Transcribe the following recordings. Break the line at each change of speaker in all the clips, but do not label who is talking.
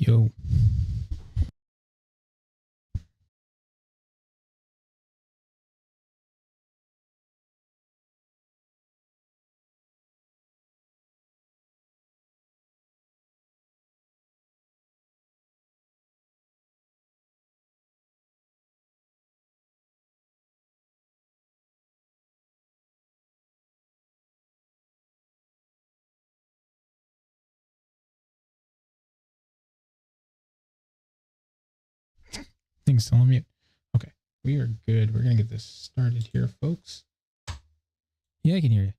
Yo. Thing's still on mute. Okay, we are good. We're gonna get this started here, folks. Yeah, I can hear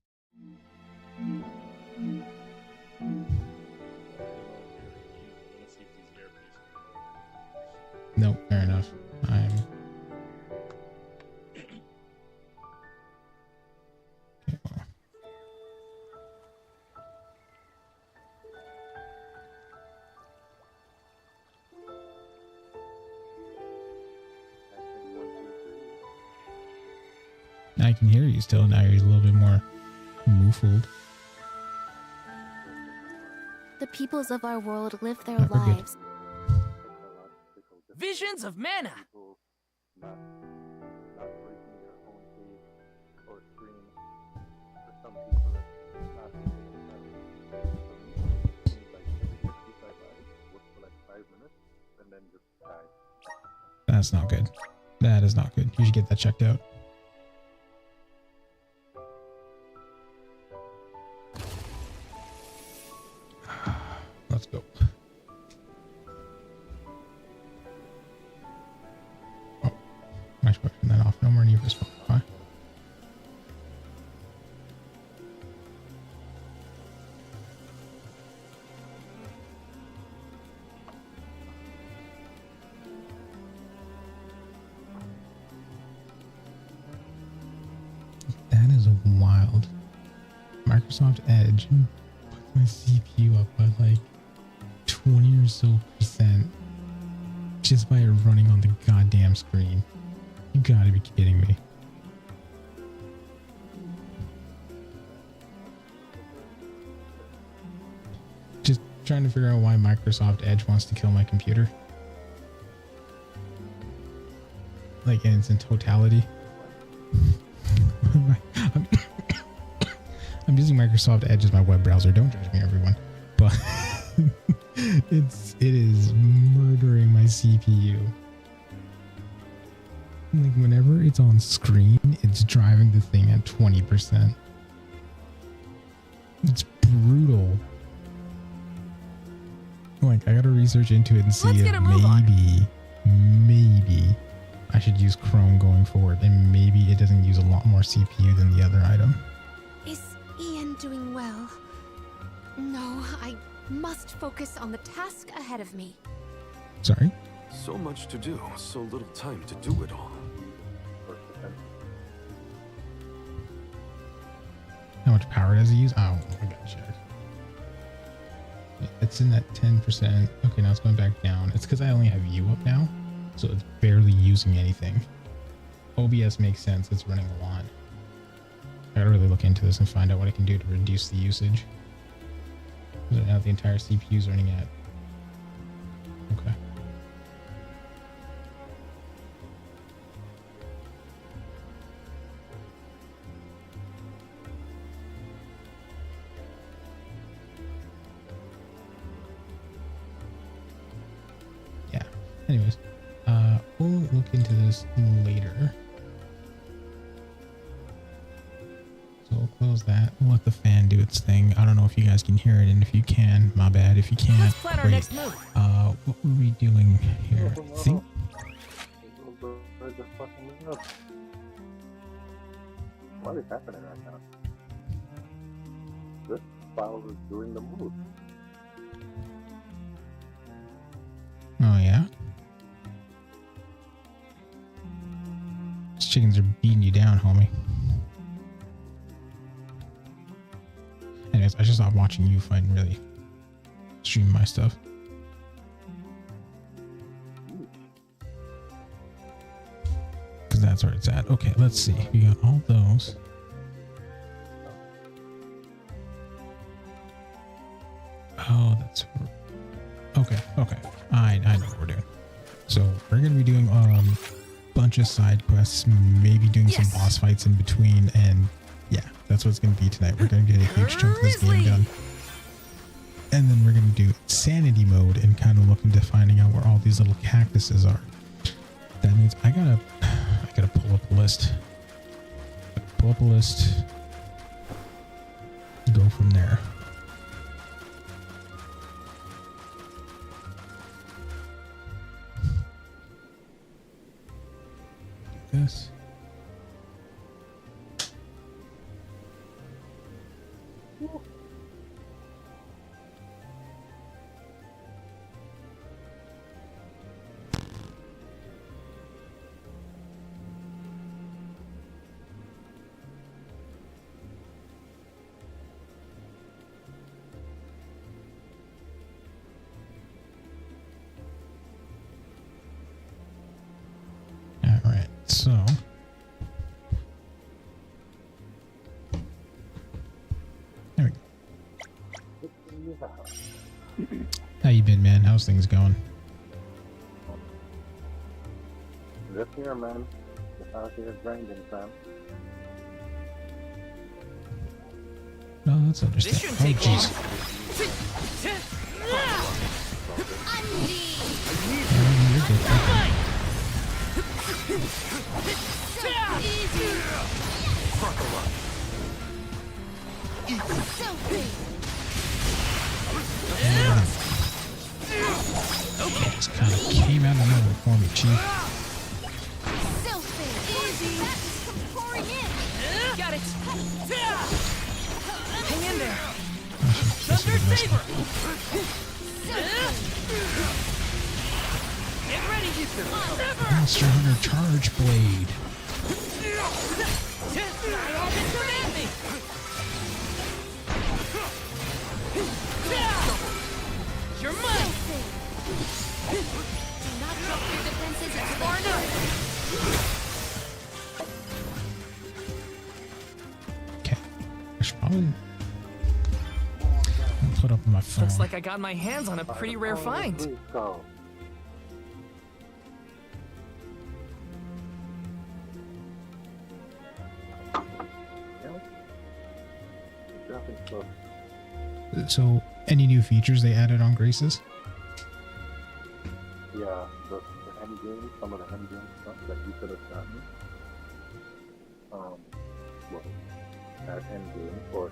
you. No, fair enough. I'm okay. Well. I can hear you still. Now you're a little bit more muffled.
The peoples of our world live their
we're good.
lives.
Visions of mana.
That's not good. That is not good. You should get that checked out. Let's go. Oh, I should turn that off. No more need for Spotify. That is wild. Microsoft Edge puts my CPU up by like 20 or so percent just by it running on the goddamn screen. You gotta be kidding me. Just trying to figure out why Microsoft Edge wants to kill my computer. Like in its totality. I'm using Microsoft Edge as my web browser. Don't judge me, everyone. But it is murdering my CPU. Like whenever it's on screen, it's driving the thing at 20%. It's brutal. Like I gotta research into it and see if maybe I should use Chrome going forward, and maybe it doesn't use a lot more CPU than the other item.
Is Ian doing well? No, I must focus on the task ahead of me.
Sorry?
So much to do, so little time to do it all.
How much power does it use? Oh, I gotta check. It's in that 10%. Okay, now it's going back down. It's because I only have U up now, so it's barely using anything. OBS makes sense. It's running a lot. I gotta really look into this and find out what I can do to reduce the usage. Right now the entire CPU is running at. Okay. Yeah. Anyways, we'll look into this later. So we'll close that. We'll let the fan do its thing. I don't know if you guys can hear it, and if you can, my bad. If you can't,
Let's plan our next move.
What were we doing here? I think.
What is happening right now? This file is doing the move.
Oh yeah. These chickens are beating you down, homie. Anyways, I should stop watching you fight and really stream my stuff. Because that's where it's at. Okay, let's see. We got all those. Oh, that's... Okay. I know what we're doing. So we're gonna be doing bunch of side quests, maybe doing some boss fights in between, and yeah, that's what it's gonna be tonight. We're gonna get a huge chunk of this game done. And then we're gonna do sanity mode and kind of look into finding out where all these little cactuses are. That means I gotta pull up a list. Pull up a list. Go from there. Do this. So, there we go. How you been, man? How's things going?
Just here, man. Just out here grinding, fam.
No, that's understandable. Oh, jeez. You're good. Okay, this kind of came out of nowhere for me, Chief.
Got it. Hang in there.
Thundered favor.
Get ready, Houston.
Monster Hunter Charge Blade.
Command me. You're mine.
Do not drop your defenses at far enough.
Okay. I should probably put up on my phone.
Looks like I got my hands on a pretty rare find.
Please go. Dropping stuff.
So, any new features they added on Graces?
Yeah, the end game, some of the end game stuff that you could have gotten. Well, at end game or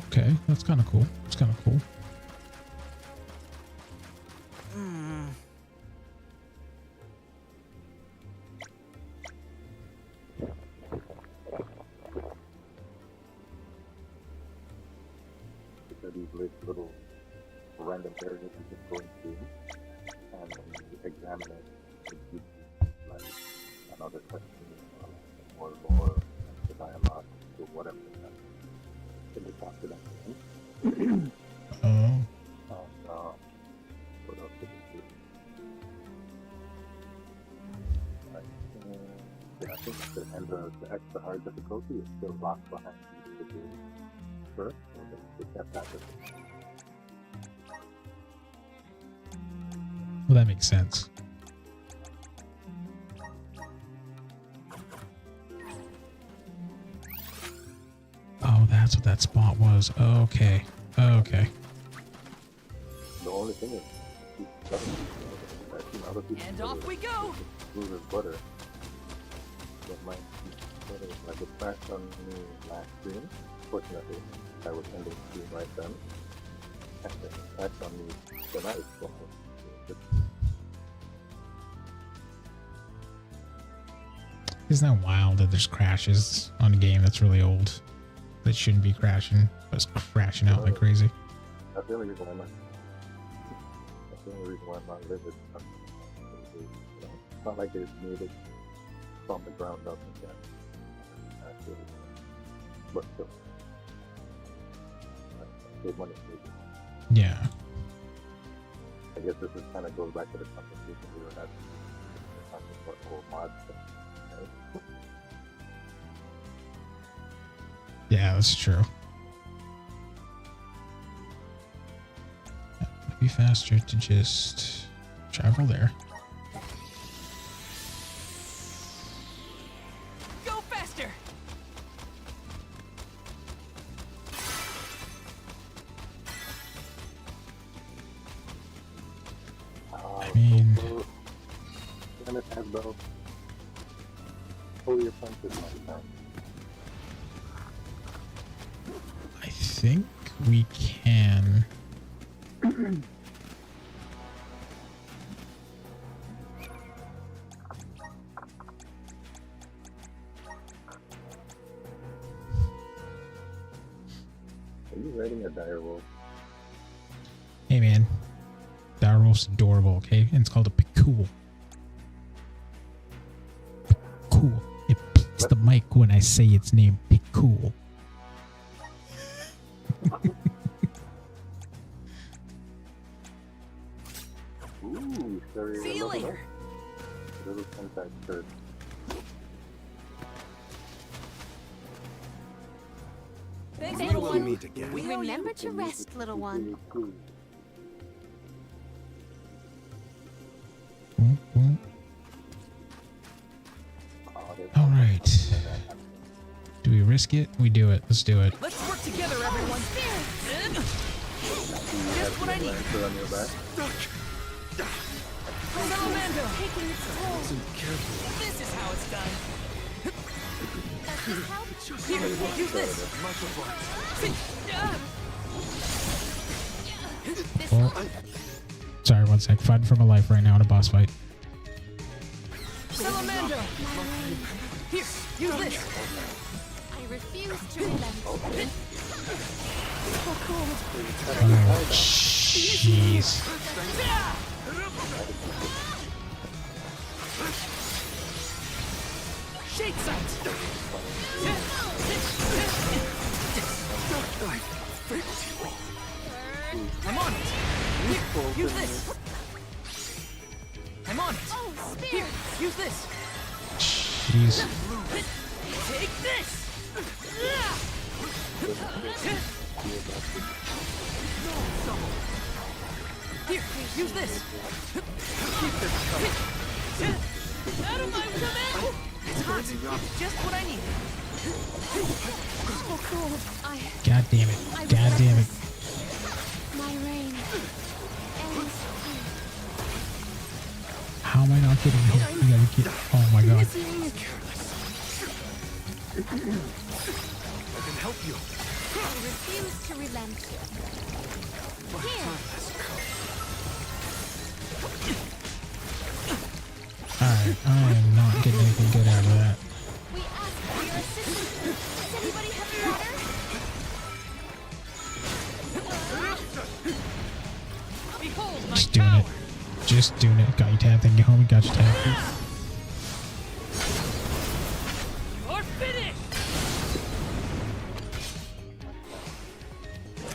Okay, that's kind of cool. It's kind of cool.
these little random areas you just go into and then you examine it and you like another question or lore and the dialogue or whatever in the talk to them.
Oh.
What else did it do? Yeah, I think and the extra hard difficulty is still locked behind the game first, so they kept that with it.
Well, that makes sense. Oh, that's what that spot was. Okay. Okay.
The only thing is, other people
And off we go.
Blue as butter. That might be better. Like it crashed on me last stream. Fortunately, I was ending the stream right then. And then it crashed on me tonight. So
Isn't that wild that there's crashes on a game that's really old that shouldn't be crashing, but it's crashing out like crazy?
that's the only reason why I'm not. That's the only reason why I'm not livid. It's not like it's needed from the ground up again. Actually, but still, save money.
Yeah.
I guess this is kind of goes back to the conversation we were having. Talking about old mods. Right?
Yeah, that's true. It'd be faster to just travel there.
Go faster!
I mean,
pull your punches, my friend.
I think we can.
Are you writing a dire wolf?
Hey man, that wolf's adorable, okay? And it's called a picool. Picool. It beats the mic when I say its name, picool.
Ooh, sorry.
See you later.
Little contact shirt.
Thanks,
We
little
will
one.
meet again.
We owe you.
Remember to rest, little one.
Cool.
Boom, boom. All right. Do we risk it? We do it. Let's do it.
Let's work together, everyone. Just what I need.
Lancer on your back.
Salamando.
Taking its toll.
This is how it's done.
Does this help?
Here, use this. See?
This
Oh. Sorry, one sec. Fighting for my life right now in a boss fight.
Salamando. Here, use this.
I refuse to relent.
Oh, jeez.
Shake sight. I'm on it. Here, use this. I'm on it.
Oh,
Here,
spirit!
use this.
Jeez.
Take this. Here, use this. Out of my command. It's hot. Just what I need.
Oh, cool.
God damn it. God damn it.
My reign ends here.
How am I not getting hit? You gotta get. Oh my god.
I can help you.
I refuse to relent. Here,
Alright, I am not getting anything good out of that.
we ask for your assistance. Does anybody have water?
Behold my
Just doing
power.
it. Just doing it. Got your tab. Thank you, homie. Got your tab.
You're finished.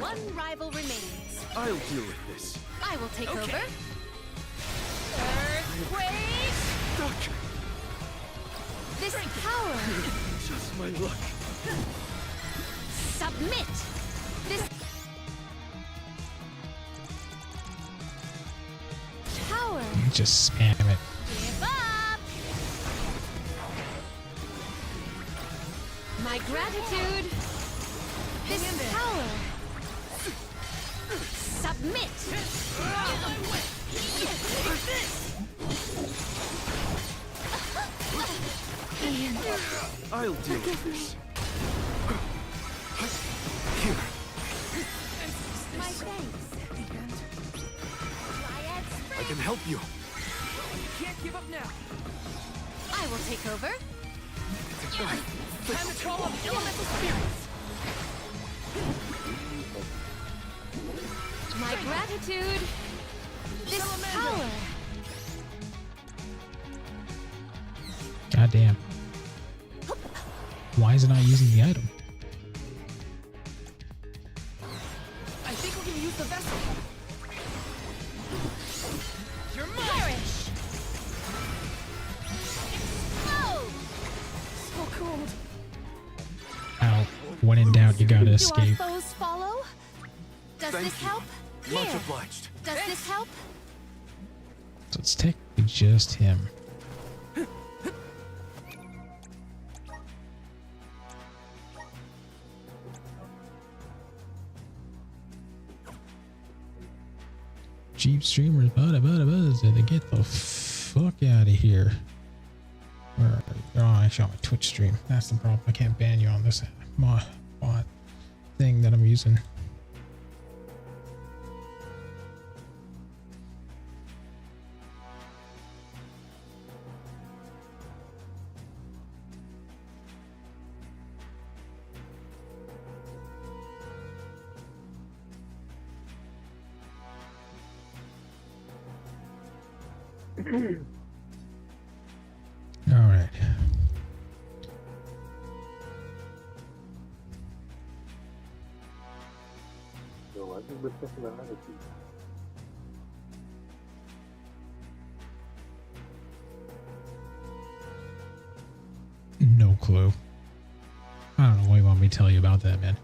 One rival remains.
I'll deal with this.
I will take
Okay.
over. Earthquake! This power!
Just my luck.
Submit! This power!
Just spam it.
Give up! My gratitude! This power! Submit!
I'll deal with this. Here.
My thanks! Triad
I
Spring!
can help you.
Can't give up now.
I will take over.
Time to call up elemental spirits.
My gratitude! This power!
Goddamn. Why is it not using the item?
I think we can use the vessel. You're mine.
Explode! So cold.
Ow. When in doubt, you gotta
Do our
escape.
foes follow? Does
Thank
this
you.
help?
Much
Here.
obliged.
Does this help?
So it's technically just him. Cheap streamers, they get the fuck out of here. Where are you? Oh, actually on my Twitch stream. That's the problem. I can't ban you on this bot thing that I'm using. All right.
So I think we're taking another piece.
No clue. I don't know what you want me to tell you about that, man.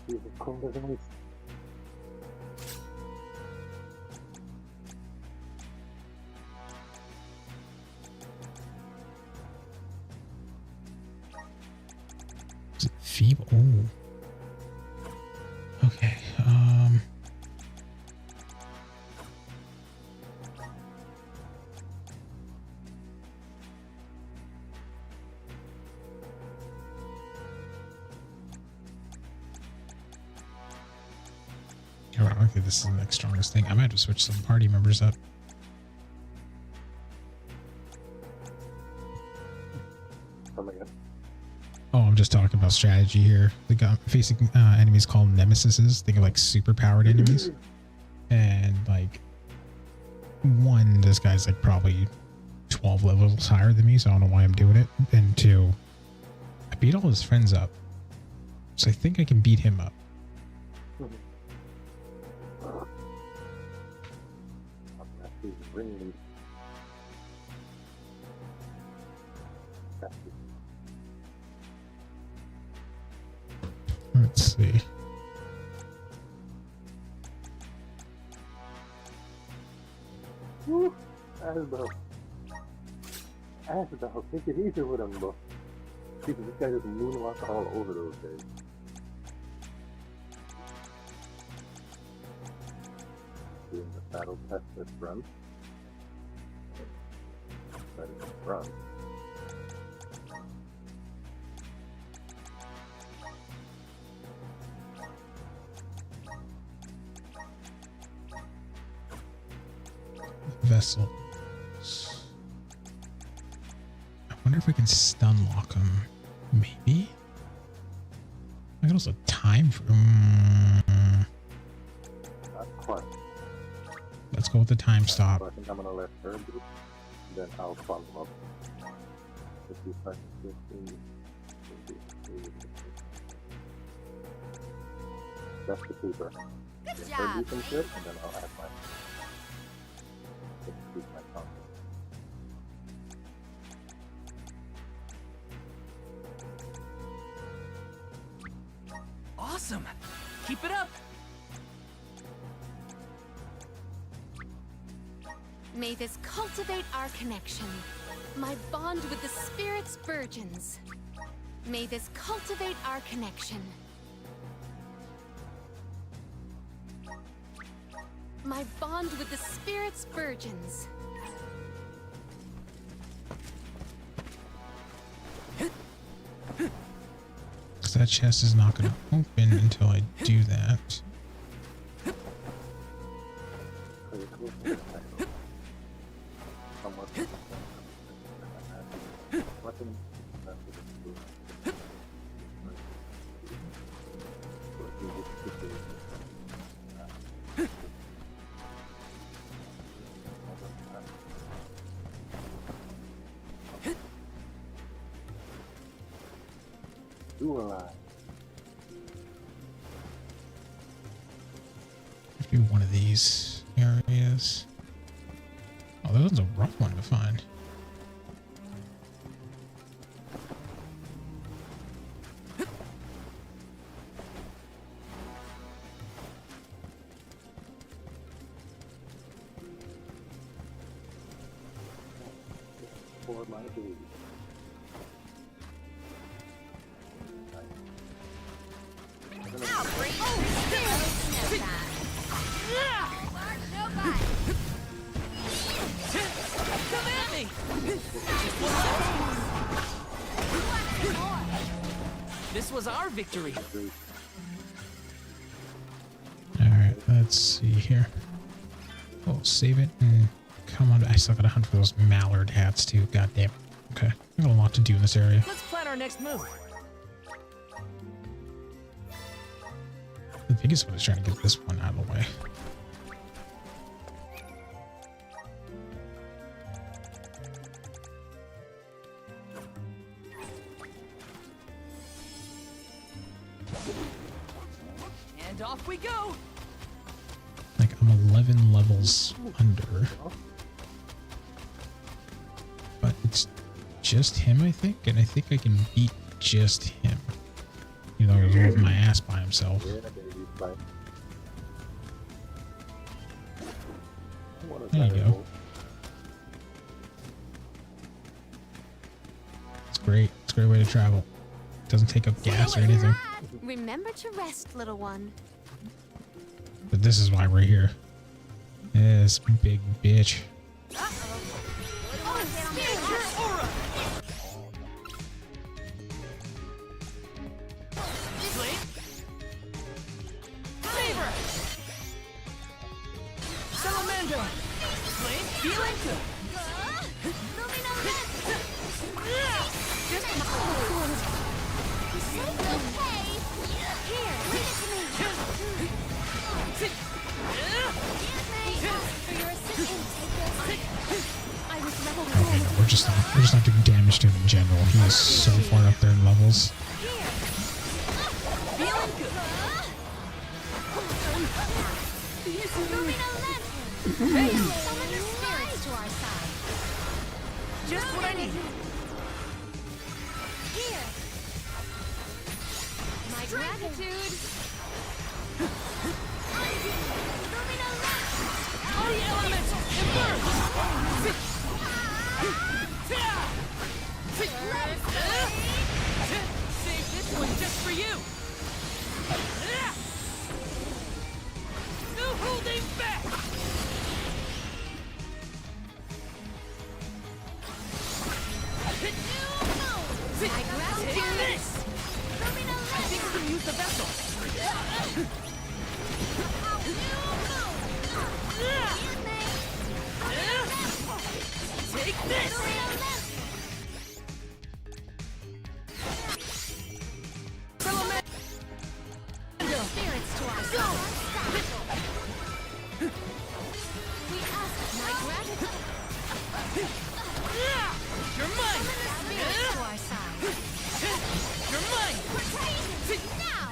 Jesus, cold as ice.
Is it feeble? Oh. Okay. I don't think this is the next strongest thing. I might have to switch some party members up.
Come again.
Oh, I'm just talking about strategy here. The guy facing enemies called nemesises. Think of like super powered enemies. And like one, this guy's like probably 12 levels higher than me, so I don't know why I'm doing it. And two, I beat all his friends up. So I think I can beat him up.
He's ringing.
Let's see.
Woo! Asbel. Take it easy with him, bro. People, this guy just moonwalked all over those guys. Doing the battle test with run. That is run.
Vessel. I wonder if I can stun lock him. Maybe. I can also time for.
Not quite.
Let's go with the time stop.
So I think I'm gonna let her do, then I'll follow up. 55, 50, 50. That's the keeper.
Good
Let her
job.
do some shit, and then I'll add my. Keep my count.
Awesome. Keep it up.
May this cultivate our connection. My bond with the spirit's virgins. May this cultivate our connection. My bond with the spirit's virgins.
Because that chest is not going to open until I do that.
What? think that's what it's doing. So if you just keep doing it, do a lot.
Do one of these areas. Oh, that was a rough one to find.
For my baby.
Come at me! This was our victory.
Alright, let's see here. Oh, save it and come on. I still gotta hunt for those mallard hats too. God damn it. Okay. I got a lot to do in this area.
Let's plan our next move.
The biggest one is trying to get this one out of the way.
And off we go!
Like, I'm 11 levels under. But it's just him, I think, and I think I can beat just him. You know, he was whooping my ass by himself.
Yeah, baby, fine.
There you go. It's great. It's a great way to travel. Doesn't take up gas or anything.
Remember to rest, little one.
But this is why we're here. This big bitch. Okay, no, we're just not doing damage to him in general. He is so far up there in levels.
Just what I need.
Here. My gratitude.
All the elements immerse! Save this one just for you! No holding back!
My gratitude.
Take this! I think we can use the vessel. Take this!
Spirits to our side. We ask my gratitude.
You're mine!
Spirits to our side.
You're mine!
Now!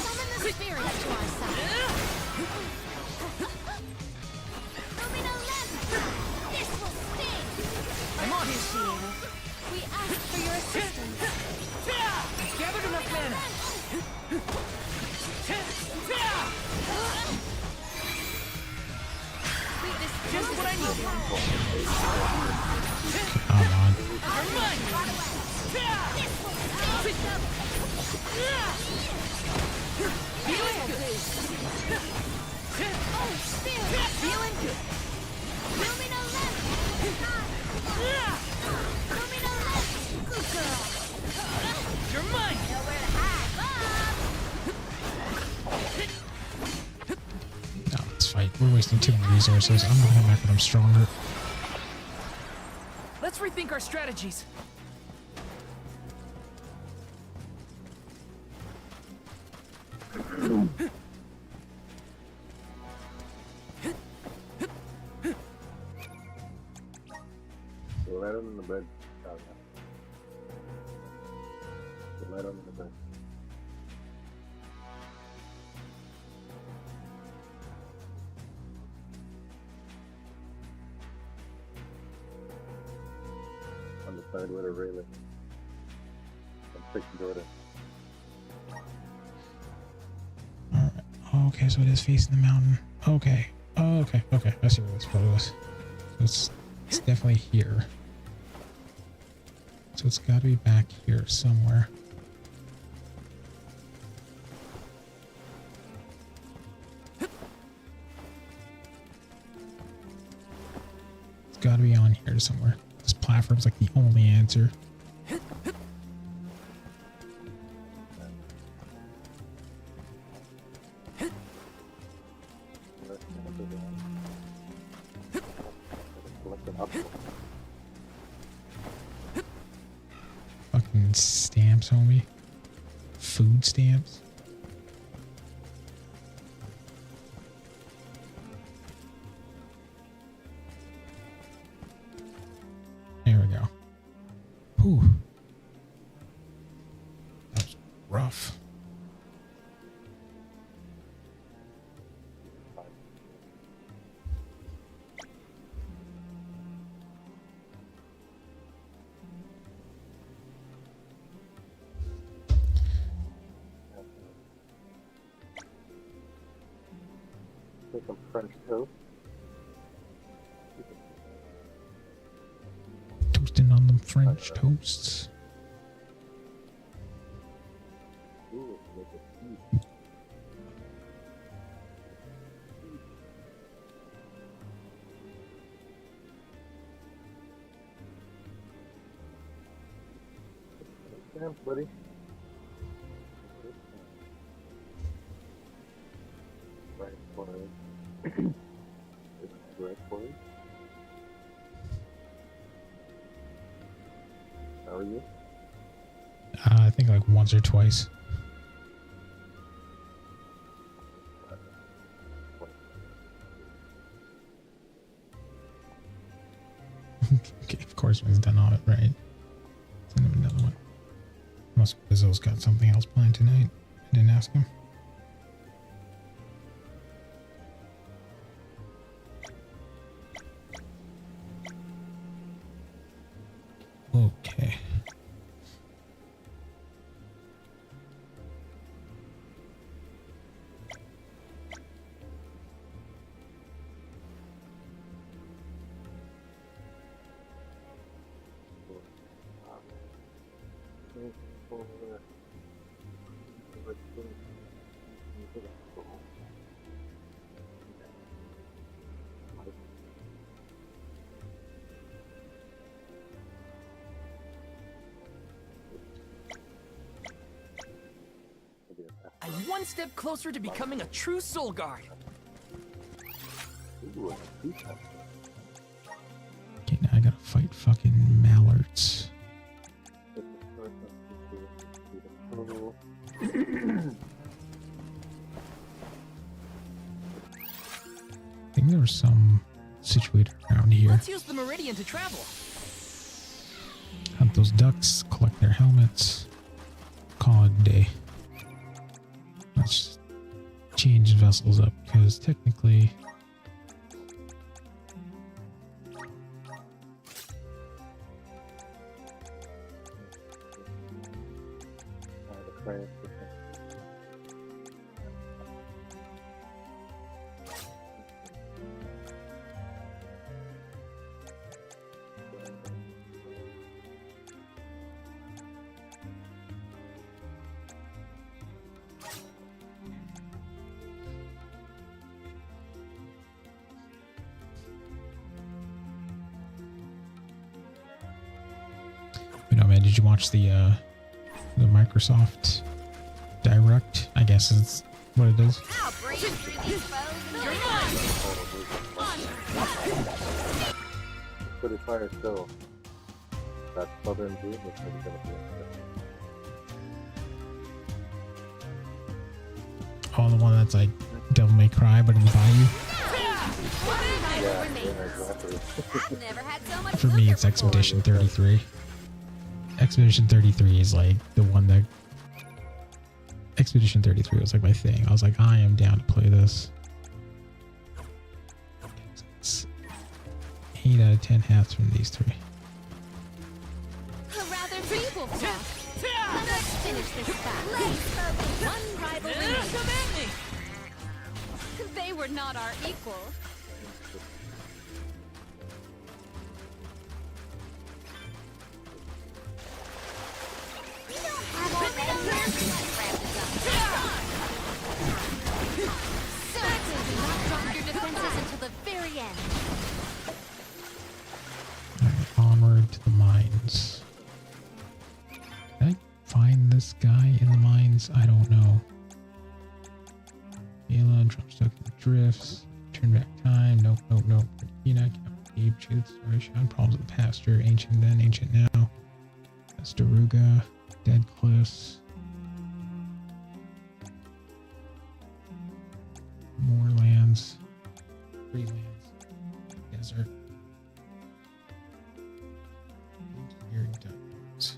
Summon the spirits to our side. This will sting!
I'm on his shield.
We ask for your assistance.
I've gathered enough mana. Just what I need.
Come on.
You're mine! Feeling good!
Oh, spirit!
Feeling good!
Lumina left! Lumina left! Good girl!
You're mine!
Nowhere to hide,
No, let's fight. We're wasting too many resources. I'm gonna come back when I'm stronger.
Let's rethink our strategies.
So let him in the bed. Let him in the bed. On the side with a railing. I'm fixing Jordan.
Alright. Okay, so it is facing the mountain. Okay. Oh, okay. Okay. I see where this photo is. So it's definitely here. So it's got to be back here somewhere. It's got to be on here somewhere. This platform's like the only answer. Fucking stamps, homie. Food stamps. There we go. Whew. That was rough.
Take some French toast.
Toasting on them French toasts.
Ooh, make it easy. Stamps, buddy. Right for it. It's right for it. How are you?
I think like once or twice. Okay, of course one's done on it, right? Send him another one. Unless Bizzo's got something else planned tonight. I didn't ask him. Okay.
I'm one step closer to becoming a true soul guard.
Ooh, a teacup.
Okay, now I gotta fight fucking mallards. I think there was some situated around here.
Let's use the meridian to travel.
Hunt those ducks, collect their helmets. Call it a day. Let's change vessels up because technically you know, man, did you watch the Microsoft Direct? I guess is what it is.
Now, brain freaking foes.
You're mine.
Pretty fire still. That southern boom is really gonna be
Oh, the one that's like Devil May Cry, but in the bayou.
Yeah, exactly.
I've never had so much
For me, it's
liquor
Expedition 33. Expedition 33 is like the one that... Expedition 33 was like my thing. I was like, I am down to play this. It's 8 out of 10 hats from these three.
A rather feeble crop. Let's finish this fast. One rival remaining.
Come at me!
They were not our equal. We don't have all Certainly do not drop your defenses until the very end.
Alright, onward to the mines. Did I find this guy in the mines? I don't know. Ayla, Trump stuck in the drifts. Turn back time. Nope, nope, nope. Enoch, Deep Truth, Story Shine, Problems of the Pasture, Ancient Then, Ancient Now. That's Daruga, Dead Cliffs. More lands. Free lands. Desert. Engineering documents.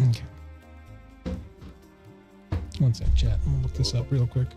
Okay. One sec, chat. I'm gonna look this up real quick.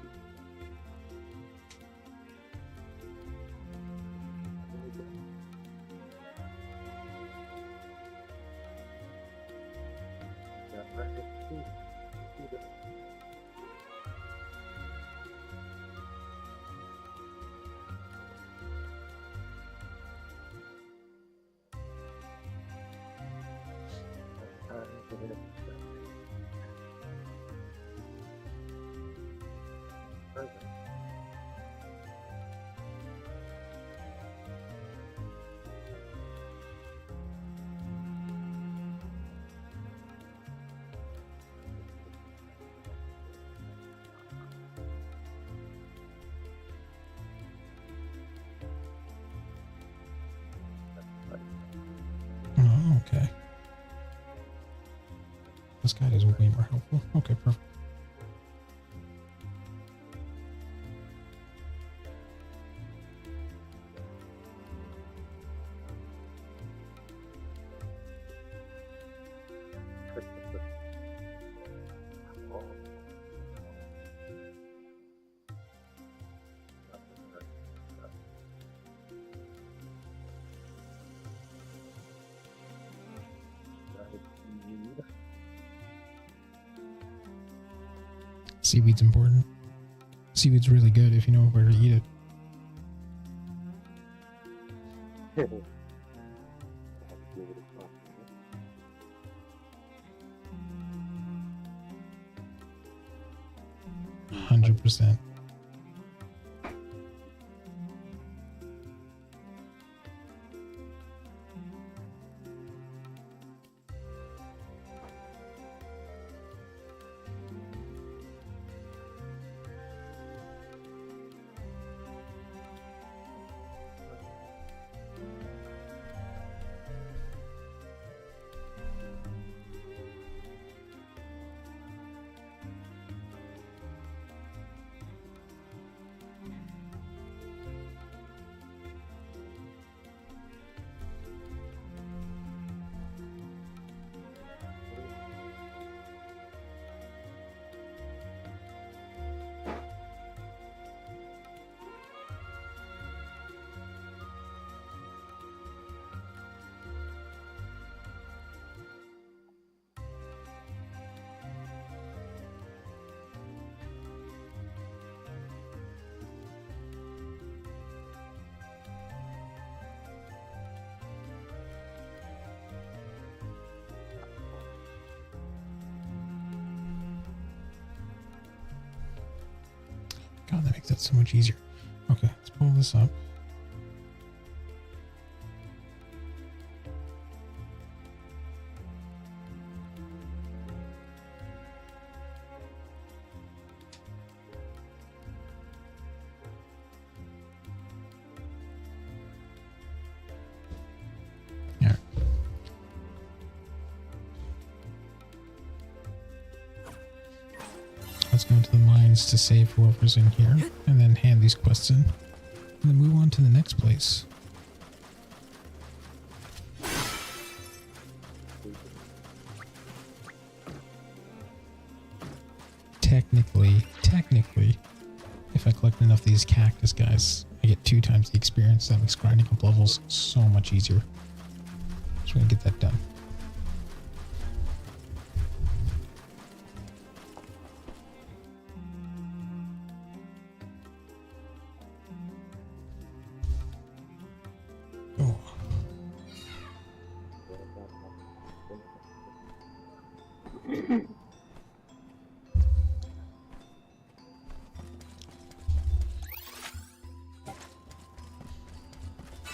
Oh, okay. This guide is way more helpful. Okay, perfect. Seaweed's important. Seaweed's really good if you know where to eat it.
Give it a shot.
100%. God, that makes that so much easier. Okay, let's pull this up. go to the mines to save whoever's in here, and then hand these quests in, and then move on to the next place. Technically, if I collect enough of these cactus guys, I get 2 times the experience. That makes grinding up levels so much easier. Just want to get that done. Oh.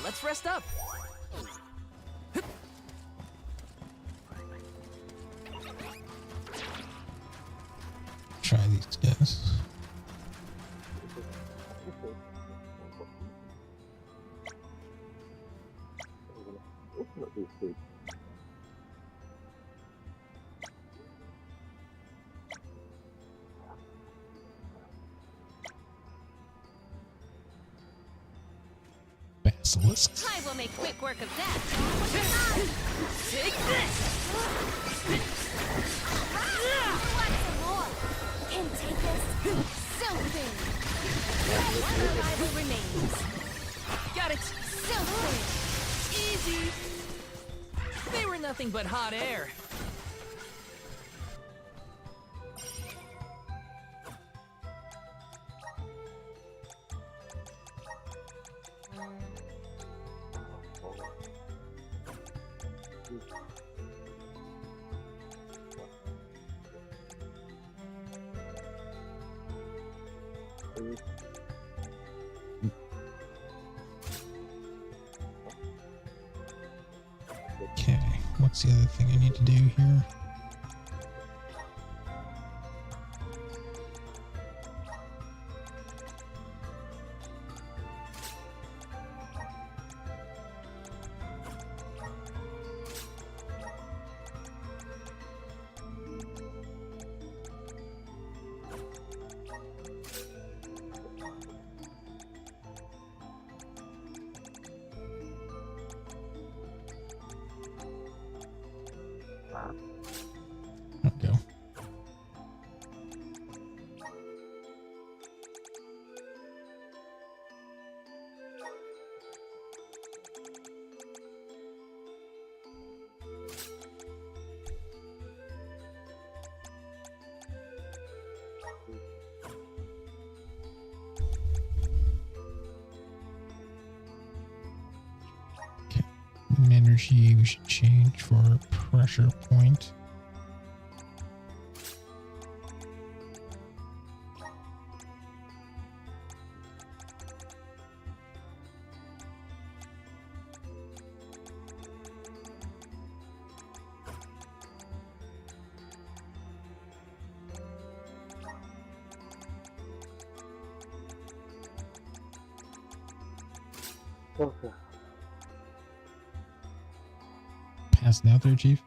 Let's rest up.
Try these guys. Basilisks.
I will make quick work of that.
Take this!
Want some more? Can take this. So big. One rival remains.
Got it!
So big.
Easy! They were nothing but hot air.
Okay, what's the other thing I need to do here? Okay. Okay. Energy we should change for pressure point.
Okay.
Passing out there, Chief?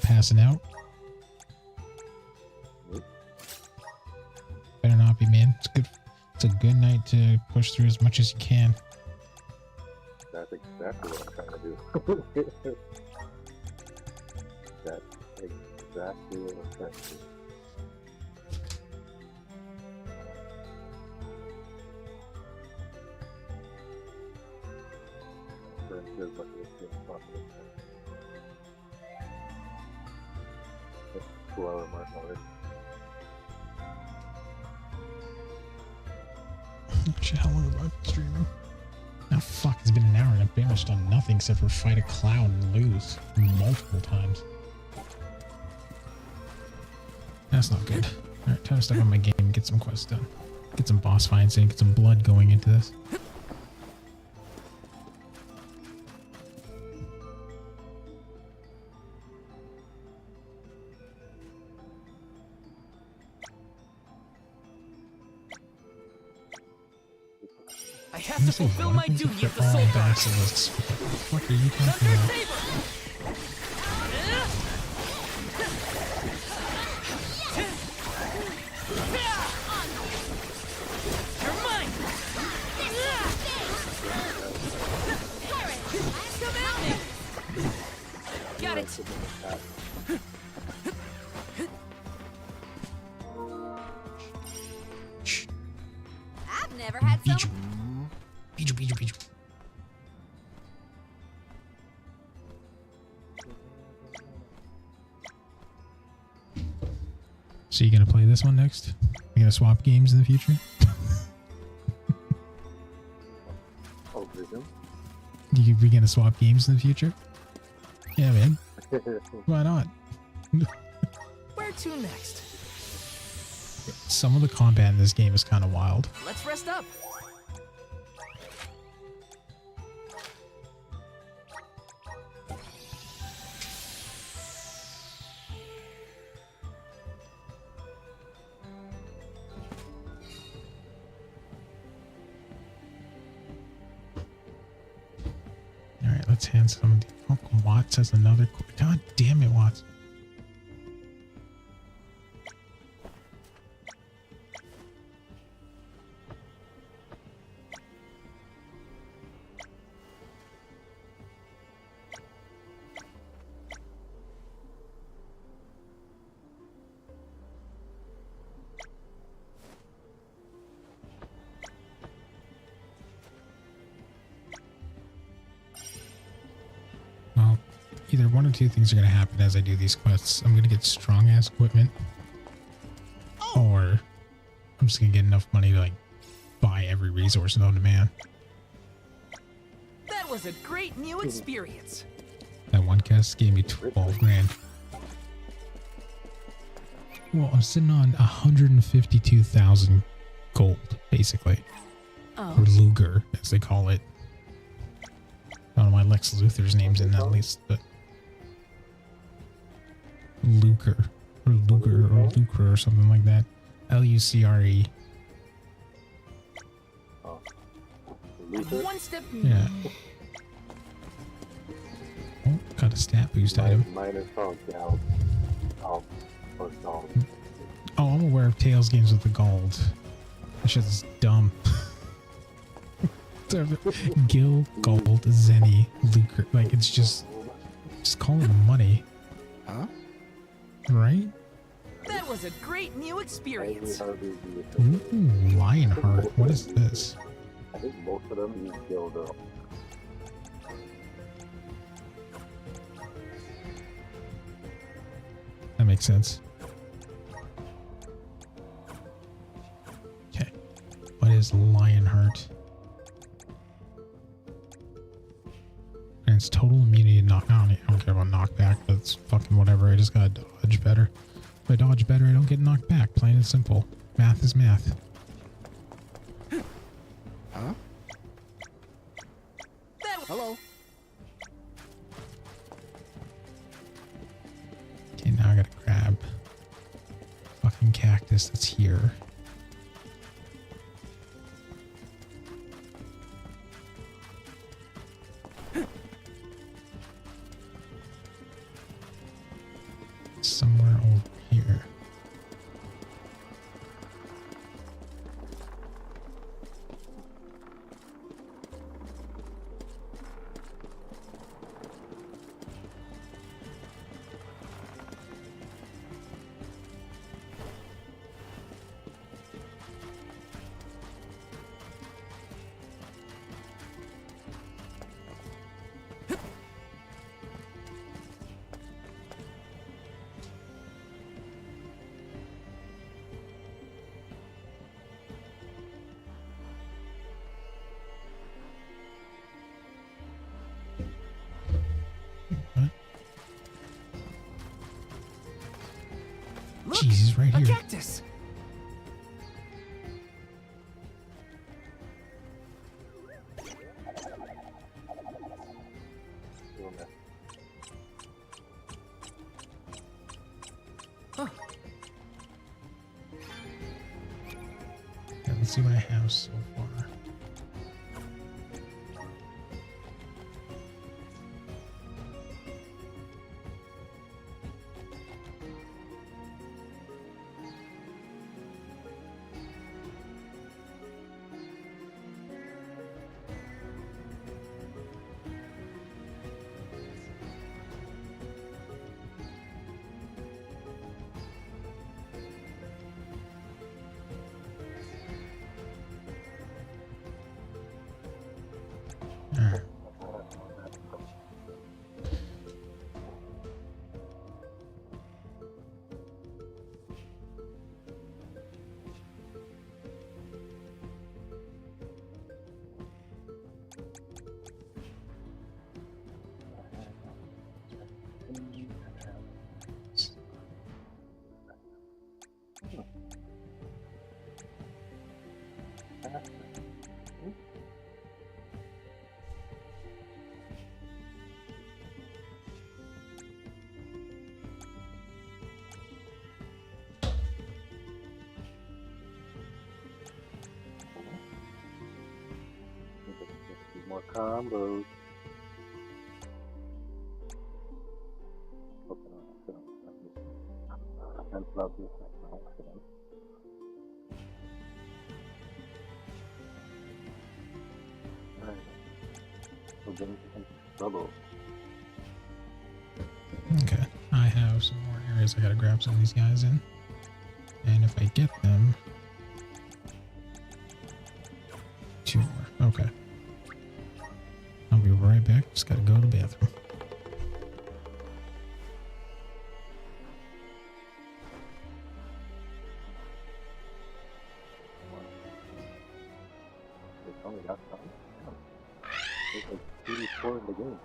Passing out? Better not be, man. It's good. It's a good night to push through as much as you can.
That's exactly what I'm trying to do. That's exactly what I'm trying to do. Burn through as much as possible. 2-hour mark already.
Shit, how long have I been streaming? Now, fuck, it's been an hour and I've pretty much done nothing except for fight a clown and lose multiple times. That's not good. Alright, time to step on my game and get some quests done. Get some boss fights in, get some blood going into this.
I have to fulfill my duty at the soul guard.
basilisks. What the fuck are you talking
Thunder
about?
Saber! You're mine! Come at me! Got it!
Shh.
I've never had
Beat
so.
you. Beat you, beat you, beat you. So you gonna play this one next? You gonna swap games in the future?
Oh, vision?
You gonna swap games in the future? Yeah, man. Why not?
Where to next?
Some of the combat in this game is kind of wild.
Let's rest up.
All right, let's hand some of the. Oh, Watts has another. God damn it, Watts. Well, either one or two things are going to happen as I do these quests. I'm going to get strong ass equipment, or I'm just going to get enough money to like buy every resource known to man.
That was a great new experience.
That one quest gave me 12 grand. Well, I'm sitting on 152,000 gold, basically. Or
Oh,
Luger, as they call it. I don't know why Lex Luthor's name's in that list, but Lucre or Lucre or something like that. Lucre.
Oh.
I'm
Luther?
one step.
Yeah. Oh, got a stat boost item.
Minus all gal. Oh, or dog.
Oh, I'm aware of Tails games with the gold. That shit's dumb. Gil, Gold, Zenny, Lucre. Like, it's just call it money.
Huh?
Right?
That was a great new experience.
Ooh, Lionheart. What is this?
I think most of them use Gil though.
That makes sense. Okay. What is Lionheart? And it's total immunity to knock. I don't care about knockback, but it's fucking whatever. I just gotta dodge better. If I dodge better, I don't get knocked back. Plain and simple. Math is math.
Huh? Hello?
Okay, now I gotta grab fucking cactus that's here. Somewhere over here. What?
Look,
Jesus, right
a
here.
cactus. Huh.
Yeah, let's see what I have so far.
More combos. Okay, no, I can't love this by accident. Alright. We're getting some trouble.
Okay, I have some more areas I gotta grab some of these guys in. And if I get them... 2 more. Okay. I'll be right back. Just gotta go to the bathroom.
It's only got some. Damn. There's like 2 4 in the game.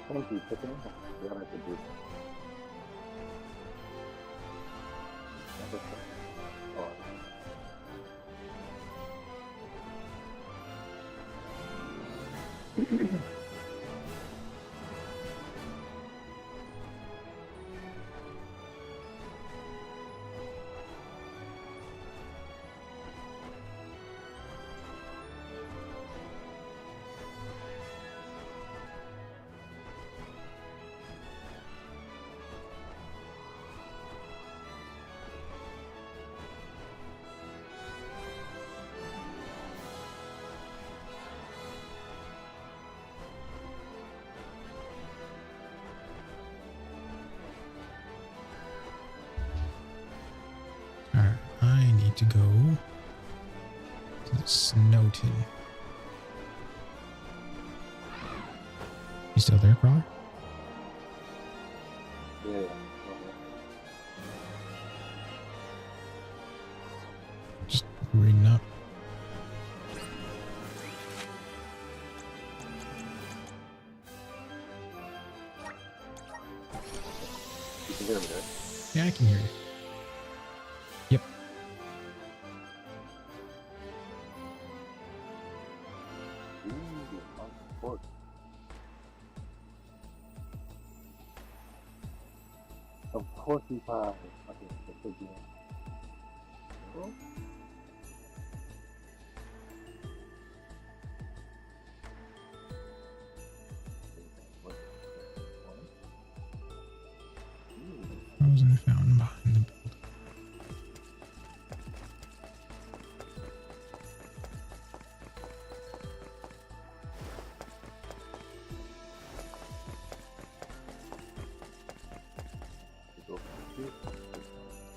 Thank you, chicken. Yeah, I could do that. Oh.
Alright, I need to go to the Snowton. You still there, Crawler?
Yeah.
Just reading up.
You can hear me, right?
Yeah, I can hear you. Yep.
Ooh, on support. Of course we five. Okay, that's a good. Oh.
Frozen fountain behind the building.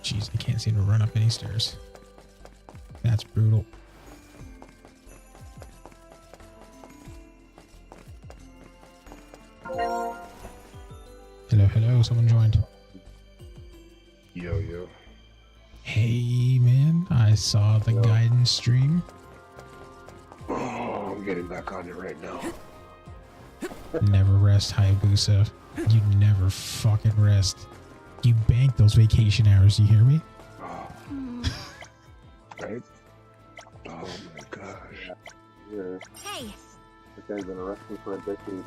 Jeez, I can't seem to run up any stairs. That's brutal. Hello, hello, someone joined.
Yo, yo.
Hey, man, I saw the guidance stream.
Oh, I'm getting back on it right now.
Never rest, Hayabusa. You never fucking rest. You bank those vacation hours, you hear me?
Oh. Right? Oh my gosh.
Yeah.
Hey,
This guy's been arrested for a decade.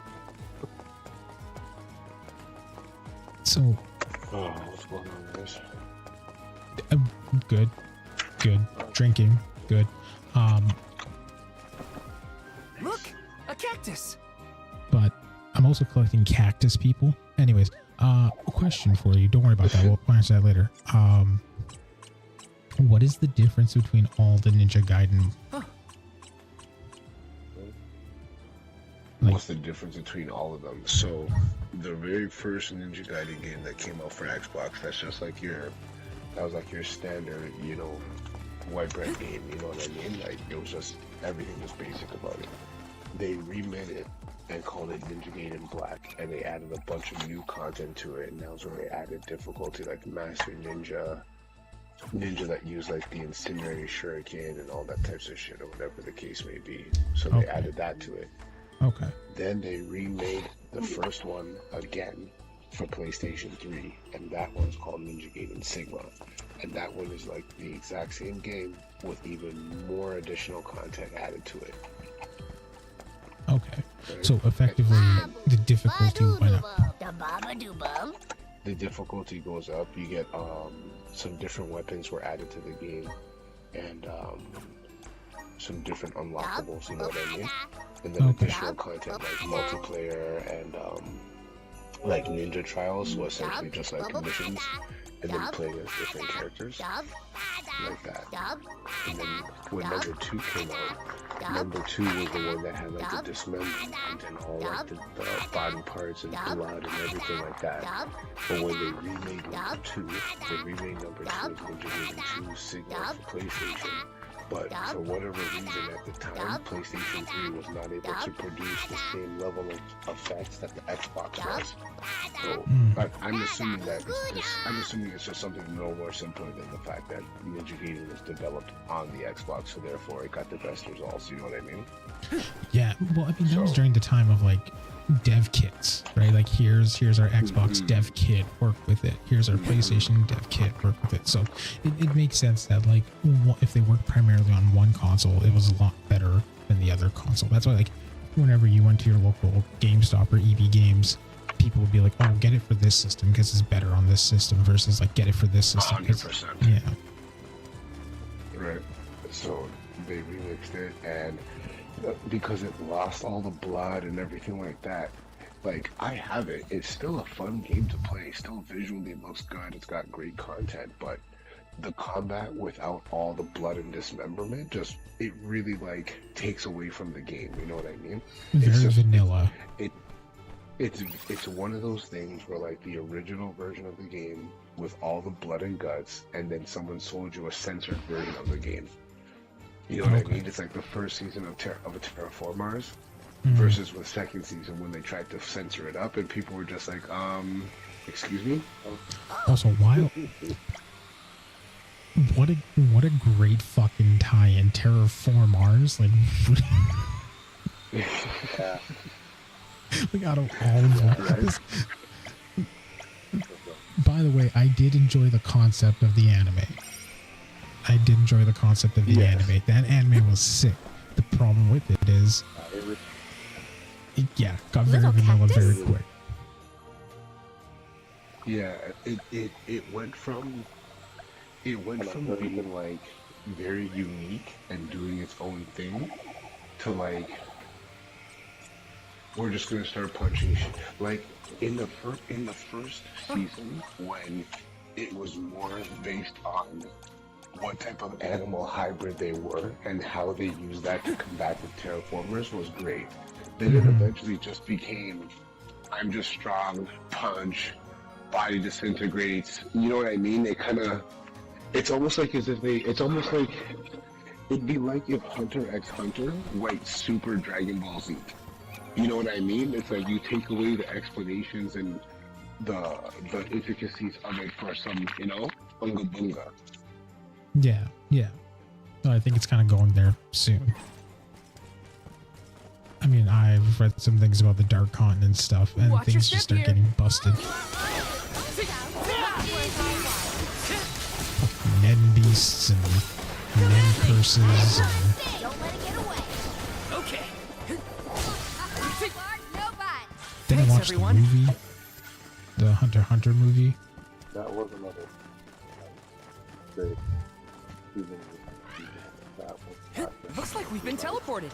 So,
Oh, what's going on, guys?
good. Good. Drinking. Good.
Look, a cactus.
But I'm also collecting cactus people. Anyways, a question for you. Don't worry about that. We'll answer that later. What is the difference between all the Ninja Gaiden?
What's the difference between all of them? So, the very first Ninja Gaiden game that came out for Xbox, that's just like that was like your standard, you know, white bread game, you know what I mean? Like, it was just, everything was basic about it. They remade it and called it Ninja Gaiden Black, and they added a bunch of new content to it, and that was where they added difficulty, like Master Ninja that used like the incendiary shuriken and all that types of shit, or whatever the case may be. So they
Okay.
added that to it.
Okay.
Then they remade the first one again for PlayStation 3, and that one's called Ninja Gaiden Sigma. And that one is like the exact same game with even more additional content added to it.
Okay.
Right?
So effectively, the difficulty went up.
The difficulty goes up. You get some different weapons were added to the game, and some different unlockables. You know what I mean? And then
Okay.
additional content like multiplayer and like ninja trials, so essentially just like missions, and then playing as different characters like that. And then when number 2 came out, number 2 was the one that had like the dismemberment and all like the body parts and blood and everything like that. But when they remade number 2, they remade number 2 as Ninja Gaiden 2 Sigma for PlayStation. But for whatever reason at the time, PlayStation 3 was not able to produce the same level of effects that the Xbox was. So I'm assuming that it's just something no more simpler than the fact that Ninja Gaiden was developed on the Xbox, so therefore it got the best results. You know what I mean?
Yeah. Well, I mean, that was during the time of like dev kits, right? Like here's our Xbox dev kit, work with it. Here's our PlayStation dev kit, work with it. So it makes sense that like if they worked primarily on one console, it was a lot better than the other console. That's why like whenever you went to your local GameStop or EB Games, people would be like, oh, get it for this system because it's better on this system versus like get it for this system.
100%.
Yeah.
Right. So they remixed it, and because it lost all the blood and everything like that, like I have it. It's still a fun game to play. Still visually looks good. It's got great content, but the combat without all the blood and dismemberment it really like takes away from the game. You know what I mean?
Very vanilla.
It's one of those things where like the original version of the game with all the blood and guts, and then someone sold you a censored version of the game. You know what I mean? It's like the first season of Terraform Mars versus the second season when they tried to censor it up, and people were just like, excuse me?
Also, wild. What a great fucking tie-in. Terraform Mars, like, like out of all of them. By the way, I did enjoy the concept of the anime. I did enjoy the concept of the anime. That anime was sick. The problem with it is, got very vanilla very quick.
Yeah, it went from being like very unique and doing its own thing to like we're just gonna start punching shit. Like in the first season when it was more based on what type of animal hybrid they were and how they used that to combat the terraformers was great. Then it eventually just became, I'm just strong, punch, body disintegrates. You know what I mean? They kind of, it's almost like it'd be like if Hunter x Hunter went Super Dragon Ball Z. You know what I mean? It's like you take away the explanations and the intricacies of it for some, bunga bunga.
Yeah. No, I think it's kind of going there soon. I mean, I've read some things about the Dark Continent stuff, and things just start getting busted. Nen beasts and Nen curses.
Don't let it get away. Okay.
Then I watched the movie, the Hunter x Hunter movie.
That was another great season.
Looks like we've been teleported.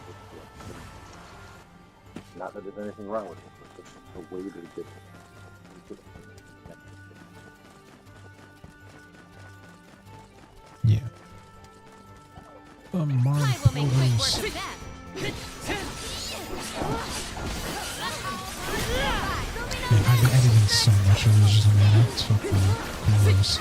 Not that there's anything wrong with it, but it's the way they did it.
Yeah.
I will make quick work
Marvelous.
of them.
Man, I've been editing so much of this, man. It's fucking gross.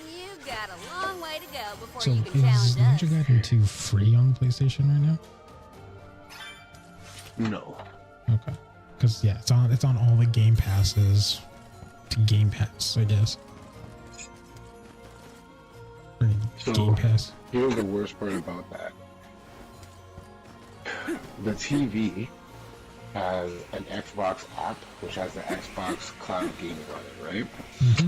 You got a long way to go before
So
you
is
can challenge
Ninja
us.
Gaiden 2 free on the PlayStation right now?
No.
Okay. Because yeah, it's on all the Game Passes to Game Pass, I guess.
So
Game Pass.
here's the worst part about that. The TV has an Xbox app, which has the Xbox Cloud Gaming on it, right?
Mm-hmm.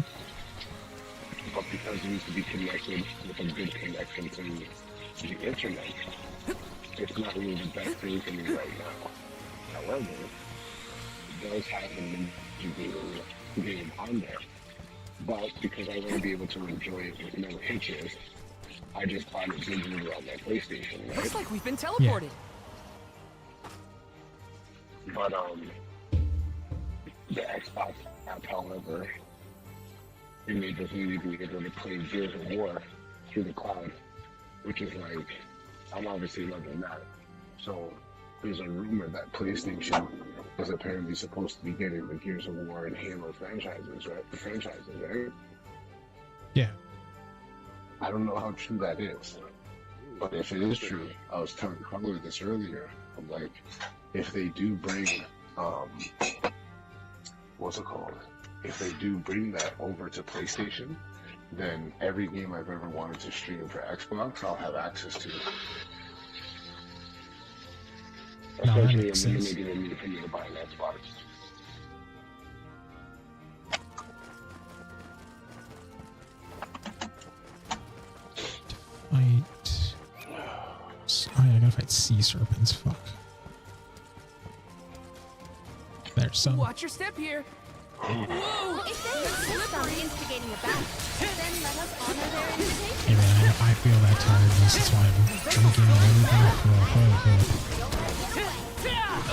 But because it needs to be connected with a good connection to the internet, it's not really the best thing for me right now. However, it does have a Ninja game on there. But because I want to be able to enjoy it with no hitches, I just find it visually on my PlayStation, right?
Looks like we've been teleported.
But the Xbox app, however, enables me to be able to play Gears of War through the cloud, which is like, I'm obviously loving that. So there's a rumor that PlayStation is apparently supposed to be getting the Gears of War and Halo franchises, right?
Yeah.
I don't know how true that is, but if it is true, I was telling Carlo this earlier. I'm like, if they do bring, what's it called? If they do bring that over to PlayStation, then every game I've ever wanted to stream for Xbox, I'll have access to.
No, that
Especially
makes
if they're
sense.
making it easy for me to buy an Xbox.
Fight. Oh yeah, I gotta fight sea serpents. Fuck. There's some.
Watch your step here. Whoa!
If they insist on instigating a battle, then let us honor their invitation.
Hey man, I feel that tiredness. That's why I'm drinking everything for a whole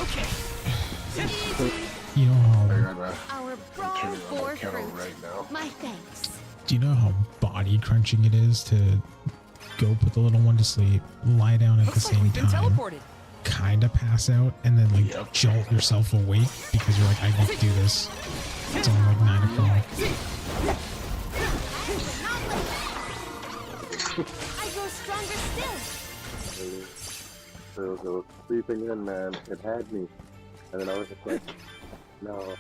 Okay.
You know how?
I gotta
Our
turn
brawl
it on
boar
the kettle
fruit.
right now.
My thanks.
Do you know how body crunching it is to go put the little one to sleep, lie down at the
Looks like
same
we've been
time,
teleported.
kind of pass out, and then like
Yep.
jolt yourself awake because you're like, I need to do this. It's only like 9 o'clock.
I grow stronger still.
So I was sleeping in, man. It had me. And then I was just like, no.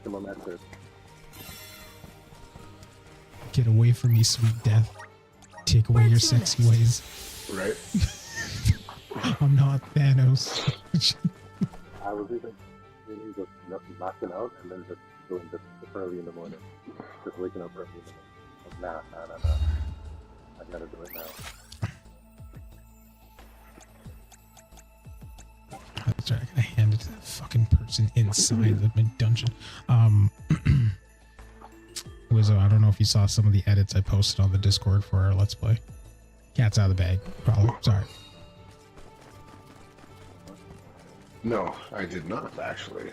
Come on, that's it.
Get away from me, sweet death. Take away your sexy ways.
Right?
I'm not Thanos.
I was even just knocking out and then just doing this early in the morning. Just waking up early in the morning. Nah. I gotta do it now.
That's right, I gotta hand it to that fucking person inside the dungeon. Wizzo, I don't know if you saw some of the edits I posted on the Discord for our Let's Play. Cat's out of the bag, probably. Sorry.
No, I did not actually.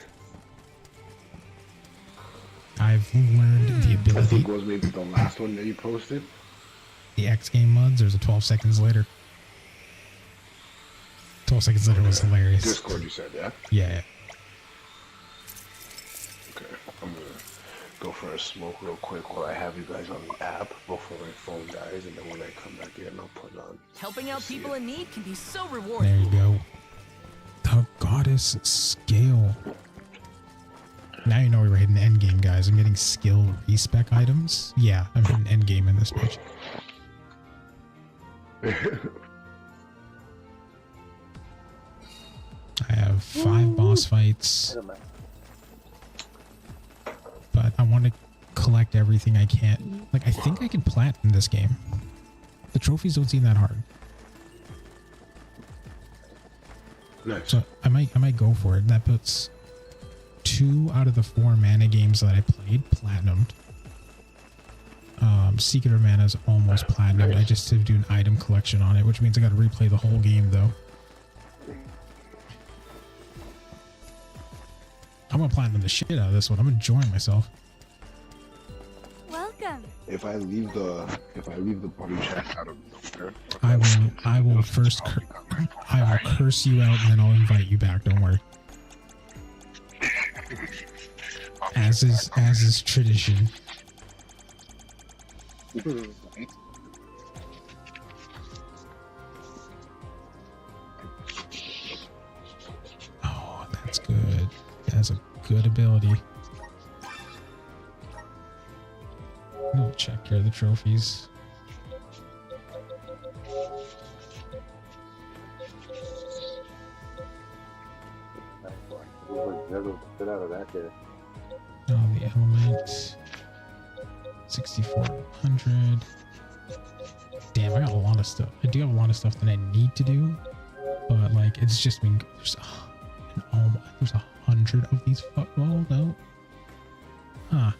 I've learned the
I
ability.
think it was maybe the last one that you posted.
The X game mods, there's a 12 seconds later. 12 seconds later was hilarious.
Discord, you said, yeah?
Yeah.
Okay, I'm gonna go for a smoke real quick while I have you guys on the app before my phone dies, and then when I come back in, I'll put it on.
Helping out people in need can be so
There
rewarding.
you go. The goddess scale. Now you know we were hitting end game, guys. I'm getting skill respec items. Yeah, I'm hitting end game in this bitch. I have 5 boss fights, but I want to collect everything I can. Like, I think I can plat in this game. The trophies don't seem that hard,
Nice.
so I might go for it. That puts 2 out of the 4 mana games that I played platinumed. Secret of Mana is almost platinum. I just have to do an item collection on it, which means I got to replay the whole game though. I'm gonna platinum the shit out of this one. I'm enjoying myself.
Welcome.
If I leave the party chat out of nowhere,
I will first I will curse you out and then I'll invite you back. Don't worry. As is tradition. Oh, that's good. That's a good ability. We'll check here the trophies.
the shit out of that there.
Oh, the element. 6,400. Damn, I got a lot of stuff. I do have a lot of stuff that I need to do, but like it's just been there's 100 of these. Well, no. Huh?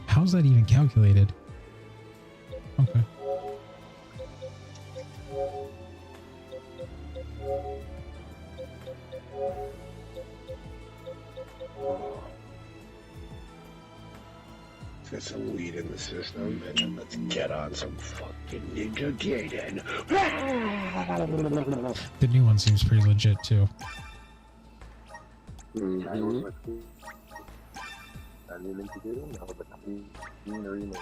How's that even calculated? Okay.
Get some weed in the system, and then let's get on some fucking Ninja Gaiden.
The new one seems pretty legit too.
I was like, I need Ninja Gaiden. I was like, clean remake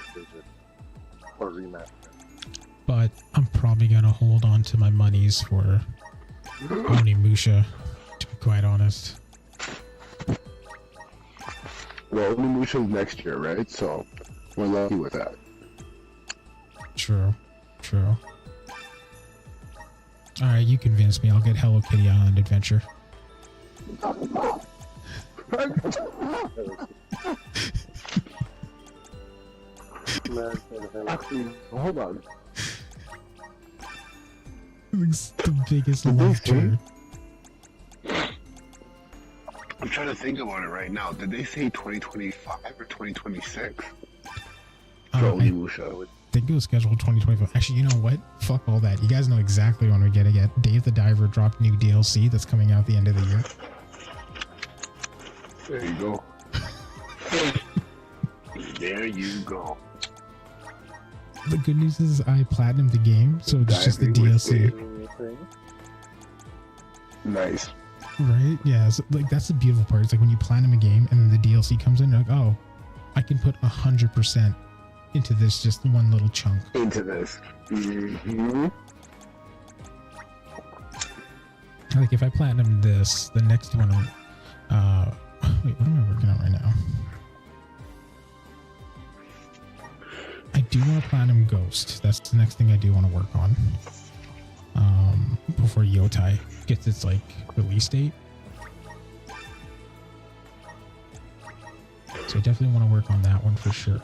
or remaster.
But I'm probably gonna hold on to my monies for Onimusha, to be quite honest.
Well, Onimusha's next year, right? So we're lucky with that.
True. Alright, you convinced me. I'll get Hello Kitty Island Adventure.
Actually, hold on.
It's the biggest
Did they
love turd.
I'm trying to think about it right now. Did they say 2025 or 2026? For
I
Onimusha.
think it was scheduled 2025. Actually, you know what? Fuck all that. You guys know exactly when we're gonna get Dave the Diver dropped new DLC that's coming out at the end of the year.
There you go. There you go.
The good news is I platinumed the game, so it's just the DLC.
Nice.
Right? Yeah, so, like that's the beautiful part. It's like when you platinum a game and then the DLC comes in, you're like, oh, I can put 100% into this just one little chunk.
Into this. Mm-hmm.
Like if I platinum this, the next one, wait, what am I working on right now? I do want to platinum Ghost. That's the next thing I do want to work on. Before Yotai gets its like release date. So I definitely want to work on that one for sure.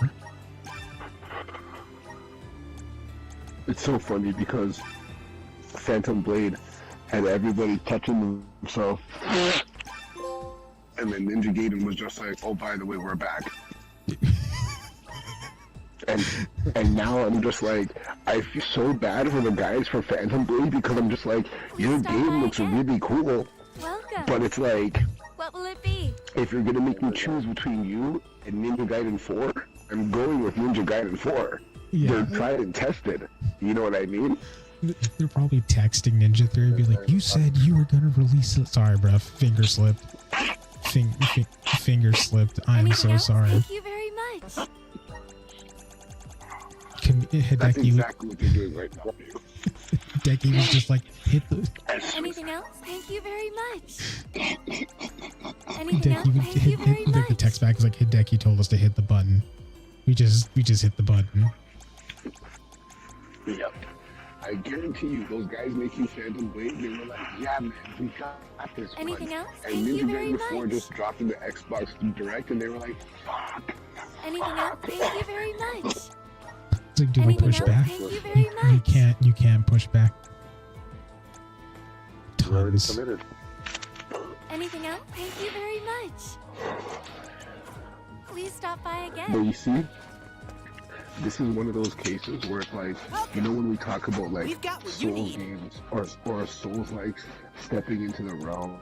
It's so funny because Phantom Blade had everybody touching themselves. And then Ninja Gaiden was just like, oh, by the way, we're back. And now I'm just like, I feel so bad for the guys for Phantom Blade because I'm just like, your game looks really cool.
Welcome.
But it's like,
What will it be?
if you're gonna make me choose between you and Ninja Gaiden 4, I'm going with Ninja Gaiden 4.
Yeah.
They're tried and tested. You know what I mean?
They're probably texting Ninja 3 and be like, you said you were gonna release it. Sorry, bro. Finger slipped. Finger slipped. I'm
Anything
so
else?
sorry.
Thank you very much.
That's
Hideki,
exactly what they're doing right now.
Hideki was just like, hit the...
Anything else? Thank you very much. Anything
Hideki,
else? Thank you very
like the
much.
text back was like, Hideki told us to hit the button. We just hit the button.
Yep. I guarantee you, those guys making Phantom Blade, they were like, yeah, man, we got this one.
Anything else?
And
Thank you
Ninja
very
Gaiden 4
much.
just dropped in the Xbox Direct, and they were like, fuck.
Anything else? Thank you very much.
It's like, do we
Anything
push
else?
back?
Thank you very
You
much.
you can't push back.
You're already
Tons.
committed.
Anything else? Thank you very much. Please stop by
But
again.
you see, this is one of those cases where it's like, you know when we talk about like
We've got what you
Souls
need.
games or Souls like stepping into the realm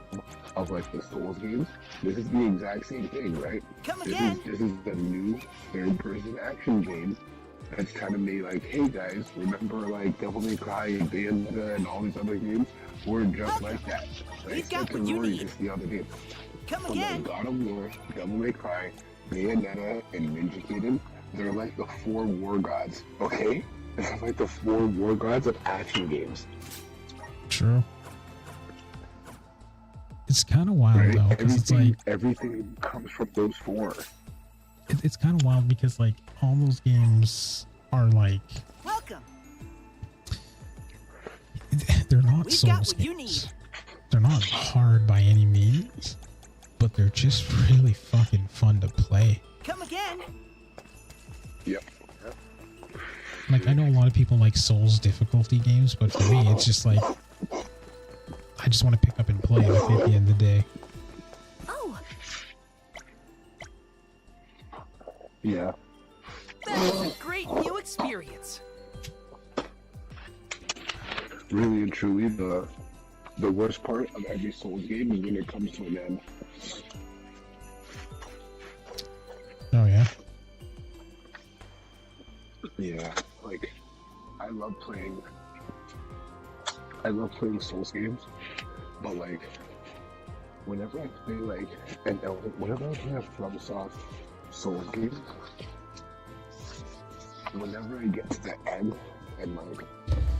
of like the Souls games, this is the exact same thing, right?
Come
This
again.
is the new third-person action game that's kind of made like, hey guys, remember like Devil May Cry and Bayonetta and all these other games? We're just like that. Like,
We've got
Spencer
what you
Rory
need.
just the other day.
Come
From like
again.
God of War, Devil May Cry, Bayonetta, and Ninja Gaiden, they're like the 4 war gods, okay? They're like the 4 war gods of action games,
True. It's kind of wild
right?
though, because it's like
Everything comes from those 4.
it's kind of wild because like all those games are like
Welcome.
they're not
We've got
Souls
what you
games.
need.
They're not hard by any means, but they're just really fucking fun to play.
Come again.
Yep.
Like, I know a lot of people like Souls difficulty games, but for me, it's just like, I just want to pick up and play like, at the end of the day.
Oh,
Yeah.
that was a great new experience.
Really and truly, the worst part of every Souls game is when it comes to an end.
Oh, yeah?
Yeah, like I love playing Souls games, but like whenever I play like whenever I play a FromSoft Souls game, whenever I get to the end and like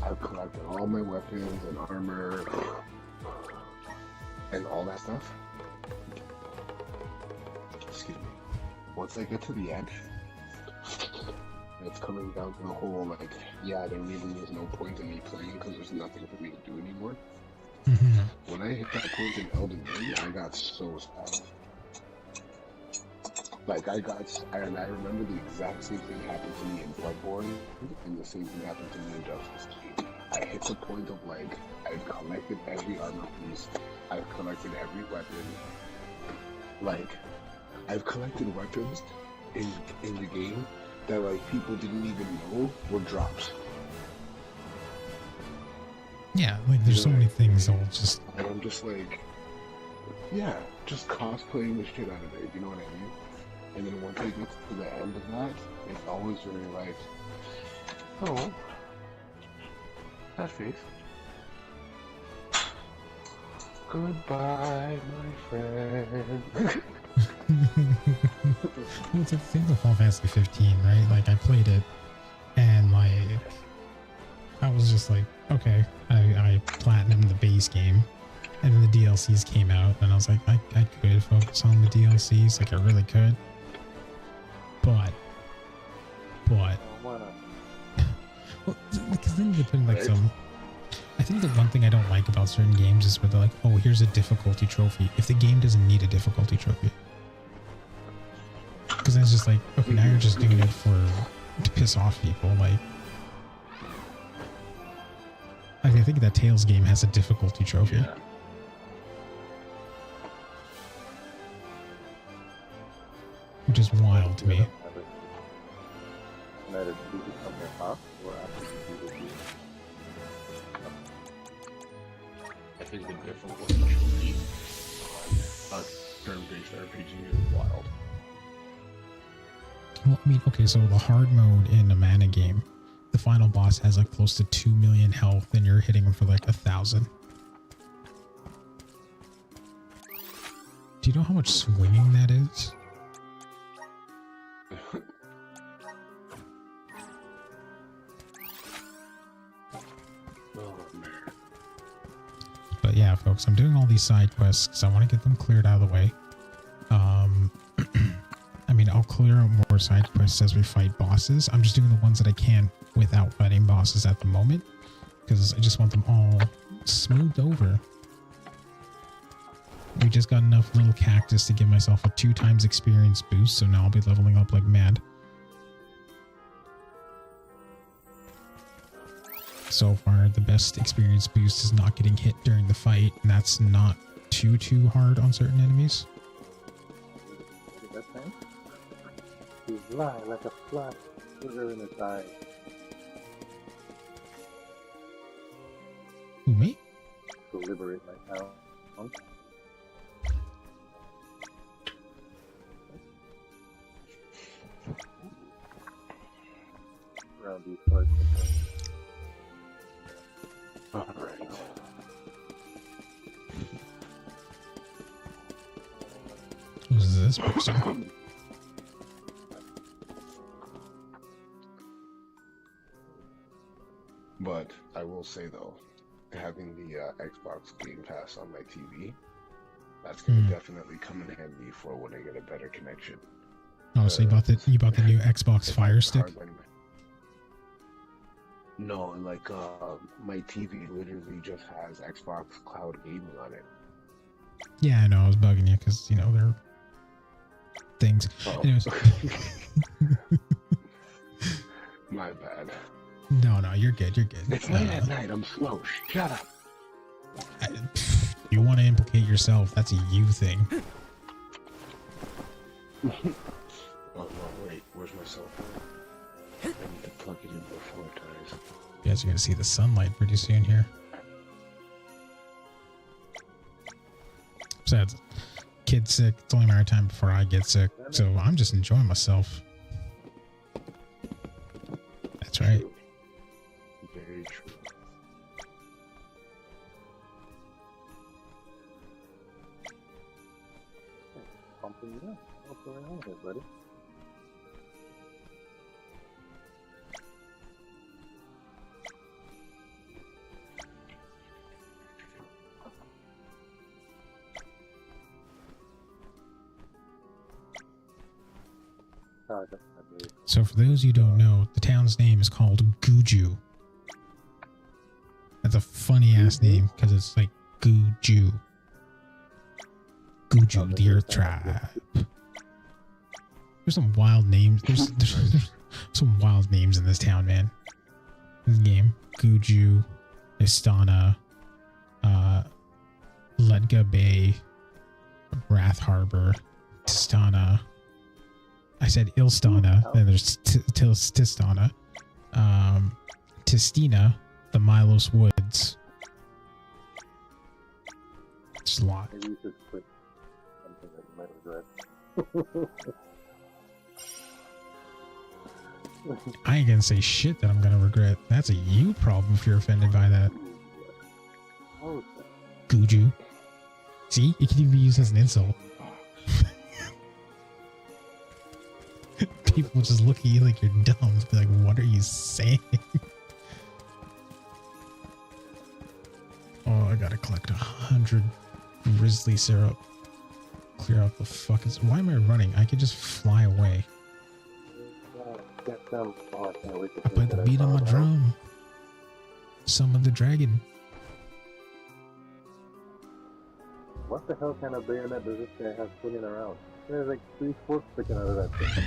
I've collected all my weapons and armor and all that stuff. Excuse me. Once I get to the end, it's coming down to the whole, like, yeah, there really is no point in me playing because there's nothing for me to do anymore.
Mm-hmm.
When I hit that point in Elden Ring, I got so sad. Like, I remember the exact same thing happened to me in Bloodborne, and the same thing happened to me in Justice League. I hit the point of, like, I've collected every armor piece, I've collected every weapon, like, I've collected weapons in the game that like people didn't even know were drops.
Yeah, like there's so many things that'll just...
And I'm just like, yeah, just cosplaying the shit out of it, you know what I mean? And then once I get to the end of that, it's always very like, oh, that face. Goodbye, my friend.
Well, it's a thing with Final Fantasy 15, right? Like, I played it, and like, I was just like, okay, I platinumed the base game, and then the DLCs came out, and I was like, I could focus on the DLCs, like I really could, but, well, because then you put like some. I think the one thing I don't like about certain games is where they're like, oh, here's a difficulty trophy. If the game doesn't need a difficulty trophy. Because then it's just like, okay, now you're just doing it to piss off people. Like, I think that Tales game has a difficulty trophy.
Yeah.
Which is wild to me.
I think the difficulty trophy on a turn-based RPG is wild.
Well, I mean, okay, so the hard mode in a mana game, the final boss has like close to 2 million health and you're hitting him for like 1,000. Do you know how much swinging that is? But yeah, folks, I'm doing all these side quests because I want to get them cleared out of the way. I mean, I'll clear more side quests as we fight bosses. I'm just doing the ones that I can without fighting bosses at the moment because I just want them all smoothed over. We just got enough little cactus to give myself a 2x experience boost, so now I'll be leveling up like mad. So far, the best experience boost is not getting hit during the fight, and that's not too hard on certain enemies.
He's lying like a fly, sugar in his eye.
Who, me?
To liberate my town. Around these parts.
Alright.
Who's this person?
But I will say though, having the Xbox Game Pass on my TV, that's gonna definitely come in handy for when I get a better connection.
Oh, so you bought the new Xbox Fire Stick?
No, like my TV literally just has Xbox Cloud Gaming on it.
Yeah, I know I was bugging you because you know they're things.
Oh.
Anyways,
My bad.
no, you're good. You're good.
It's late at night. I'm slow. Shut up.
You want to implicate yourself? That's a you thing.
Oh no, wait. Where's my cell phone? I need to plug it in before it dies.
You guys are gonna see the sunlight pretty soon here. Besides, kid's sick. It's only a matter of time before I get sick, so I'm just enjoying myself. That's right.
True. Very true.
Something new. What's going on here, buddy?
So for those you don't know, the town's name is called Guju. That's a funny ass name because it's like Guju. Guju, the Earth Tribe. There's some wild names. There's some wild names in this town, man. This game. Guju, Istana, Ledga Bay, Wrath Harbor, Tistana. I said Ilstana, then there's Tistana, Tistina, the Milos Woods. It's a lot.
Maybe you should quit something that you might regret.
I ain't gonna say shit that I'm gonna regret. That's a you problem if you're offended by that.
Oh,
Guju. See? It can even be used as an insult. People just look at you like you're dumb. Be like, what are you saying? Oh, I gotta collect 100 grizzly syrup. Clear out the fuck is. Why am I running? I could just fly away.
get them. Oh, I can't wait to
I
see
played the
that
beat on my
found out.
drum. Summon the dragon.
What the hell kind of bayonet does this guy have swinging around? There's like 3 forks sticking out of that thing.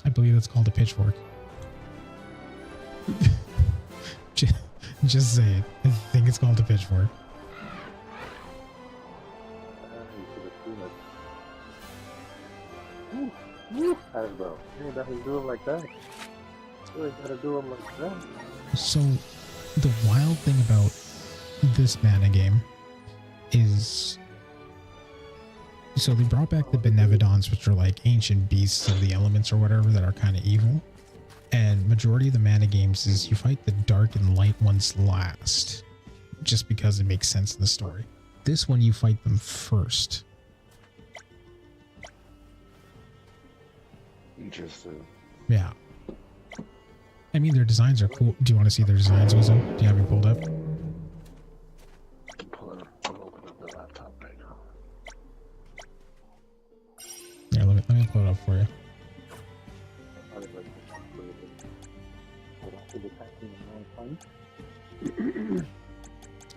I believe it's called a pitchfork. Just say it. I think it's called a pitchfork.
You should have seen it. Hasbro. You ain't definitely do him like that. You ain't gotta do him like that.
So, the wild thing about this mana game is... So they brought back the Benevodons, which are like ancient beasts of the elements or whatever that are kind of evil. And majority of the mana games is you fight the dark and light ones last, just because it makes sense in the story. This one you fight them first.
Interesting.
Yeah. I mean, their designs are cool. Do you want to see their designs, Wizo? Do you have it pulled up?
Pull it up. I'm opening up the laptop right now.
Here, let me pull it up for you.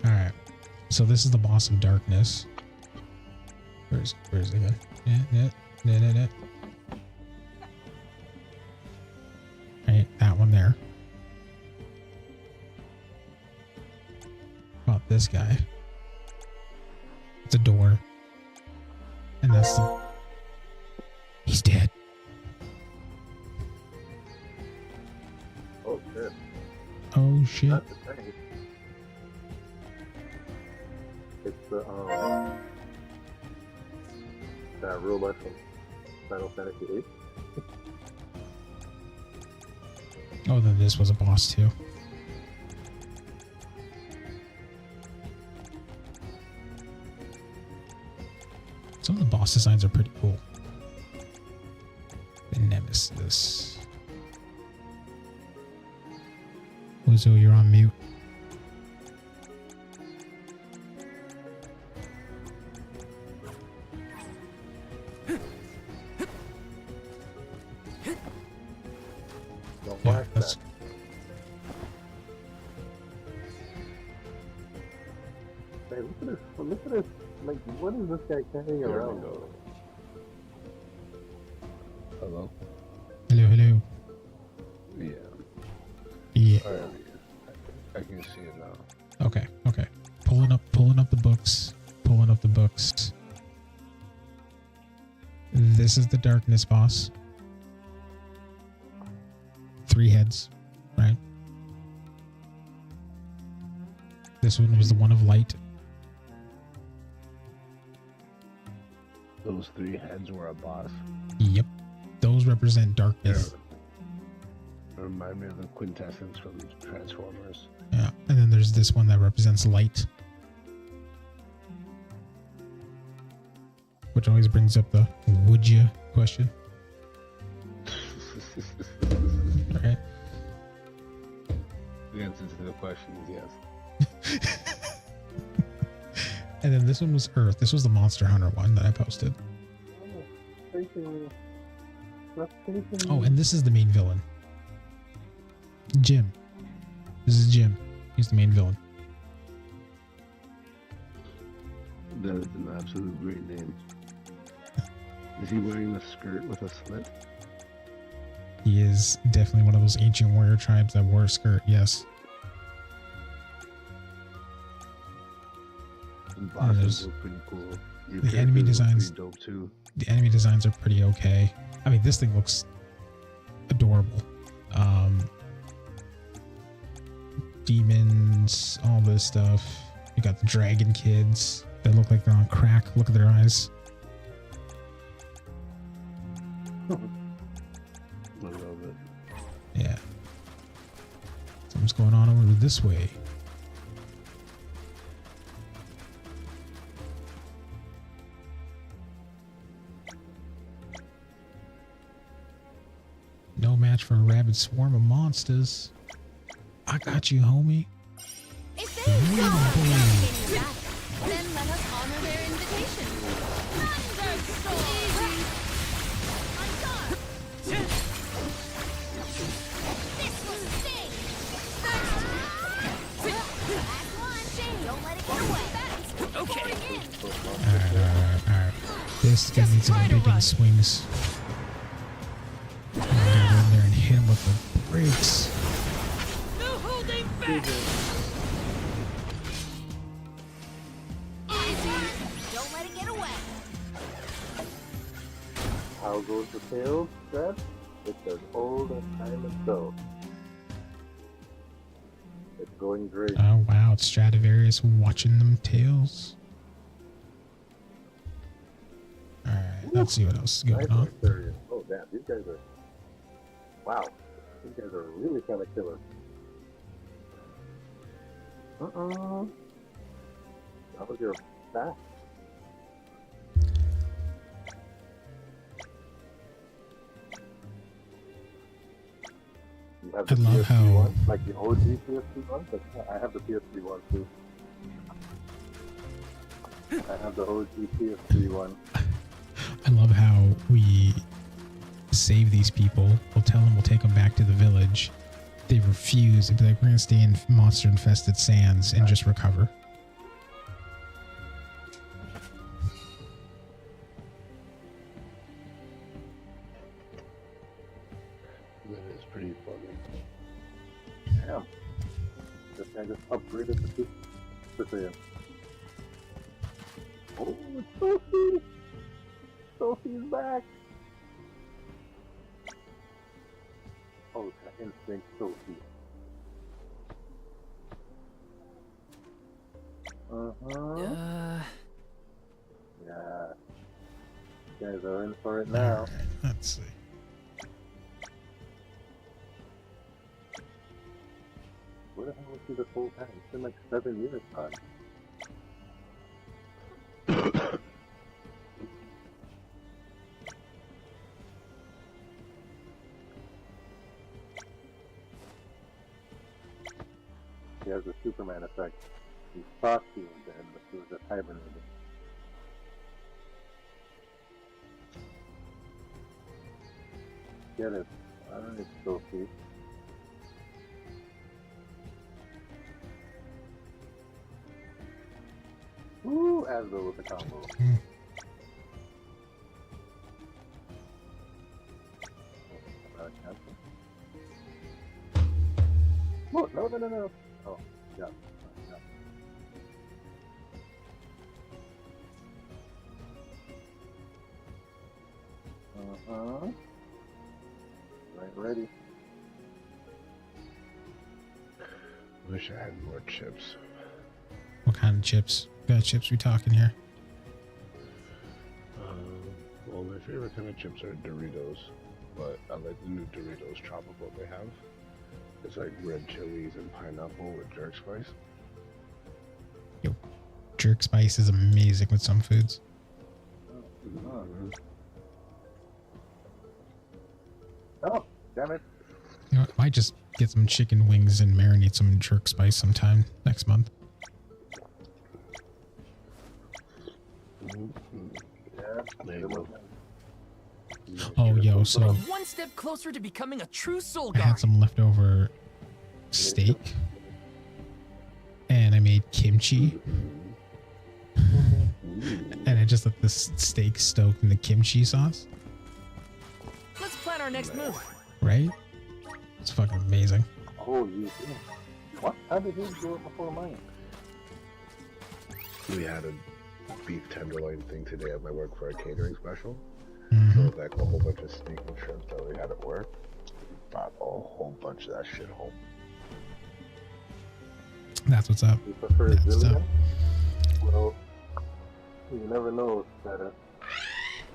Alright. So this is the boss of darkness. Where's the guy? Yeah. Right, that one there. About this guy. It's a door. And that's the... He's dead.
Oh shit.
Oh shit.
That's the thing. It's the that robot from Final Fantasy VIII.
Oh, then this was a boss too. Some of the boss designs are pretty cool. The Nemesis. Wizo, you're on mute.
Don't
Yeah,
like
that's...
that. Look at this. Like, what is this guy carrying
There we
around?
go. Hello?
Hello, hello.
Yeah.
Yeah.
Alright. I can see it now.
Okay, okay. Pulling up the books. Pulling up the books. This is the darkness boss. 3 heads, right? This one was the one of light.
Those 3 heads were a boss.
Yep. Those represent darkness.
Remind me of the quintessence from Transformers.
Yeah. And then there's this one that represents light. Which always brings up the would you question. Right?
The answer to the question is yes.
And then this one was Earth. This was the Monster Hunter one that I posted. Oh, and this is the main villain. Jim. This is Jim. He's the main villain.
That is an absolute great name. Is he wearing a skirt with a slit?
He is definitely one of those ancient warrior tribes that wore a skirt, yes.
The bosses look pretty cool. Your
The enemy
characters look
designs-
pretty dope too.
The enemy designs are pretty okay. I mean, this thing looks adorable. Demons, all this stuff. You got the dragon kids that look like they're on crack. Look at their eyes.
I love it.
Yeah. Something's going on over this way. No match for a rabid swarm of monsters. I got you, homie.
If they don't get any wrath, then let us honor their invitation. Thunderstorm! I'm done! This was big! Last one, Shane, don't let it get away. Okay.
Alright. This guy needs some big in swings. I'm gonna go in there and hit him with the brakes.
No holding back!
Easy! Don't let it get away.
How goes the tail, Brad? It's as old as time itself. It's going great.
Oh wow, it's Stradivarius watching them tails. Alright, let's see what else is going on.
Serious. Oh damn, these guys are. Wow, these guys are really kind of killer. That was your back. You have
I
the
love
PSP
how-
one, like the OG PSP one, but I have the PSP one too. I have the OG PSP one.
I love how we save these people. We'll tell them we'll take them back to the village. They refuse. They'd be like, we're going to stay in monster-infested sands and just recover.
That is pretty funny.
Damn. This guy just upgraded the Super Saiyan. Oh, it's Sophie! Sophie's back! Ultra Instinct Sophie. Yeah. You guys are in for it now.
Alright, let's see.
Where the hell was he this whole time? It's been like 7 years now. He has the Superman effect. He thought he was dead, but he was just hibernating. Get it. Alright, Sophie. Ooh, as though with the combo. No, no, no, no, no. Oh, yeah. Uh-huh. Right, ready.
Wish I had more chips.
What kind of chips? What kind of chips we talking here?
Well, my favorite kind of chips are Doritos, but I like the new Doritos tropical they have. It's like red chilies and pineapple with jerk spice.
Yo, jerk spice is amazing with some foods.
Mm-hmm.
Oh, damn it.
You know, I might just get some chicken wings and marinate some jerk spice sometime next month.
Yeah,
There you go.
Oh, yo, so
One step closer to becoming a true soul
I
guard.
had some leftover steak and I made kimchi and I just let the steak soak in the kimchi sauce,
Let's plan our next move.
right? It's fucking amazing.
Oh, you what? How did his do it before mine?
We had a beef tenderloin thing today at my work for a catering special.
Mhm.
So like a whole bunch of steak and shrimp that we had at work. Brought a whole bunch of that shit home.
That's what's up.
You prefer
That's
Zillion?
up.
Well, you never know, better.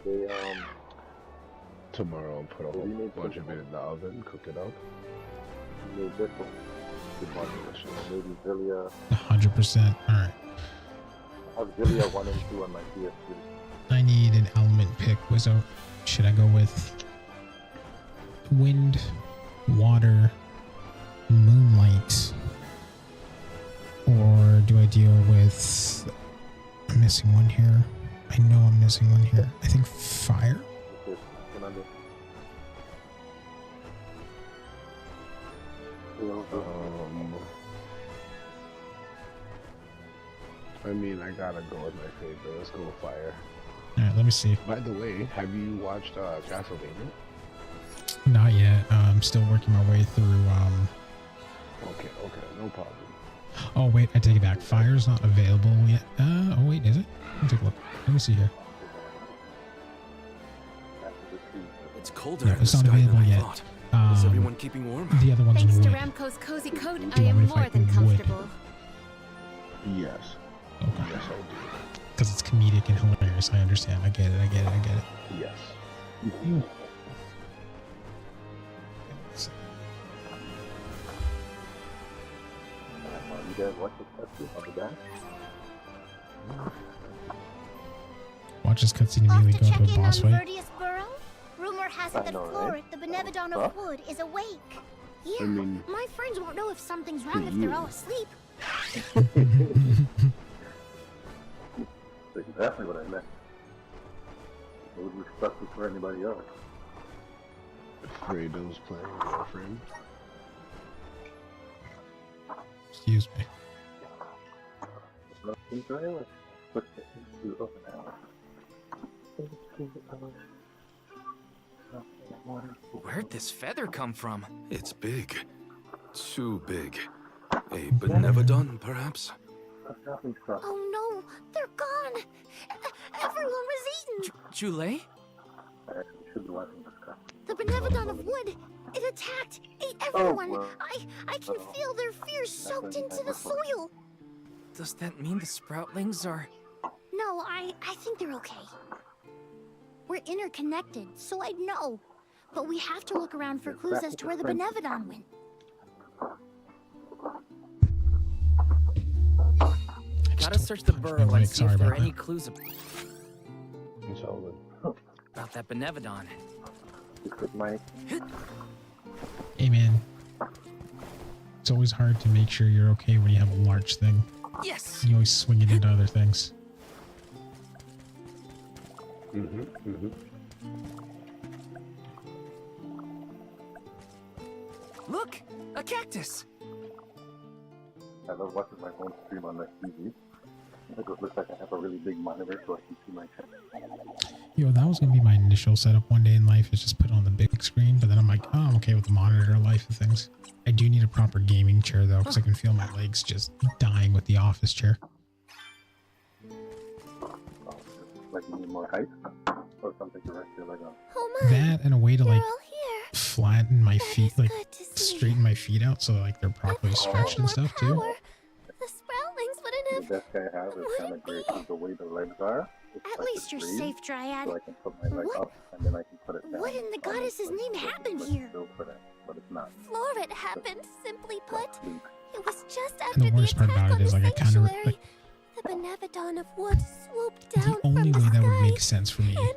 They,
Tomorrow I'll put a
We
whole
made
bunch
some-
of it in the oven, cook it up.
made this one.
Good bunch of delicious.
Maybe Zillia.
100%. All right.
I have Zillia 1 and 2 on my PS3.
I need an element pick. So should I go with wind, water, moonlight, or do I deal with? I'm missing one here. I know I'm missing one here. I think fire.
Okay, Fernando.
I mean, I gotta go with my favorite. Let's go with fire.
All right, let me see.
By the way, have you watched Castlevania?
Not yet. I'm still working my way through.
Okay, no problem.
Oh wait, I take it back. Fire's not available yet. Oh wait, is it? Let me take a look. Let me see here.
It's colder
No,
in the
it's not
sky than
available
I
yet.
thought. Is everyone keeping warm?
The other one's
Thanks to
wood.
Ramco's cozy coat,
Do
I
you want me
am
to
more
fight
than
wood?
comfortable.
Yes.
Okay.
Yes, I do.
Because it's comedic and hilarious. I understand. I get it.
Yes.
You guys watch this cutscene on the back?
Watch this cutscene
Off
immediately
to
go
check
into a
in on
boss fight.
Verdius Burrow? Rumor has it
I
that
know,
Florit,
right?
the Benevodon
Huh?
of Wood, is awake. Yeah,
I mean,
my friends won't know if something's wrong if they're all asleep.
That's exactly what I meant. I would respect it for anybody else.
Kratos playing Warframe.
Excuse me.
Nothing trailer. But it's up now.
Where'd this feather come from?
It's big. Too big. A benevodon, perhaps?
Nothing stuff.
Oh no, they're gone. Everyone was eaten.
Jule?
I actually should be watching this cutscene.
The Benevodon of Wood, it attacked, ate everyone.
well.
I can feel their fears soaked into the soil.
Does that mean the sproutlings are...
No, I think they're okay. We're interconnected, so I'd know. But we have to look around for clues as to where the Benevodon went.
Gotta search the burrow and see
Sorry
if there are
about
any
that.
clues
It's all good.
about that Benevodon.
Just with my
Hey man, it's always hard to make sure you're okay when you have a large thing.
Yes!
You always swing it into other things.
Look! A cactus!
I love watching my own stream on my TV. It looks like I have a really big monitor so I can see my chat.
Yo, that was gonna be my initial setup one day in life, is just put it on the big screen, but then I'm like, oh, I'm okay with the monitor life of things. I do need a proper gaming chair though, because I can feel my legs just dying with the office chair.
Like you need more height or something to rest your leg on.
Oh my.
That and a way to
You're
like
all here.
flatten my feet,
is
like
good to see.
straighten my feet out so like they're properly stretched and
More
stuff too.
power. The sproutlings wouldn't
The
have.
desk I have is kind of great because the way the legs are. It's
At
like
least you're
it's raised,
safe, Dryad.
So I can put my leg
What?
up and then I can put it down.
What in the goddess's name happened here?
Built for that, but it's not.
Florid happened, simply put.
Sleep.
It was just
And
after
the worst part
attack
about
on
it is
the
like I kind of
sanctuary.
like
The Benevodon of Wood swooped down
the only
from
way
the
that would
sky,
make sense for me
and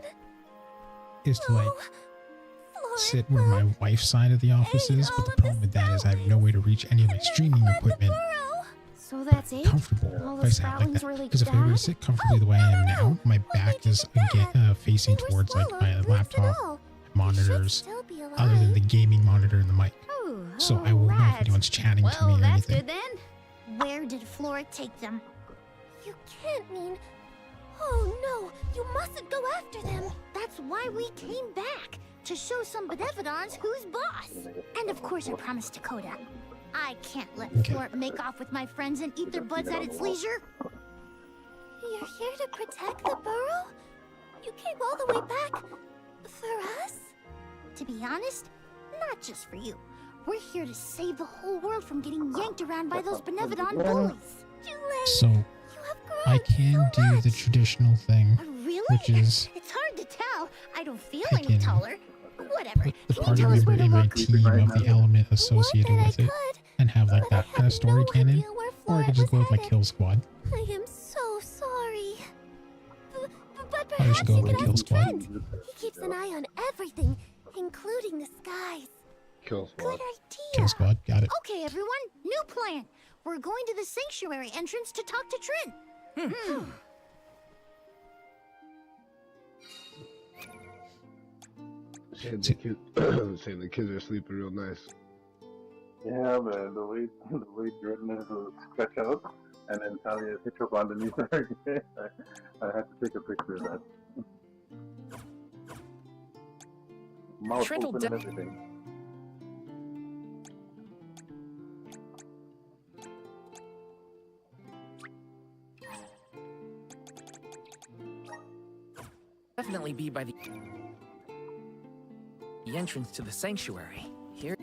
is to like
Florid
sit where my wife's side of the office
ate
is, but
all
the
of the
problem with that is I have no way to reach any of my streaming equipment
So that's it?
comfortable
All
if I
the
sat like
sproutlings
that.
were like
Because if I were to
that?
sit comfortably the way I am now, my back is facing
They were
towards like my
swallowed, roots and
laptop,
all.
monitors,
Should still be
other than
alive.
the gaming monitor and the mic.
Oh,
So I won't know if
alright.
anyone's chatting to me
Well,
or
that's
anything.
good then.
Where did Flora take them? You can't mean... Oh no, you mustn't go after them. That's why we came back. To show some Benevodons who's boss. And of course I promised Dakota. I can't let
Okay.
Flora make off with my friends and eat their butts at its leisure. You're here to protect the burrow? You came all the way back for us? To be honest, not just for you. We're here to save the whole world from getting yanked around by those Benevodon bullies. Jule,
So
you have grown
I can
so
do
much.
the traditional thing,
Really?
which is
It's hard to tell. I don't feel
I
any
can
taller. Whatever.
put the
Can you
party
tell us
member
where to
in my
look?
team of the element associated
Would that
with
I
it
could,
and have like
but
that
I
kind of
had
story
no
canon,
idea where
or I
Flora
could just go
was
with my
headed.
kill squad.
I am so sorry. But
Probably
perhaps
should go
you
with
could
my kill
ask
squad.
Trent. He keeps an eye on everything, including the skies.
Kill
Good
squad.
idea.
Kill squad, got it.
Okay, everyone, new plan. We're going to the sanctuary entrance to talk to Trent.
Saying the kids are sleeping real nice.
Yeah, man, the way Jordan is stretch out and then Talia hitch up underneath her again. I had to take a picture of that. Mouth
Trent will
open and everything.
definitely be by the entrance to the sanctuary. Here.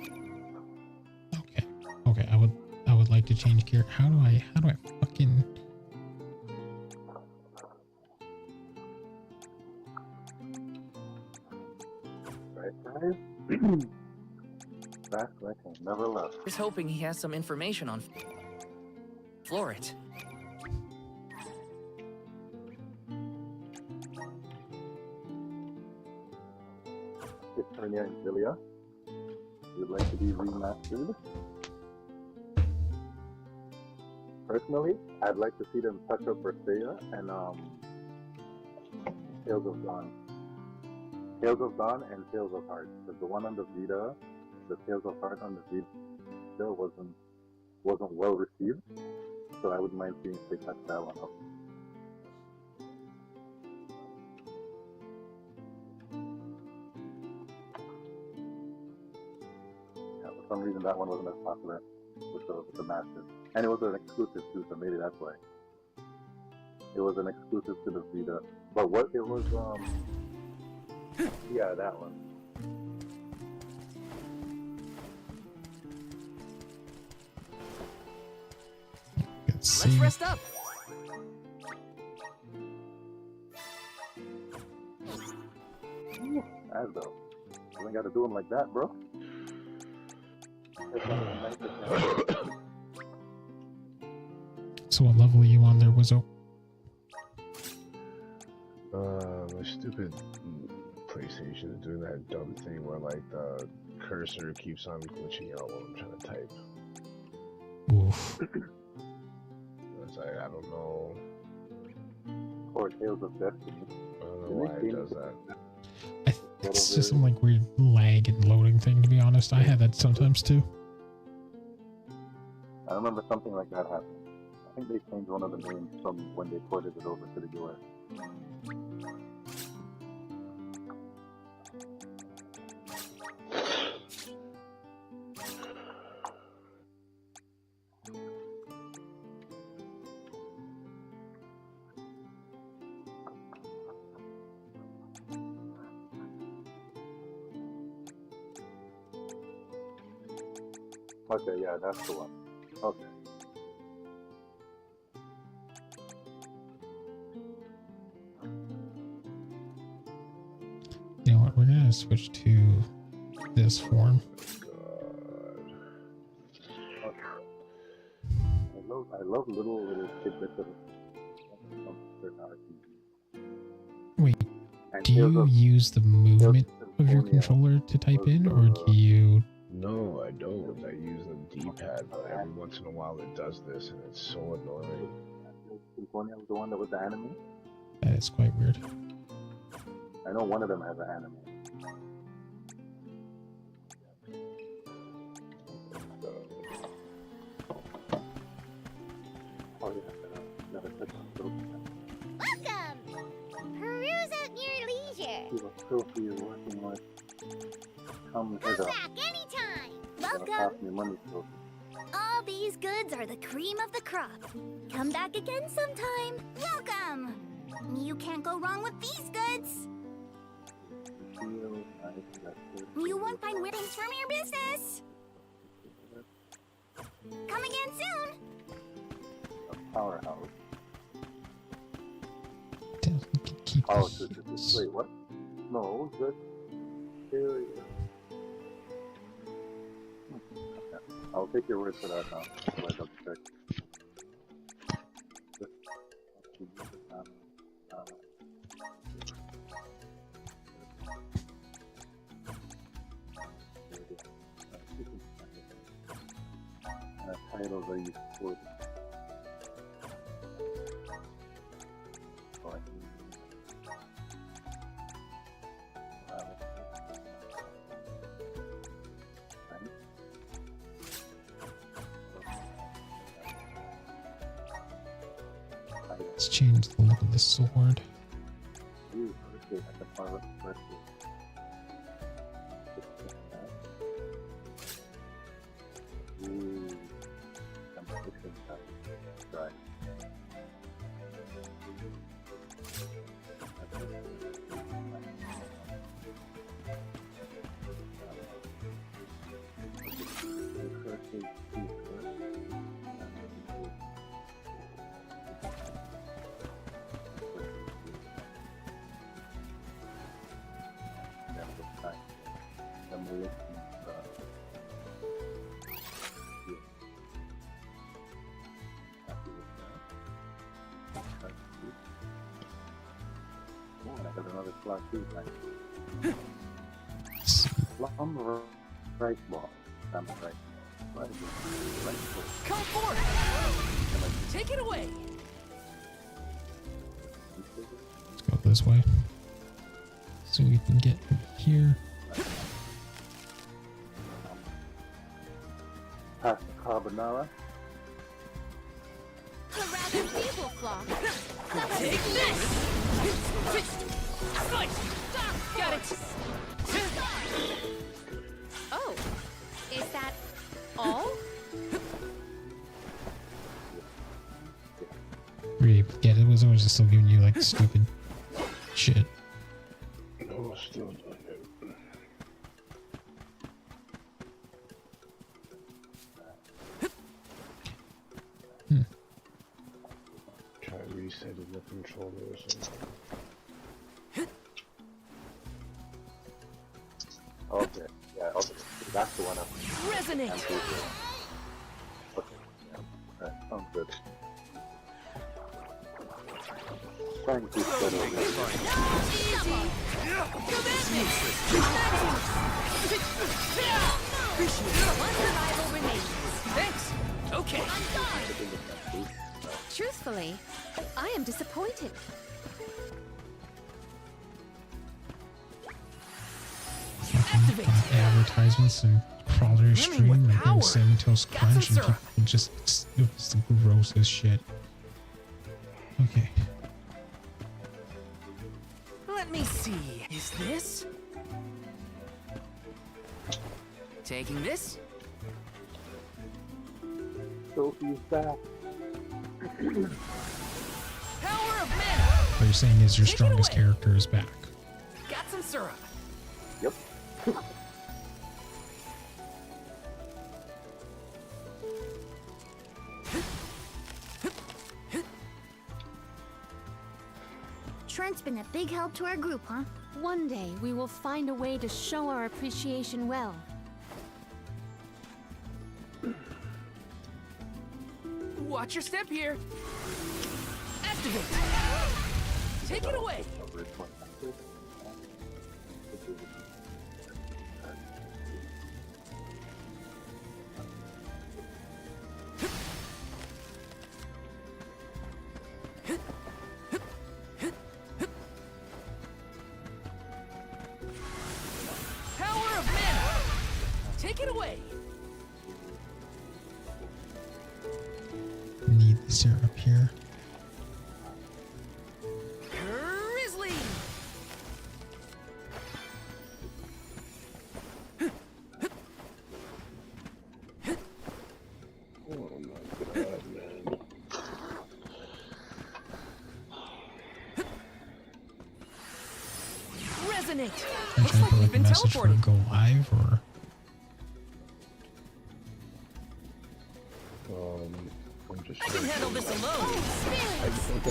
Okay. Okay, I would like to change gear. How do I fucking
Right, guys? Back like I never left.
Just hoping he has some information on Florit.
Eternia and Zilia. You'd like to be remastered? Personally, I'd like to see them touch up Berseia and Tales of Dawn. Tales of Dawn and Tales of Heart. Because the one on the Vita, the Tales of Heart on the Vita wasn't well received. So I wouldn't mind seeing if they touch that one up. Yeah, for some reason that one wasn't as popular with the Masters. And it was an exclusive too, so maybe that's why. It was an exclusive to the Vita. But what it was, yeah, that one.
let's
Let's
see?
rest up.
As though. You ain't gotta do them like that, bro. It's not a nice example.
So what level are you on there, Wizzo?
My stupid PlayStation is doing that dumb thing where like the cursor keeps on glitching out while I'm trying to type.
Oof.
It's like I don't know.
Or Tales of Destiny.
I don't know why it does that.
It's just some like weird lag and loading thing, to be honest. I have that sometimes too.
I remember something like that happened. I think they changed one of the names from when they ported it over to the US. Okay, yeah, that's the one. Okay.
You know what? We're gonna switch to this form.
I love little tidbits of certain RPGs.
Wait,
And
do you use the movement of your controller to type in, or do you?
No, I don't. I use a D-pad, but every once in a while it does this, and it's so annoying.
Symphonia was the one that was the anime?
That is quite weird.
I know one of them has an anime. Oh yeah, never touched on little
Welcome! Peruse at your leisure.
people trophy you're working with. Come
Come
hither.
back anytime.
Pass
Welcome.
me money, trophy.
All these goods are the cream of the crop. Come back again sometime. Welcome. You can't go wrong with these goods.
Feel nice, that's it.
You won't find winnings from your business. Come again soon.
A powerhouse.
Keep
Oh,
this.
wait, what? No, good. Area. I'll take your word for that now. I'll double check. Titles are used for
Let's change the look of the sword.
Ooh, okay, at the far left first. Ooh, I'm fixing that. Right. Another slot too, right? Right ball. I'm right. Right ball.
Come forth! Take it away!
Let's go this way. So we can get here.
Past the carbonara.
A rather feeble flock.
Take this! Got it!
Oh, is that all?
Really get it. Was always just still giving you like stupid shit.
No, still doing it. Try resetting the controller or something.
Okay, yeah, okay. That's the one I'm
Resonate!
Okay, yeah. That sounds good. Trying to settle this.
One survival remains.
Thanks! Okay!
Truthfully, I am disappointed.
Activate!
Advertisements and Crawler
Brimming
stream
with
like
power.
Cinnamon Toast
Got some
Crunch and
syrup.
people just it was the grossest shit. Okay.
Let me see. Is this? Taking this?
Sophie's back.
Power of mana.
What you're saying is your
Take it
strongest
away.
character is back.
Got some syrup.
Yep.
Trent's been a big help to our group, huh?
One day, we will find a way to show our appreciation well.
Watch your step here. Activate. Take it away. Power of mana. Take it away.
Need the syrup here.
Grizzly.
Oh my god, man.
Are
Resonate.
you
Looks
trying to
like
put
we've
like a
been
message for
teleported.
go live or
I'm just
I can handle this alone.
I think I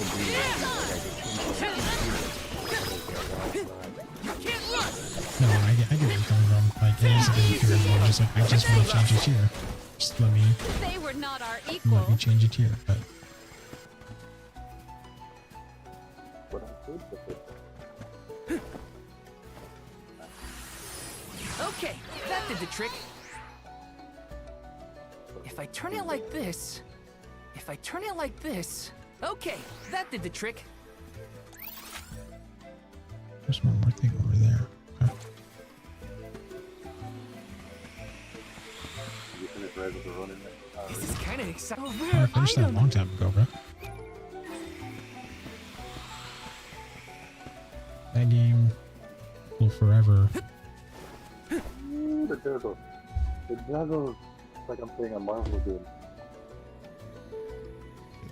You can't run.
no, I get where you're coming from. Like it is a bit infuriating. Just like I just want to change it here. Just let me
They were not our equal.
change it here. But
But I'm good with it.
Okay, that did the trick. If I turn it like this, okay, that did the trick.
there's one more thing over there. Okay.
You finish right with the running next.
This is kind of exciting. A
I
rare
finished that a
item.
long time ago, bro. That game will forever.
The juggles. The juggles. It's like I'm playing a Marvel game.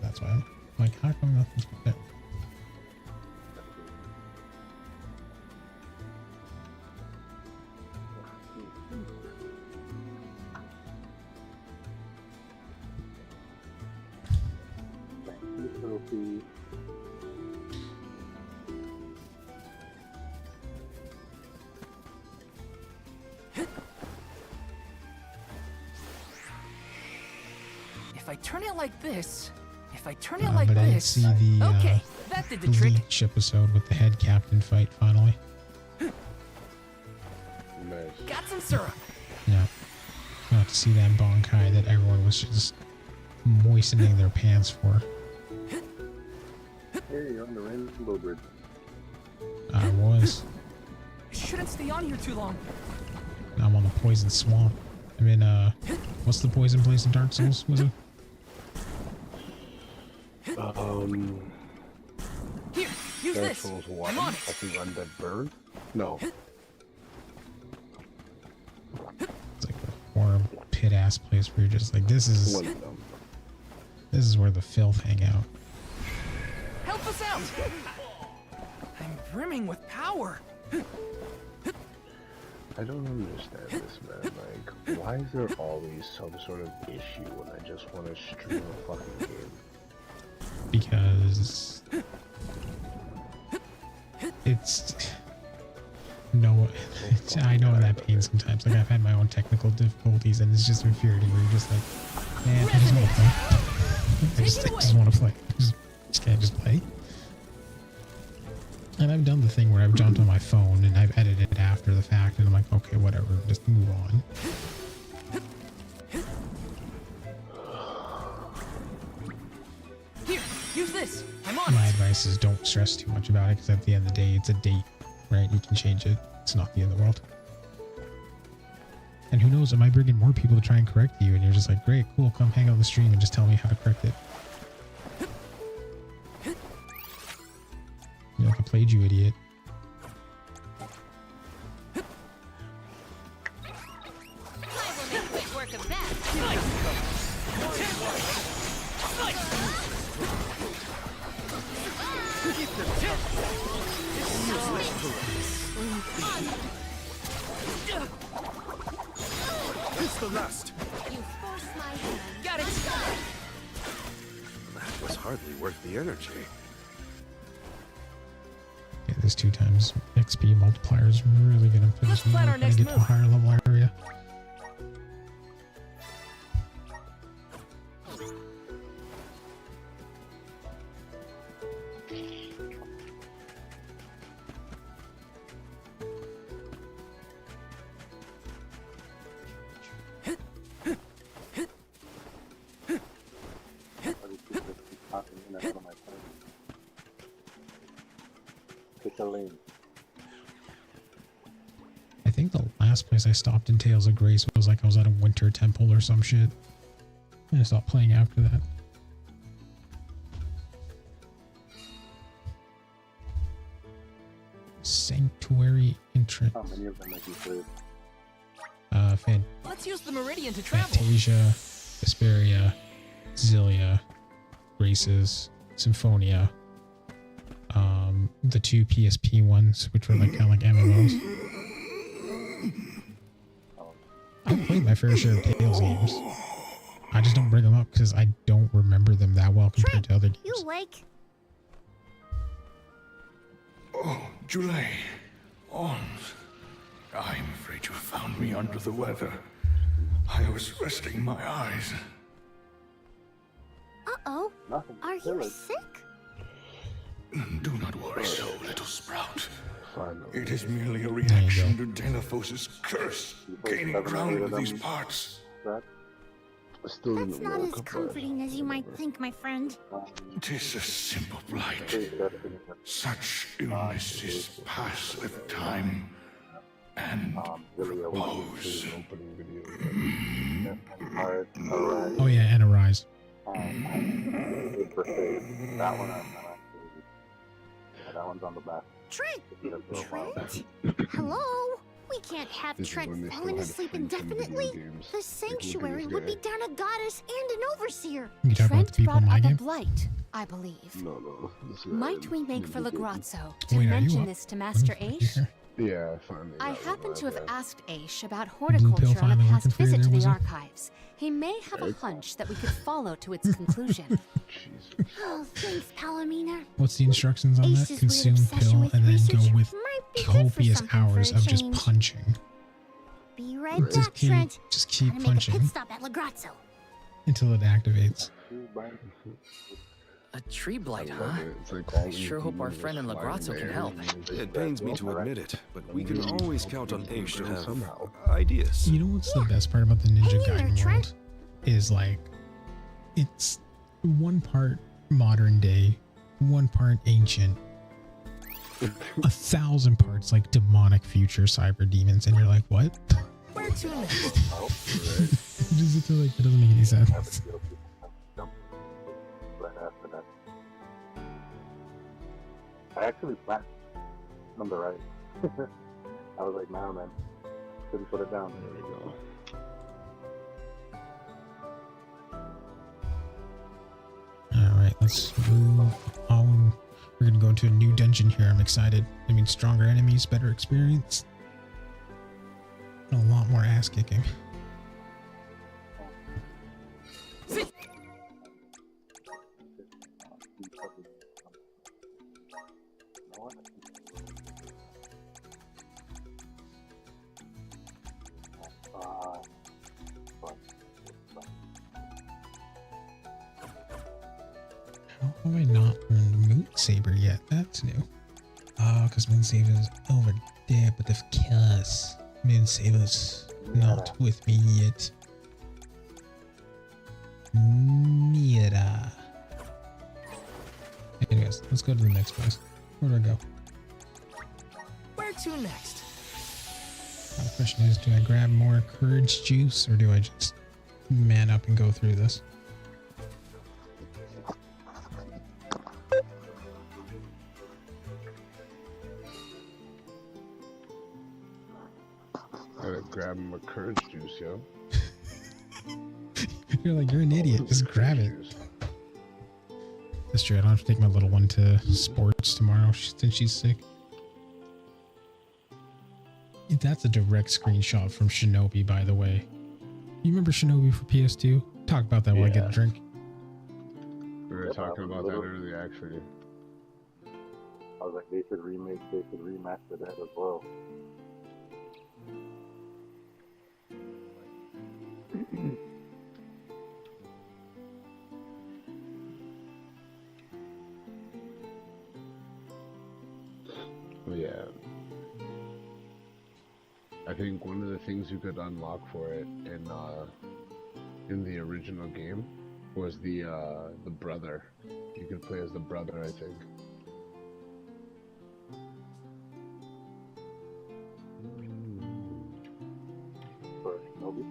That's why I'm like, how come nothing's there?
Thank you, Sophie.
If I turn it like this,
But I didn't see the
okay, that did the trick.
Bleach episode with the head captain fight finally.
Nice.
Got some syrup.
Yeah. Got to see that Bonkai that everyone was just moistening their pants for.
Hey, you're on the Rainbow Bridge.
I was.
Shouldn't stay on here too long.
I'm on the poison swamp. I'm in what's the poison place in Dark Souls? Was it?
Here, use
Dark
this.
Souls
I'm
1.
on
I
it.
think Undead Bird. No.
It's like a warm pit ass place where you're just like, this is
One of them.
where the filth hang out.
Help us out. I'm brimming with power.
I don't understand this, man. Like, why is there always some sort of issue when I just want to stream a fucking game?
Because it's no, I know that pain sometimes. Like I've had my own technical difficulties, and it's just infuriating. Where you're just like, man, I just want to play. I just want to play. Just can't just play. And I've done the thing where I've jumped on my phone and I've edited it after the fact, and I'm like, okay, whatever, just move on.
Here, use this. I'm on
My
it.
advice is don't stress too much about it, because at the end of the day, it's a date, right? You can change it. It's not the end of the world. And who knows, it might bring in more people to try and correct you, and you're just like, great, cool, come hang out on the stream and just tell me how to correct it. You're like, I played you, idiot.
I will make quick work of that.
It's the last.
You forced my hand.
Got it.
That was hardly worth the energy.
Yeah, this 2 times XP multiplier is really gonna put
Let's
us
plan our
when we
next
get to a
move.
higher level area.
Pick a lane.
I think the last place I stopped in Tales of Grace was like I was at a winter temple or some shit. And I stopped playing after that. Sanctuary entrance.
How many of them have you played?
Let's use the Meridian to travel.
Fantasia, Vesperia, Zillia, Graces, Symphonia. The 2 PSP ones, which were like kind of like MMOs. I've played my fair share of Tales games. I just don't bring them up because I don't remember them that well compared to other games.
You awake?
Oh, Julie. Oh, I'm afraid you found me under the weather. I was resting my eyes.
Uh-oh.
Nothing.
Are you sick?
Do not worry so, little sprout.
Finally.
It is merely a
you
reaction to Delaphos's curse, gaining ground with these parts.
That
Still
That's
didn't
not
work,
as
but-
comforting as you might think, my friend.
Tis a simple blight.
is definitely
Such illnesses pass with time and
really a one.
repose.
Opening video.
Hard, alright.
Oh yeah, and Arise.
Good for save. That one I'm actually. That one's on the back.
Trent!
Because for a while back.
Trent? Hello? We can't have
This is when
Trent
they
falling
still had
asleep
friends in video
indefinitely.
games.
The
Like, look at
sanctuary
this
would be
guy.
down a goddess and an overseer.
You talk about
Trent
the people
brought
in my
up a
game?
blight, I believe.
No. This is
Might we make for Lagrazzo to
Wait, are you
mention
up?
this to Master
When the fuck
Aish?
you here?
Yeah, finally.
I
got
happen
one,
to have
my bad.
asked Aish about
Blue pill
horticulture on a
finally
past
working for you
visit to
there,
the
was it?
archives. He may have a
Okay.
hunch that we could follow to its conclusion.
Jesus.
Oh, thanks, Palomina.
What's the instructions on that?
Ace's weird
Consume
obsession
pill
with
and then
research
go with
might be good for
copious
something
hours
for a
of just
change.
punching.
Be right
Just
back,
keep,
Trent.
just keep
Gotta make a
punching
pit stop at Lagrazzo.
until it activates.
A tree blight,
I
huh?
love it. It's like all
I sure hope our friend in Lagrazzo can help.
It pains me to admit it, but we can always count on Aish to have
Somehow.
ideas.
You know what's the best part about the Ninja
Hang in there,
Gaiden
Trent.
world? Is like, it's one part modern day, one part ancient, 1,000 parts like demonic future cyber demons, and you're like, what?
Where to next?
Just like, it doesn't make any sense.
Right after that. I actually flat on the right. I was like, nah, man. Couldn't put it down.
There we go.
Alright, let's move on. We're gonna go into a new dungeon here. I'm excited. I mean, stronger enemies, better experience, and a lot more ass kicking. How have I not learned Moon Saber yet? That's new. Oh, because Moon Saber is over there, but of course, Moon Saber's not with me yet. Mira. Anyways, let's go to the next place. Where do I go?
Where to next?
Gotta Question is, do I grab more courage juice or do I just man up and go through this?
Gotta grab him a courage juice, yo.
You're like, you're an idiot. Just grab it. That's true. I don't have to take my little one to sports tomorrow since she's sick. That's a direct screenshot from Shinobi, by the way. You remember Shinobi for PS2? Talk about that while I get a drink.
We were talking about that earlier, actually.
I was like, they should remaster that as well.
Yeah. I think one of the things you could unlock for it in the original game was the brother. You could play as the brother, I think.
For Shinobi?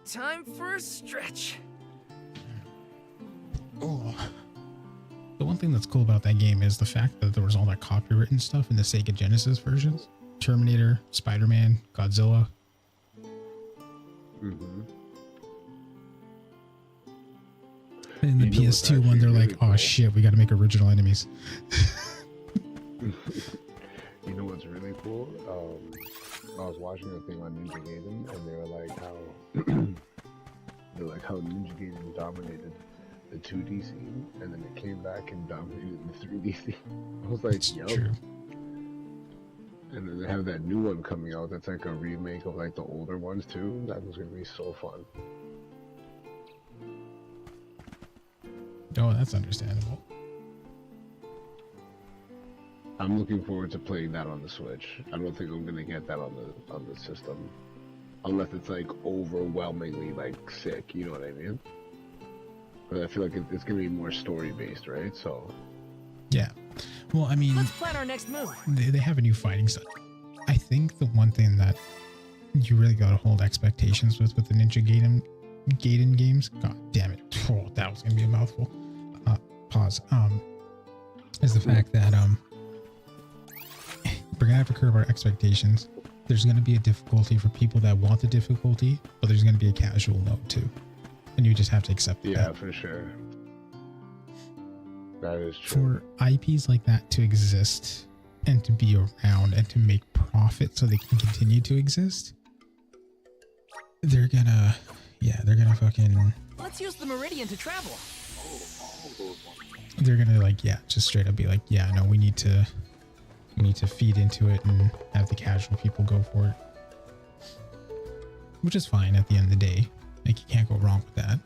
Time for a stretch.
Oh. The one thing that's cool about that game is the fact that there was all that copywritten stuff in the Sega Genesis versions. Terminator, Spider-Man, Godzilla.
Mm-hmm.
And in the PS2 one, they're like,
really
oh
cool?
shit, we gotta make original enemies.
You know what's really cool? I was watching a thing on Ninja Gaiden, and they were like how Ninja Gaiden dominated the 2D scene, and then it came back and dominated the 3D scene. I was like,
It's
yo.
true.
And then they have that new one coming out that's like a remake of like the older ones too. That was gonna be so fun.
Oh, that's understandable.
I'm looking forward to playing that on the Switch. I don't think I'm gonna get that on the system, unless it's like overwhelmingly like sick. You know what I mean? But I feel like it's gonna be more story based, right? So
Yeah. Well, I mean,
Let's plan our next move.
they have a new fighting style. I think the one thing that you really gotta hold expectations with the Ninja Gaiden games. God damn it! Oh, that was gonna be a mouthful. Pause. Is the fact that we're gonna have to curb our expectations. There's gonna be a difficulty for people that want the difficulty, but there's gonna be a casual mode too, and you just have to accept that.
yeah, for sure. That is true.
For IPs like that to exist and to be around and to make profit so they can continue to exist, they're gonna fucking,
Let's use the Meridian to travel.
they're gonna like, yeah, just straight up be like, yeah, no, we need to feed into it and have the casual people go for it, which is fine at the end of the day. Like, you can't go wrong with that.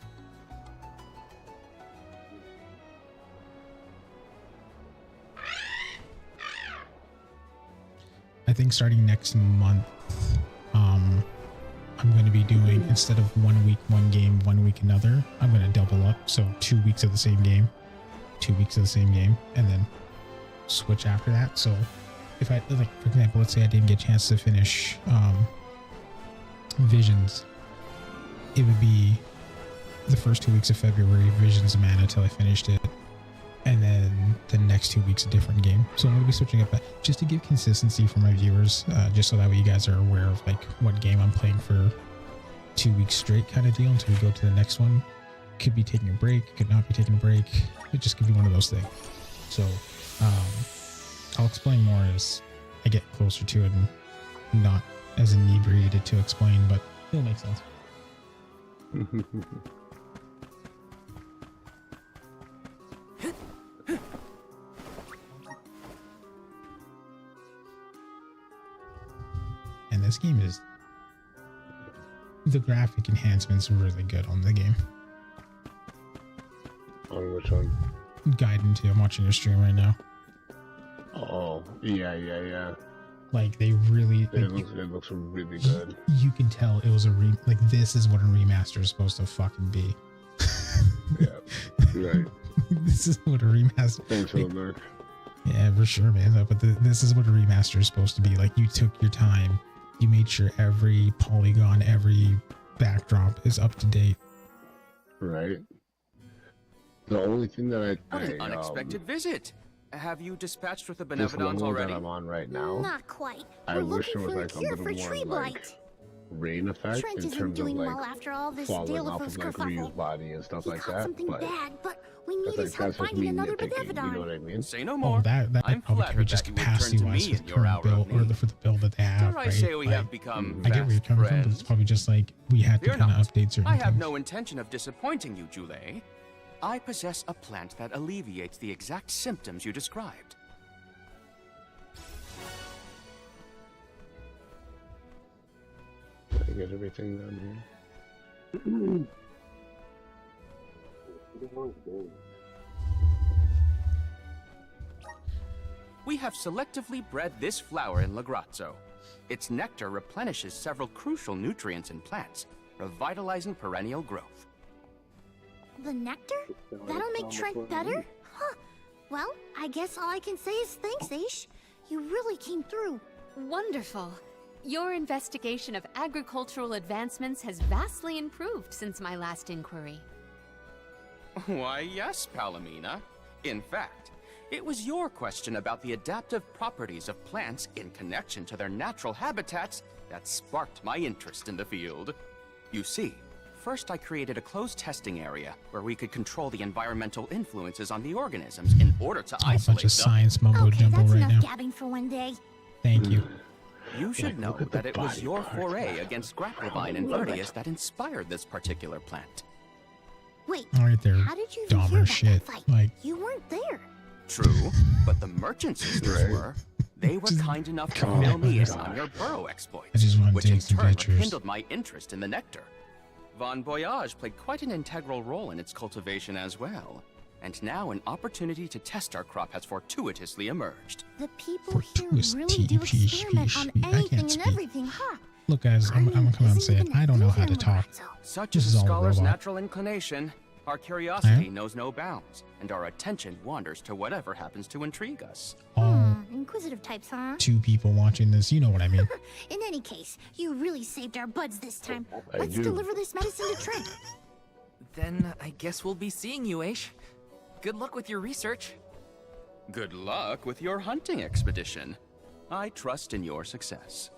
I think starting next month, I'm going to be doing, instead of 1 week one game, 1 week another, I'm going to double up. So 2 weeks of the same game, 2 weeks of the same game, and then switch after that. So if I, like, for example, let's say I didn't get a chance to finish Visions, it would be the first 2 weeks of February, Visions Mana, till I finished it. And then the next 2 weeks, a different game. So I'm going to be switching up that just to give consistency for my viewers, just so that way you guys are aware of like what game I'm playing for 2 weeks straight kind of deal until we go to the next one. Could be taking a break, could not be taking a break. It just could be one of those things. So I'll explain more as I get closer to it and not as inebriated to explain, but it'll make sense. And this game is, the graphic enhancements are really good on the game.
On which one?
Gaiden 2. I'm watching your stream right now.
Oh, yeah.
Like, they really,
It
like,
looks really good.
you can tell it was like, this is what a remaster is supposed to fucking be.
Right.
This is what a remaster.
Thanks for the mark.
Yeah, for sure, man. But this is what a remaster is supposed to be. Like, you took your time. You made sure every polygon, every backdrop is up to date.
Right. The only thing that
What an unexpected visit. Have you dispatched with the benevolent
this level
already?
that I'm on right now,
Not quite.
I
We're
wish
looking
there was
for
like
a
a
cure
little
for
more
tree
like
blight.
rain effect
Trent
in
isn't
terms of
doing
like
well after all this
falling
deal
off
of
of like
kerfuffle.
Ryu's body and stuff
He
like
caught
that.
something
But
bad, but we
I
need
think
his help
that's just
finding
me
another
nitpicking. You know
benevolent.
what I mean?
Say no
Oh,
more.
that
I'm
probably could be
flattered
just
that you would turn
capacity
to
wise
me
with
in your
current
hour
build
of need.
for the build that they have,
Dare I
right?
say we have
Like,
become
I get where you're
fast
coming from, but it's
friends?
probably just like we had to
Fear
kind of
not.
update certain
I have
things.
no intention of disappointing you, Jule. I possess a plant that alleviates the exact symptoms you described.
Did I get everything done here?
We have selectively bred this flower in Lagrazzo. Its nectar replenishes several crucial nutrients in plants, revitalizing perennial growth.
The nectar? That'll make Trent better? Huh. Well, I guess all I can say is thanks, Aish. You really came through.
Wonderful. Your investigation of agricultural advancements has vastly improved since my last inquiry.
Why, yes, Palomina. In fact, it was your question about the adaptive properties of plants in connection to their natural habitats that sparked my interest in the field. You see, first I created a closed testing area where we could control the environmental influences on the organisms in order to
A
isolate
bunch of
them.
science mumbo
Okay,
jumbo
that's
right
enough
now.
gabbing for one day.
Thank you.
You should know
look at the
that it was
body
your
parts,
foray
man.
against Grapplevine and Verdius that inspired this particular plant.
Wait,
All right there,
how did you even hear
Dahmer
about
shit.
that fight?
Like,
You weren't there.
True, but the merchant sisters
Right.
were. They were kind enough to
Oh
fill me
my
in
gosh.
on your burrow exploits,
I just want to
which in
take some
turn
pictures.
rekindled my interest in the nectar. Von Voyage played quite an integral role in its cultivation as well. And now an opportunity to test our crop has fortuitously emerged.
The people here
Fortuitous
really do
TP
experiment on
speech. I
anything
can't
and
speak.
everything, huh?
Look, guys, I'm gonna come out and say it. I don't know how to talk.
Such
This
is
is
a
all a
scholar's
robot.
natural inclination. Our curiosity
Eh?
knows no bounds, and our attention wanders to whatever happens to intrigue us.
All
Inquisitive types, huh?
2 people watching this, you know what I mean.
In any case, you really saved our buds this time.
I
Let's
do.
deliver this medicine to Trent.
Then I guess we'll be seeing you, Aish. Good luck with your research.
Good luck with your hunting expedition. I trust in your success.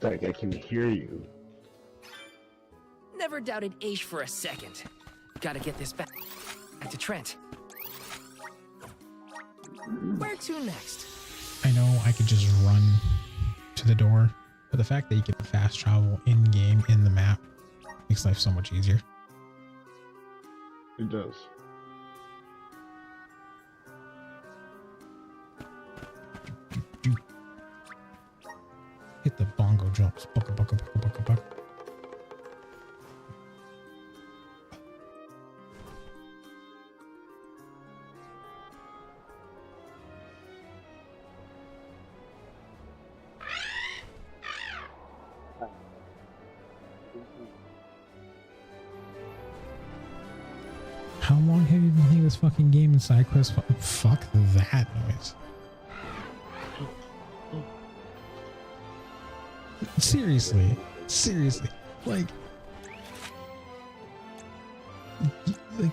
Like I can hear you.
Never doubted Aish for a second. Gotta get this back to Trent. Where to next?
I know I could just run to the door, but the fact that you can fast travel in-game in the map makes life so much easier.
It does.
Hit the bongo drums. Bucka, bucka, bucka, bucka, bucka. How long have you been playing this fucking game in side quest? Fuck that noise. Seriously, like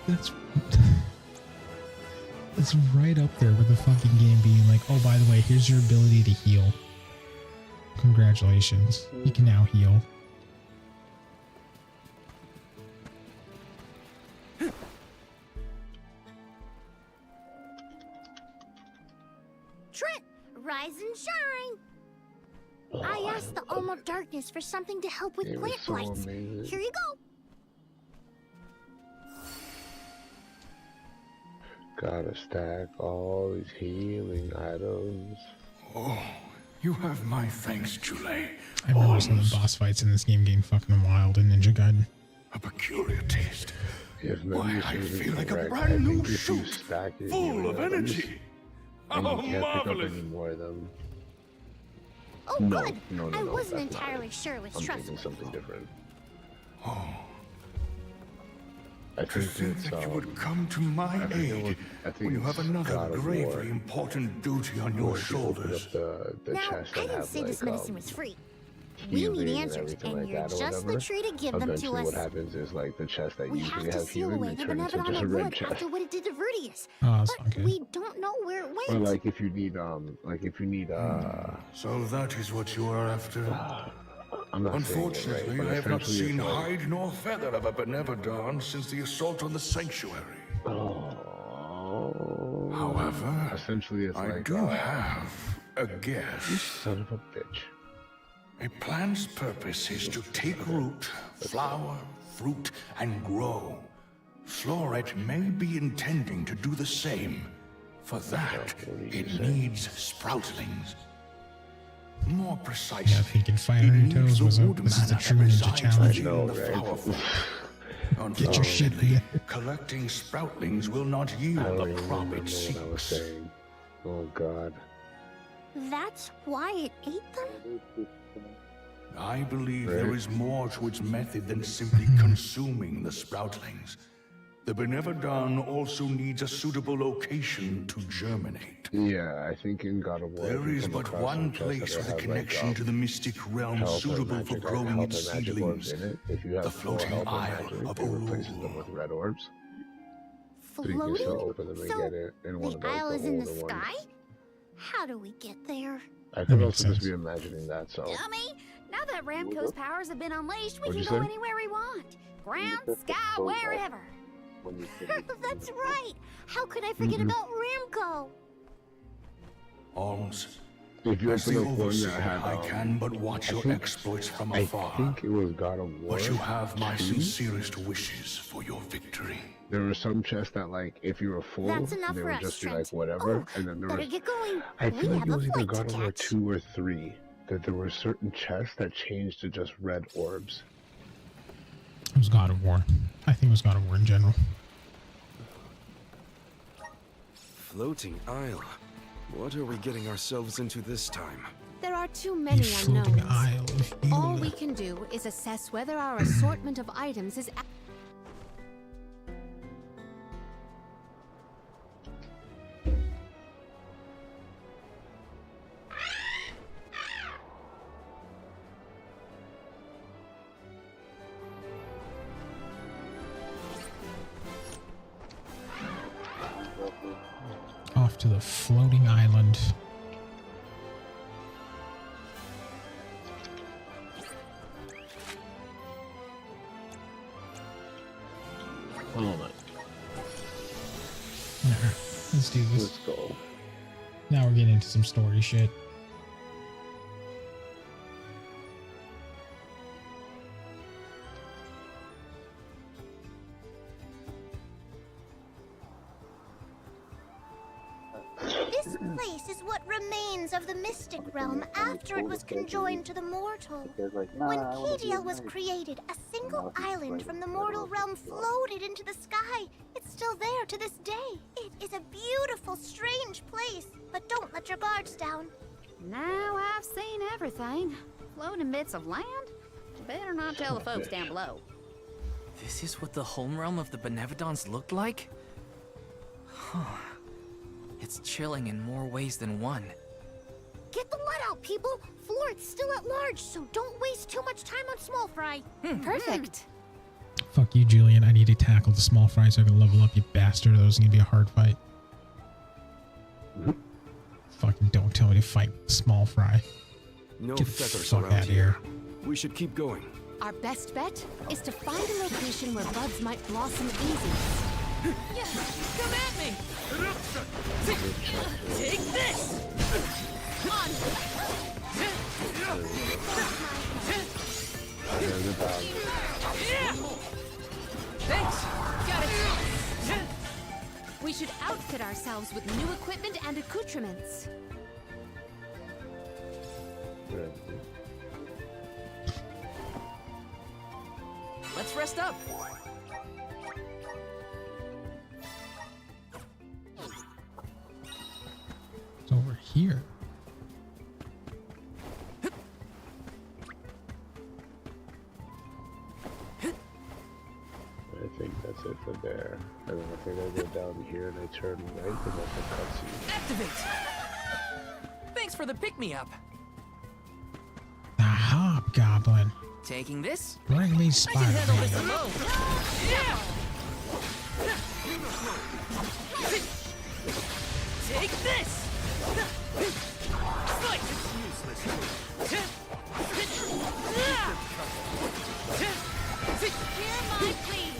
that's right up there with the fucking game being like, oh, by the way, here's your ability to heal. Congratulations, you can now heal.
Trent, rise and shine. I asked the Alm of Darkness for something to help with
It was
plant
so
blights.
amazing.
Here you go.
Gotta stack all these healing items.
Oh, you have my thanks, Jule.
I remember some of the boss fights in this game getting fucking wild in Ninja Gaiden.
A peculiar taste.
If
Why,
memory
I
serves me
feel like a
correct,
brand
I
new
think if you
shoot,
stack it,
full
healing
of
items,
energy.
and
Oh,
you can't pick up
marvelous.
any more of them.
Oh,
No,
good.
no,
I
no,
wasn't
that's not
entirely
it.
sure it was
I'm thinking
trustworthy.
something different.
Oh,
I
To
think
think
it's
that you would come to my
I think
aid when you have
it's
another
God of War.
gravely important duty on your
Where if you open
shoulders.
up the
Now,
chest
I
and
didn't
have
say this
like
medicine was free. We
healing
need
and
answers,
everything
and
like
you're
that or
just the
whatever.
tree to give them to
Eventually,
us.
what happens is like the chest that
We
usually
have to
has
seal
healing
away
may
the
turn into
Benevolent
just a
of
red
Wood
chest.
after what it did to Vertius.
Oh, that's
But
okay.
we don't know where it went.
Or like if you need
So that is what you are after.
I'm not
Unfortunately,
saying it right,
I
but
have not
essentially
seen
it's like,
hide nor feather of a Benevodon since the assault on the sanctuary. However,
essentially it's
I
like
do have a
you
guess.
son of a bitch.
A plant's purpose is to take root, flower, fruit, and grow. Floret may be intending to do the same. For that, it needs sproutlings. More precisely,
Yeah, thinking fire
it
in your
needs
toes
the
was
wood
this is the
mana
true
that
ninja
resides
challenge.
within the flower folk.
Get your shit
Unfortunately,
together.
collecting sproutlings will not yield
I don't
the
even
crop
remember
it
what I was
seeks.
saying. Oh god.
That's why it ate them?
I believe
Right.
there is more to its method than simply consuming the sproutlings. The Benevodon also needs a suitable location to germinate.
Yeah, I think in God of War
There
you
is
come
but
across
one
some chests
place
that
with a
have,
connection
like,
to the mystic realm
health or
suitable for
magic,
growing
health
its
or magic orbs
seedlings.
in it. If you
The
have full
floating
health or
isle
magic,
of
it replaces them
Ulul.
with red orbs. So you can
Floating?
still open them and
So
get it in one
the
of those
isle is in the
older ones.
sky? How do we get there?
I
That
could
makes
also just
sense.
be imagining that, so
Dummy! Now that Ramco's powers have been unleashed, we
What'd
can
you
go
say?
anywhere we want. Ground,
You said
sky,
the close
wherever.
When you said
That's right! How could I forget about Ramco?
Alms.
if you
As
open
the
up one
overseer,
that had
I can but watch
I
your
think-
exploits from
I
afar.
think it was God of War.
But you have my
2.
sincerest wishes for your victory.
There were some chests that, like, if you were full,
That's enough
they
for
would
us,
just be
Trent.
like whatever,
Oh,
and then there
better
was.
get going.
I
We
feel like
have
it
a
was either
flight to
God of War
catch.
2 or 3 that there were certain chests that changed to just red orbs.
It was God of War. I think it was God of War in general.
Floating isle. What are we getting ourselves into this time?
There are too
A
many
floating
unknowns.
isle of
All
evil.
we can do is assess whether our assortment of items is
Off to the floating island.
Hold on.
Alright, let's do this.
Let's go.
Now we're getting into some story shit.
This place is what remains of the mystic realm after it was conjoined to the mortal.
There's like,
When
nah, I wanna be
Kadiel was
nice.
created, a single island from the mortal realm floated into the sky. It's still there to this day. It is a beautiful, strange place, but don't let your guards down.
Now I've seen everything. Floating bits of land? Better not tell the folks down below.
This is what the home realm of the Benevodons looked like? Huh. It's chilling in more ways than one.
Get the let out, people! Floret's still at large, so don't waste too much time on small fry.
perfect.
Fuck you, Julian. I need to tackle the small fry so I can level up, you bastard. That was gonna be a hard fight. Fucking don't tell me to fight small fry.
No
Get the
feathers
fuck
around
outta here.
We should keep going.
Our best bet is to find a location where buds might blossom easy.
Come at me! Take this! On!
There's a dog.
Thanks! Got it!
We should outfit ourselves with new equipment and accoutrements.
Let's rest up.
It's over here.
I think that's it for there. And then I think I go down here and I turn right, and that's a cutscene.
Activate! Thanks for the pick-me-up.
The hobgoblin.
Taking this?
Bring me
I can
Spider-Man.
handle this alone. Yeah! Take this! Fight!
Hear my plea.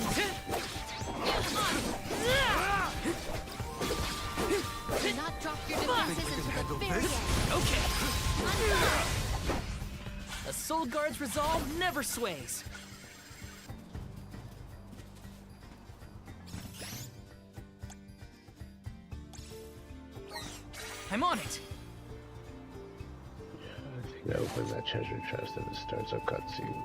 Do not drop your defenses into the very end.
Okay. A Soul Guard's resolve never sways. I'm on it.
I think I open that treasure chest and it starts a cutscene.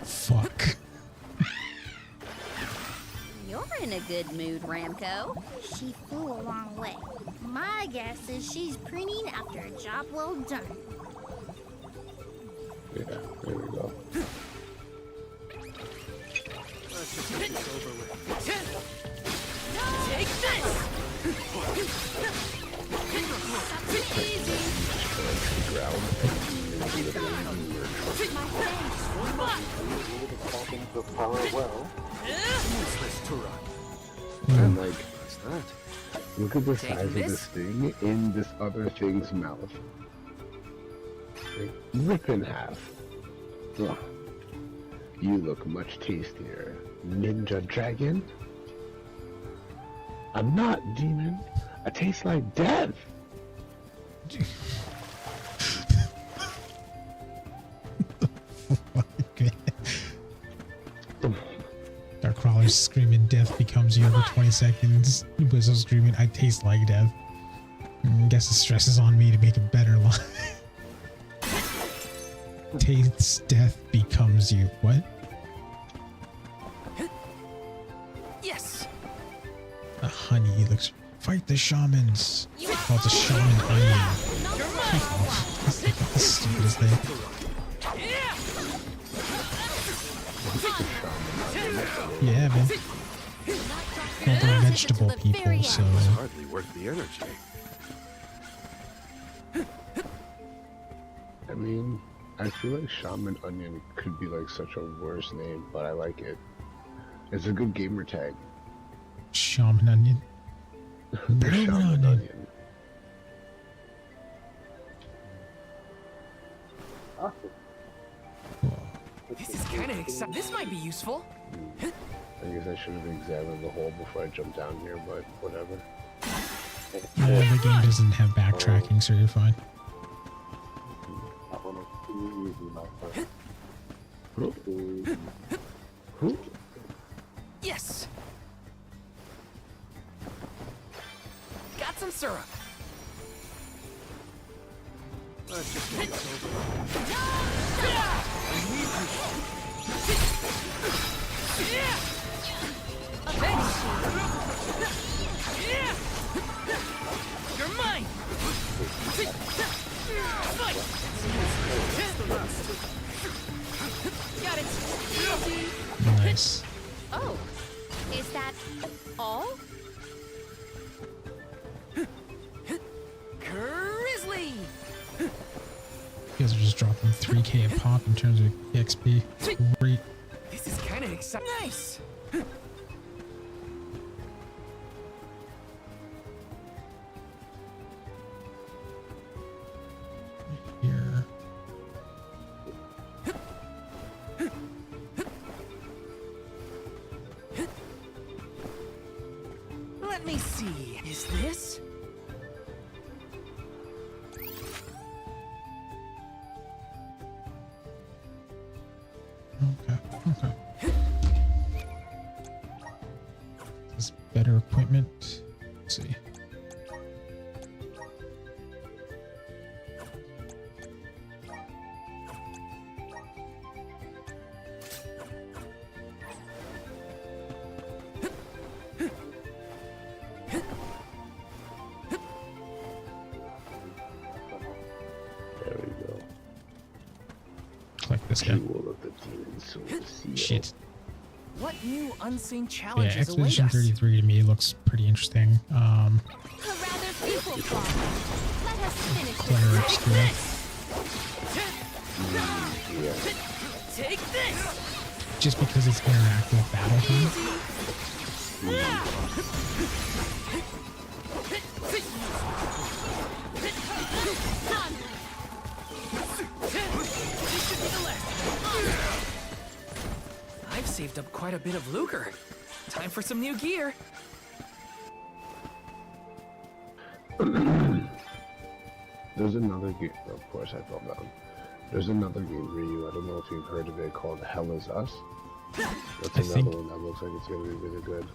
Fuck.
You're in a good mood, Ramco.
She flew a long way. My guess is she's preening after a job well done.
Yeah, there we go.
Take this!
And like, what's that? Look at the size of this thing in this other thing's mouth. Like, rip in half. Ugh. You look much tastier. Ninja Dragon? I'm not, demon. I taste like death.
Darkcrawler's screaming death becomes you every 20 seconds. Whistle screaming I taste like death. Guess the stress is on me to make a better line. Tastes death becomes you. What?
Yes.
A honey looks. Fight the shamans. Oh, it's a shaman onion. That's like the stupidest thing. Yeah, man. Well, they're vegetable people, so.
It's hardly worth the energy.
I mean, I feel like Shaman Onion could be like such a worse name, but I like it. It's a good gamer tag.
Shaman onion.
The Shaman Onion.
This is kind of exciting. This might be useful.
I guess I should have examined the hole before I jumped down here, but whatever.
The game doesn't have backtracking, so you're fine.
That one was too easy, my friend.
Yes. Got some syrup.
Let's just get this over.
You're mine. Got it.
Nice.
Oh, is that all?
Grizzly.
You guys are just dropping 3k a pop in terms of XP. Great.
This is kind of exciting. Nice.
Here.
Let me see. Is this?
Okay. This better equipment. Let's see. Yeah.
Jewel of the Demon Soul Seal.
Shit.
What new unseen
Yeah,
challenges await
Expedition
us?
33 to me looks pretty interesting.
A rather people problem. Let us finish
Clerics too.
Yeah.
Take this!
Just because it's interactive battle time.
I've saved up quite a bit of lucre. Time for some new gear.
There's another game. Of course, I fell down. There's another game, Ryu. I don't know if you've heard of it, called Hell Is Us. That's another one that looks like it's gonna be really good.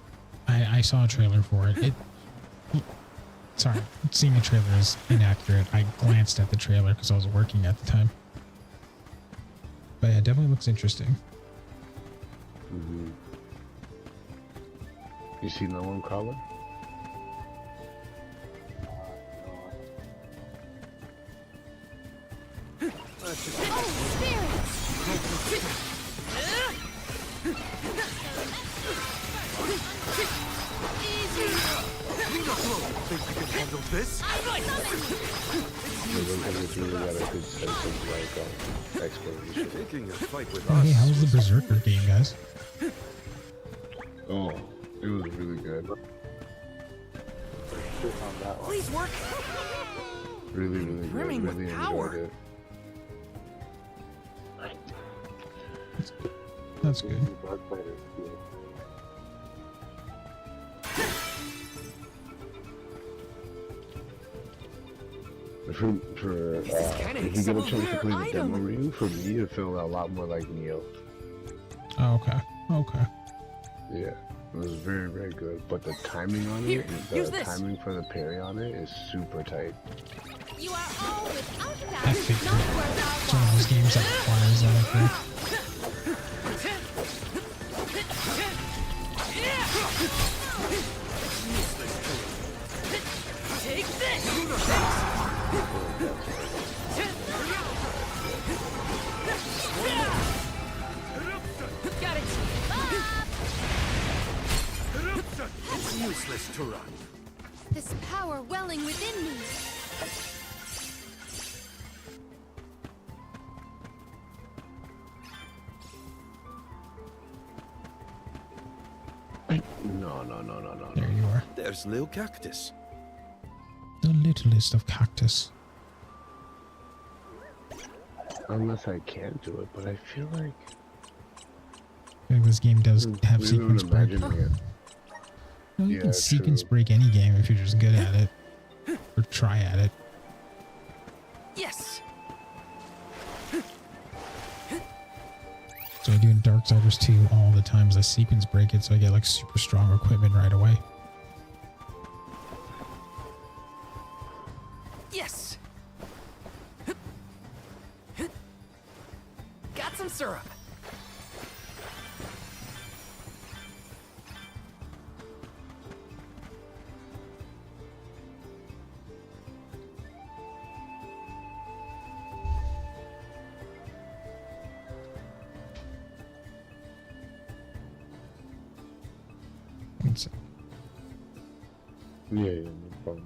I saw a trailer for it. Sorry, seeing a trailer is inaccurate. I glanced at the trailer because I was working at the time. But yeah, it definitely looks interesting.
You seen that one, Crawler?
Think you can handle this?
It's really got a good sense of like exploration.
Taking a fight with
Oh, hey, how was the Berserker game, guys?
Oh, it was really good.
Please work.
Really, really good.
Brimming with
Really
power.
enjoyed it.
That's good.
If you get a chance to play the demo ring, for me it felt a lot more like Neo.
Oh, okay. Okay.
Yeah, it was very, very good. But the timing on
Here,
it,
use
the
this.
timing for the parry on it is super tight.
You are all without
I
doubt
figured
not worth
it's one of those games that requires that, I think.
Take this! Got it!
It's useless to run.
this power welling within me.
No.
There you are.
There's Lil Cactus.
The littlest of cactus.
Unless I can do it, but I feel like
I think this game does have
we
sequence
would
break.
imagine it.
No, you
Yeah,
can sequence
true.
break any game if you're just good at it. Or try at it.
Yes!
So I do in Darksiders 2 all the times I sequence break it so I get like super strong equipment right away.
Yes! Got some syrup.
It's,
Yeah, no problem.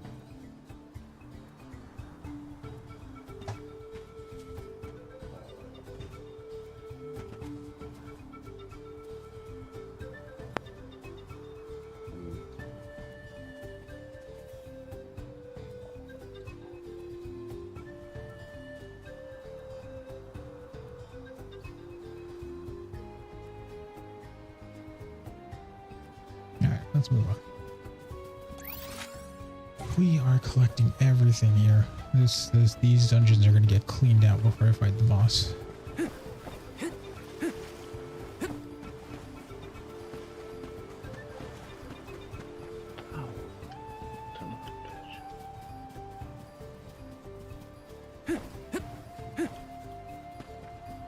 alright, let's move on. We are collecting everything here. These dungeons are gonna get cleaned out before I fight the boss.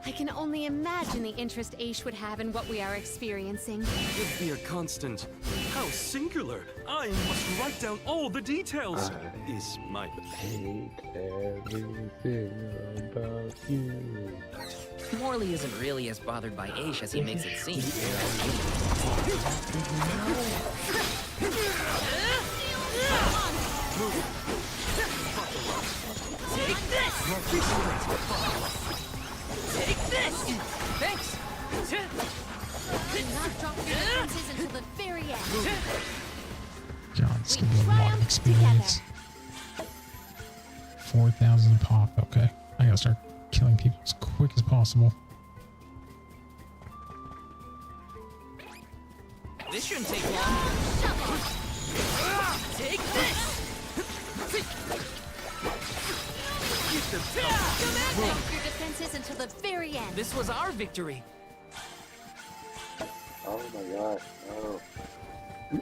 I can only only imagine the interest Aish would have in what we are experiencing.
If we are constant, how singular! I must write down all the details. Is my
hate everything about you.
Morley isn't really as bothered by Aish as he makes it seem.
Take this! Take this! Thanks!
Do not drop your defenses until the very end.
God, it's gonna be a lot of experience. 4,000 pop. Okay, I gotta start killing people as quick as possible.
This shouldn't take long. Take this!
Drop your defenses until the very end.
This was our victory.
Oh my god, no.
A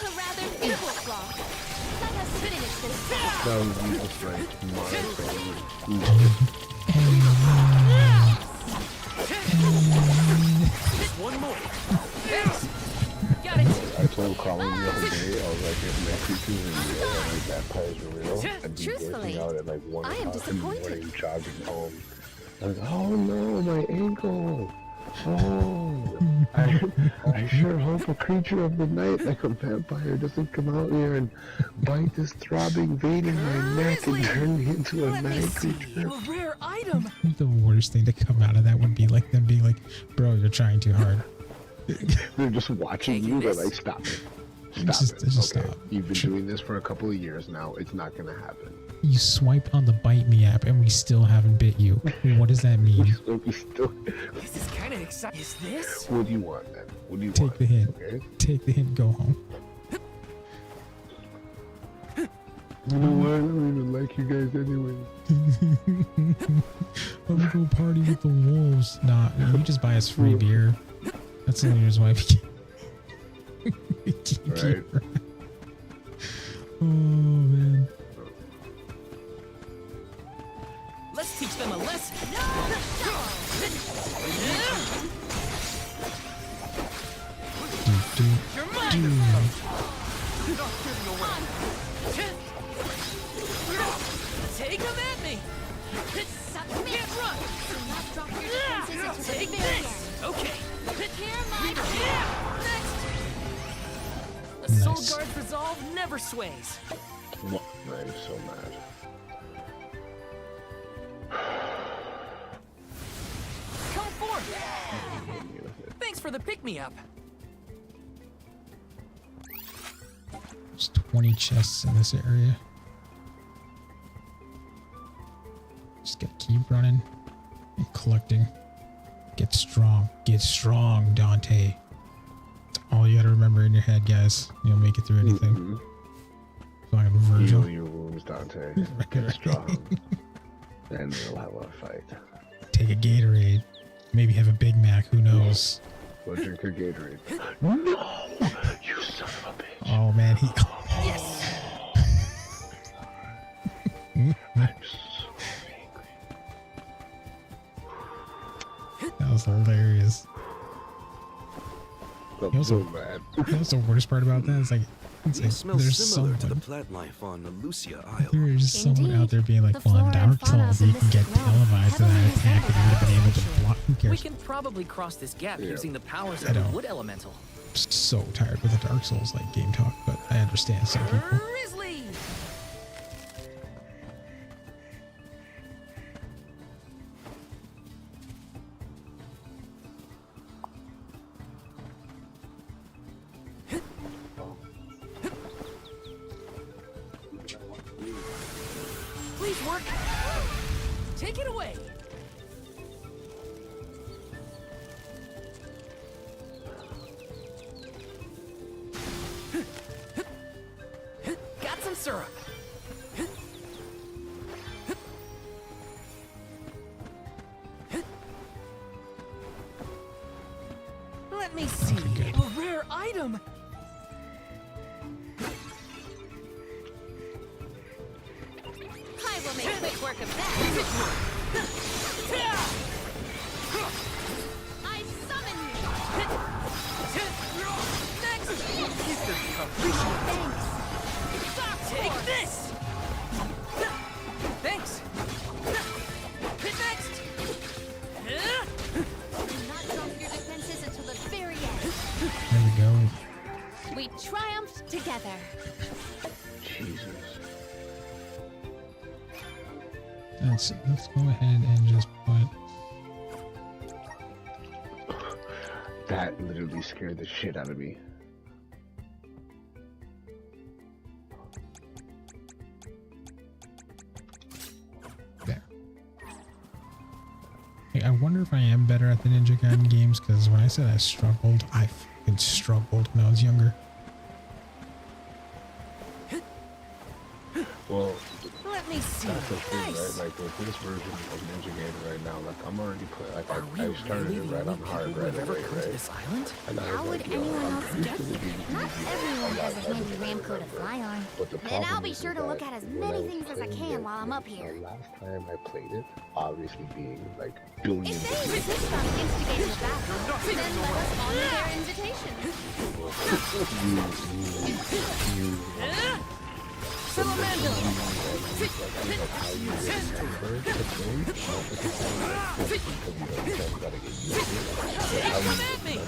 rather feeble flaw. Let us finish this.
That was just right.
One more. Yes. Got it.
I told Colin the other day, I was like, if my creatures are real and like vampires are real, I'd be working out at like 1 o'clock in the morning, jogging home. I was like, oh no, my ankle. Oh, I sure hope a creature of the night like a vampire doesn't come out here and bite this throbbing vein in my neck and turn me into a night creature.
A rare item.
The worst thing to come out of that would be like them being like, bro, you're trying too hard.
They're just watching you, they're like, stop it. Stop it.
Just
okay.
stop.
You've been doing this for a couple of years now. It's not gonna happen.
You swipe on the Bite Me app and we still haven't bit you. What does that mean?
This is kind of exciting. Is this?
What do you want then? What do you
Take
want?
the hint.
Okay.
Take the hint, go home.
You know what? I don't even like you guys anyway.
I'm gonna go party with the wolves. Nah, you just buy us free beer. That's the only reason why we keep
Right.
you around. Oh man.
Let's teach them a lesson. You're mine. Take them at me. Can't run. Take this. Okay.
Hear my
Next. A soul guard's resolve never sways.
What? I'm so mad.
Come forth. Thanks for the pick-me-up.
There's 20 chests in this area. Just gotta keep running and collecting. Get strong, Dante. That's all you gotta remember in your head, guys. You'll make it through anything. Fucking Virgil.
Heal your wounds, Dante. Get strong. And we'll have a fight.
Take a Gatorade. Maybe have a Big Mac, who knows?
Go drink your Gatorade. No! You son of a bitch.
Oh man, he...
Yes!
I'm so
That was hilarious.
I'm so mad.
That's the worst part about that. It's like
It smells
there's
similar to the
someone,
plant life on Lucia Isle.
there's someone out there being like,
The
well, in
flora and
Dark
fauna
Souls,
of
you
the
can get
Mystic Realm
televised to that
heavily
attack and you would have been able to block. Who
We
cares?
can probably cross this gap
Yeah.
using the powers
I
of the
don't.
wood elemental.
I'm so tired with the Dark Souls like game talk, but I understand some people.
Grizzly! Please work. Take it away. Got some syrup. Let me see.
good.
A rare item.
I will make quick work of that.
Take this! Thanks! Hit next!
Do not drop your defenses until the very end.
There we go.
We triumphed together.
Jesus.
Let's go ahead and just put.
That literally scared the shit out of me.
There. Hey, I wonder if I am better at the Ninja Gaiden games, because when I said I struggled, I fucking struggled when I was younger.
Well,
Let me see.
that's the thing,
Nice.
right? Like with this version of Ninja Gaiden right now, like I'm already playing. Like
Are we
I started
really
it
the
right
only
on hard
people who
right
have ever
away,
come to
right?
this island?
And I
How
was
would
like, yo,
anyone
I'm
else
pretty
get
sure
here?
these
Not
movies are
everyone
a lot
has a
better
handy
than I
Ramco to
remember.
fly on.
But the
Then
problem
I'll be
is
sure to
that
look at as
when
many
I was
things as I
playing
can
it,
while I'm up here.
The last time I played it, obviously being like billions
If
of
they
years
insist on instigating a battle, then let us honor their invitation.
Salamando! Come at me!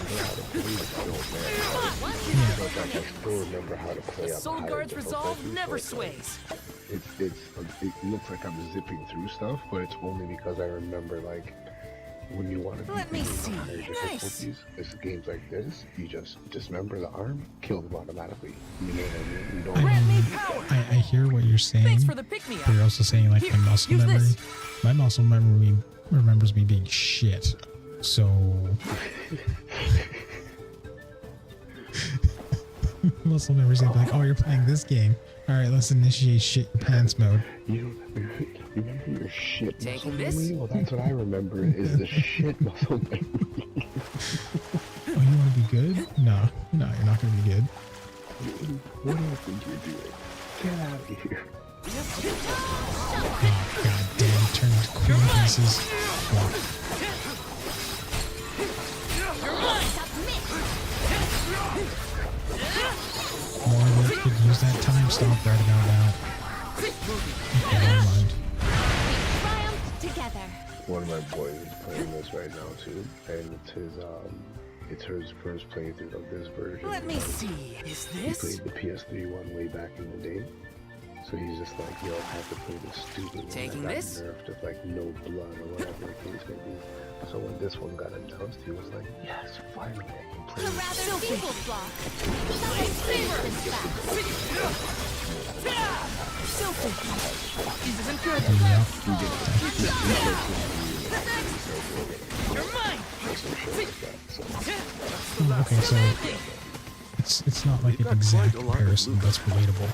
I still remember how to play
The
up
Soul
higher
Guard's resolve
difficulties,
never
so it's like-
sways.
it looks like I'm zipping through stuff, but it's only because I remember like when you want to
Let me see. Nice.
it's games like this, you just dismember the arm, kill them automatically. You know what I mean? You don't
Grant me power!
I hear what you're saying.
Thanks for the pick-me-up.
But you're also saying like
Here,
my muscle
use
memory.
this.
My muscle memory remembers me being shit. So muscle memory's gonna be like, oh, you're playing this game. All right, let's initiate shit your pants mode.
You remember your shit
Taking
muscle
this?
memory? Well, that's what I remember is the shit muscle memory.
Oh, you want to be good? No, you're not gonna be good.
What do you think you're doing? Get out of here.
Oh, god damn, turn into queen pieces. Fuck. More of it could use that time stop right about now. Okay, never mind.
We triumphed together.
One of my boys is playing this right now too, and it's his first playthrough of this version.
Let me see. Is
He
this?
played the PS3 one way back in the day, so he's just like, yo, I have to play this stupid one
Taking
that got
this?
nerfed with like no blood or whatever the case may be. So when this one got announced, he was like, yes, finally I can play
The
this.
rather feeble flock. Shall I favor this fact?
Filthy. This isn't good. You're mine.
Okay, so it's not like an exact comparison, but it's relatable.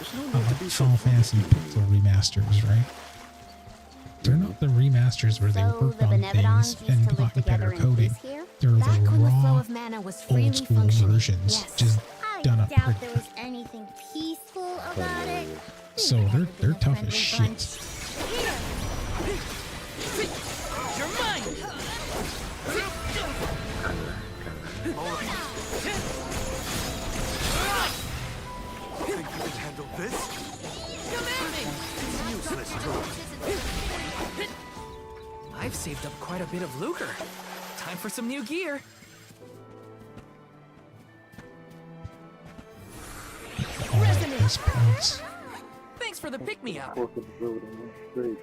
Final Fantasy Pixel remasters, right? They're not the remasters where they
So
worked
the
on
Benevodons
things
used
and
to live
got better
together in
coding.
peace here?
They're
Back
the
when the flow
raw,
of mana was freely
old school
functioning.
versions,
Yes.
just
I
done up
doubt
pretty.
there was anything peaceful about it.
So they're tough as shit.
You're mine.
Think you can handle this?
Come at me.
Useless tool.
I've saved up quite a bit of lucre. Time for some new gear.
Alright, these points.
Thanks for the pick-me-up.
Fork of the road and went straight.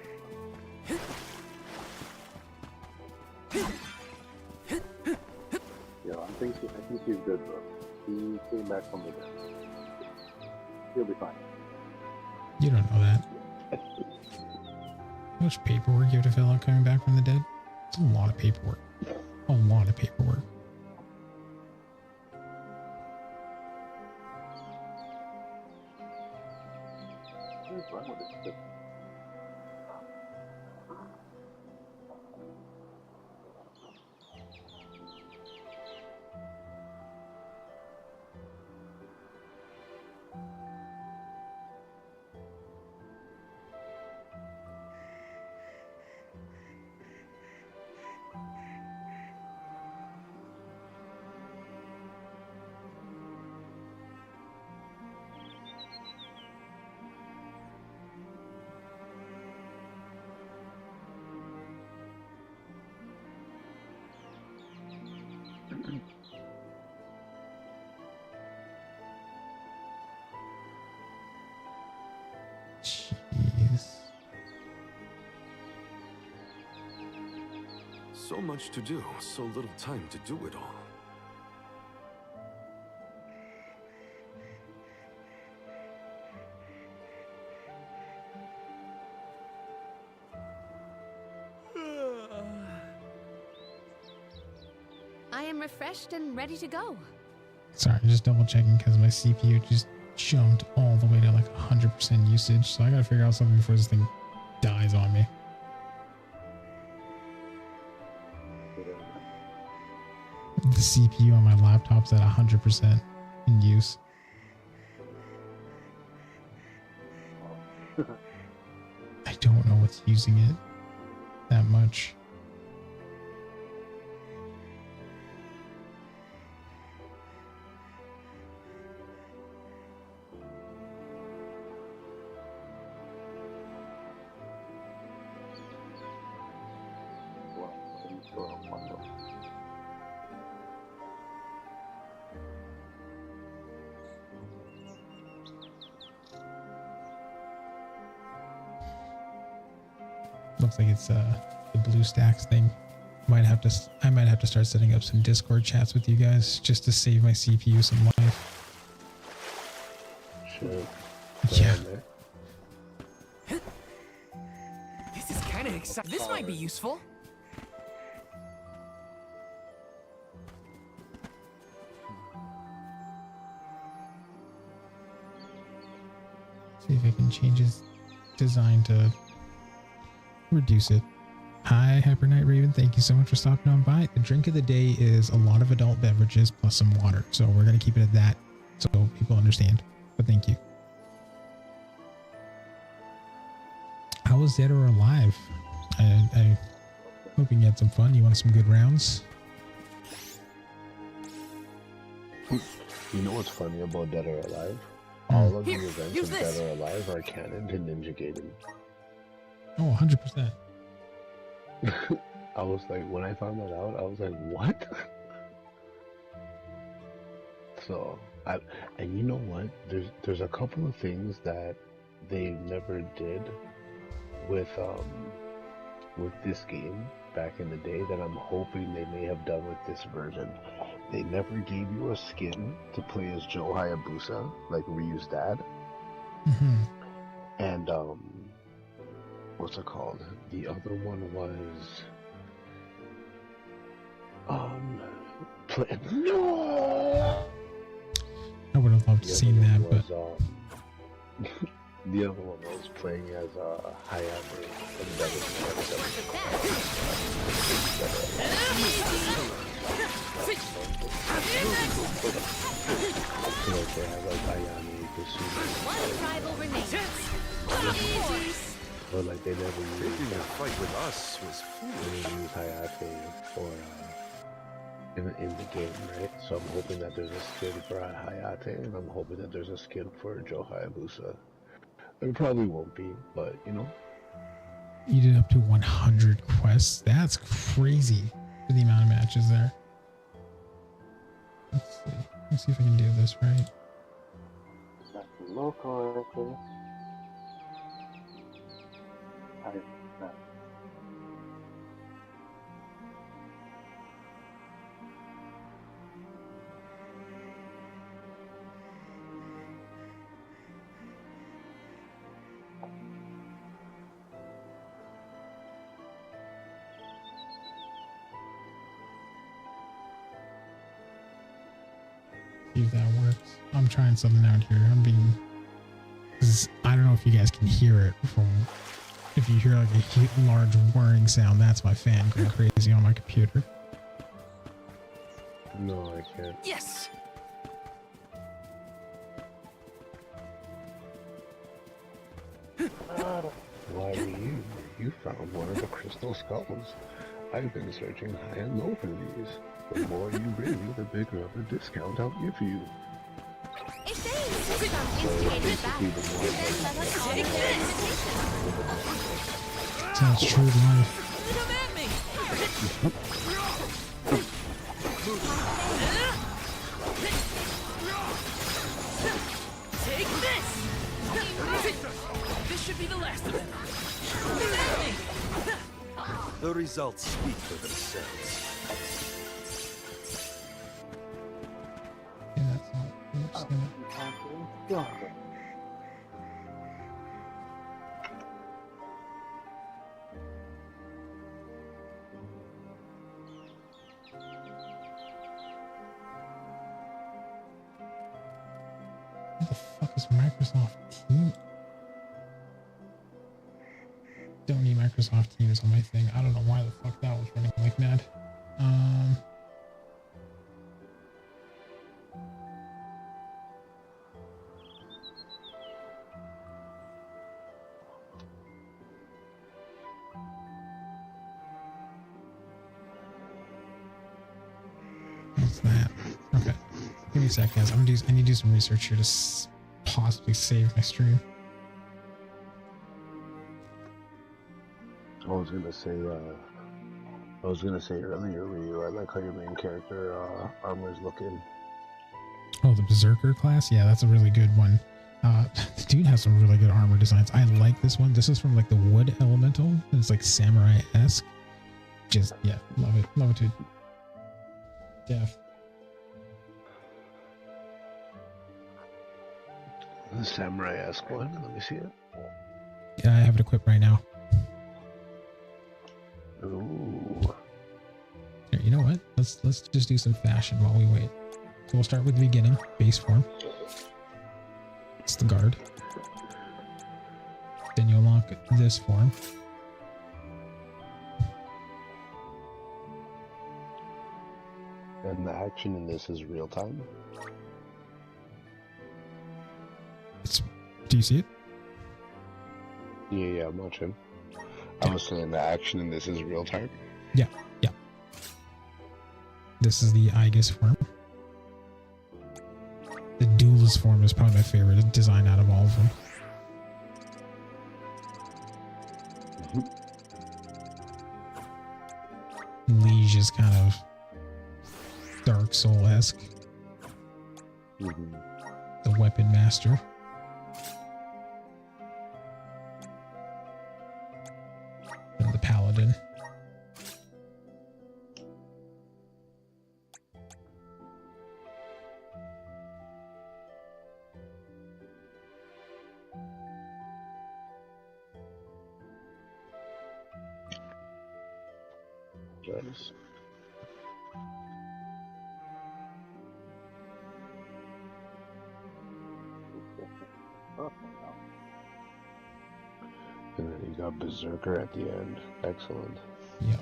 Yeah, I think he's good, bro. He came back from the dead. He'll be fine.
You don't know that. How much paperwork you have to fill out coming back from the dead? It's a lot of paperwork. A lot of paperwork.
What's wrong with this?
Jeez.
So much to do, so little time to do it all.
I am refreshed and ready to go.
Sorry, just double checking because my CPU just jumped all the way to like 100% usage. So I gotta figure out something before this thing dies on me. The CPU on my laptop's at 100% in use. I don't know what's using it that much. Looks like it's the BlueStacks thing. I might have to start setting up some Discord chats with you guys just to save my CPU some life.
Sure.
Yeah.
This is kind of exciting. This might be useful.
See if I can change his design to reduce it. Hi, Hyper Knight Raven. Thank you so much for stopping on by. The drink of the day is a lot of adult beverages plus some water. So we're going to keep it at that so people understand. But thank you. How was Dead or Alive? I hoping you had some fun. You won some good rounds.
You know what's funny about Dead or Alive? All of the events of Dead or Alive are canon to Ninja Gaiden.
Oh, 100%.
I was like, when I found that out, I was like, what? So, and you know what? There's a couple of things that they never did with this game back in the day that I'm hoping they may have done with this version. They never gave you a skin to play as Joe Hayabusa, like Ryu's dad.
Mm-hmm.
And what's it called? The other one was no.
I would have loved to seen that, but
the other one was playing as Hayate. They have like Ayane,
One rival remains.
But like they never used
Taking a fight with us was
foolish. They use Hayate or in the game, right? So I'm hoping that there's a skin for Hayate, and I'm hoping that there's a skin for Joe Hayabusa. There probably won't be, but you know.
You did up to 100 quests. That's crazy for the amount of matches there. Let's see if I can do this right.
Local,
See if that works. I'm trying something out here. I don't know if you guys can hear it from. If you hear like a large whirring sound, that's my fan going crazy on my computer.
No, I can't.
Yes.
Why you found one of the crystal skulls. I've been searching high and low for these. The more you bring me, the bigger of a discount I'll give you.
If they insist on instigating battle, then let us all get their invitation.
Sounds true to life.
Come at me. Take this. This be the last of them.
The results speak for themselves.
Yeah, that's not. I'm just gonna... What the fuck is Microsoft Teams? Don't need Microsoft Teams on my thing. I don't know why the fuck that was running like mad. What's that? Okay. Give me a sec, guys. I need to do some research here to possibly save my stream.
I was gonna say earlier, Ryu, I like how your main character armor is looking.
Oh, the Berserker class? Yeah, that's a really good one. The dude has some really good armor designs. I like this one. This is from like the Wood Elemental. It's like samurai-esque. Just, yeah, love it. Love it too. Def.
The samurai-esque one. Let me see it.
Yeah, I have it equipped right now.
Ooh.
Here, you know what? Let's just do some fashion while we wait. So we'll start with the beginning, base form. It's the guard. Then you unlock this form.
And the action in this is real time?
Do you see it?
Yeah, I'm watching. I was saying the action in this is real time?
Yeah. This is the Aegis form. The duelist form is probably my favorite design out of all of them. Liege is kind of Dark Soul-esque. The Weapon Master. And the Paladin.
Nice. And then you got Berserker at the end. Excellent.
Yeah.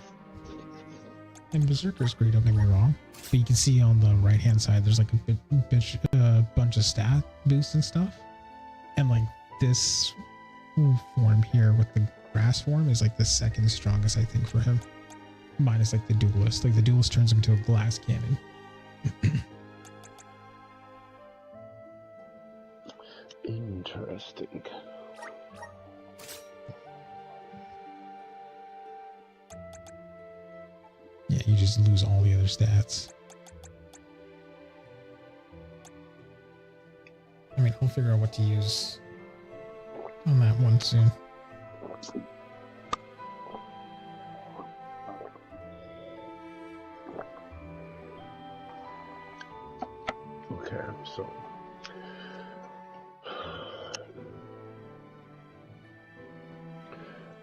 And Berserker's great, don't get me wrong. But you can see on the right hand side there's like a bunch of stat boosts and stuff. And like this form here with the grass form is like the second strongest, I think, for him. Minus like the duelist. Like the duelist turns him into a glass cannon.
Interesting.
Yeah, you just lose all the other stats. I mean, I'll figure out what to use on that one soon.
Okay, so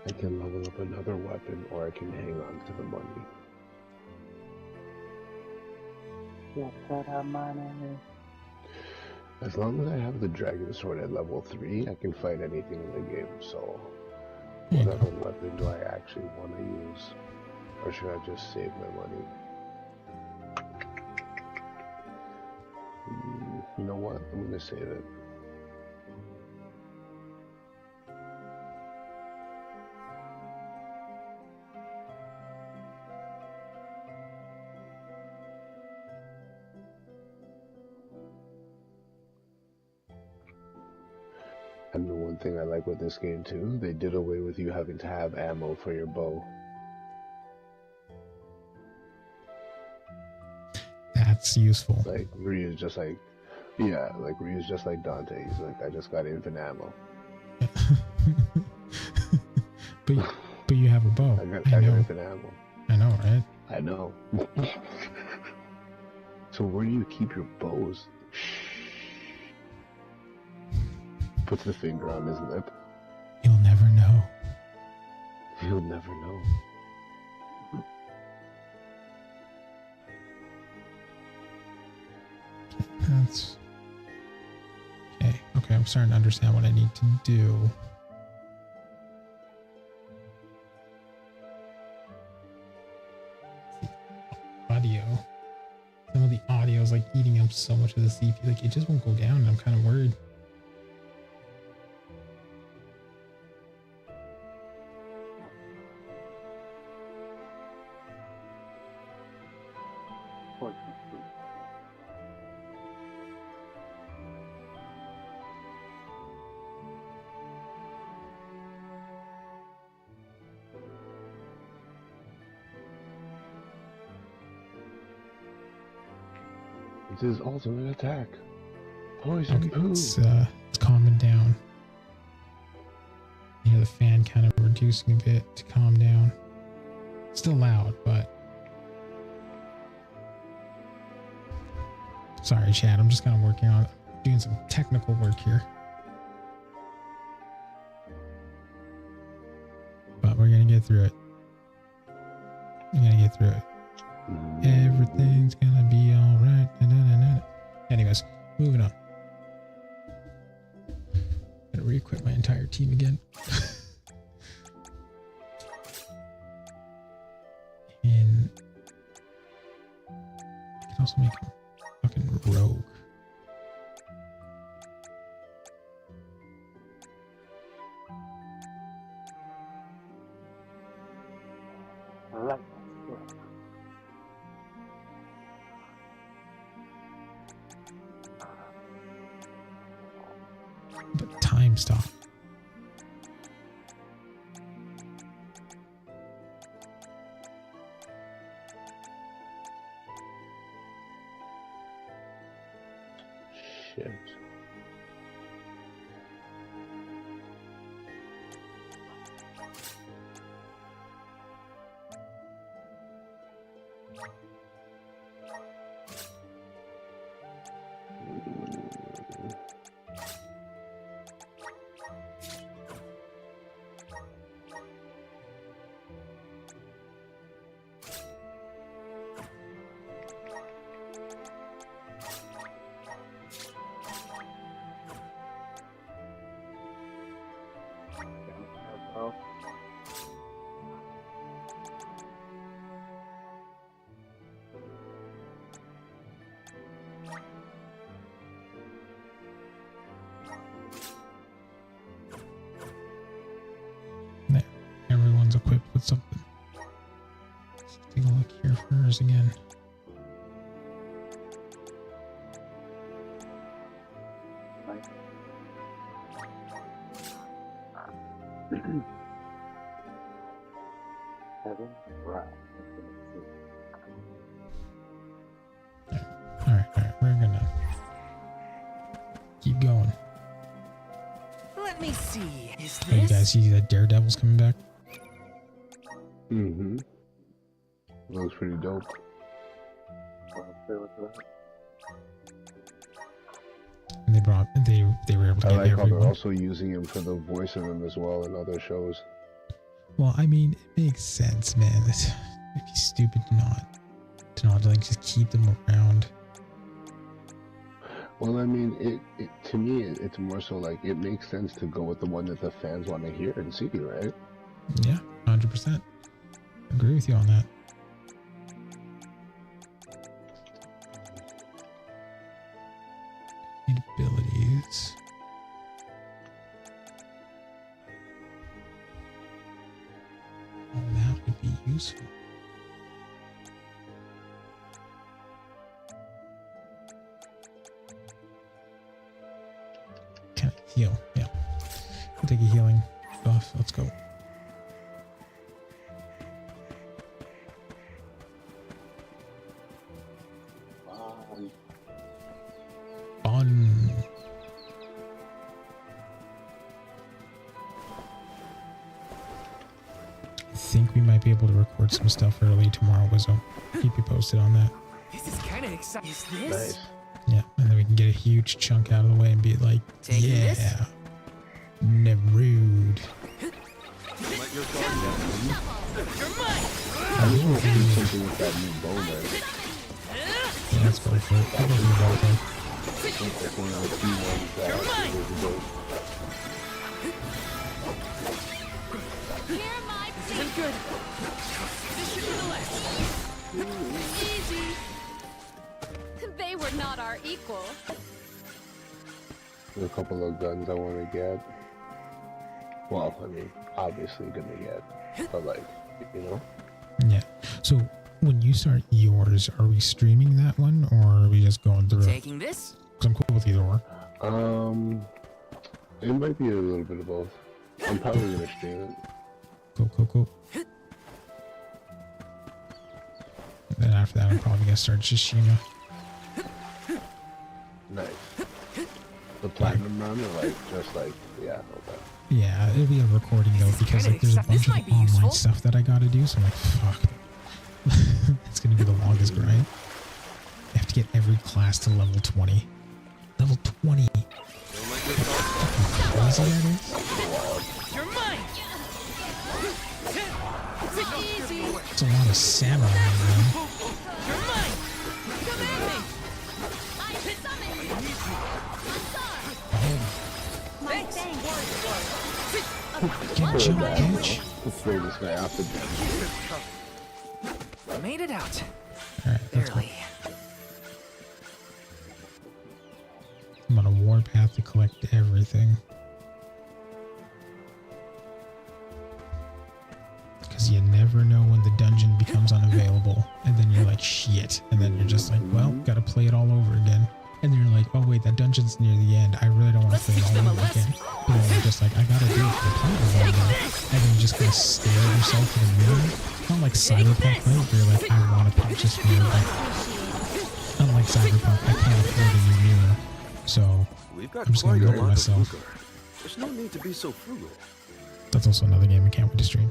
I can level up another weapon, or I can hang on to the money. As long as I have the dragon sword at level 3, I can fight anything in the game, so whatever weapon do I actually want to use? Or should I just save my money? You know what? I'm gonna save it. And the one thing I like with this game too, they did away with you having to have ammo for your bow.
That's useful.
Like Ryu's just like, yeah, like Ryu's just like Dante. He's like, I just got infinite ammo.
But you have a bow.
I got
I know.
infinite ammo.
I know, right?
I know. So where do you keep your bows? Puts the finger on his lip.
You'll never know.
You'll never know.
That's okay. Okay, I'm starting to understand what I need to do. Audio. Some of the audio is like eating up so much of the CPU. Like it just won't go down, and I'm kind of worried.
It's his ultimate attack. Poison
Okay,
poo.
it's calming down. You hear the fan kind of reducing a bit to calm down. Still loud, but sorry, Chad. I'm just kind of working on doing some technical work here. But we're gonna get through it. We're gonna get through it. Everything's gonna be all right. Anyways, moving on. Gotta re-equip my entire team again. And I can also make him fucking rogue. But time stop.
Shit. There. Everyone's equipped with something. Let's take a look here for hers again. Alright, we're gonna keep going.
Let me see. Is
Oh, you
this?
guys see that Daredevil's coming back?
Mm-hmm. Looks pretty dope.
And they were able to
I
get
like how
everyone.
they're also using him for the voice of him as well in other shows.
Well, I mean, it makes sense, man. It'd be stupid to not like just keep them around.
Well, I mean, to me, it's more so like it makes sense to go with the one that the fans want to hear and see, right?
Yeah, 100%. Agree with you on that. Need abilities. Oh, that would be useful. Can I heal? Yeah. We'll take a healing buff. Let's go. Fun. think we might be able to record some stuff early tomorrow, Wizzo. Keep you posted on that.
This is kind of exciting. Is this?
Nice.
Yeah, and then we can get a huge chunk out of the way and be like,
Taking
yeah,
this?
never rude.
Let your guard down.
You're mine.
I just want to do something with that new bow, man.
Yeah, let's go for it. I'll go for the ball play.
That's one of the few ones that
You're mine.
is dope.
Hear my
This isn't good. This should be the last.
easy. They were not our equal.
There's a couple of guns I want to get. Well, I mean, obviously gonna get, but like, you know.
Yeah. So when you start yours, are we streaming that one or are we just going through it?
Taking this?
Because I'm cool with either or.
It might be a little bit of both. I'm probably gonna stream it.
Cool. And then after that, I'm probably gonna start Tsushima.
Nice. The platinum run, or like just like, yeah, okay.
Yeah, it'll be a recording though because like there's a bunch of online stuff that I gotta do. So I'm like, fuck. It's gonna be the longest grind. I have to get every class to level 20. Level 20. How crazy that is?
You're mine.
Easy.
It's a lot of samurai, man.
You're mine.
Come at me. I summon you. My thanks.
Get your catch.
Let's throw this guy off the bench.
Made it out.
Alright, let's go.
Barely.
I'm on a warpath to collect everything. Because you never know when the dungeon becomes unavailable. And then you're like, shit. And then you're just like, well, gotta play it all over again. And then you're like, oh wait, that dungeon's near the end. I really don't want to play it all over again. But then you're just like, I gotta do it for the platinum right now. And then you just gotta stare at yourself in the mirror. Not like Cyberpunk, right? Where you're like, I want to purchase mirror. But unlike Cyberpunk, I can't afford a new mirror. So
We've got
I'm just gonna
quite
do
a
it
lot of
myself.
lucre. There's no need to be so frugal.
That's also another game I can't wait to stream.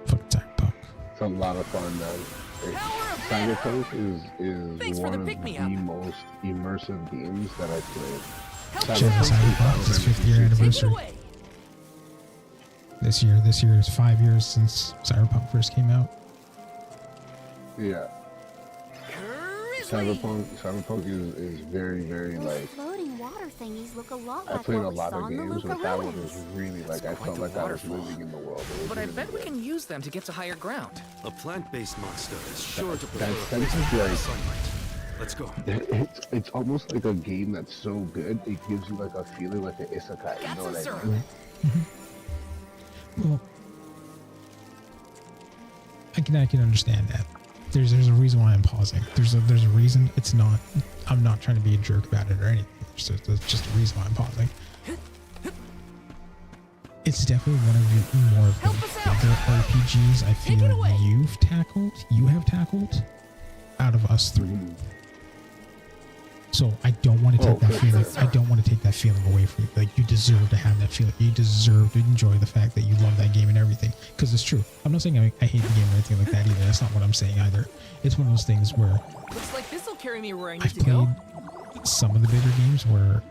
Fucking Cyberpunk.
It's a lot of fun, man. Cyberpunk is one of the most immersive games that I've played.
Cyberpunk, its 5th year anniversary. This year is 5 years since Cyberpunk first came out.
Yeah. Cyberpunk is very, very like.
Floating water thingies look a lot
I
like
played
what
a
we
lot
saw
of
in the
games,
Luca
but that one
ruins.
was really like I felt like I was living in the world.
But I bet we can use them to get to higher ground.
A plant-based monster is sure to prefer
That
a
sense
place
of
with
like.
sunlight. Let's go.
It's almost like a game that's so good it gives you like a feeling like an isekai. You know what I mean?
Well, I can understand that. There's a reason why I'm pausing. There's a reason. It's not. I'm not trying to be a jerk about it or anything. There's just a reason why I'm pausing. It's definitely one of the more bigger RPGs I feel you have tackled out of us three. So I don't want to take that feeling. I don't want to take that feeling away from you. Like, you deserve to have that feeling. You deserve to enjoy the fact that you love that game and everything. Because it's true. I'm not saying I hate the game or anything like that either. That's not what I'm saying either. It's one of those things where
Looks like this'll carry me where I need
I've
to go.
played some of the bigger games where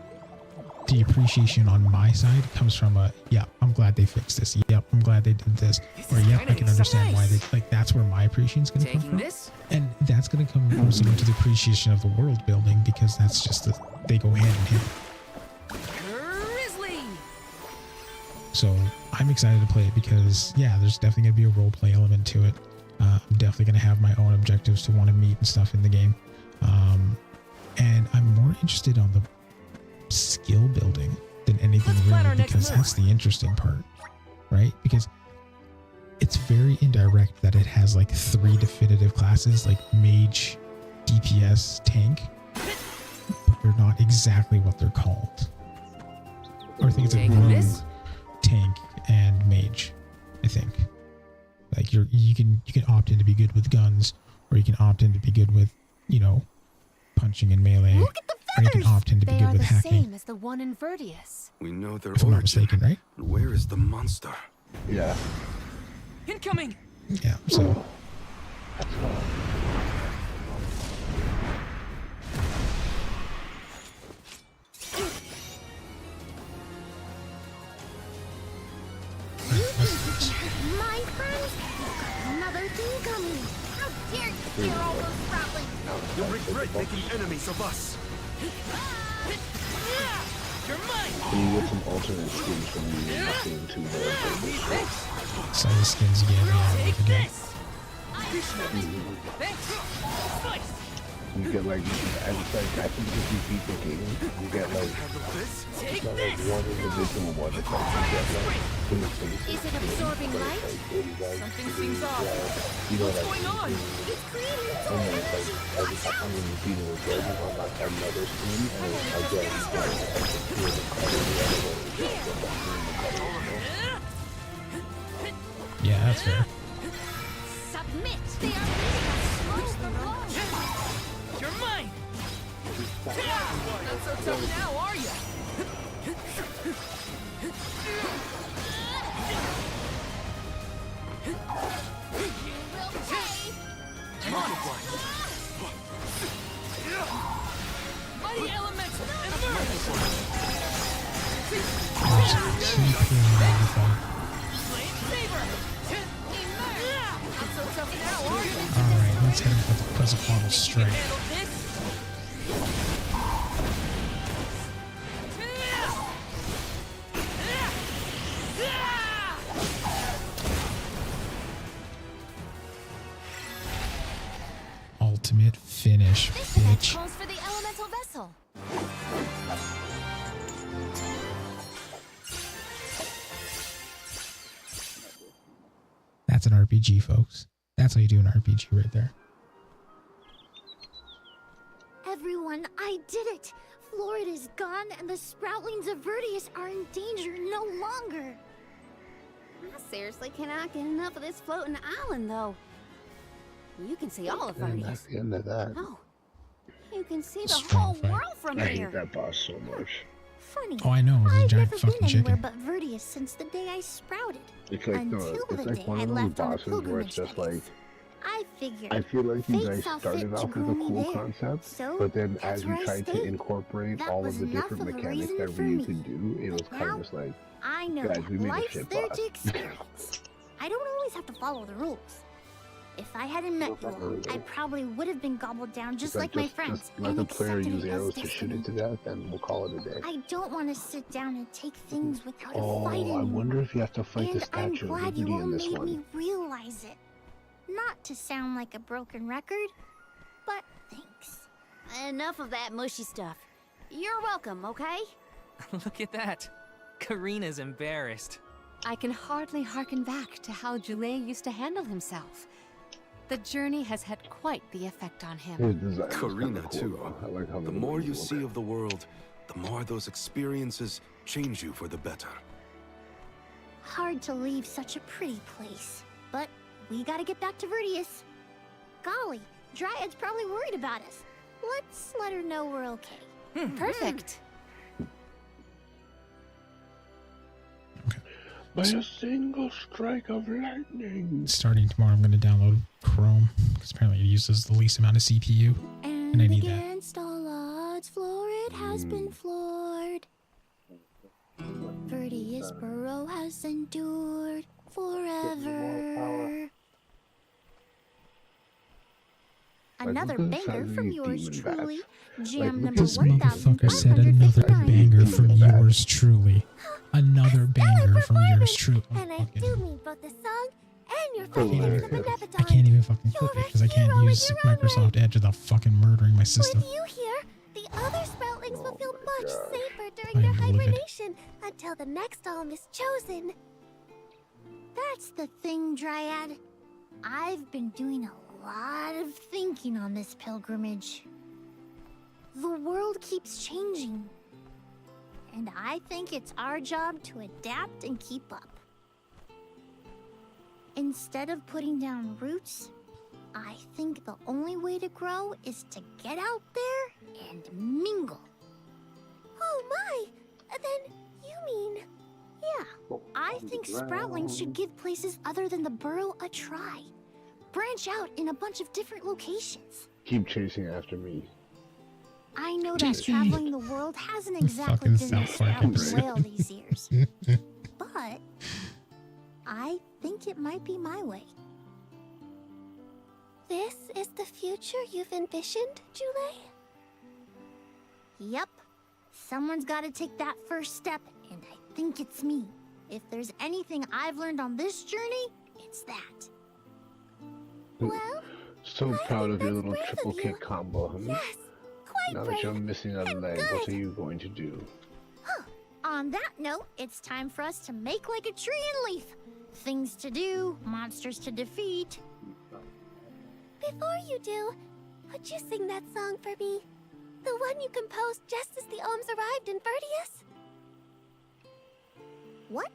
the appreciation on my side comes from a, yeah, I'm glad they fixed this. Yep, I'm glad they did this. Or, yep, I can understand why they, like, that's where my appreciation's going to come from. And that's going to come from someone to the appreciation of the world building, because that's just, they go hand in hand.
Grizzly.
So I'm excited to play it because, yeah, there's definitely going to be a role play element to it. I'm definitely going to have my own objectives to want to meet and stuff in the game. And I'm more interested on the skill building than anything really, because that's the interesting part, right? Because it's very indirect that it has like 3 definitive classes, like mage, DPS, tank, but they're not exactly what they're called. Or I think it's a rogue, tank, and mage, I think. Like you can opt in to be good with guns, or you can opt in to be good with, you know, punching and melee, or you can opt in to be good with hacking.
They are the same as the one in Verdius.
We know their
If I'm not
origin.
mistaken, right?
Where is the monster?
Yeah.
Incoming!
Yeah, so.
My friends, another thing coming. How dare you steer all those Sproutlings?
You'll regret making enemies of us.
You're mine!
Can you get some alternate skins from you between two worlds?
Some of the skins again, yeah,
Take
again.
this! Thanks! Slice!
You get like, I think if you beat the game, you get like,
Take
it's not
this!
like one individual one, it's like you get like two things.
Is it absorbing light?
Something seems off.
You know,
What's
like,
going on?
It's creating
and then it's like, every time you beat it again, you unlock another skin, and it's again, you get like the skin and color the other way, you get the skin and color, you know?
Yeah, that's fair.
submit. They are making us slow.
You're mine! Not so tough now, are you?
You will pay.
Multiply! Mighty elemental, emerge! Flame saber! Emerge! Not so tough now, are you?
Alright, let's hit him with the present model strike.
Handle this?
Ultimate finish,
This
bitch.
calls for the elemental vessel.
That's an RPG, folks. That's how you do an RPG right there.
Everyone, I did it. Florida's gone, and the Sproutlings of Vertius are in danger no longer.
I seriously cannot get enough of this floating island, though. You can see all of
And
Vertius.
that's the end of that.
Oh, you can see the
Strong
whole
fight.
world from
I
here.
hate that boss so much.
Funny.
Oh, I know. It was a
I've
giant
never
fucking
been anywhere
chicken.
but Vertius since the day I sprouted.
It's like
Until
it's
the
like
day
one
I
of those
left on the
bosses where
pilgrimage
it's just
that
like,
is. I figured.
I feel like you
fate
guys
saw
started
fit to
off with
grow
a
me
cool
there.
concept,
So,
but then
that's
as you
where I
tried to
stayed.
incorporate
That
all
was
of the
enough
different
of a
mechanics
reason
that
for
Ryu
me.
could do, it was kind
Now,
of just like,
I know
guys, we made a
life's
shit
there
boss.
to experience. I don't always have to follow the rules. If I hadn't met you all, I probably would have been gobbled down just
It's
like my
just
friends
let
and
the player
accepted
use
it as
arrows to shoot
destiny.
it to death, and we'll call it a day.
I don't want to sit down and take things without a
Oh,
fight anymore.
I wonder if you have to fight the
And I'm
Statue of
glad
Liberty
you all
in this
made me
one.
realize it. Not to sound like a broken record, but thanks.
Enough of that mushy stuff. You're welcome, okay?
Look at that. Karina's embarrassed.
I can hardly hearken back to how Joulet used to handle himself. The journey has had quite the effect on him.
His design is
Karina,
kinda cool,
too.
though. I like how
The more you see of the world, the more those experiences change you for the better.
Hard to leave such a pretty place, but we gotta get back to Vertius. Golly, Dryad's probably worried about us. Let's let her know we're okay.
Perfect.
By a single strike of lightning.
Starting tomorrow, I'm going to download Chrome because apparently it uses the least amount of CPU, and I need that.
Against all odds, Florid has been floored. Vertius Burrow has endured forever. Another
look at the
banger
size of
from
these
yours
demon
truly.
bats.
Jam
Like, look
number
at
This motherfucker said another
1559.
banger from yours truly. Another banger from yours truly. Oh,
And I
fucking-
do mean both the song and your
I
fighting
can't
against the
even-
Beneficon.
I can't even fucking click it because I can't
hero in
use
your own
Microsoft Edge without fucking murdering my system.
With you here, the other Sproutlings will feel much safer during
I
their
am livid.
hibernation until the next alm is chosen. That's the thing, Dryad. I've been doing a lot of thinking on this pilgrimage. The world keeps changing, and I think it's our job to adapt and keep up. Instead of putting down roots, I think the only way to grow is to get out there and mingle. Oh my! Then you mean... Yeah, I think Sproutlings should give places other than the burrow a try. Branch out in a bunch of different locations.
Keep chasing after me.
I know that
Just
traveling the world hasn't exactly
fucking
been the
South Park
Sprout's
episode.
whale these years. But I think it might be my way.
This is the future you've envisioned, Jule?
Yep. Someone's got to take that first step, and I think it's me. If there's anything I've learned on this journey, it's that.
Well,
So proud of your little triple kick combo, huh?
yes, quite
Now that
brave.
you're missing a leg, what are you going to do?
On that note, it's time for us to make like a tree and leaf. Things to do, monsters to defeat.
Before you do, would you sing that song for me? The one you composed just as the Ohms arrived in Vertius?
What?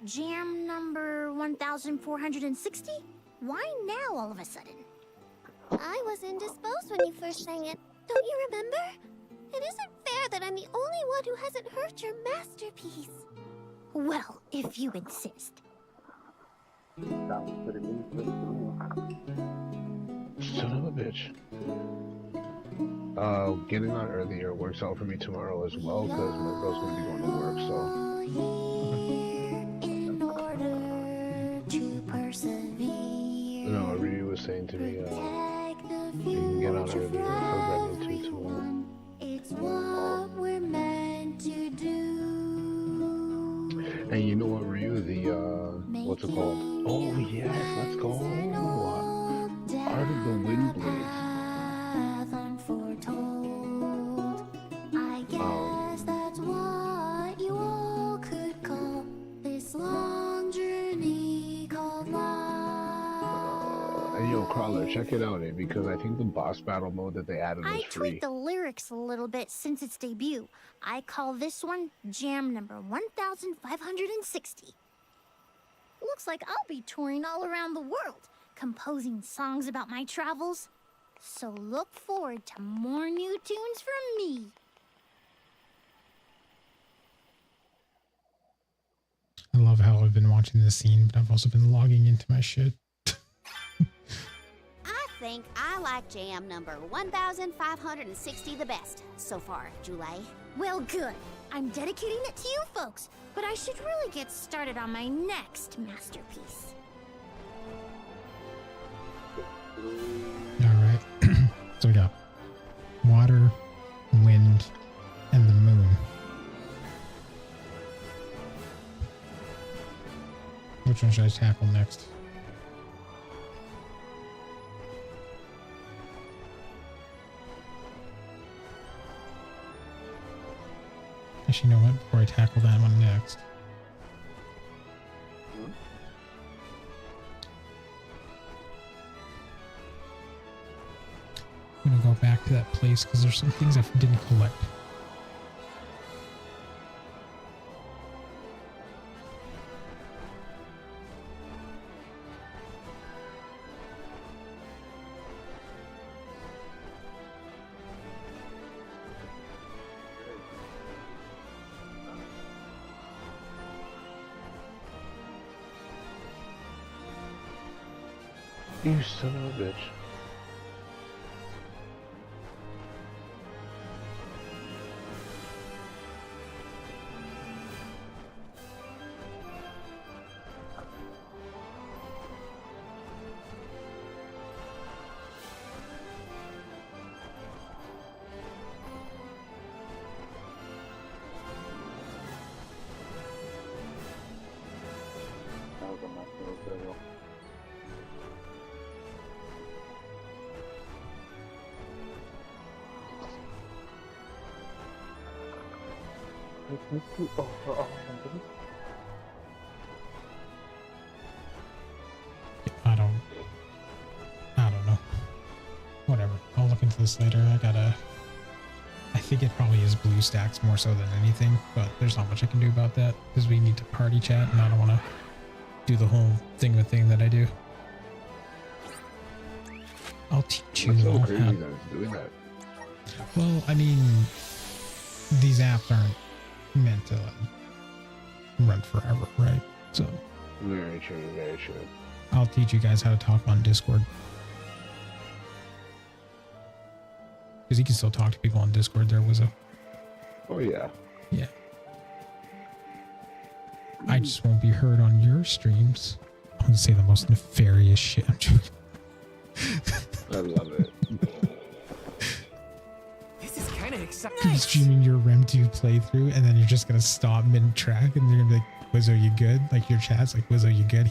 Jam number 1460? Why now all of a sudden?
I was indisposed when you first sang it. Don't you remember? It isn't fair that I'm the only one who hasn't heard your masterpiece.
Well, if you insist.
Sounds pretty interesting to me.
Son of a bitch. Getting on earlier works out for me tomorrow as well, because my girl's going to be going to work, so...
In order to persevere.
No, Ryu was saying to me, you can get on earlier for Brendan tomorrow.
It's what we're meant to do.
And you know what, Ryu? The, what's it called? Oh, yes, let's go! Art of the Wind Blades.
I guess that's what you all could call this long journey called life.
And yo, Crawler, check it out, because I think the boss battle mode that they added
I
was free.
tweaked the lyrics a little bit since its debut. I call this one Jam number 1560. Looks like I'll be touring all around the world, composing songs about my travels. So look forward to more new tunes from me.
I love how I've been watching this scene, but I've also been logging into my shit.
I think I like jam number 1560 the best so far, Jule.
Well, good. I'm dedicating it to you folks, but I should really get started on my next masterpiece.
Alright. So we got water, wind, and the moon. Which one should I tackle next? Actually, you know what? Before I tackle that one next. I'm gonna go back to that place because there's some things I didn't collect.
You son of a bitch.
That was a nice little video.
I don't know. Whatever. I'll look into this later. I think it probably is blue stacks more so than anything, but there's not much I can do about that because we need to party chat and I don't want to do the whole thing that I do. I'll teach you
What's so
all
crazy
how.
that it's doing that?
Well, I mean, these apps aren't meant to like, run forever, right? So
Very true, very true.
I'll teach you guys how to talk on Discord. Because you can still talk to people on Discord there, Wizzo.
Oh, yeah.
Yeah. I just won't be heard on your streams. I'm going to say the most nefarious shit. I'm joking.
I love it.
This is kind of exciting.
You're streaming your Rem 2 playthrough, and then you're just going to stop mid-track, and you're going to be like, Wizzo, you good? Like, your chat's like, Wizzo, you good?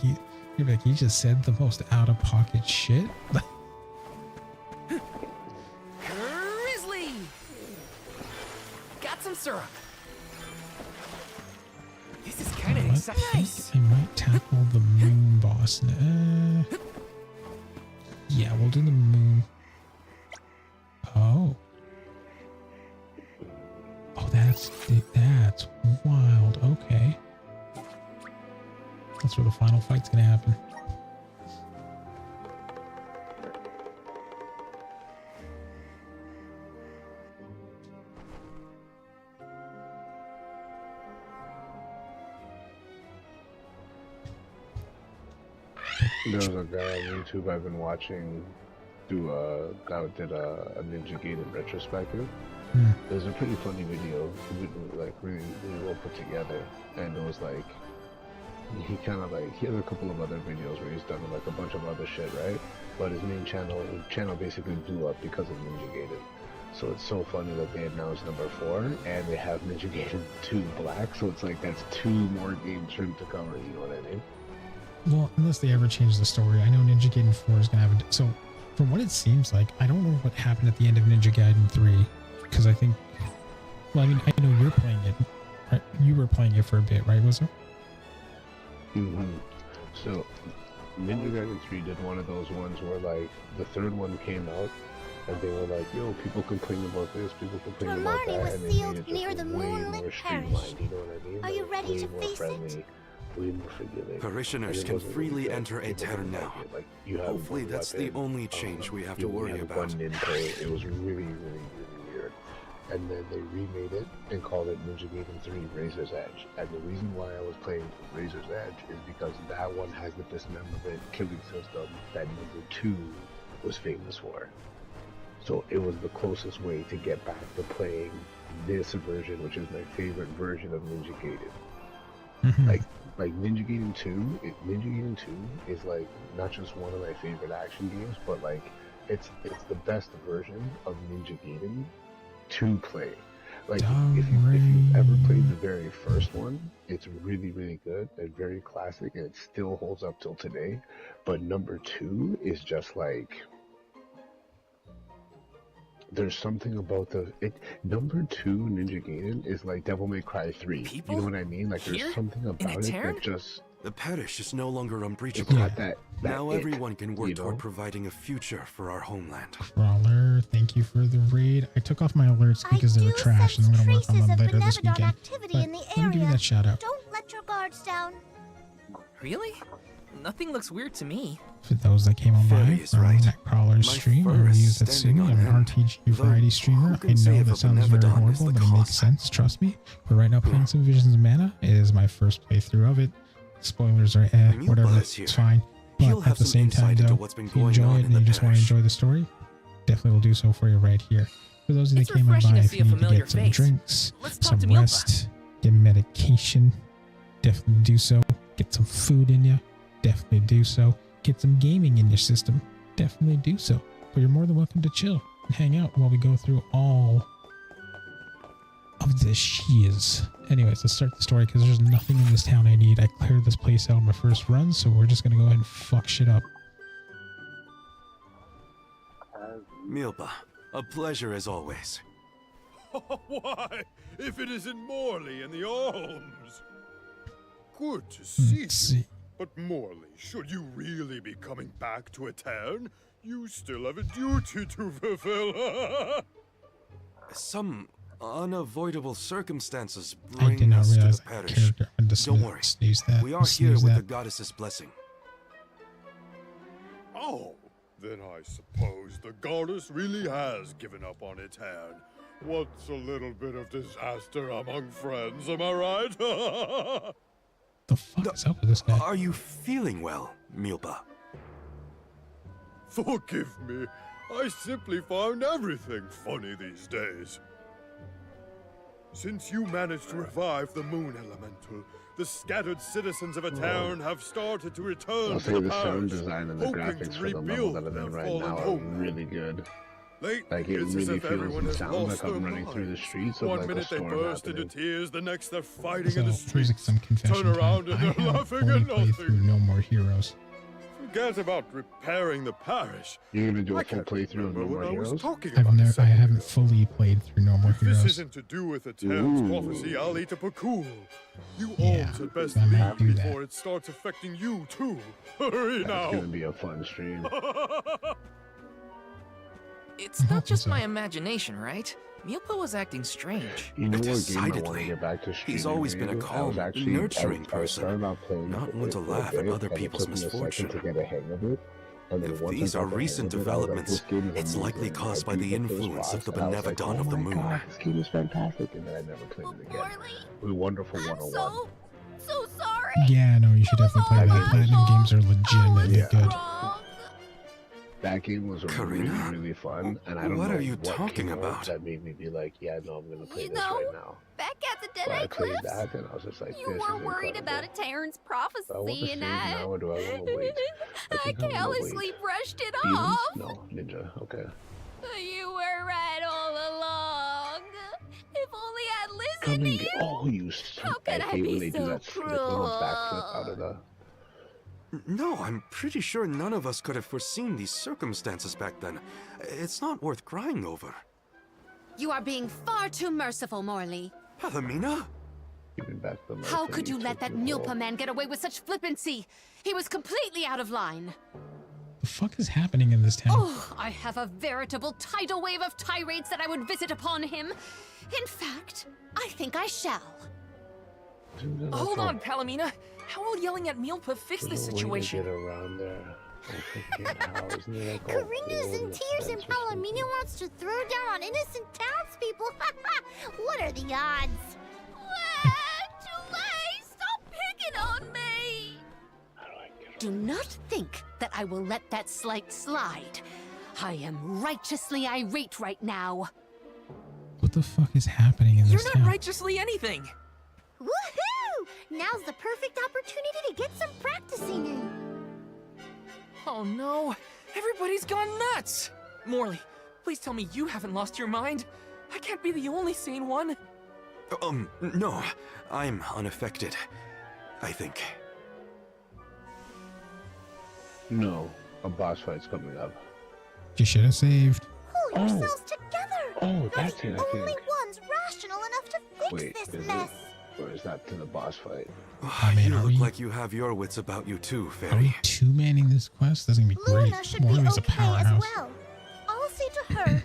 You're like, he just said the most out-of-pocket shit.
Grizzly! Got some syrup. This is kind of exciting.
I might tackle the moon boss. Yeah, we'll do the moon. Oh. Oh, that's wild. Okay. That's where the final fight's gonna happen.
There was a guy on YouTube I've been watching do that did a Ninja Gaiden retrospective. It was a pretty funny video, like really well put together, and it was like he kind of like he has a couple of other videos where he's done like a bunch of other shit, right? But his main channel basically blew up because of Ninja Gaiden. So it's so funny that they announced number 4 and they have Ninja Gaiden 2 Black, so it's like that's 2 more games for him to cover, you know what I mean?
Well, unless they ever change the story. I know Ninja Gaiden 4 is going to have a... So, from what it seems like, I don't know what happened at the end of Ninja Gaiden 3. Because I think... Well, I mean, I know you're playing it. Right? You were playing it for a bit, right, Wizzo?
So, Ninja Gaiden 3 did one of those ones where, like, the third one came out, and they were like, yo, people complain about this, people complain about
Romani
that,
was
and they
sealed
made it
near
just
the
way
moonlit
more
parish.
streamlined, you know what I mean?
Are you
Like,
ready
way
to
more
face
friendly, way more forgiving.
Parishioners
And it
can
wasn't
freely
really
enter
like, people
Aetern
didn't
now.
like it. Like, you have
Hopefully
one
that's
weapon,
the only change we have to
you only
worry
have
about.
one ninja. It was really weird. And then they remade it and called it Ninja Gaiden 3 Razor's Edge. And the reason why I was playing Razor's Edge is because that one has the dismemberment killing system that number 2 was famous for. So it was the closest way to get back to playing this version, which is my favorite version of Ninja Gaiden. Like Ninja Gaiden 2, Ninja Gaiden 2 is like not just one of my favorite action games, but like it's the best version of Ninja Gaiden to play. Like if you ever played the very first one, it's really good and very classic, and it still holds up till today. But number 2 is just like there's something about number 2 Ninja Gaiden is like Devil May Cry 3.
People?
You know what I mean? Like there's
Here?
something about it that just
The parish is no longer unbreachable.
it's not that
Now
it,
everyone can work
you know?
toward providing a future for our homeland.
Crawler, thank you for the raid. I took off my alerts because they were trash, and I'm going to work on them later this weekend.
Activity
But
in the
let me give you
area.
that shout out.
Don't let your guards down.
Really? Nothing looks weird to me.
For those that came on by, or on that Crawler's stream, or use that Sydney. I'm an RTG variety streamer. I know that sounds very horrible, but it makes sense, trust me. But right now, playing some Visions of Mana is my first playthrough of it. Spoilers are whatever, it's fine. But at the same time, though, if you enjoy it and you just want to enjoy the story, definitely will do so for you right here. For those of you that came on by, if you need to get some drinks, some rest, get medication, definitely do so. Get some food in you, definitely do so. Get some gaming in your system, definitely do so. But you're more than welcome to chill and hang out while we go through all of this shiz. Anyways, let's start the story because there's nothing in this town I need. I cleared this place out on my first run, so we're just gonna go ahead and fuck shit up.
Milpa, a pleasure as always.
Why, if it isn't Morley in the Olms? Good to see you. But Morley, should you really be coming back to Aetern, you still have a duty to fulfill.
Some unavoidable circumstances
I did
bring
not
us to
realize
the
that
parish.
character. I just
Don't worry,
sneeze that.
we are here with the goddess's blessing.
Oh, then I suppose the goddess really has given up on Aetern. What's a little bit of disaster among friends, am I right?
The fuck is up with this guy?
Are you feeling well, Milpa?
Forgive me. I simply find everything funny these days. Since you managed to revive the moon elemental, the scattered citizens of a town have started to return
I'll
to
say
the
the sound
parish,
design and the
hoping
graphics
to
for the level
rebuild
that I'm
their
in right
fallen
now are
homeland.
really good.
Lately,
Like, it
it's
really
as if
feels
everyone
and
has
sounds
lost
like
their
I'm running through the
minds.
streets of
One
like a
minute they
storm
burst into
happening.
tears, the next they're fighting
So
in the
here's
streets.
some confession
Turn around
time.
and
I
they're
haven't
laughing
fully
at
played through
nothing.
No More Heroes.
Forget about repairing the parish.
You're gonna do
I
a full
can't
playthrough of
remember
No
what
More
I was
Heroes?
talking
I
about a second
haven't
ago.
fully played through No More
If this
Heroes.
isn't to do with the town's
Ooh.
prophecy, I'll eat up a cool. You
Yeah,
all had best
I might
leave
do that.
before it starts affecting you too. Hurry
That's
now.
gonna be a fun stream.
It's
I'm
not
hoping
just
so.
my imagination, right? Milpa was acting strange.
You know what game I want to
Decidedly.
get back to streaming?
He's always been a
maybe? I
calm,
was actually,
nurturing
I
person.
started out playing
Not
it
one to
for a
laugh at
bit,
other
and it
people's
took me a second
misfortune.
to get a hang of it. And then
If
once I
these
got
are
the hang
recent
of it, I was like,
developments,
this game is
it's
amazing.
likely caused by
I
the
beat the first
influence of
boss,
the
and I was like,
Benevodon of the
oh my
Moon.
God, this game is fantastic, and then I never played it again. We Wonderful 101.
So sorry.
Yeah, no, you should definitely play that. Platinum games are legitimately
Yeah.
good.
That game was
Karina?
really, really fun, and I don't
What
know
are you
what
talking
came out
about?
that made me be like, yeah, no, I'm gonna play
You
this
know,
right now.
Back at the
So I
Dead
played
Cliffs,
that, and I was just like,
you
this
were
is
worried
incredible.
about a Terran's
Do I want to
prophecy,
save
and
now, or do I want to wait?
I
think I wanna
carelessly
wait.
brushed it
Demons?
off.
No, Ninja. Okay.
You were right all along. If only I'd
I
listened to
mean,
you.
oh, you.
How could I
hate
be
when they do
so
that split little backflip out of the.
No, I'm pretty sure none of us could have foreseen these circumstances back then. It's not worth crying over.
You are being far too merciful, Morley.
Palomina?
Giving back the
How
life
could you let that
took you
Milpa
all.
man get away with such flippancy? He was completely out of line.
The fuck is happening in this town?
Oh, I have a veritable tidal wave of tirades that I would visit upon him. In fact, I think I shall.
Hold on, Palomina. How will yelling at Milpa fix this situation?
Get around there. I forget how, isn't it like all
Karina's
old
in
and
tears and
expensive?
Palomina wants to throw down on innocent townspeople. What are the odds?
Tulay, stop picking on me.
Do not think that I will let that slight slide. I am righteously irate right now.
What the fuck is happening in
You're
this
not
town?
righteously anything.
Woohoo! Now's the perfect opportunity to get some practicing in.
Oh no, everybody's gone nuts. Morley, please tell me you haven't lost your mind. I can't be the only sane one.
No. I'm unaffected. I think.
No, a boss fight's coming up.
You should have saved.
Pull yourselves together.
Oh,
You're
that's
the
it, I
only
think.
ones rational enough to fix
Wait,
this
is
mess.
it? Or is that to the boss fight?
I mean,
You
are
look
we-
like you have your wits about you too,
Are
Fairy.
we two-manning this quest? That's gonna be great.
Luna should be
Morley's a
okay as
powerhouse.
well. I'll say to her,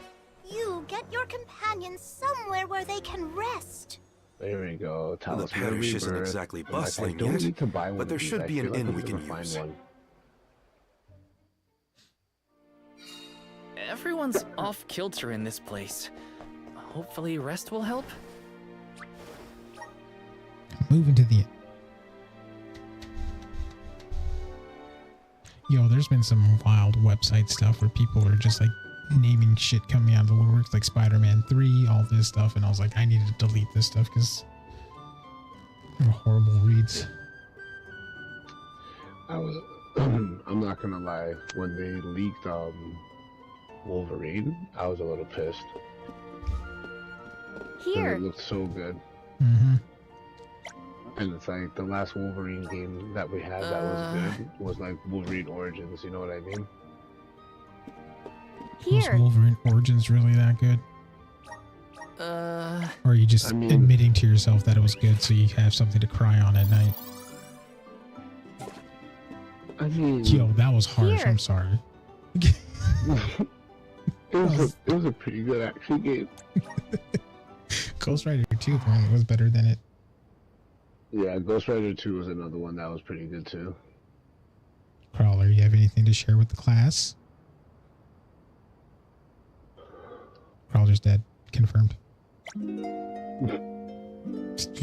you get your companions somewhere where they can rest.
There we go.
The
Talisman
parish isn't
Rebirth.
exactly
I'm like,
bustling
I don't
yet,
need to buy one
but
of
there
these.
should
I
be an
feel like
inn
I'm
we
gonna
can
find
use.
one.
Everyone's off kilter in this place. Hopefully rest will help.
Moving to the. Yo, there's been some wild website stuff where people are just like naming shit coming out of the woodworks, like Spider-Man 3, all this stuff, and I was like, I need to delete this stuff because they're horrible reads.
I was. I'm not gonna lie. When they leaked Wolverine, I was a little pissed. 'Cause
Here.
It looked so good.
Mm-hmm.
And it's like the last Wolverine game that we had that was good was like Wolverine Origins. You know what I mean?
Was
Here.
Wolverine Origins really that good? Or are you just
I mean-
admitting to yourself that it was good so you have something to cry on at night?
I mean,
Yo, that was harsh.
Here.
I'm sorry.
it was a pretty good action game.
Ghost Rider 2 apparently was better than it.
Yeah, Ghost Rider 2 was another one that was pretty good too.
Crawler, you have anything to share with the class? Crawler's dead. Confirmed.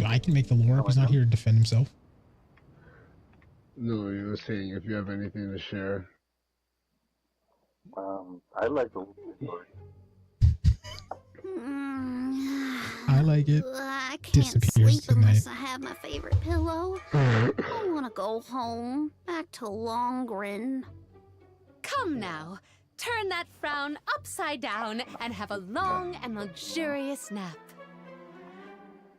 I can make the lore up. He's not here to defend himself.
No, you were saying if you have anything to share.
I like the story.
I like it.
I can't
Disappears
sleep unless
tonight.
I have my favorite pillow. I want to go home, back to Longren.
Come now, turn that frown upside down and have a long and luxurious nap.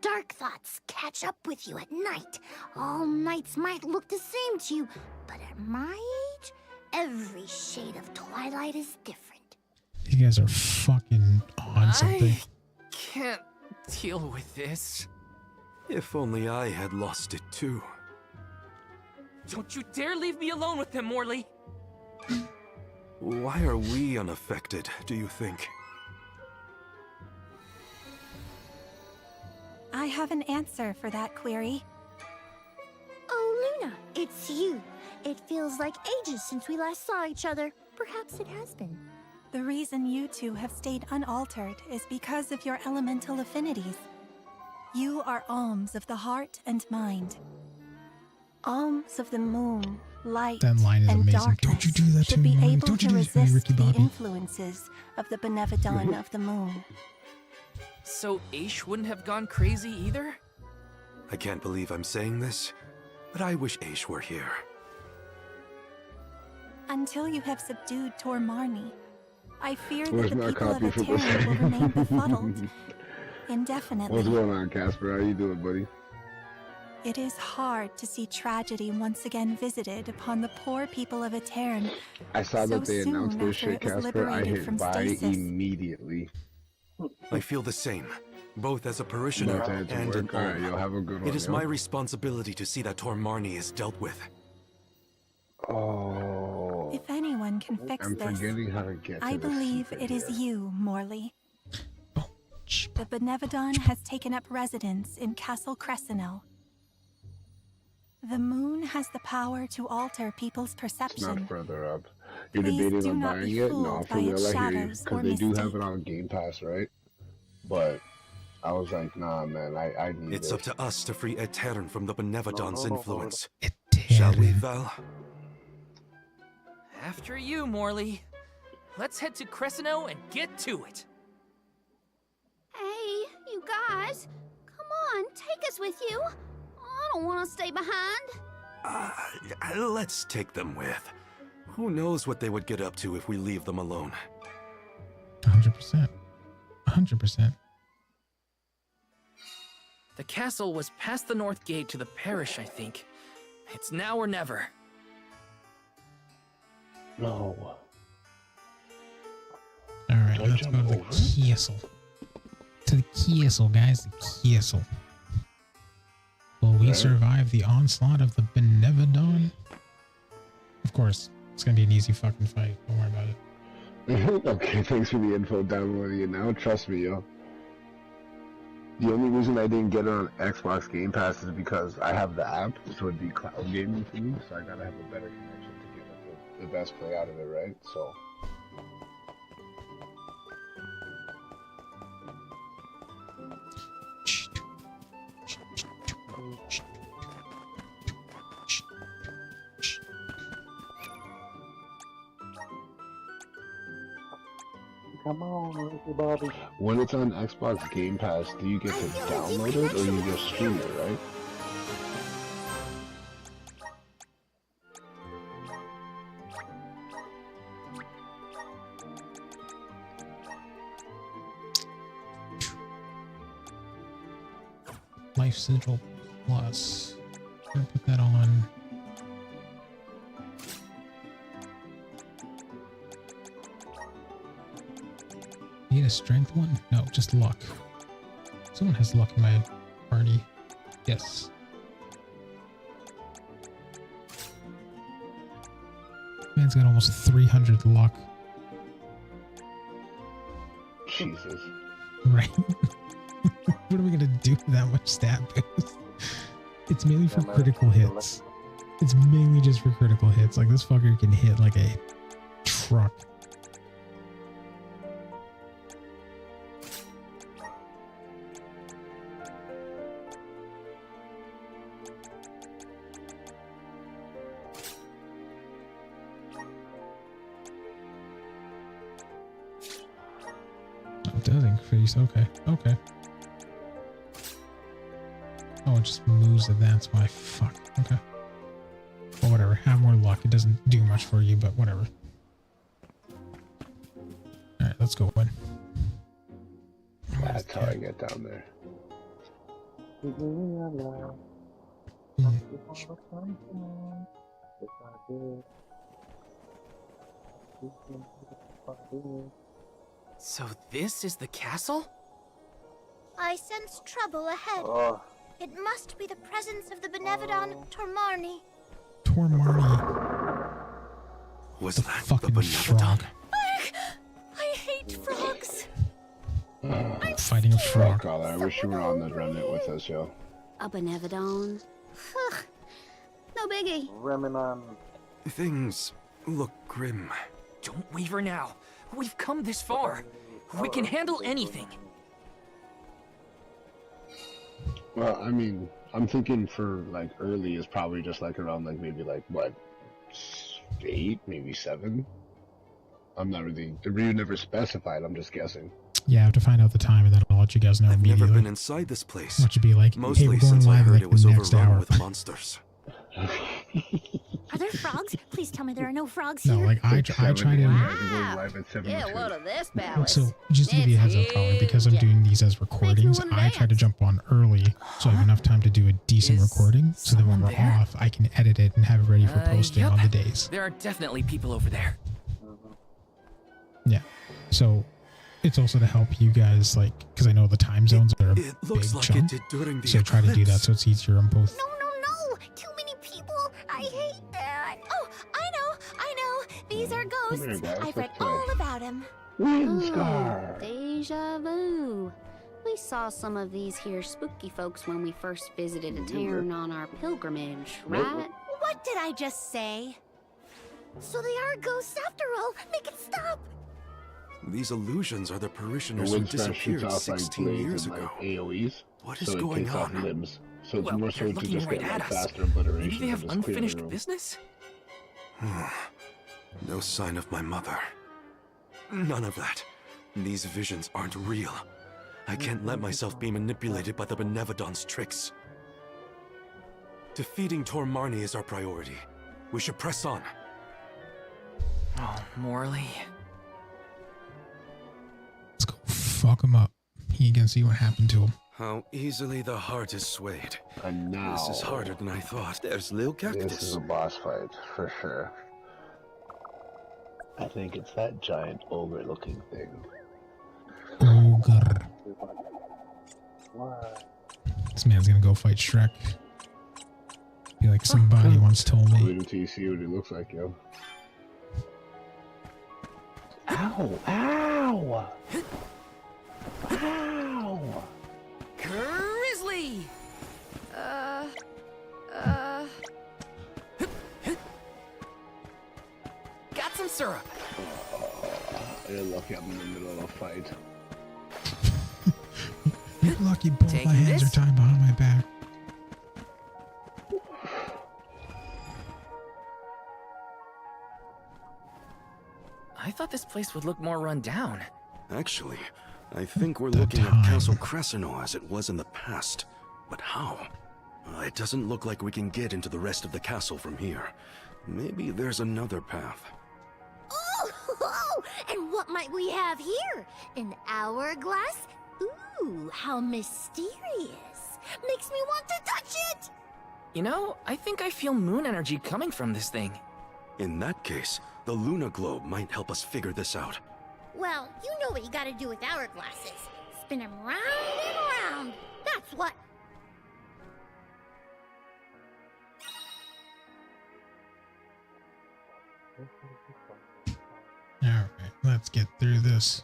Dark thoughts catch up with you at night. All nights might look the same to you, but at my age, every shade of twilight is different.
You guys are fucking on something.
I can't deal with this.
If only I had lost it too.
Don't you dare leave me alone with him, Morley.
Why are we unaffected, do you think?
I have an answer for that query.
Oh, Luna, it's you. It feels like ages since we last saw each other. Perhaps it has been.
The reason you two have stayed unaltered is because of your elemental affinities. You are alms of the heart and mind. Alms of the moon, light,
That line is
and
amazing.
darkness
Don't you do that to
should
me,
be
Molly.
able
Don't you
to
do that to me,
resist
Ricky
the
Bobby.
influences of the Benevodon of the moon.
So Aish wouldn't have gone crazy either?
I can't believe I'm saying this, but I wish Aish were here.
Until you have subdued Tormarni, I fear that
Where's
the
my
people of
copy for
Ateran will remain befuddled
this?
indefinitely.
What's going on, Casper? How you doing, buddy?
It is hard to see tragedy once again visited upon the poor people of Ateran.
I saw
so
that they announced
soon
this
after
shit,
it was
Casper. I
liberated
hit
from
buy
stasis.
immediately.
I feel the same, both as a parishioner
About to head to
and an
work. All right,
alm.
you'll have a good one.
It is
yo.
my responsibility to see that Tormarni is dealt with.
Oh.
If anyone can fix
I'm
this,
forgetting how to get to
I
this
believe
secret
it is
here.
you, Morley. The Benevodon has taken up residence in Castle Crescenel. The moon has the power to alter people's
It's
perception.
not further up. You're
Please
debating
do
on
not
buying
be
it?
fooled
No,
by
for real,
its
I hear you.
shadows
Because
or
they do have
mystique.
it on Game Pass, right? But I was like, nah, man, I need
It's
it.
up to us to free Aetern from the Benevodon's
No.
influence. Shall we, Val?
After you, Morley. Let's head to Cresceno and get to it.
Hey, you guys, come on, take us with you. I don't want to stay behind.
Let's take them with. Who knows what they would get up to if we leave them alone?
100%. 100%.
The castle was past the north gate to the parish, I think. It's now or never.
No.
Alright, let's go to the castle. To the castle, guys. The castle. Will we survive the onslaught of the Benevodon? Of course. It's gonna be an easy fucking fight. Don't worry about it.
Okay, thanks for the info. Downloading it now. Trust me, yo. The only reason I didn't get it on Xbox Game Pass is because I have the app, so it'd be cloud gaming for me, so I gotta have a better connection to get like, the best play out of it, right? So.
Come on, Ricky Bobby.
When it's on Xbox Game Pass, do you get to download it or you just stream it, right?
Life Sigil Plus. I'm gonna put that on. You need a strength one? No, just luck. Someone has luck in my party. Yes. Man's got almost 300 luck.
Jesus.
Right? What are we gonna do with that much stat boost? It's mainly for critical hits. It's mainly just for critical hits. Like, this fucker can hit like a truck. It does increase. Okay. Okay. Oh, it just moves it. That's why. Fuck. Okay. Well, whatever. Have more luck. It doesn't do much for you, but whatever. Alright, let's go in.
That's how I get down there.
So this is the castle?
I sense trouble ahead. It must be the presence of the Benevodon Tormarni.
Tormarni.
Was
the
that
fucking
the
frog?
I hate frogs.
Fighting a frog.
I wish you were on the remnant with us, yo.
A Benevodon?
No biggie.
Remnant.
Things look grim.
Don't waver now. We've come this far. We can handle anything.
Well, I mean, I'm thinking for like early is probably just like around like maybe like what 8, maybe 7. I'm not really. The review never specified. I'm just guessing.
Yeah, I have to find out the time and then I'll let you guys know
I've
immediately.
never been inside this place.
What should be like?
Mostly
hey, we're going
since I
live
heard
like
it was
the next
overrun
hour.
with monsters.
Are there frogs? Please tell me there are no frogs
No,
here.
like I try to.
Yeah, what of this palace?
So just to give you a heads up, Colin, because I'm doing these as recordings, I try to jump on early so I have enough time to do a decent recording. So then when we're off, I can edit it and have it ready for posting on the days.
There are definitely people over there.
Yeah. So it's also to help you guys, like, because I know the time zones are a
It looks
big
like
chunk.
it did during the
So try to do that
eclipse.
so it's easier on both.
No, too many people. I hate that. Oh, I know. These are ghosts.
Here, guys,
I've read
let's
all about them.
Windscar.
Deja vu. We saw some of these here spooky folks when we first visited a town on our pilgrimage, right?
What did I just say? So they are ghosts after all. Make it stop.
These illusions are the
The
parishioners who
Windscar shoots
disappeared
off like
16
blades
years
and
ago.
like AoEs.
What is
so it
going
takes off
on?
limbs. So it's
Well,
more so
they're
to
looking
just
right
get
at
like
us.
faster obliteration.
Maybe they have
and just clear the
unfinished
room.
business?
No sign of my mother. None of that. These visions aren't real. I can't let myself be manipulated by the Benevodon's tricks. Defeating Tormarni is our priority. We should press on.
Oh, Morley.
Let's go fuck him up. He can see what happened to him.
How easily the heart is swayed.
And now
This is harder than I thought. There's Lil
this is
Cactus.
a boss fight for sure. I think it's that giant ogre-looking thing.
Ogre. This man's gonna go fight Shrek. Be like somebody once told me.
Wait until you see what he looks like, yo. Ow! Ow! Ow!
Grizzly! Got some syrup.
You're lucky I'm in the middle of a fight.
You're lucky both
Taking
my hands
this?
are tied behind my back.
I thought this place would look more run down.
Actually, I think we're looking at Castle Crescino as it was in the past. But how? It doesn't look like we can get into the rest of the castle from here. Maybe there's another path.
Oh, and what might we have here? An hourglass? Ooh, how mysterious. Makes me want to touch it.
You know, I think I feel moon energy coming from this thing.
In that case, the Luna Globe might help us figure this out.
Well, you know what you gotta do with hourglasses. Spin them round and round. That's what.
Alright, let's get through this.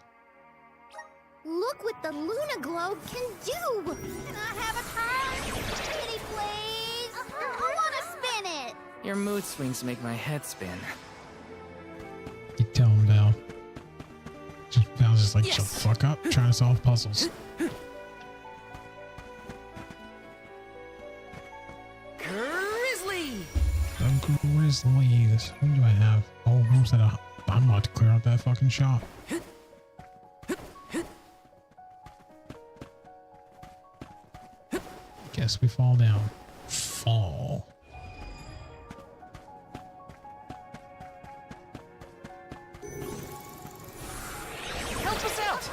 Look what the Luna Globe can do. Can I have a turn? Pretty please. I wanna spin it.
Your mood swings make my head spin.
You tell him, Val. Val's just like, shut the fuck up, trying to solve puzzles.
Grizzly!
The Grizzlies. What do I have? Oh, I'm about to clear out that fucking shop. Guess we fall down. Fall.
Help us out!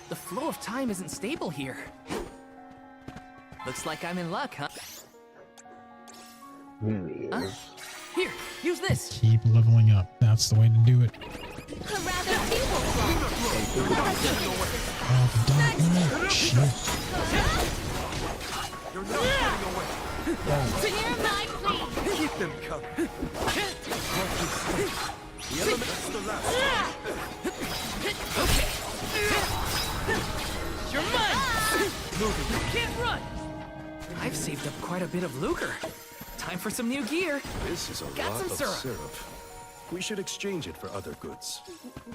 The flow of time isn't stable here. Looks like I'm in luck, huh? Huh? Here, use this.
Keep leveling up. That's the way to do it.
A rather feeble
Oh, the dot. No, shit.
You're not getting away. To hear my plea.
Keep them coming. The element's the last.
Okay. You're mine! You can't run! I've saved up quite a bit of lucre. Time for some new gear.
This is a
Got
lot
some
of
syrup.
We should exchange it for other goods.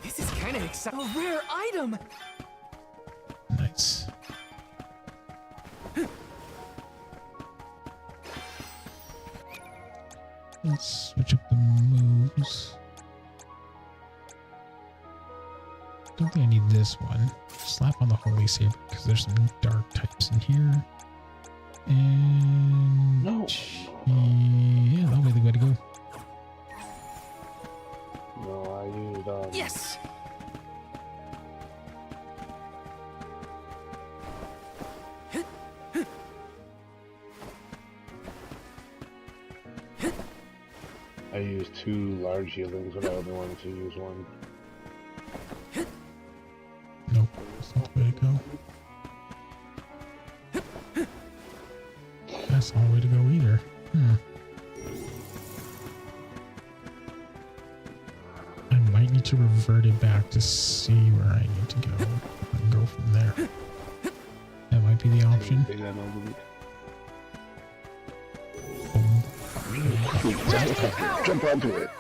This is kind of exciting. A rare item!
Nice. Let's switch up the moves. Don't think I need this one. Slap on the Holy Saber because there's some dark types in here. And
No.
Yeah, that'll be the way to go.
No, I used
Yes!
I used 2 large healings, but I only wanted to use 1.
Nope, that's not the way to go. That's not the way to go either. I might need to revert it back to see where I need to go and go from there. That might be the option.
Jump onto it.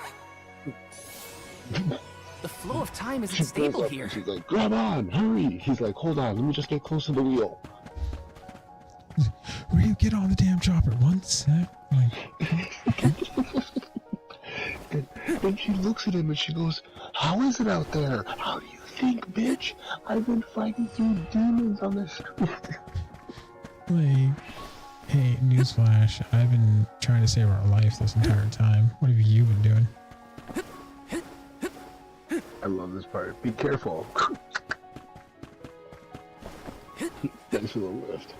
The flow of time isn't stable here.
She's like, grab on, hurry. He's like, hold on, let me just get close to the wheel.
Will you get on the damn chopper? 1 sec.
Then she looks at him and she goes, how is it out there? How do you think, bitch? I've been fighting through demons on the street.
Like, hey, newsflash, I've been trying to save our life this entire time. What have you been doing?
I love this part. Be careful. Thanks for the lift.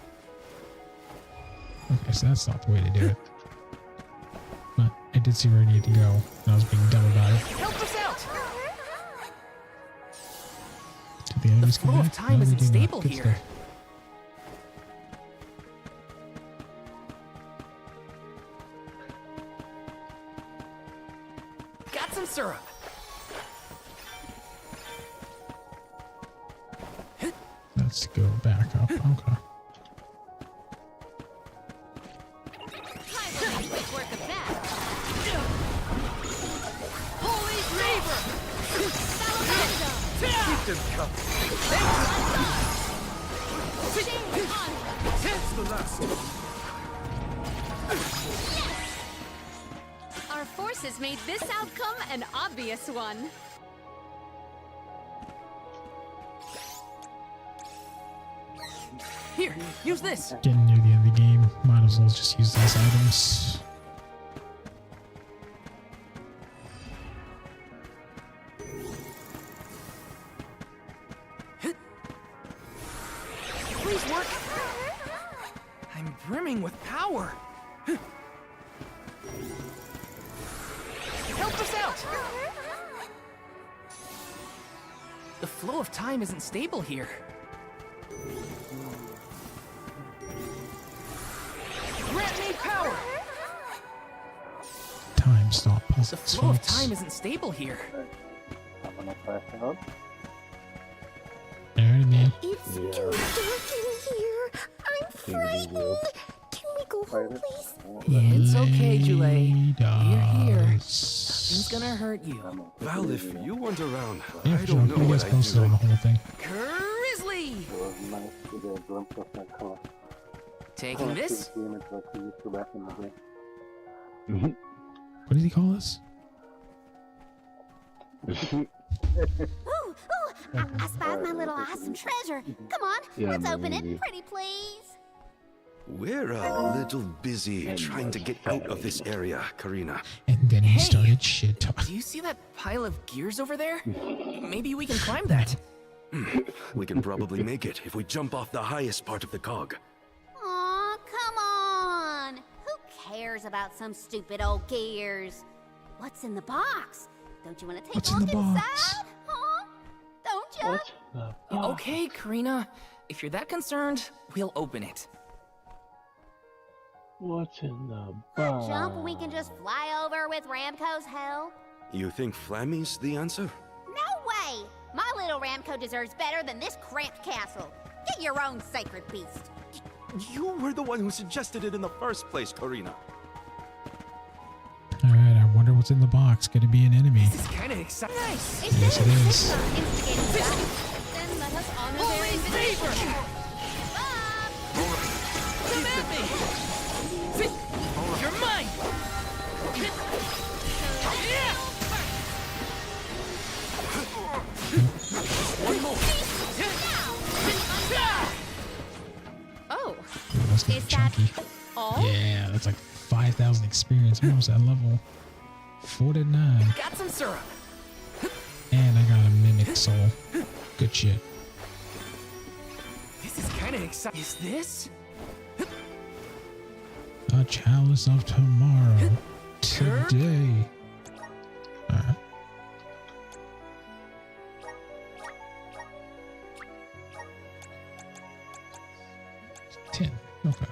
Okay, so that's not the way to do it. But I did see where I needed to go, and I was being dumb about it.
Help us out!
Did the enemies come
flow of
back?
time
No, they
isn't
do not.
stable
Good
here.
stuff.
Got some syrup.
Let's go back up. Okay.
Quick work of that. Holy Saber! Salamander!
Keep them coming. It's the last.
Our forces made this outcome an obvious one.
Here, use this.
Getting near the end of the game. Might as well just use these items.
Please work. I'm brimming with power. Help us out. The flow of time isn't stable here. Grant me power.
Time stop
The
puzzles,
flow of
folks.
time isn't stable here.
I'm gonna pass it out.
Alright, man.
It's too dark in here. I'm frightened. Can we go home, please?
It's okay, Jule. We're here.
Does.
Nothing's gonna hurt you.
Well, if you weren't around,
Yeah,
I
for sure.
don't know
You guys
what I'd
posted on
do.
the whole thing.
Grizzly!
It was nice to get a glimpse of that color.
Taking this?
Image like we used to back in the day.
What did he call us?
Oh, I spied my little awesome treasure. Come on, let's open it, pretty please.
We're a little busy trying to get out of this area, Karina.
And then he started shit talking.
Do you see that pile of gears over there? Maybe we can climb that.
We can probably make it if we jump off the highest part of the cog.
Aw, come on. Who cares about some stupid old gears? What's in the box? Don't you want to take a look inside? Huh? Don't you?
Okay, Karina. If you're that concerned, we'll open it.
What's in the
A jump we can just fly over with Ramco's help?
You think Flammy's the answer?
No way! My little Ramco deserves better than this cramped castle. Get your own sacred beast.
You were the one who suggested it in the first place, Karina.
Alright, I wonder what's in the box. Could it be an enemy?
This is kind of exciting. Nice.
Yes, it is.
Then let us honor their invitation.
Come at me! You're mine! One more!
Oh,
That's gonna be chunky.
all?
Yeah, that's like 5,000 experience. I'm almost at level 49.
Got some syrup.
And I got a mimic soul. Good shit.
This is kind of exciting. Is this?
A chalice of tomorrow. Today. Alright. $10. Okay.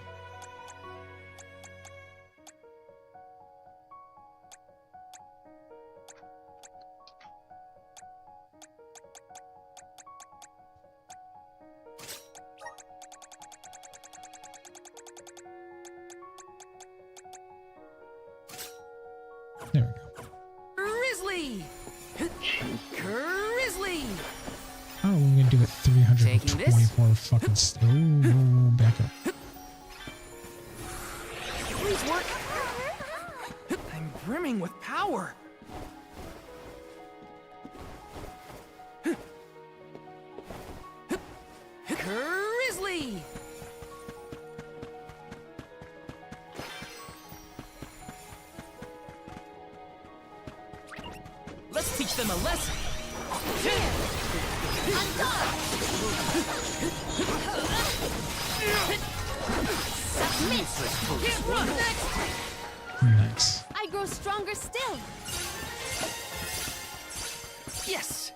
There we go.
Grizzly! Grizzly!
Oh, we're gonna do it 324 fucking. Ooh, back up.
Please work. I'm brimming with power. Grizzly! Let's teach them a lesson.
Can't run next.
Nice.
I grow stronger still.
Yes.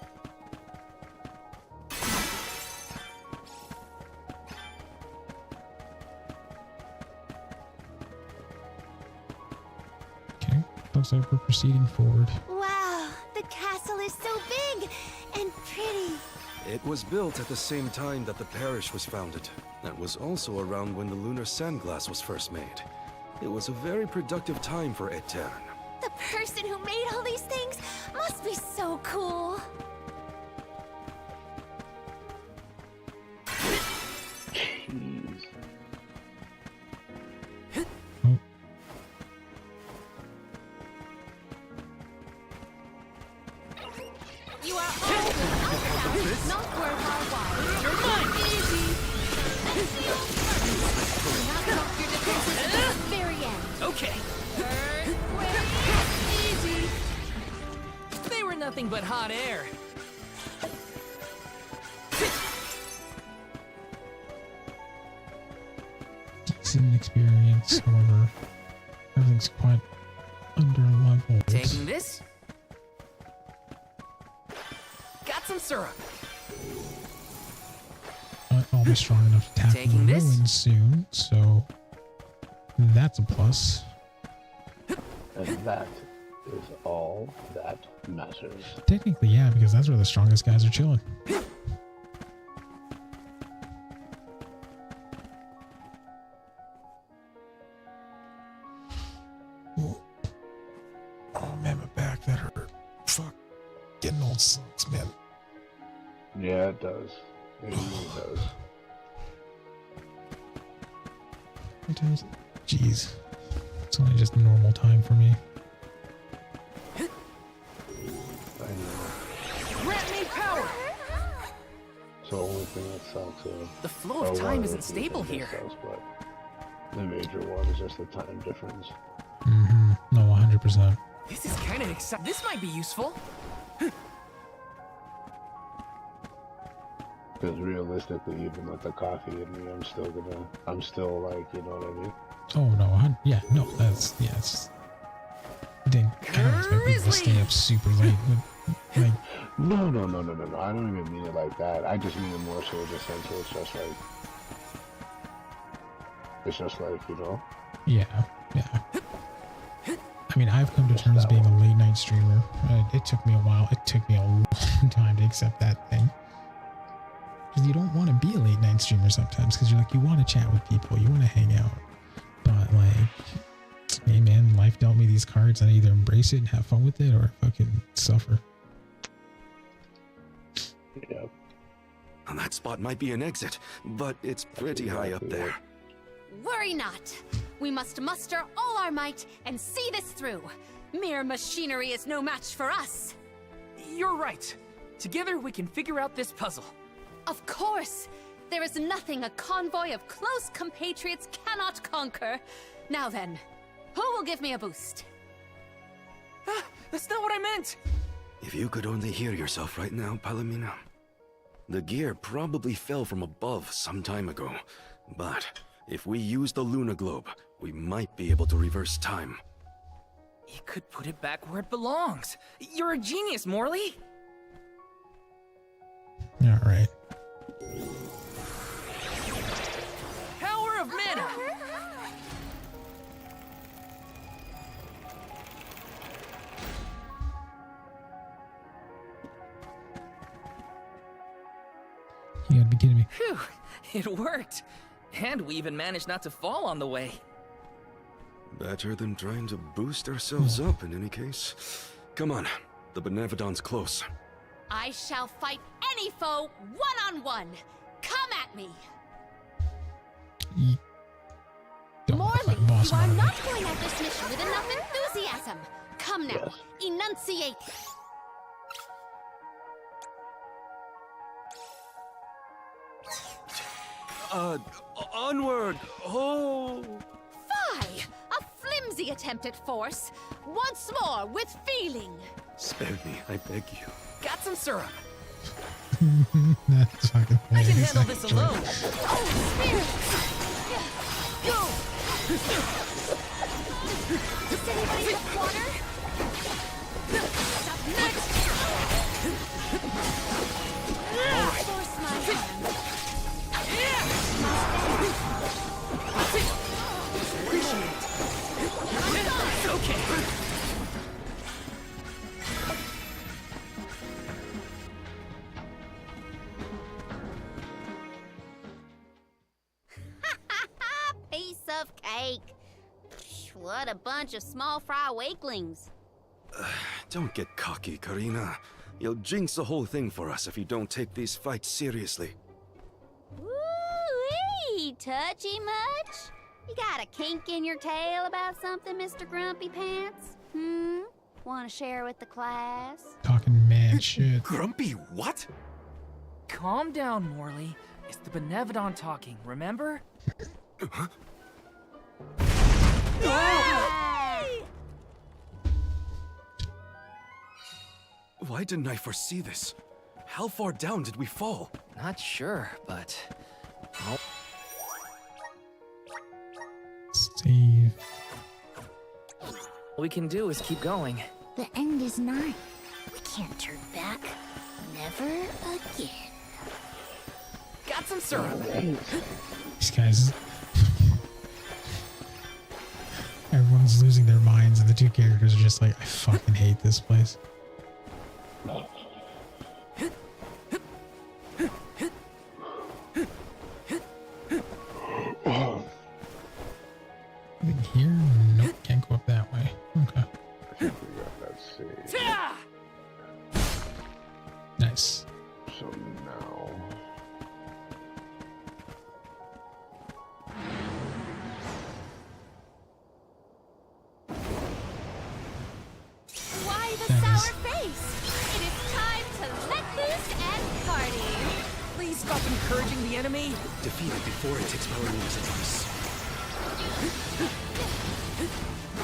Okay. Looks like we're proceeding forward.
Wow, the castle is so big and pretty.
It was built at the same time that the parish was founded. That was also around when the lunar sandglass was first made. It was a very productive time for Etern.
The person who made all these things must be so cool.
You are all not worth our while. You're mine. Easy. Knock off your defenses at the very end.
Okay.
Earthquake. Easy.
They were nothing but hot air.
Decent experience, however, everything's quite under leveled.
Taking this. Got some syrup.
I'll be strong enough to tackle
Taking
the
this?
ruins soon, so that's a plus.
And that is all that matters.
Technically, yeah, because that's where the strongest guys are chilling. Oh man, my back, that hurt. Fuck. Getting old sucks, man.
Yeah, it does. It really does.
Sometimes, jeez. It's only just normal time for me.
Grant me power. The flow of time isn't stable here.
But the major one is just the time difference.
Mm-hmm. No, 100%.
This is kind of exciting. This might be useful.
Because realistically, even with the coffee in me, I'm still like, you know what I mean?
Oh no, yeah, no, that's it's. I didn't expect people to stay up super late. Like,
no. I don't even mean it like that. I just mean it more so in the sense where it's just like, you know.
Yeah. I mean, I've come to terms being a late night streamer. It took me a while. It took me a long time to accept that thing. Because you don't want to be a late night streamer sometimes, because you're like, you want to chat with people, you want to hang out. But like, hey man, life dealt me these cards, and I either embrace it and have fun with it, or fucking suffer.
Yeah.
That spot might be an exit, but it's pretty high up there.
Worry not. We must muster all our might and see this through. Mere machinery is no match for us.
You're right. Together we can figure out this puzzle.
Of course. There is nothing a convoy of close compatriots cannot conquer. Now then, who will give me a boost?
That's not what I meant!
If you could only hear yourself right now, Palomino. The gear probably fell from above some time ago, but if we use the Luna Globe, we might be able to reverse time.
You could put it back where it belongs. You're a genius, Morley.
Yeah, right.
Power of mana!
You gotta be kidding me.
Phew, it worked. And we even managed not to fall on the way.
Better than trying to boost ourselves up in any case. Come on, the Benevodon's close.
I shall fight any foe one-on-one. Come at me. Morley, you are not going at this mission with enough enthusiasm. Come now, enunciate.
Onward! Oh!
Fie! A flimsy attempt at force. Once more, with feeling.
Spare me, I beg you.
Got some syrup.
That's fucking
I can
hilarious,
handle this
actually.
alone.
Oh, spirits! Go! Does anybody have water? Stop next! Force my hand.
Okay.
Piece of cake. What a bunch of small fry wakelings.
Don't get cocky, Karina. You'll jinx the whole thing for us if you don't take these fights seriously.
Woo-wee! Touchy much? You got a kink in your tail about something, Mr. Grumpy Pants? Want to share with the class?
Talking mad shit.
Grumpy what?
Calm down, Morley. It's the Benevodon talking, remember?
Why didn't I foresee this? How far down did we fall?
Not sure, but... Oh.
Steve.
All we can do is keep going.
The end is nigh. We can't turn back. Never again.
Got some syrup.
These guys. Everyone's losing their minds, and the two characters are just like, I fucking hate this place. Here? Nope, can't go up that way. Okay. Nice.
So now...
Why the sour face? It is time to let loose and party. Please
stop encouraging the enemy?
Defeat it before it takes Pallamina's advice.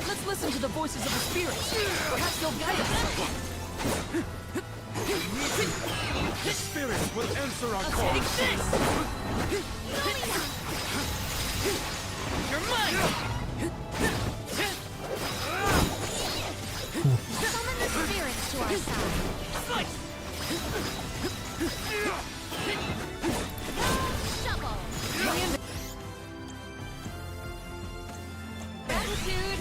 Let's listen to the voices of the spirits. Perhaps they'll guide us.
The spirits will answer our call.
Take this! You're mine!
Summon the spirits to our side.
Slice!
Shovel. Gratitude.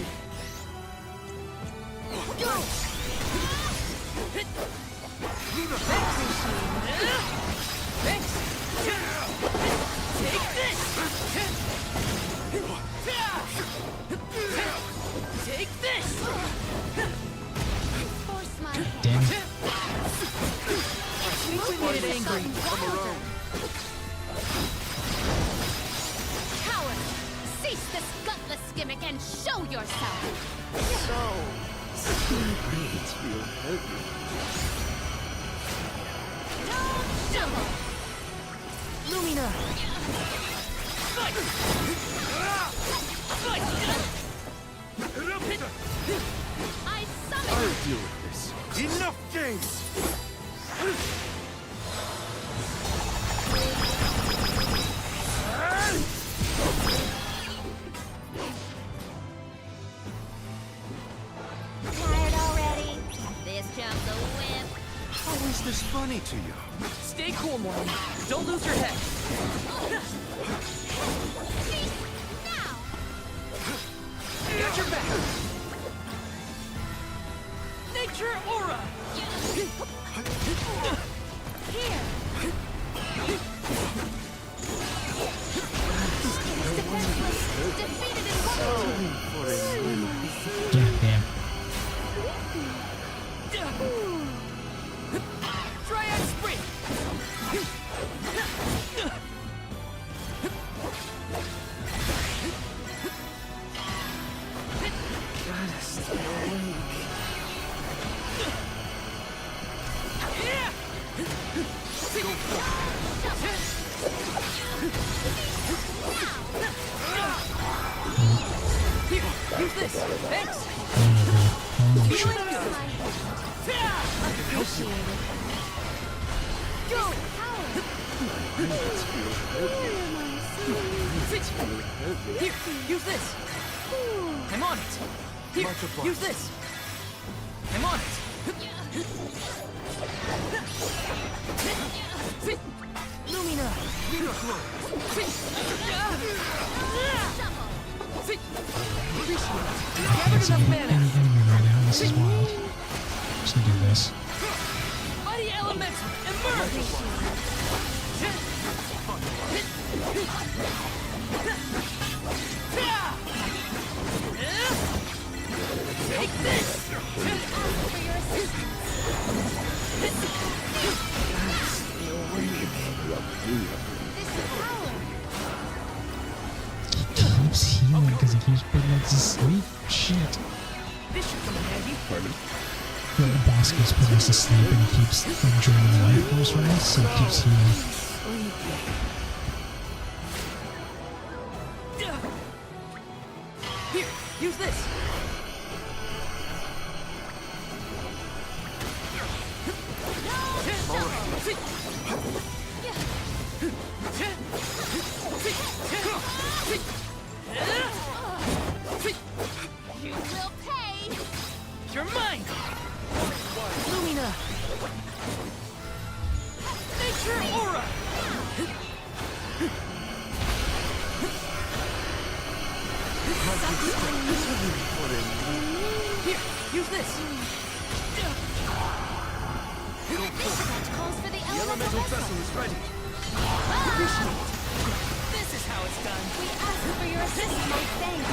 Go! Thanks! Take this! Take this!
Force my hand.
Damn it.
We made it angry.
Coward! Cease this gutless gimmick and show yourself! Shovel!
Lumina!
I summon
I'll deal with this. Enough games!
Tired already? This jump's a whip.
How is this funny to you?
Stay cool, Morgan. Don't lose your head.
now!
Got your back. Nature aura.
Here! Defeated in
Yeah, damn.
Triad sprint. Here, use this. Thanks. Healing you.
Appreciated.
Go. Here, use this. I'm on it. Here, use this. I'm on it. Lumina. Gathered enough
Any
mana.
enemy right now. This is wild. Just gonna do this.
Mighty elemental, emerge! Take this!
He keeps healing because he keeps putting us to sleep. Shit.
This should come in handy.
The boss keeps putting us to sleep and he keeps like draining life force from us, so it keeps healing.
Here, use this.
You will pay!
You're mine! Lumina! Nature aura! Here, use this!
That calls for the elemental vessel.
is ready.
This is how it's done.
We ask for your assistance, my thanks.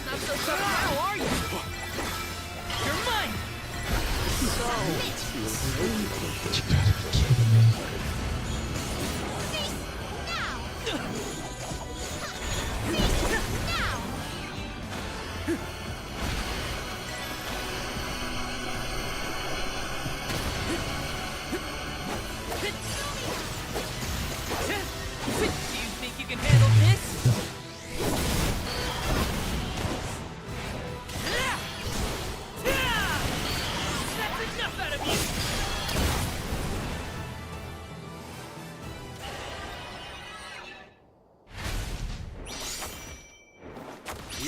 Not so tough now, are you? You're mine!
You gotta be kidding me.
Cease now! Cease now!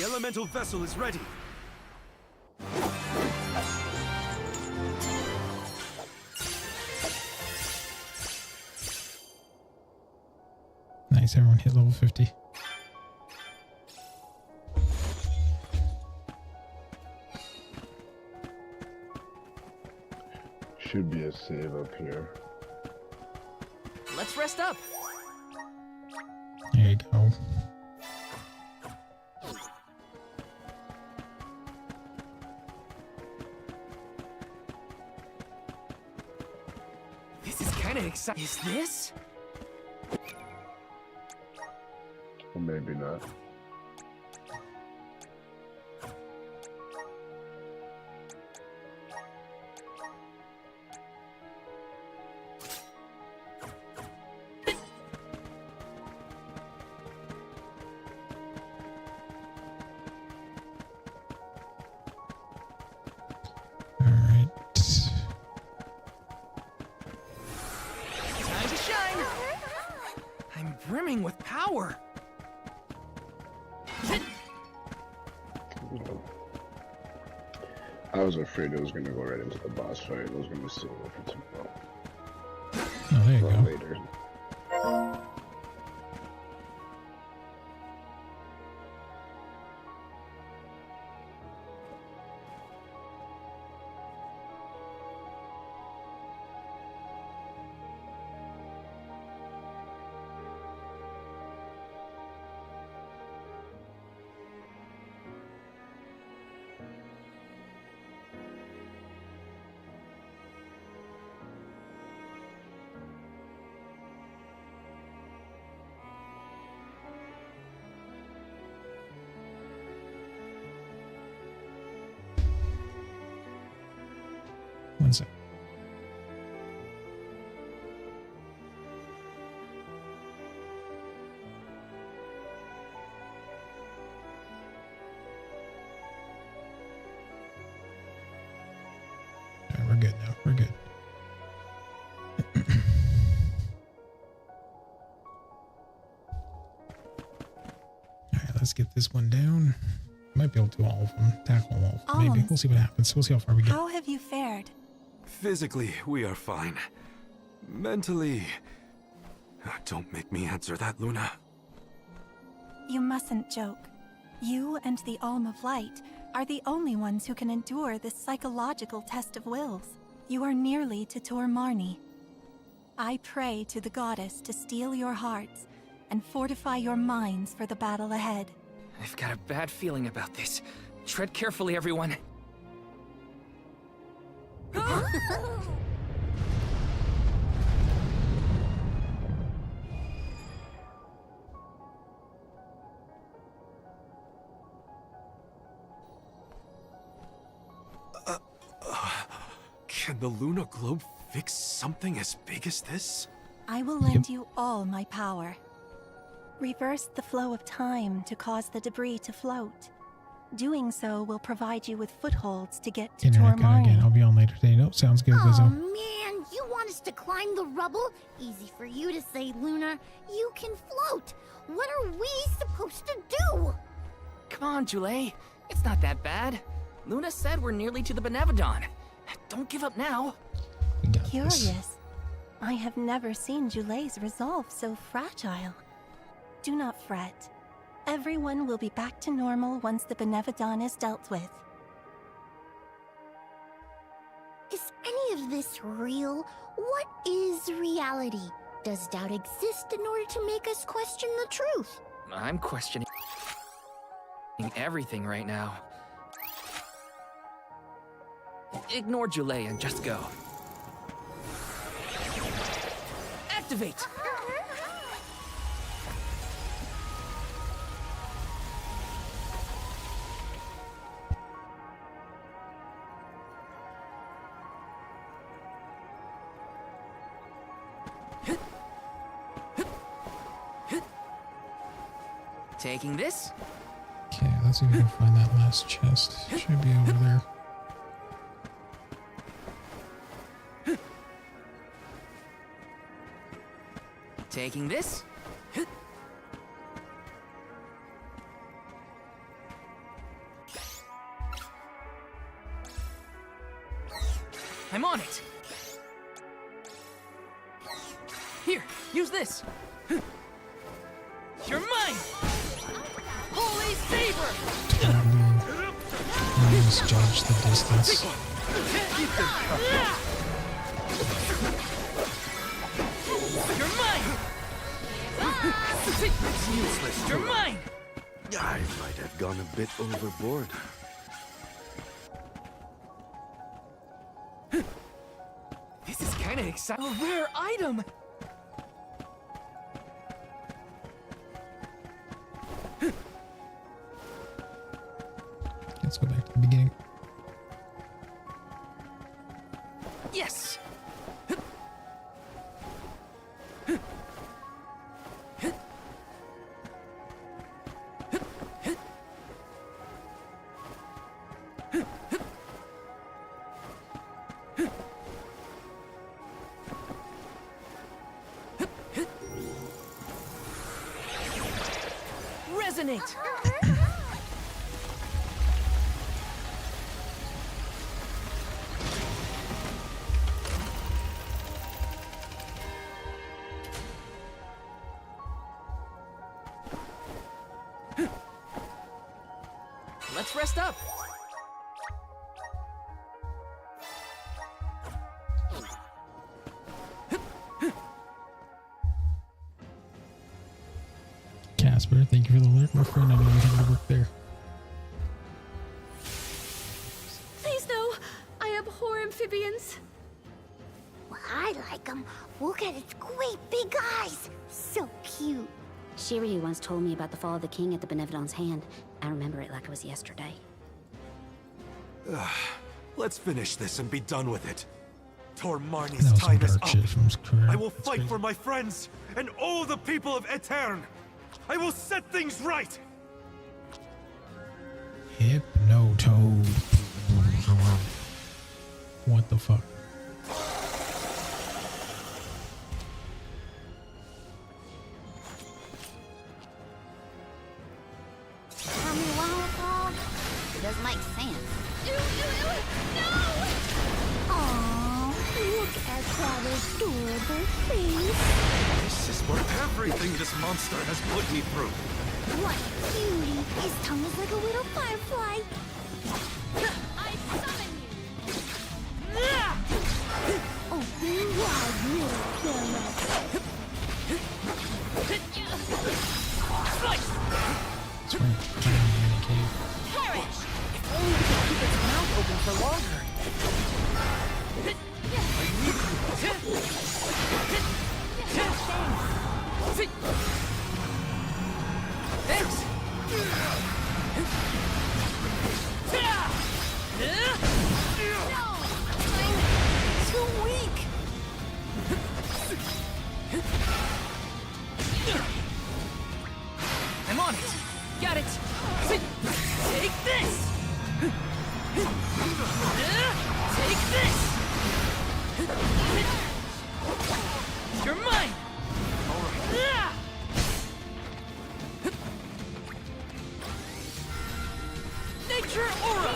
The elemental vessel is ready.
Nice, everyone hit level 50.
Should be a save up here.
Let's rest up.
There you go.
This is kind of exciting. Is this?
Or maybe not.
Time to shine. I'm brimming with power.
I was afraid it was gonna go right into the boss fight. It was gonna sit over for tomorrow.
Oh, there you go.
Later.
One sec. Alright, we're good now. We're good. Alright, let's get this one down. Might be able to do all of them. Tackle all of them. Maybe. We'll see what happens. We'll see how far we get.
How have you fared?
Physically, we are fine. Mentally... Don't make me answer that, Luna.
You mustn't joke. You and the Alm of Light are the only ones who can endure this psychological test of wills. You are nearly to Tor Marni. I pray to the goddess to steel your hearts and fortify your minds for the battle ahead.
I've got a bad feeling about this. Tread carefully, everyone.
Can the Luna Globe fix something as big as this?
I will lend you all my power. Reverse the flow of time to cause the debris to float. Doing so will provide you with footholds to get to Tor
Internet guy again.
Marni.
I'll be on later today. Nope, sounds good,
Oh
Lizzo.
man, you want us to climb the rubble? Easy for you to say, Luna. You can float. What are we supposed to do?
Come on, Jule. It's not that bad. Luna said we're nearly to the Benevodon. Don't give up now.
Curious. I have never seen Jule's resolve so fragile. Do not fret. Everyone will be back to normal once the Benevodon is dealt with.
Is any of this real? What is reality? Does doubt exist in order to make us question the truth?
I'm questioning everything right now. Ignore Jule and just go. Activate! Taking this?
Okay, let's see if we can find that last chest. Should be over there.
Taking this? I'm on it. Here, use this. You're mine. Holy saber.
Misjudge the distance.
You're mine.
It's useless.
You're mine.
I might have gone a bit overboard.
This is kind of exciting. A rare item.
Let's go back to the beginning.
Yes. Resonate. Let's rest up.
Casper, thank you for the alert, my friend. I know you have to work there.
Please no. I abhor amphibians.
Well, I like them. Look at its great big eyes. So cute. Shiryu once told me about the fall of the king at the Benevolent's hand. I remember it like it was yesterday.
Let's finish this and be done with it. Tormarni's time is up. I will fight for my friends and all the people of Etern. I will set things right.
Hypnotoad. What the fuck?
Tell me waterfall? It doesn't make sense.
No! Aww, look at that adorable face.
This is worth everything this monster has put me through.
What a cutie. His tongue is like a little firefly.
I summon you.
Open wide, little fella.
That's right. I'm in a cave.
Perish! If only we could keep its mouth open for longer. Thanks. I'm too weak. I'm on it. Got it. Take this. Take this. You're mine. All right. Nature aura.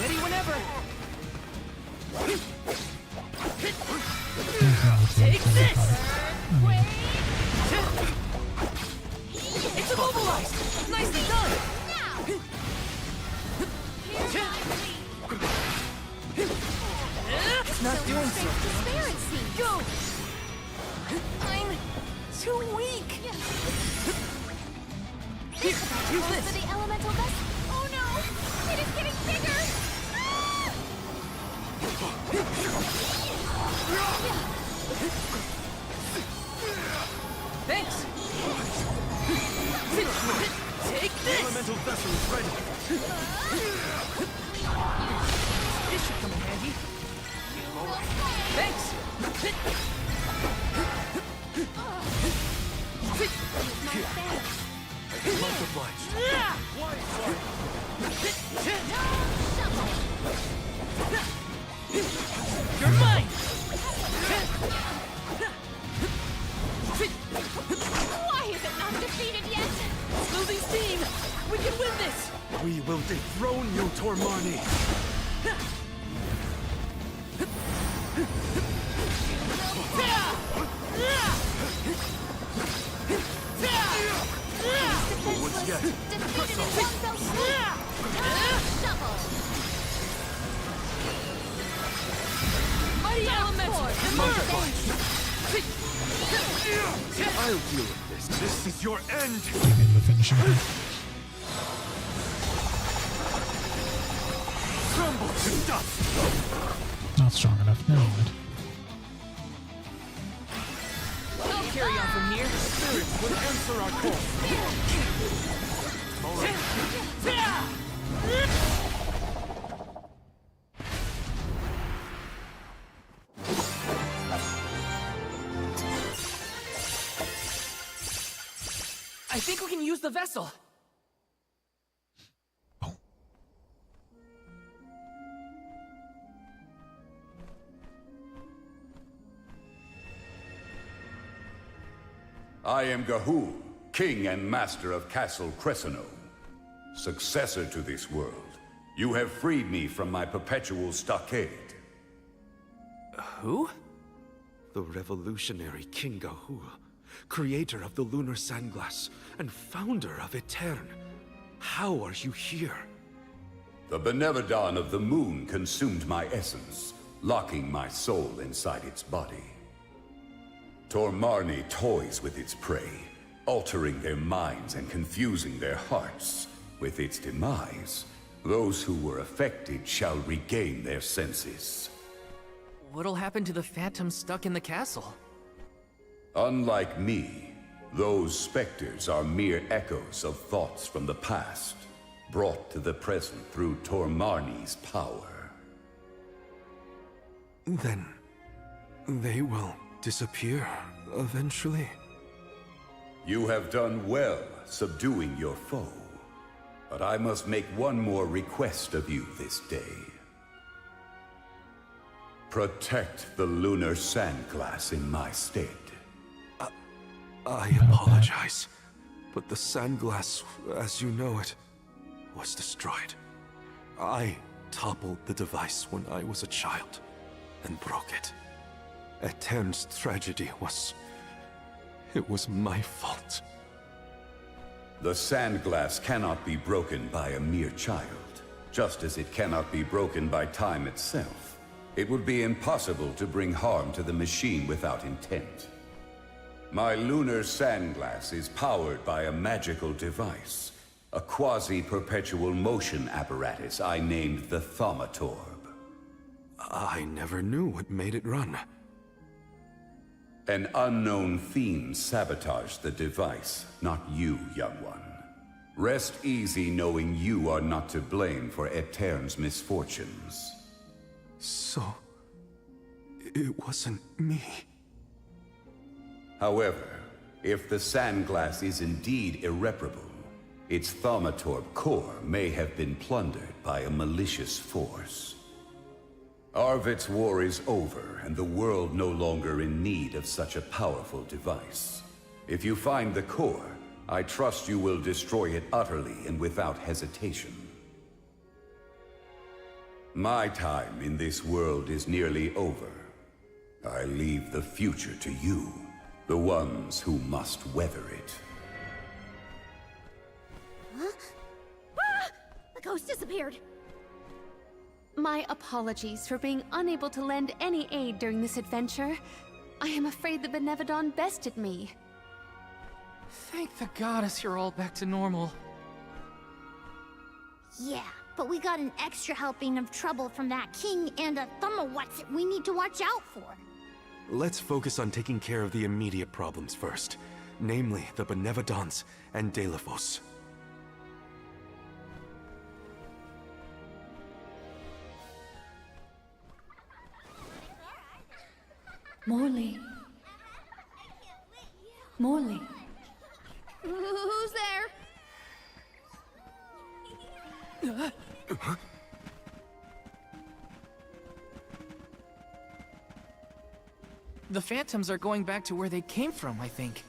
Ready whenever. Take this. It's immobilized. Nicely done. It's not doing so. Go. I'm too weak. Here, use this.
For the elemental vest. Oh no! It is getting bigger!
Thanks. Take this.
Elemental vessel is ready.
This should come in handy. Thanks.
Much obliged.
You're mine.
Why is it not defeated yet?
It's losing steam. We can win this.
We will dethrone you, Tormani! Forwards yet!
Mighty Elemental!
I'll deal with this. This is your end!
Give me the finishing move.
Crumble to dust!
Not strong enough. Never mind.
I'll carry on from here.
Spirits will answer our call.
I think we can use the vessel.
I am Gahul, King and Master of Castle Cresceno. Successor to this world, you have freed me from my perpetual stockade.
Who?
The revolutionary King Gahul, creator of the Lunar Sandglass, and founder of Etern. How are you here?
The Benevodon of the Moon consumed my essence, locking my soul inside its body. Tormarni toys with its prey, altering their minds and confusing their hearts. With its demise, those who were affected shall regain their senses.
What'll happen to the phantoms stuck in the castle?
Unlike me, those specters are mere echoes of thoughts from the past, brought to the present through Tormarni's power.
Then, they will disappear eventually.
You have done well subduing your foe, but I must make one more request of you this day. Protect the Lunar Sandglass in my stead.
I apologize, but the Sandglass, as you know it, was destroyed. I toppled the device when I was a child, and broke it. Etern's tragedy was... it was my fault.
The Sandglass cannot be broken by a mere child, just as it cannot be broken by time itself. It would be impossible to bring harm to the machine without intent. My Lunar Sandglass is powered by a magical device, a quasi-perpetual motion apparatus I named the Thaumatorb.
I never knew what made it run.
An unknown fiend sabotaged the device, not you, young one. Rest easy knowing you are not to blame for Etern's misfortunes.
So... it wasn't me.
However, if the Sandglass is indeed irreparable, its Thaumatorb core may have been plundered by a malicious force. Arvid's war is over, and the world no longer in need of such a powerful device. If you find the core, I trust you will destroy it utterly and without hesitation. My time in this world is nearly over. I leave the future to you, the ones who must weather it.
Huh? Ah! The ghost disappeared.
My apologies for being unable to lend any aid during this adventure. I am afraid the Benevodon bested me.
Thank the goddess you're all back to normal.
Yeah, but we got an extra helping of trouble from that king and a Thumma-what's-it we need to watch out for.
Let's focus on taking care of the immediate problems first. Namely, the Benevodons and Delphos.
Morley. Morley.
Who's there?
The phantoms are going back to where they came from, I think.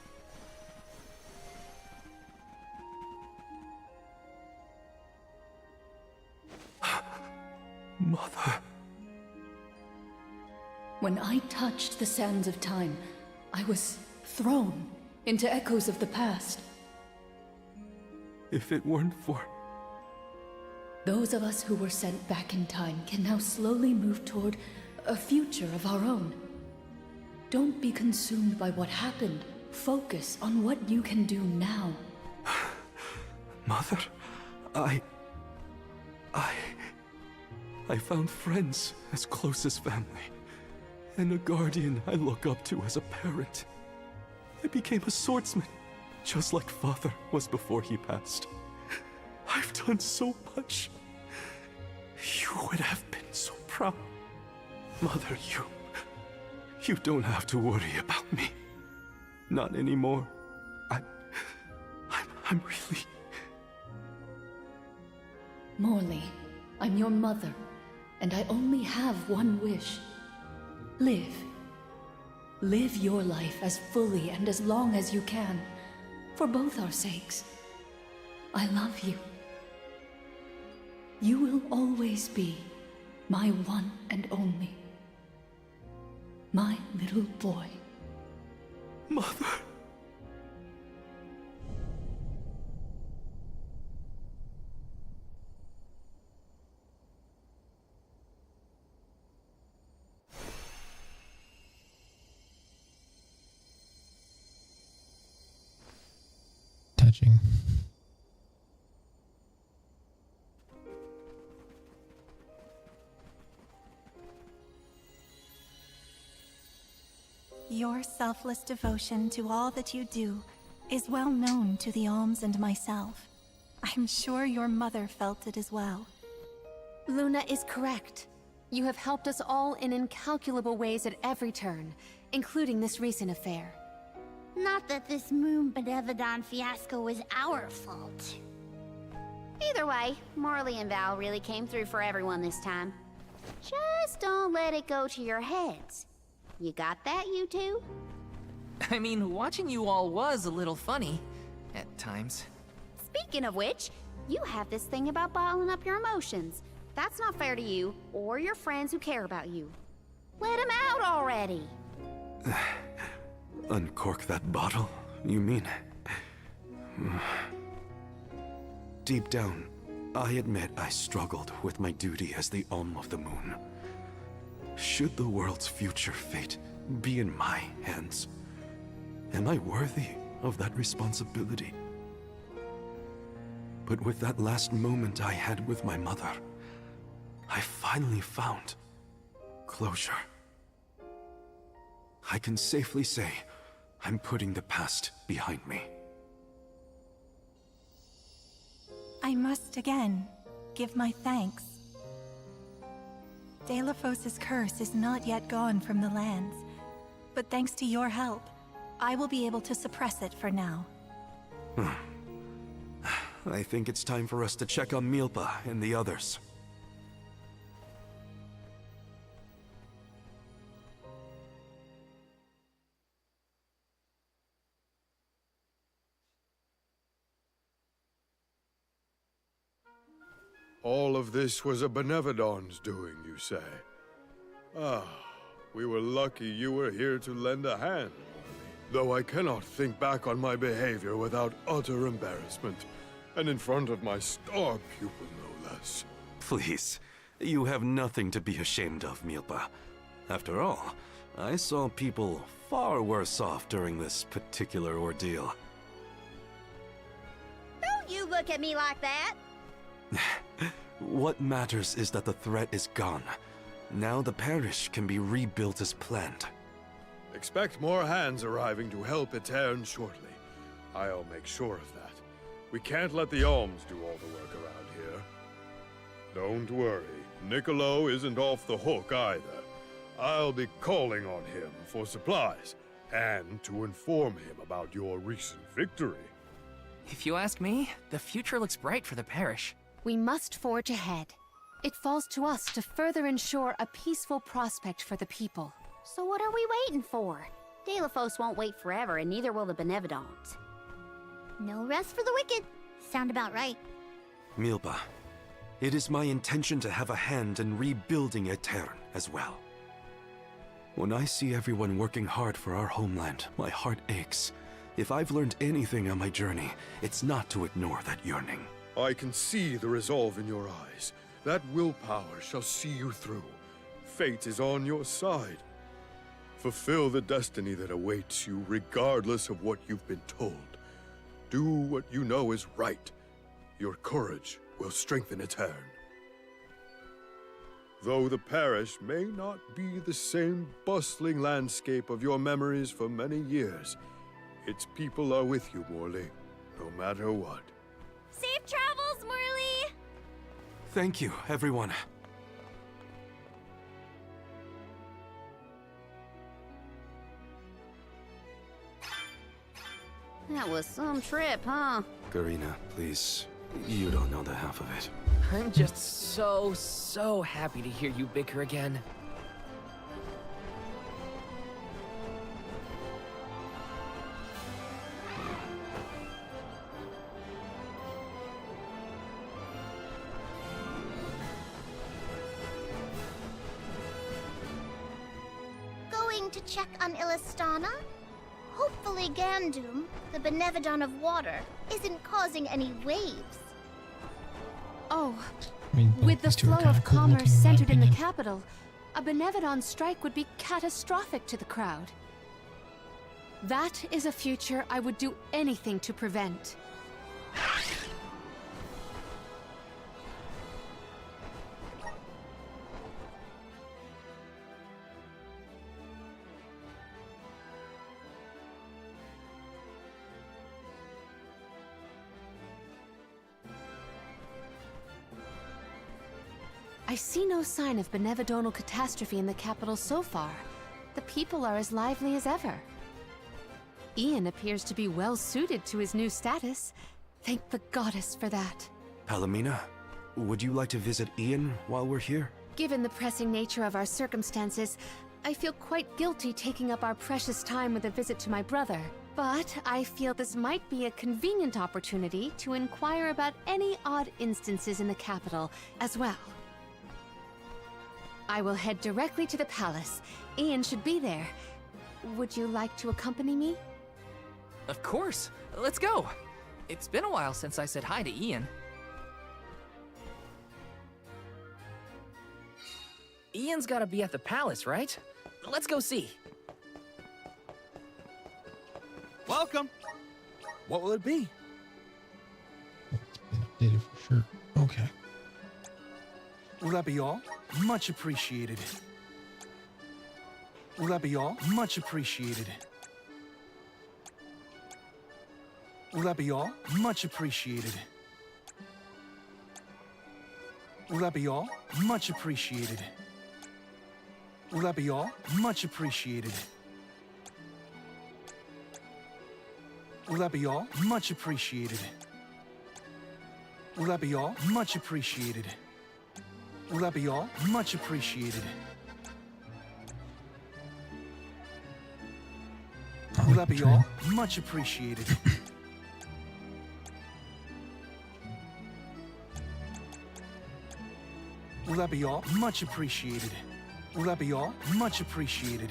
Mother.
When I touched the sands of time, I was thrown into echoes of the past.
If it weren't for...
Those of us who were sent back in time can now slowly move toward a future of our own. Don't be consumed by what happened. Focus on what you can do now.
Mother, I found friends as close as family, and a guardian I look up to as a parent. I became a swordsman, just like Father was before he passed. I've done so much. You would have been so proud. Mother, you don't have to worry about me. Not anymore. I'm really...
Morley, I'm your mother, and I only have one wish. Live. Live your life as fully and as long as you can, for both our sakes. I love you. You will always be my one and only. My little boy.
Mother.
Touching.
Your selfless devotion to all that you do is well known to the Alms and myself. I'm sure your mother felt it as well.
Luna is correct. You have helped us all in incalculable ways at every turn, including this recent affair.
Not that this Moon Benevodon fiasco was our fault. Either way, Morley and Val really came through for everyone this time. Just don't let it go to your heads. You got that, you two?
I mean, watching you all was a little funny at times.
Speaking of which, you have this thing about bottling up your emotions. That's not fair to you, or your friends who care about you. Let them out already!
Uncork that bottle, you mean? Deep down, I admit I struggled with my duty as the Alm of the Moon. Should the world's future fate be in my hands, am I worthy of that responsibility? But with that last moment I had with my mother, I finally found closure. I can safely say I'm putting the past behind me.
I must again give my thanks. Delafos's curse is not yet gone from the lands, but thanks to your help, I will be able to suppress it for now.
I think it's time for us to check on Milpa and the others.
All of this was a Benevodon's doing, you say? Ah, we were lucky you were here to lend a hand. Though I cannot think back on my behavior without utter embarrassment, and in front of my star pupil, no less.
Please, you have nothing to be ashamed of, Milpa. After all, I saw people far worse off during this particular ordeal.
Don't you look at me like that!
What matters is that the threat is gone. Now the parish can be rebuilt as planned.
Expect more hands arriving to help Etern shortly. I'll make sure of that. We can't let the Alms do all the work around here. Don't worry, Niccolo isn't off the hook either. I'll be calling on him for supplies, and to inform him about your recent victory.
If you ask me, the future looks bright for the parish.
We must forge ahead. It falls to us to further ensure a peaceful prospect for the people.
So what are we waiting for? Delafos won't wait forever, and neither will the
No rest for the wicked. Sound about right.
Milpa,
It is my intention to have a hand in rebuilding Etern as well. When I see everyone working hard for our homeland, my heart aches. If I've learned anything on my journey, it's not to ignore that yearning.
I can see the resolve in your eyes. That willpower shall see you through. Fate is on your side. Fulfill the destiny that awaits you, regardless of what you've been told. Do what you know is right. Your courage will strengthen Etern. Though the parish may not be the same bustling landscape of your memories for many years, its people are with you, Morley, no matter what.
Safe travels, Morley!
Thank you, everyone.
That was some trip, huh?
Garina, please. You don't know the half of it.
I'm just so happy to hear you bicker again.
Going to check on Illistana? Hopefully Gandum, the Benevodon of water, isn't causing any waves.
Oh,
I mean,
with the
these two are
flow
kinda
of
cool
commerce
looking, in my
centered in the
opinion.
capital, a Benevodon strike would be catastrophic to the crowd. That is a future I would do anything to prevent. I see no sign of benevodonal catastrophe in the capital so far. The people are as lively as ever. Ian appears to be well suited to his new status. Thank the goddess for that.
Palomina, would you like to visit Ian while we're here?
Given the pressing nature of our circumstances, I feel quite guilty taking up our precious time with a visit to my brother. But I feel this might be a convenient opportunity to inquire about any odd instances in the capital as well. I will head directly to the palace. Ian should be there. Would you like to accompany me?
Of course. Let's go. It's been a while since I said hi to Ian. Ian's gotta be at the palace, right? Let's go see.
Welcome. What will it be?
Updated for sure. Okay.
Will that be all? Much appreciated. Will that be all? Much appreciated. Will that be all? Much appreciated. Will that be all? Much appreciated. Will that be all? Much appreciated. Will that be all? Much appreciated. Will that be all? Much appreciated. Will that be all? Much appreciated. Will that be all? Much appreciated. Will that be all? Much appreciated. Will that be all? Much appreciated.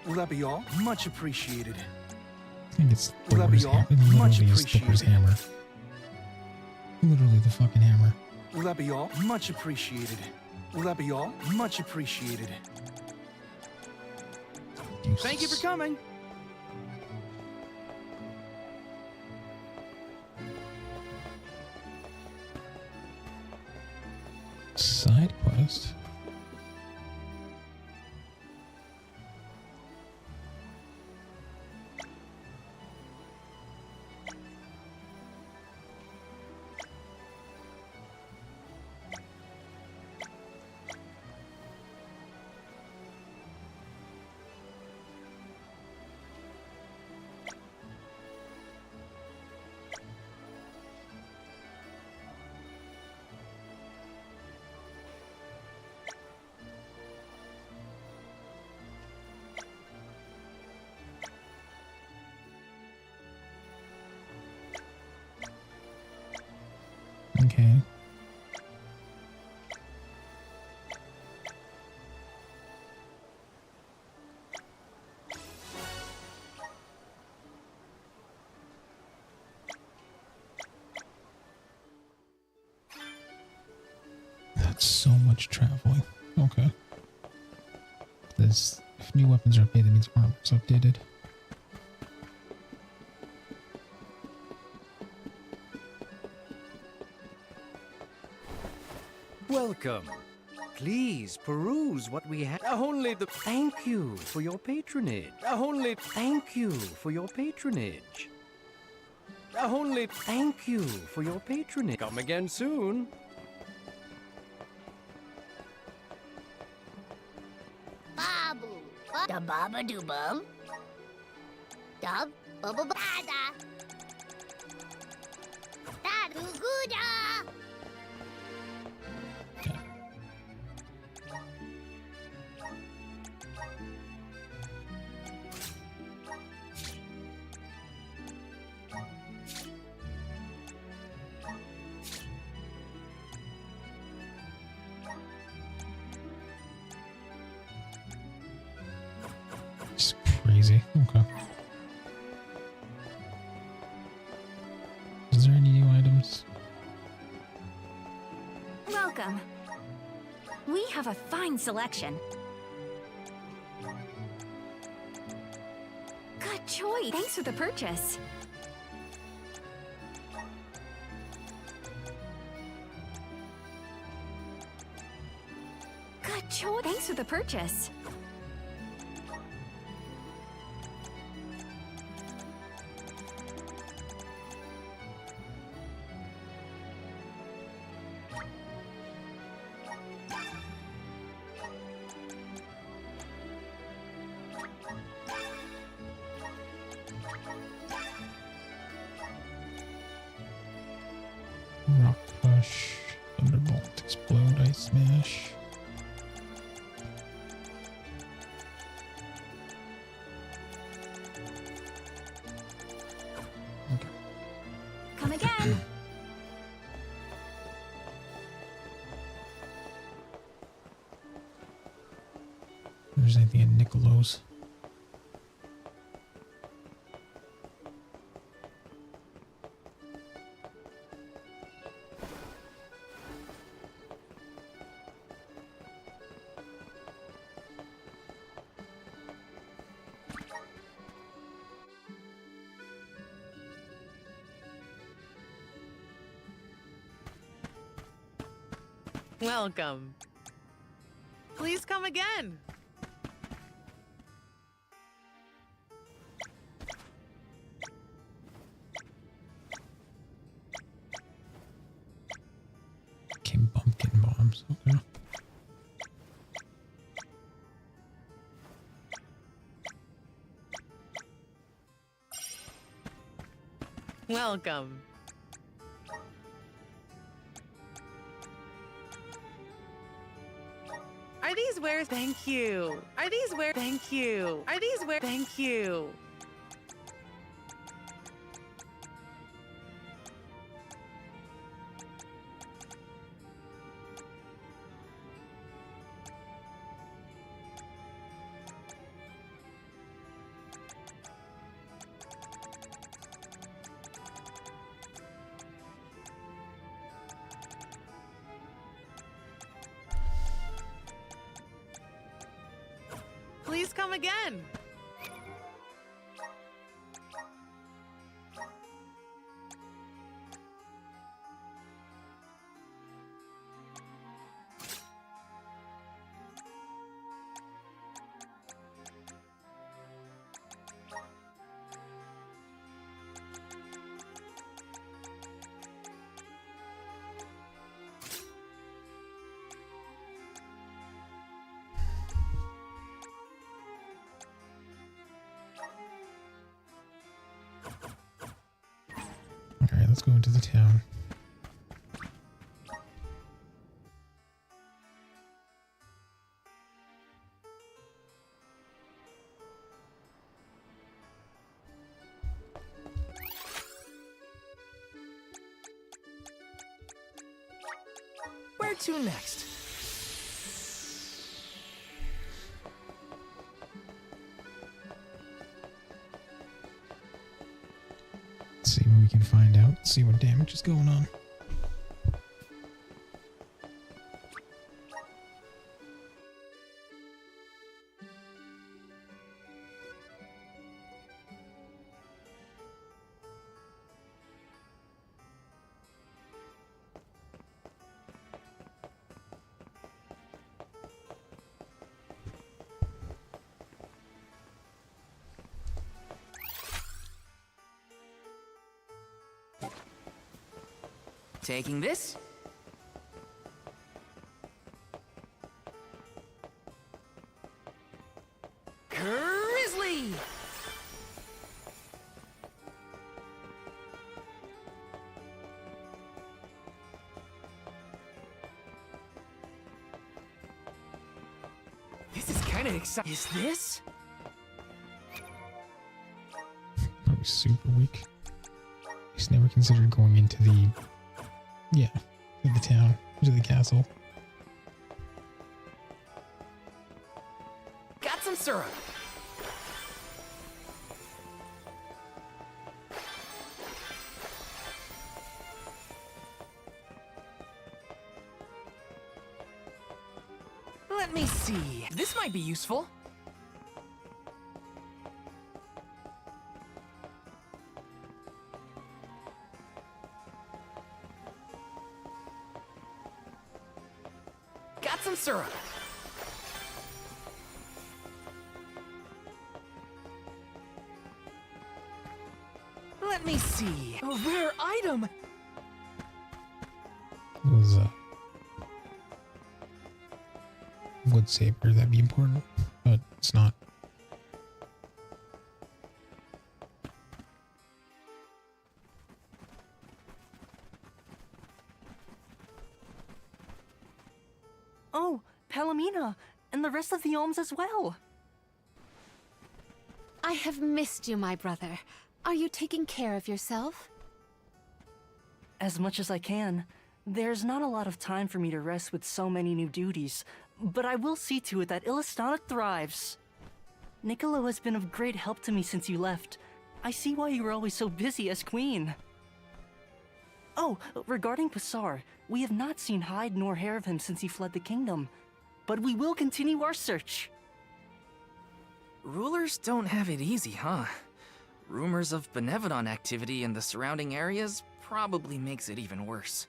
Will that be all? Much appreciated.
I think it's
Will that
Thor's
be all?
hammer. It literally
Much
is Thor's hammer. Literally the fucking hammer.
Will that be all? Much appreciated. Will that be all? Much appreciated. Thank you for coming.
Side quest. Okay. So much traveling. Okay. This, if new weapons are updated, that means armor's updated.
Welcome. Please peruse what we have. Only the thank you for your patronage. Only thank you for your patronage. Only thank you for your patronage. Come again soon.
Babu. Da baba do bum. Da bubba bada. Da do gooda.
It's crazy. Okay. Is there any new items?
Welcome. We have a fine selection. Good choice. Thanks for the purchase. Good choice. Thanks for the purchase.
Rock Push, Thunderbolt, Explode, Ice Smash. Okay.
Come again.
If there's anything in Nicolo's.
Welcome. Please come again.
Came pumpkin bombs. Okay.
Welcome. Are these where? Thank you. Are these where? Thank you. Are these where? Thank you. Please come again.
Alright, let's go into the town.
Where to next?
Let's see what we can find out. See what damage is going on.
Taking this. Grizzly! This is kind of exciting. Is this?
Probably super weak. He's never considered going into the... Yeah, to the town, to the castle.
Got some syrup. Let me see. This might be useful. Got some syrup. Let me see. A rare item.
Was wood saber, that'd be important, but it's not.
Oh, Palomina, and the rest of the Ohms as well.
I have missed you, my brother. Are you taking care of yourself?
As much as I can. There's not a lot of time for me to rest with so many new duties, but I will see to it that Illistana thrives. Niccolo has been of great help to me since you left. I see why you were always so busy as queen. Oh, regarding Passar, we have not seen hide nor hair of him since he fled the kingdom, but we will continue our search.
Rulers don't have it easy, huh? Rumors of Benevodon activity in the surrounding areas probably makes it even worse.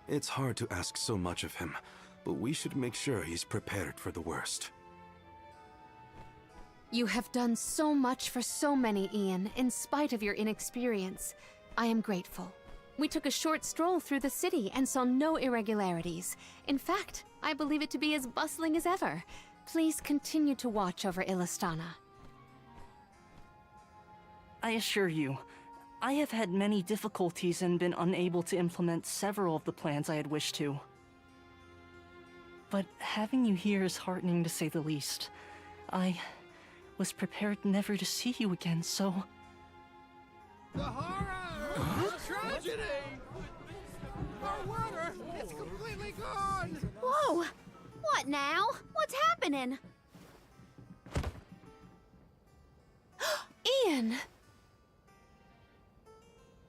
It's hard to ask so much of him, but we should make sure he's prepared for the worst.
You have done so much for so many, Ian, in spite of your inexperience. I am grateful. We took a short stroll through the city and saw no irregularities. In fact, I believe it to be as bustling as ever. Please continue to watch over Illistana.
I assure you, I have had many difficulties and been unable to implement several of the plans I had wished to. But having you here is heartening to say the least. I was prepared never to see you again, so...
The horror! The tragedy! Our water! It's completely gone!
Whoa! What now? What's happening?
Ian!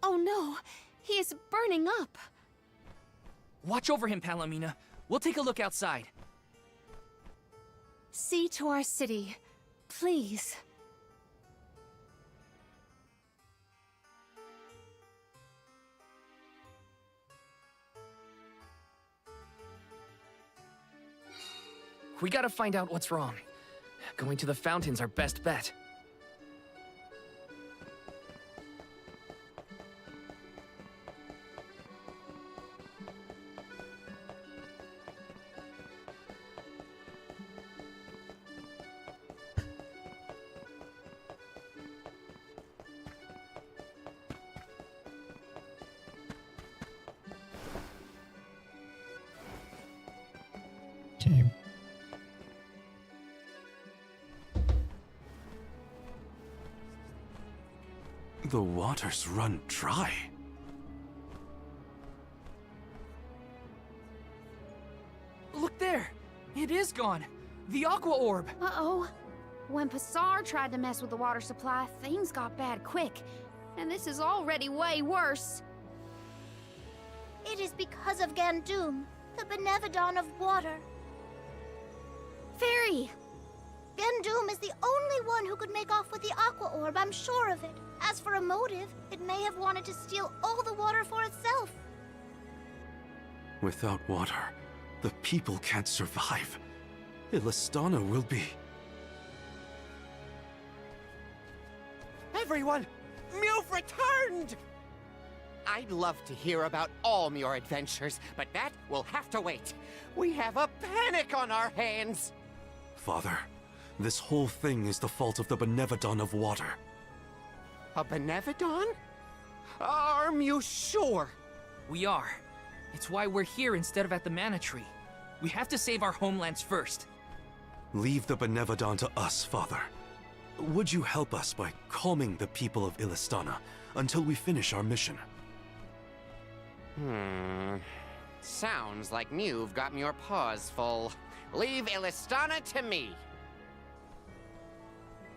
Oh no, he is burning up.
Watch over him, Palomina. We'll take a look outside.
See to our city, please.
We gotta find out what's wrong. Going to the fountain's our best bet.
Okay.
The waters run dry.
Look there! It is gone! The Aqua Orb!
Uh-oh. When Passar tried to mess with the water supply, things got bad quick. And this is already way worse.
It is because of Gandum, the Benevodon of water.
Fairy!
Gandum is the only one who could make off with the Aqua Orb, I'm sure of it. As for a motive, it may have wanted to steal all the water for itself.
Without water, the people can't survive. Illistana will be...
Everyone! Milf returned!
I'd love to hear about all your adventures, but that will have to wait. We have a panic on our hands.
Father, this whole thing is the fault of the Benevodon of Water.
A Benevodon? Are you sure?
We are. It's why we're here instead of at the Mana Tree. We have to save our homelands first.
Leave the Benevodon to us, Father. Would you help us by calming the people of Illistana until we finish our mission?
Sounds like you've got your paws full. Leave Illistana to me.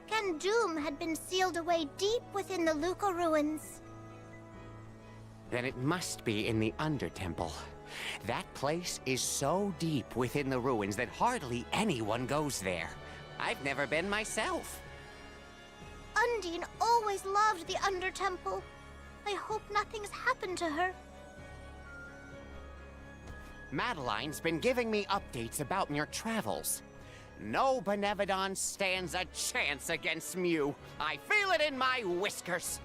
Gandoom had been sealed away deep within the Luca ruins.
Then it must be in the Undertemple. That place is so deep within the ruins that hardly anyone goes there. I've never been myself.
Undine always loved the Undertemple. I hope nothing's happened to her.
Madeline's been giving me updates about your travels. No Benevodon stands a chance against Mew. I feel it in my whiskers.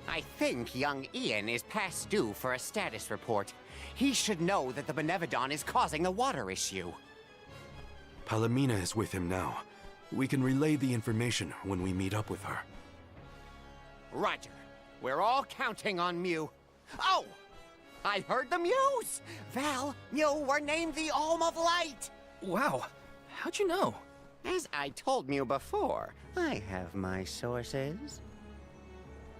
I think young Ian is past due for a status report. He should know that the Benevodon is causing the water issue.
Palomina is with him now. We can relay the information when we meet up with her.
Roger. We're all counting on Mew. Oh! I heard the Mews! Val, Mew were named the Alm of Light!
Wow. How'd you know?
As I told Mew before, I have my sources.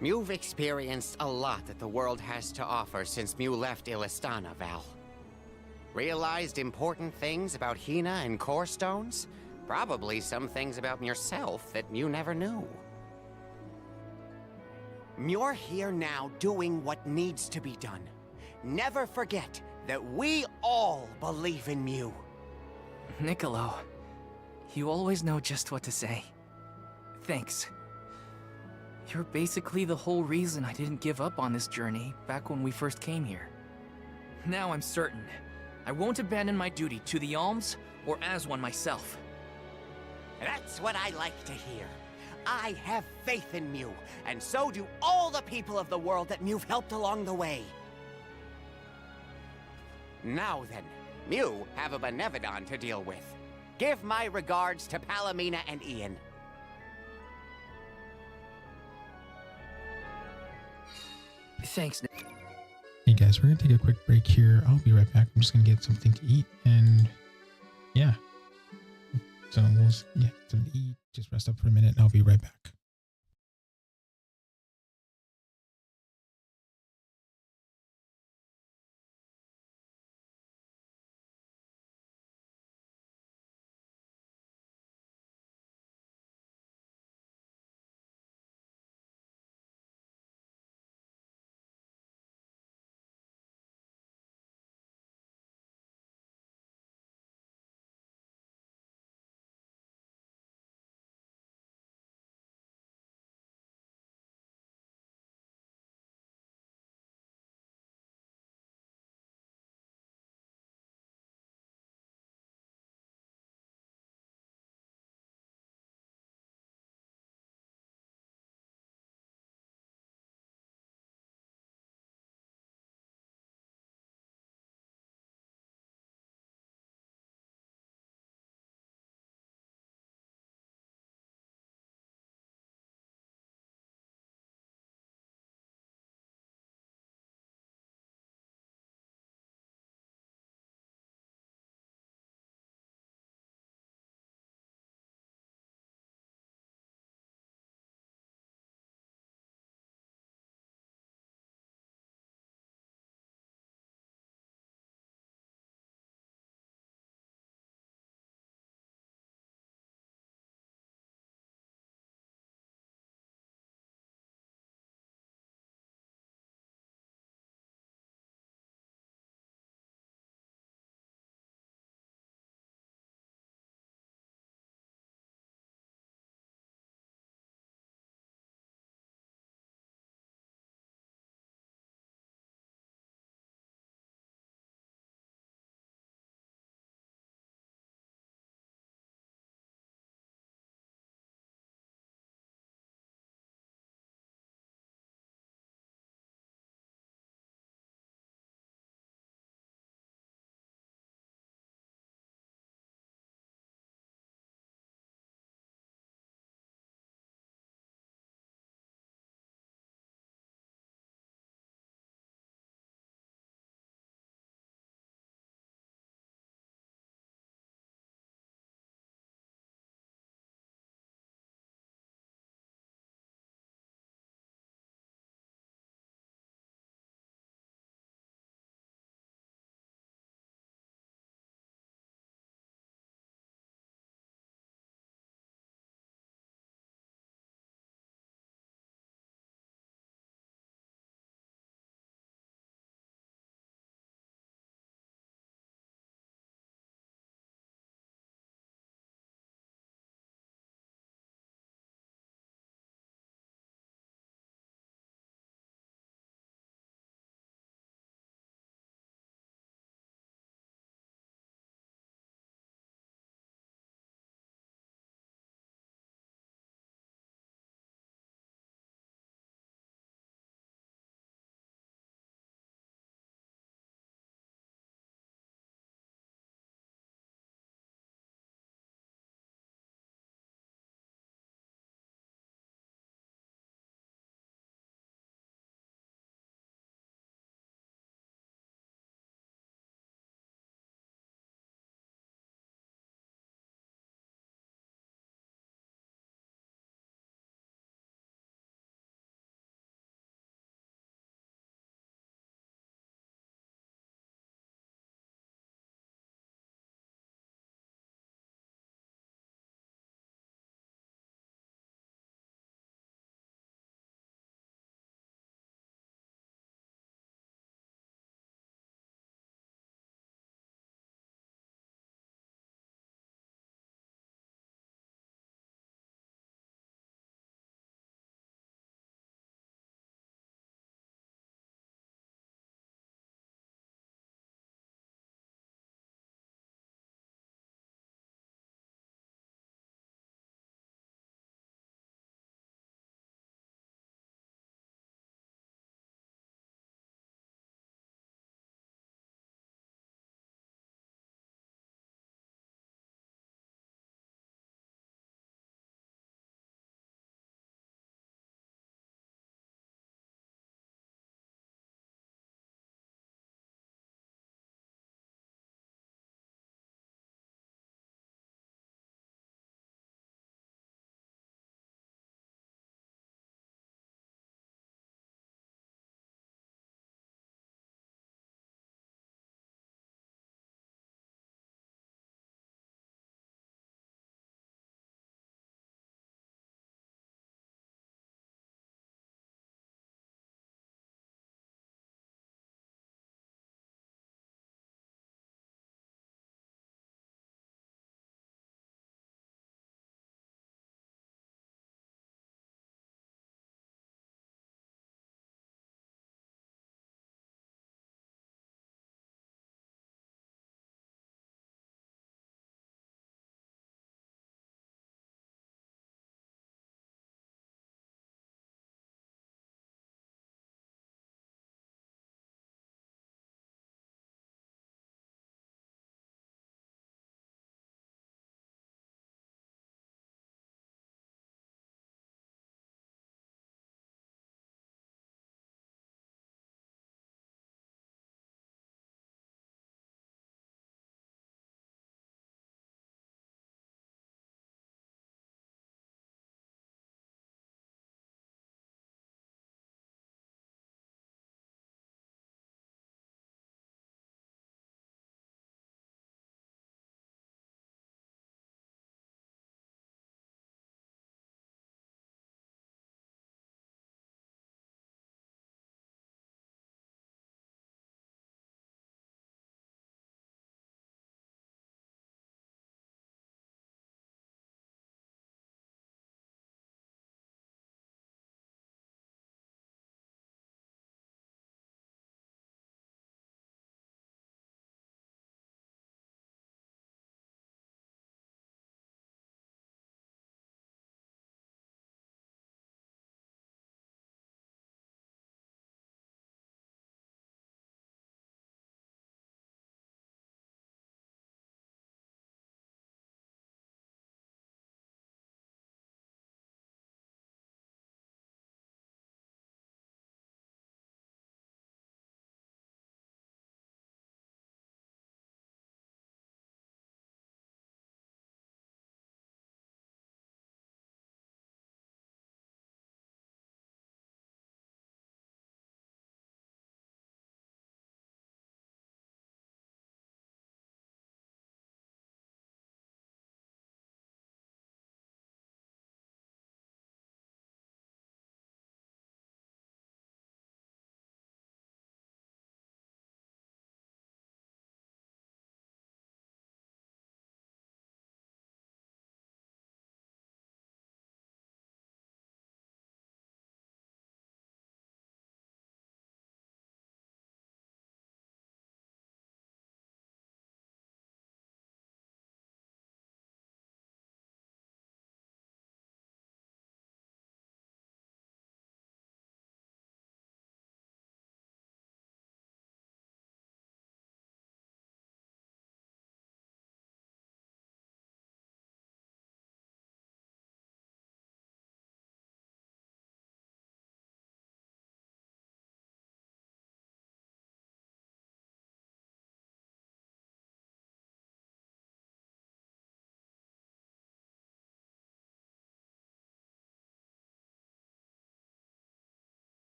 Mew've experienced a lot that the world has to offer since Mew left Illistana, Val. Realized important things about Hina and Core Stones? Probably some things about yourself that Mew never knew. You're here now doing what needs to be done. Never forget that we all believe in Mew.
Niccolo, you always know just what to say. Thanks. You're basically the whole reason I didn't give up on this journey back when we first came here. Now I'm certain I won't abandon my duty to the Alms or as one myself.
That's what I like to hear. I have faith in Mew, and so do all the people of the world that Mew've helped along the way. Now then, Mew have a Benevodon to deal with. Give my regards to Palomina and Ian.
Thanks, Nick.
Hey guys, we're gonna take a quick break here. I'll be right back. I'm just gonna get something to eat, and yeah. So we'll get something to eat. Just rest up for a minute, and I'll be right back.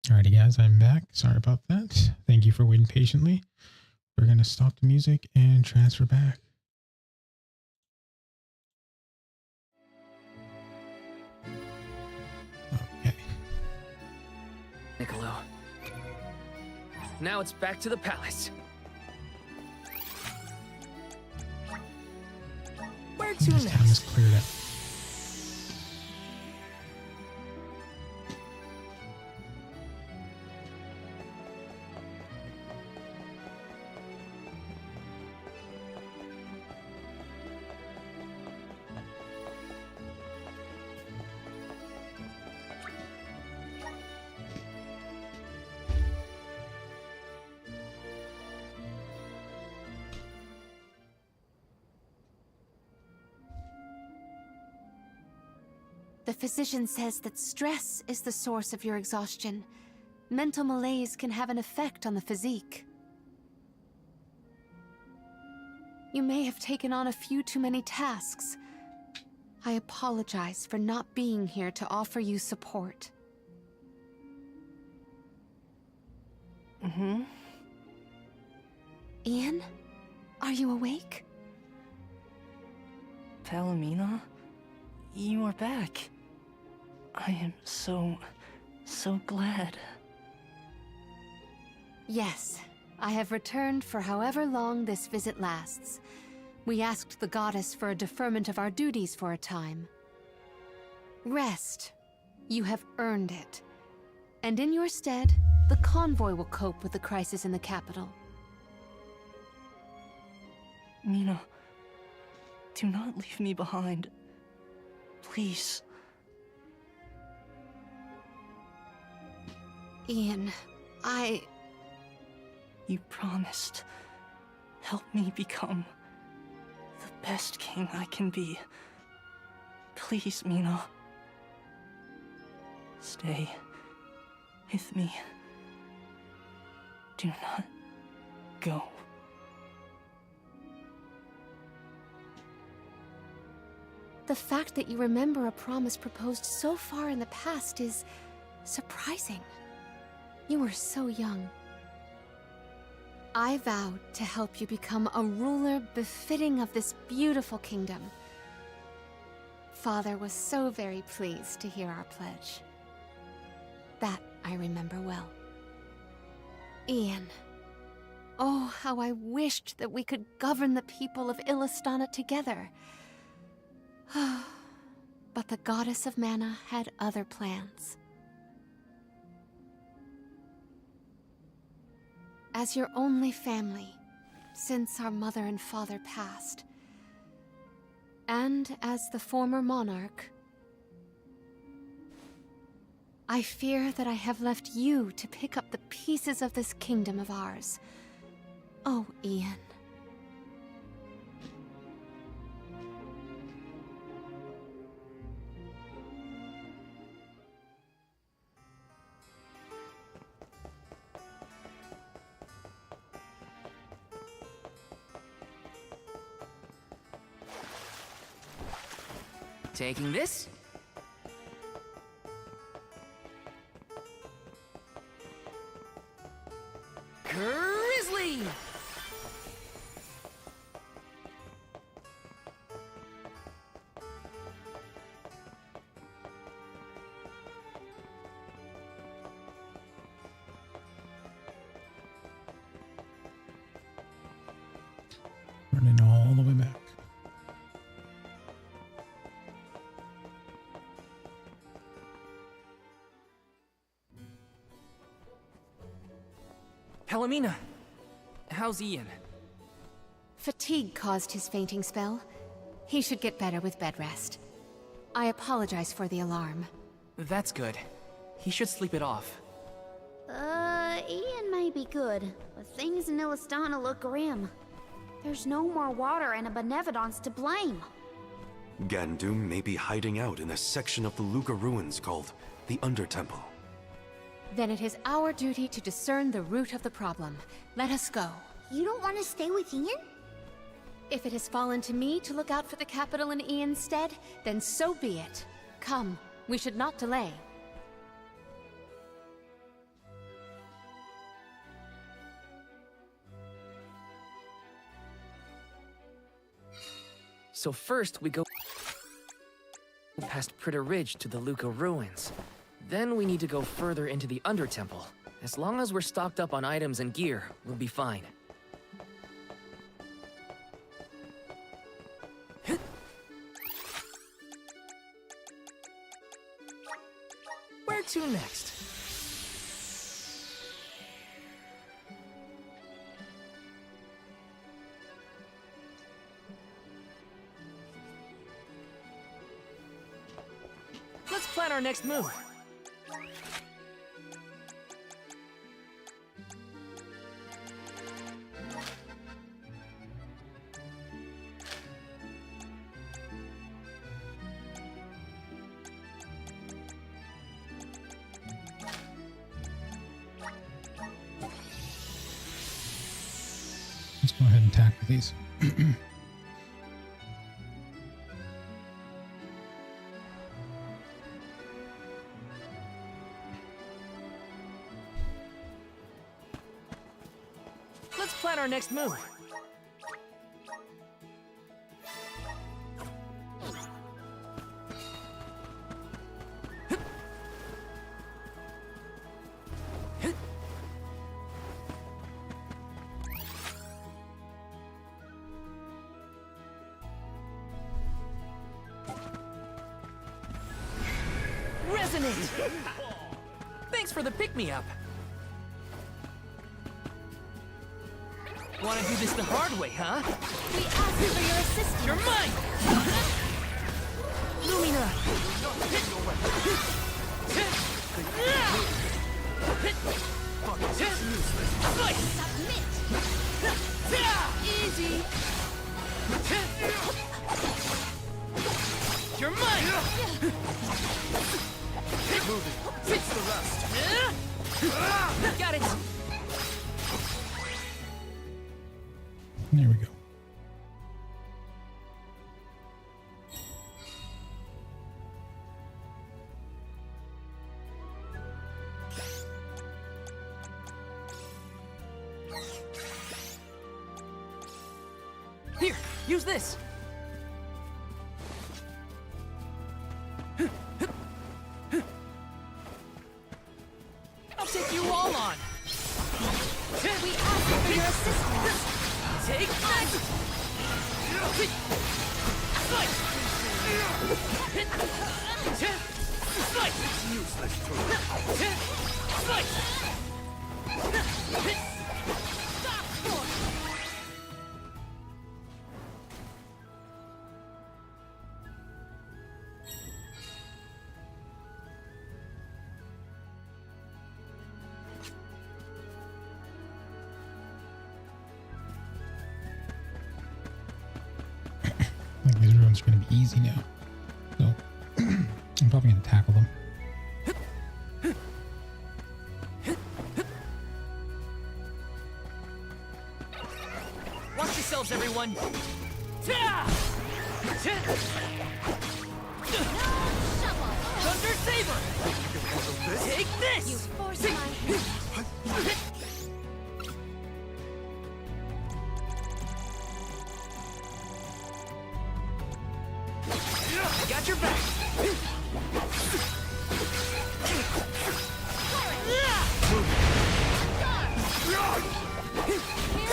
Alrighty, guys, I'm back. Sorry about that. Thank you for waiting patiently. We're going to stop the music and transfer back. Okay.
Niccolo. Now it's back to the palace. Where to
This
next?
town is cleared out.
The physician says that stress is the source of your exhaustion. Mental malaise can have an effect on the physique. You may have taken on a few too many tasks. I apologize for not being here to offer you support.
Mm-hmm.
Ian? Are you awake?
Palomina? You are back. I am so glad.
Yes, I have returned for however long this visit lasts. We asked the goddess for a deferment of our duties for a time. Rest. You have earned it. And in your stead, the convoy will cope with the crisis in the capital.
Mina, do not leave me behind. Please.
Ian,
You promised. Help me become the best king I can be. Please, Mina. Stay with me. Do not go.
The fact that you remember a promise proposed so far in the past is surprising. You were so young. I vowed to help you become a ruler befitting of this beautiful kingdom. Father was so very pleased to hear our pledge. That I remember well. Ian. Oh, how I wished that we could govern the people of Illistana together. But the goddess of mana had other plans. As your only family, since our mother and father passed, and as the former monarch, I fear that I have left you to pick up the pieces of this kingdom of ours. Oh, Ian.
Taking this? Grizzly!
Running all the way back.
Palomina, how's Ian?
Fatigue caused his fainting spell. He should get better with bed rest. I apologize for the alarm.
That's good. He should sleep it off.
Ian may be good, but things in Illistana look grim. There's no more water and a Benevolence to blame.
Gandu may be hiding out in a section of the Luca ruins called the Undertemple.
Then it is our duty to discern the root of the problem. Let us go.
You don't want to stay with Ian?
If it has fallen to me to look out for the capital in Ian's stead, then so be it. Come, we should not delay.
So first, we go past Pritter Ridge to the Luca ruins. Then we need to go further into the Undertemple. As long as we're stocked up on items and gear, we'll be fine. Where to next? Let's plan our next move.
Let's go ahead and tackle these.
Let's plan our next move. Resonate! Thanks for the pick-me-up. Want to do this the hard way, huh?
We ask for your assistance.
You're mine! Lumina!
Easy.
You're mine!
Keep moving.
Fix the rust. Got it!
There we go.
Here, use this. I'll take you all on.
We ask for your assistance.
Take that! Fight! Fight!
Useless
Fight!
I think these ruins are going to be easy now. So, I'm probably going to tackle them.
Watch yourselves, everyone! Thunder Saber! Take this!
You forced my hand.
I got your back!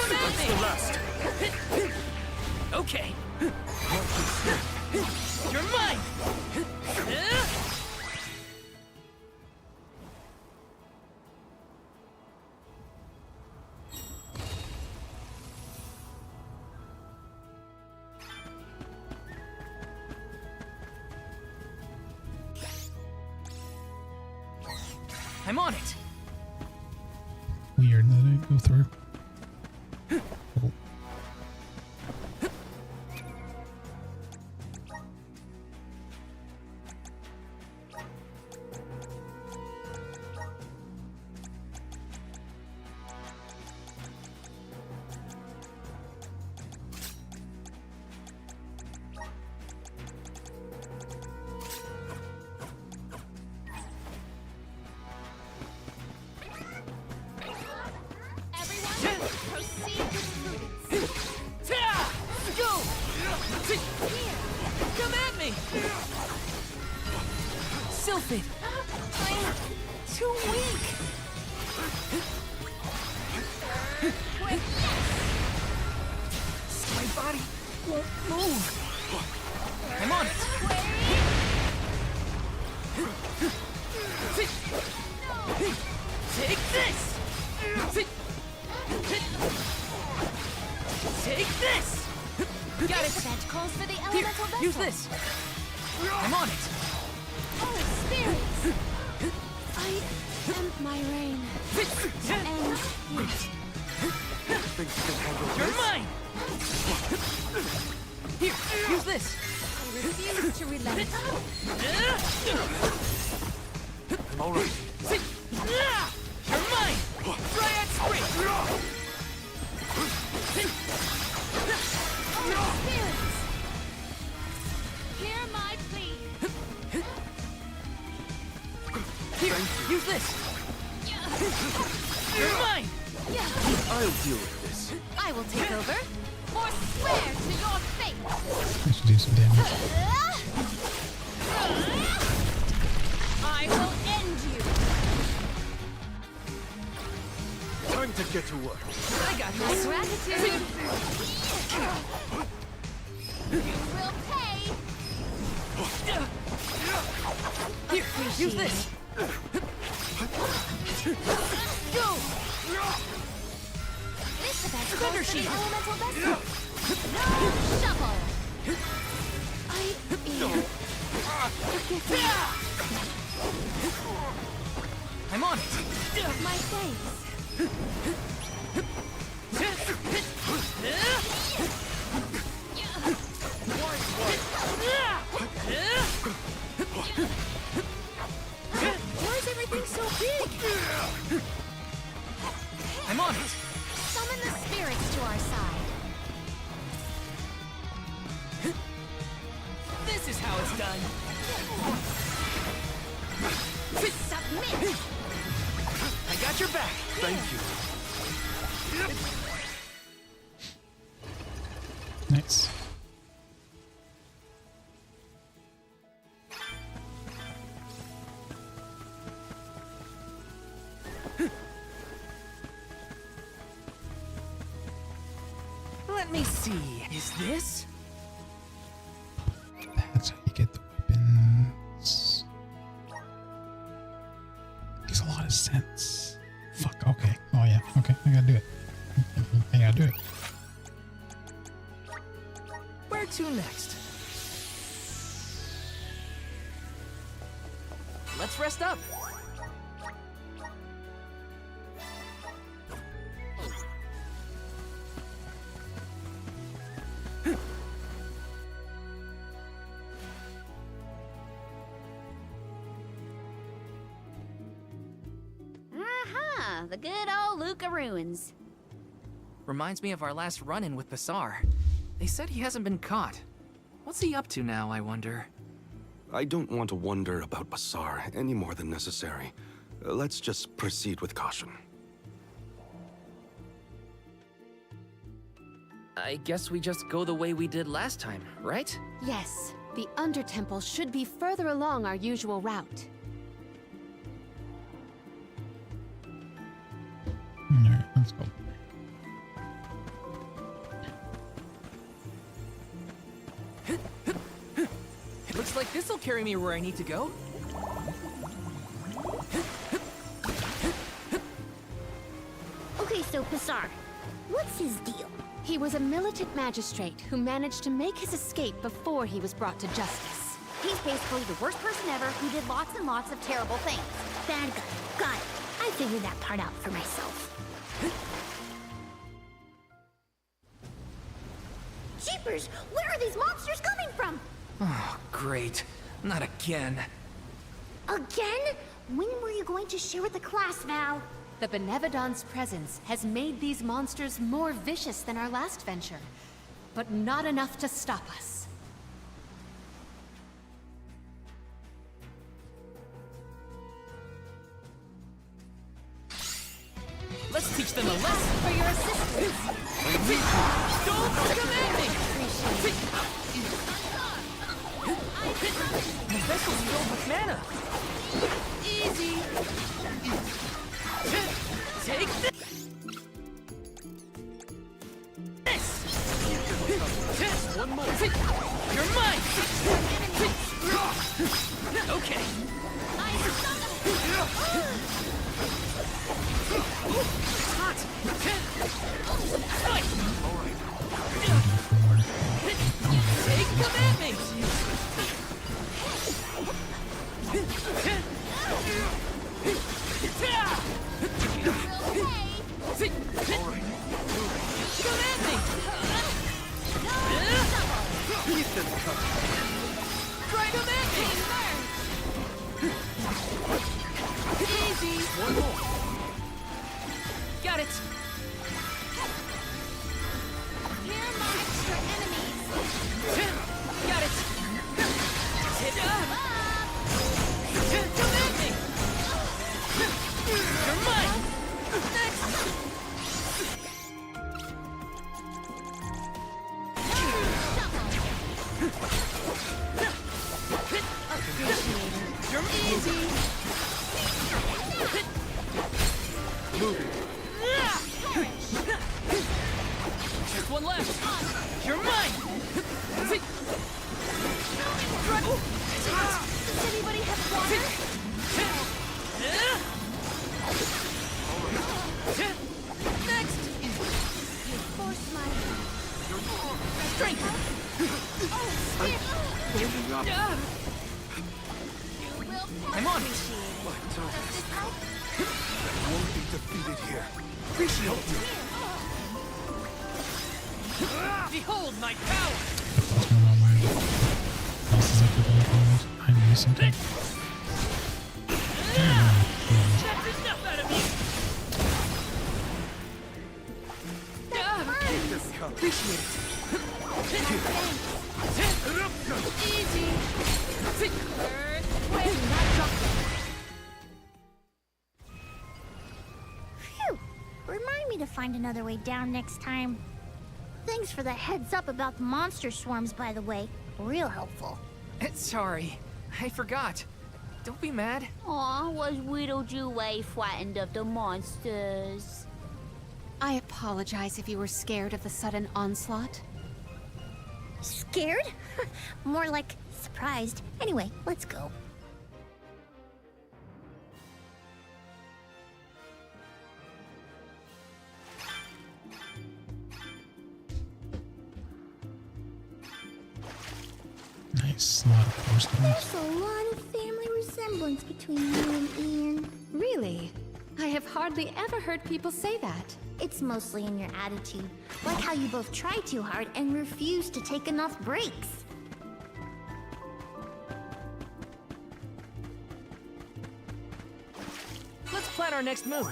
That's the
rest. Okay. You're mine! I'm on it!
Weird that I go through. Cool.
Everyone, Come at me!
Sylphid!
I'm too weak!
My body won't move! I'm on it! Take this! Take this!
Got it! That calls for the elemental vessel.
Use this! I'm on it!
Oh, spirits! I am my reign. And
You're mine! Here, use this!
I refuse to relent.
I'm alright. You're mine! Dryad Spring!
Spirits! Hear my plea.
Here, use this! You're mine!
I'll deal with this.
I will take over. Forswear to your fate.
I should do some damage.
I will end you.
Time to get to work.
I got this!
Gratitude.
You will pay.
Here, use this!
Go!
This event
Thunder
calls for the
Sheet.
elemental vessel. No shuffle. I forgive me.
I'm on it!
My thanks. Why is everything so big?
I'm on it!
Summon the spirits to our side.
This is how it's done!
Submit.
I got your back!
Thank you.
Nice.
Let me see. Is this?
That's how you get the weapons. Makes a lot of sense. Fuck, okay. Oh yeah, okay. I gotta do it. I gotta do it.
Where to next? Let's rest up.
Aha! The good old Luca ruins.
Reminds me of our last run-in with Basar. They said he hasn't been caught. What's he up to now, I wonder?
I don't want to wonder about Basar any more than necessary. Let's just proceed with caution.
I guess we just go the way we did last time, right?
Yes, the Undertemple should be further along our usual route.
Alright, let's go.
Looks like this'll carry me where I need to go.
Okay, so Passar, what's his deal?
He was a militant magistrate who managed to make his escape before he was brought to justice.
He's basically the worst person ever who did lots and lots of terrible things.
Bad guy. Got it. I figured that part out for myself. Jeepers! Where are these monsters coming from?
Oh, great. Not again.
Again? When were you going to share with the class, Val?
The Benevodon's presence has made these monsters more vicious than our last venture, but not enough to stop us.
Let's teach them a lesson.
For your assistance.
Don't come at me!
Appreciate it.
vessel's filled with mana.
Easy.
Take this.
One more.
You're mine. Okay. Hot. Fight.
Take them at me.
Come at me.
Keep them coming.
Try them at me.
Easy. One more.
Got it.
Here marks your enemies.
Got it.
Come at me.
You're mine.
Next.
You're easy. Just one left. You're mine.
Does anybody have water?
Next.
You forced my
Strength. I'm on it.
Won't be defeated here.
Appreciate it. Behold my power.
That's one on my bosses up with all things. I knew something.
That's enough out of you. Appreciate it.
easy.
Phew! Remind me to find another way down next time. Thanks for the heads up about the monster swarms, by the way. Real helpful.
Sorry, I forgot. Don't be mad.
Aw, was Whittlejeway frightened of the monsters?
I apologize if you were scared of the sudden onslaught.
Scared? More like surprised. Anyway, let's go.
Nice, a lot of force stones.
There's a lot of family resemblance between you and Ian.
Really? I have hardly ever heard people say that.
It's mostly in your attitude. Like how you both try too hard and refuse to take enough breaks.
Let's plan our next move.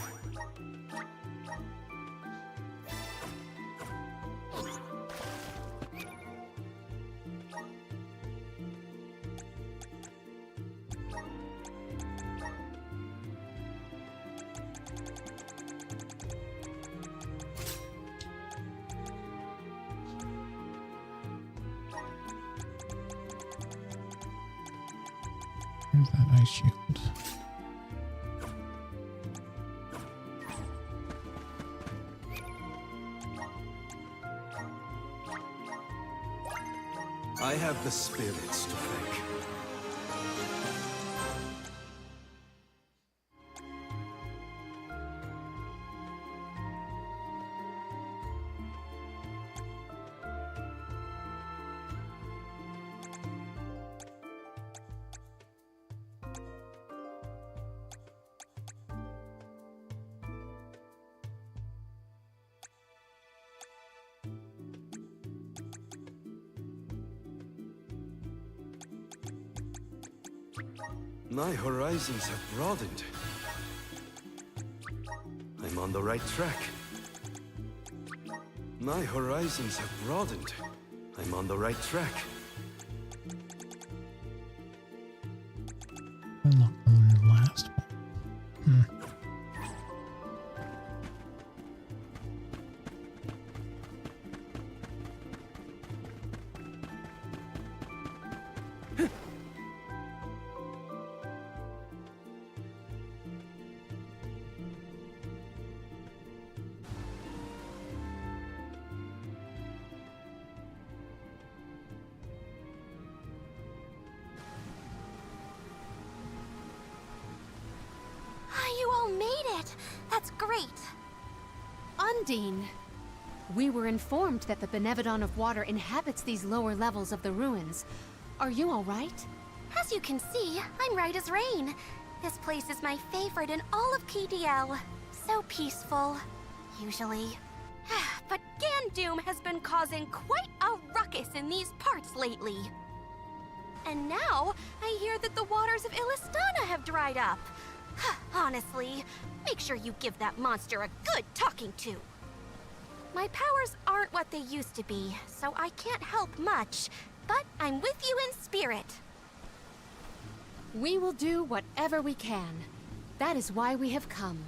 Where's that ice shield?
I have the spirits to thank. My horizons have broadened. I'm on the right track. My horizons have broadened. I'm on the right track.
Unlock the last one.
That's great.
Undine, we were informed that the Benevodon of Water inhabits these lower levels of the ruins. Are you all right?
As you can see, I'm right as rain. This place is my favorite in all of KDL. So peaceful, usually. But Gandoom has been causing quite a ruckus in these parts lately. And now, I hear that the waters of Illistana have dried up. Honestly, make sure you give that monster a good talking to. My powers aren't what they used to be, so I can't help much. But I'm with you in spirit.
We will do whatever we can. That is why we have come.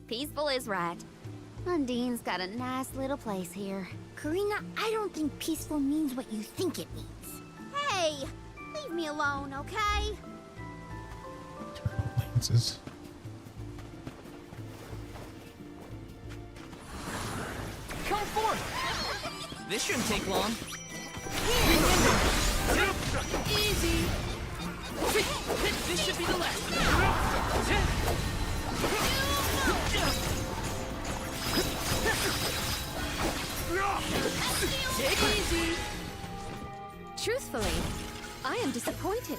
Peaceful is right. Undine's got a nice little place here.
Karina, I don't think peaceful means what you think it means.
Hey! Leave me alone, okay?
Lances.
Come forth! This shouldn't take long. Easy! This should be the last.
Take it easy. Truthfully, I am disappointed.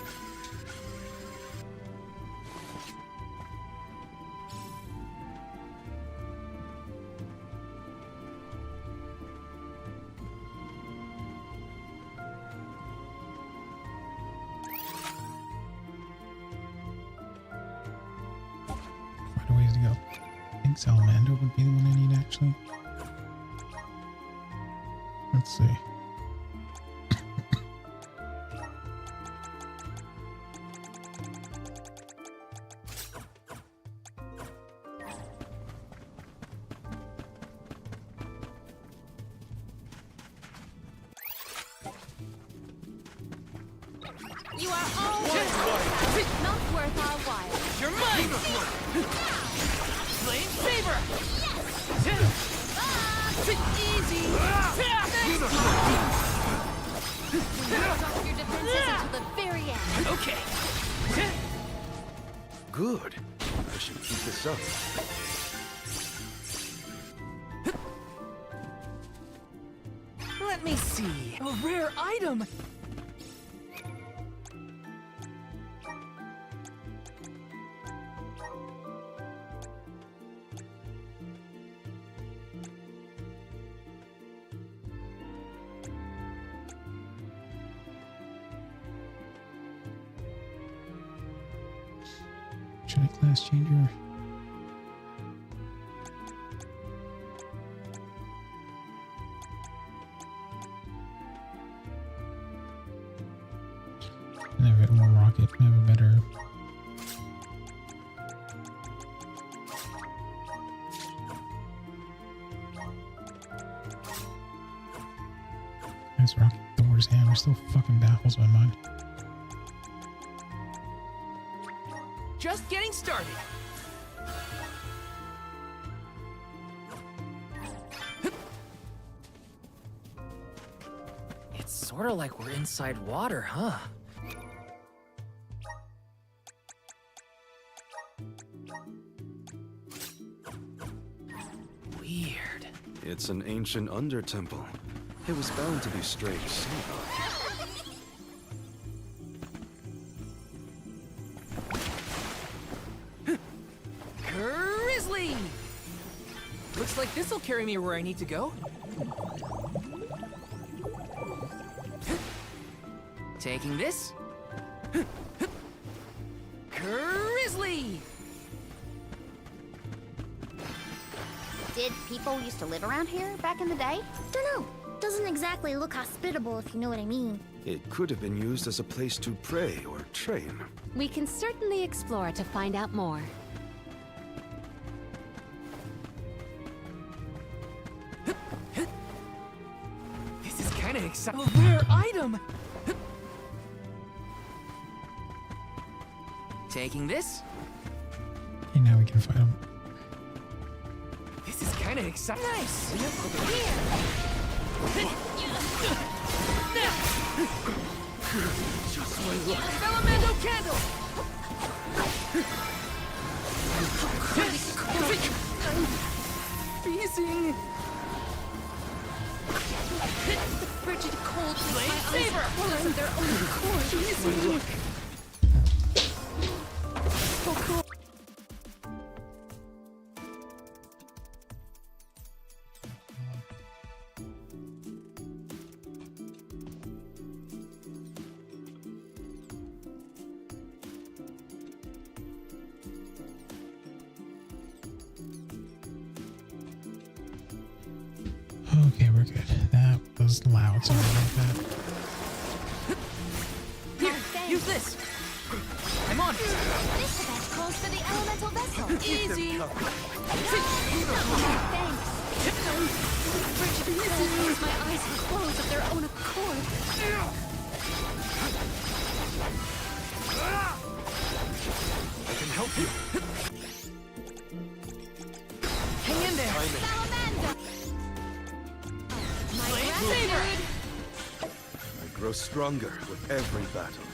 Quite a ways to go. I think Salamander would be the one I need actually. Let's see.
You are all not worth our while.
You're mine! Flame Saber! Easy!
Stop your defenses until the very end.
Okay.
Good. I should keep this up.
Let me see. A rare item!
Should I class change her? I have more rocket. I have a better. This rocket Thor's hammer still fucking baffles my mind.
Just getting started. It's sort of like we're inside water, huh? Weird.
It's an ancient under-temple. It was bound to be strange somehow.
Grizzly! Looks like this'll carry me where I need to go. Taking this. Grizzly!
Did people used to live around here back in the day?
Dunno. Doesn't exactly look hospitable, if you know what I mean.
It could have been used as a place to pray or train.
We can certainly explore to find out more.
This is kind of exciting. A rare item! Taking this.
Okay, now we can fight him.
This is kind of exciting. Nice! Over here!
Just my luck. Salamando candle!
I'm freezing.
The frigid cold makes my eyes close of their own accord.
Freezing.
Oh, cool.
Okay, we're good. That was loud, sorry about that.
Here, use this. I'm on it.
This event calls for the elemental vessel.
Easy.
Thanks.
Frigid cold makes my eyes close of their own accord.
I can help you.
Hang in there.
Salamander.
Saber.
I grow stronger with every battle.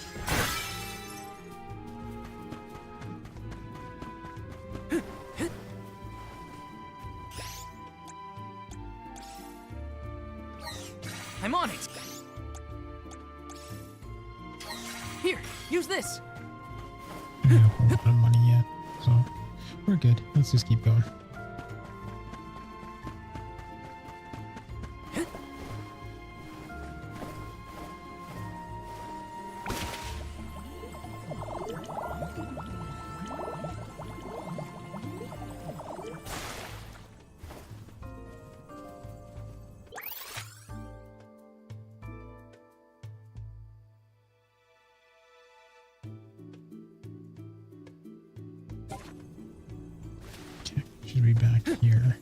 I'm on it. Here, use this.
I don't have a lot of money yet, so we're good. Let's just keep going. Should be back here.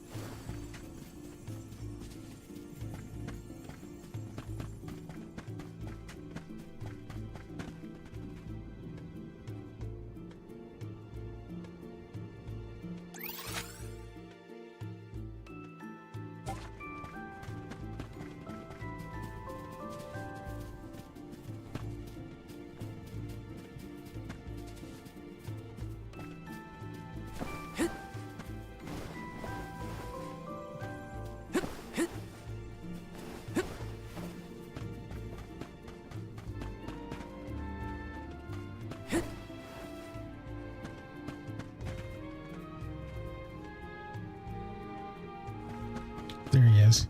There he is.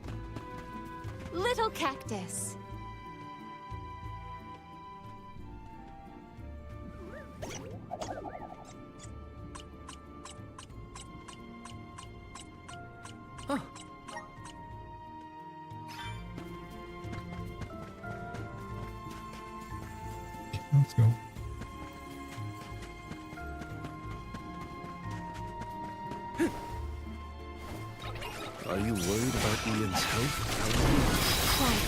Little cactus.
Oh.
Let's go.
Are you worried about Ian's health,
Quite.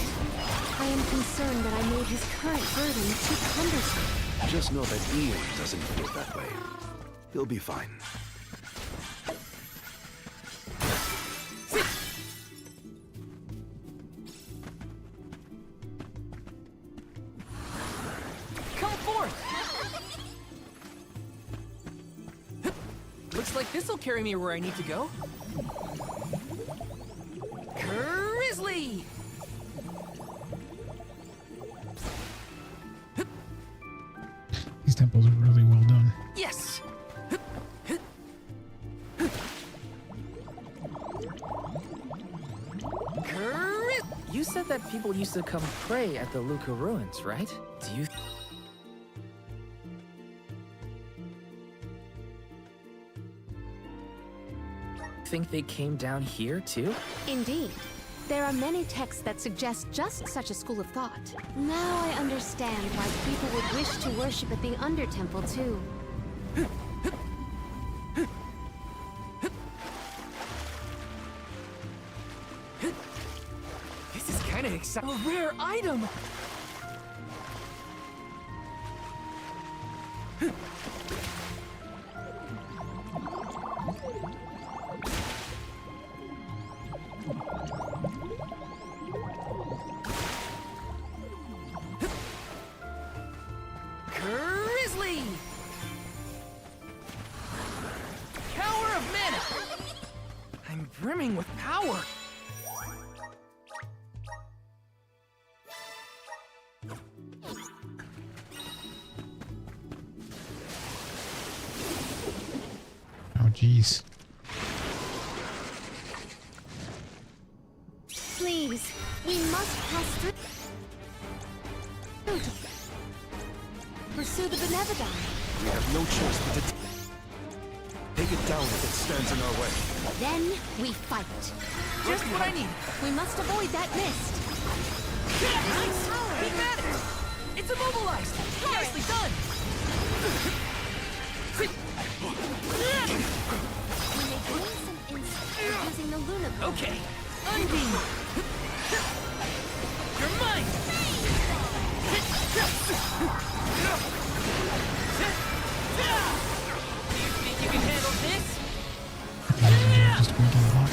I am concerned that I made his current burden too cumbersome.
just know that Ian doesn't feel that way. He'll be fine.
Come forth. Looks like this'll carry me where I need to go. Grizzly!
These temples are really well done.
Yes! You said that people used to come pray at the Luca ruins, right? Do you think they came down here too?
Indeed. There are many texts that suggest just such a school of thought. Now I understand why people would wish to worship at the Undertemple too.
This is kind of exciting. A rare item! I'm brimming with power.
Oh, jeez.
Please, we must pass through. Pursue the Benevodon.
We have no choice but to take it down if it stands in our way.
Then we fight.
Just what I need.
We must avoid that mist.
Nice! Keep at it! It's immobilized! Nicely done!
We may gain some insight using the Luna Bomb.
Okay, Unbeam! You're mine! You think you can handle this?
Just going to block.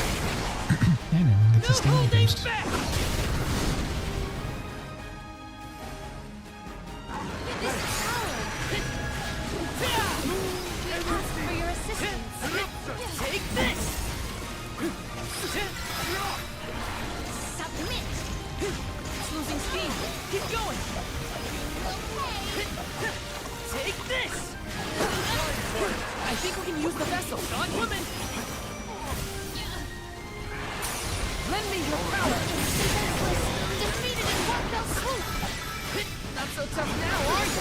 And everyone gets a stamina boost.
For your assistance.
Take this!
Submit.
It's losing steam. Keep going. Take this! I think we can use the vessel. On woman! Lend me your power!
Defeated in one fell swoop.
Not so tough now, are you?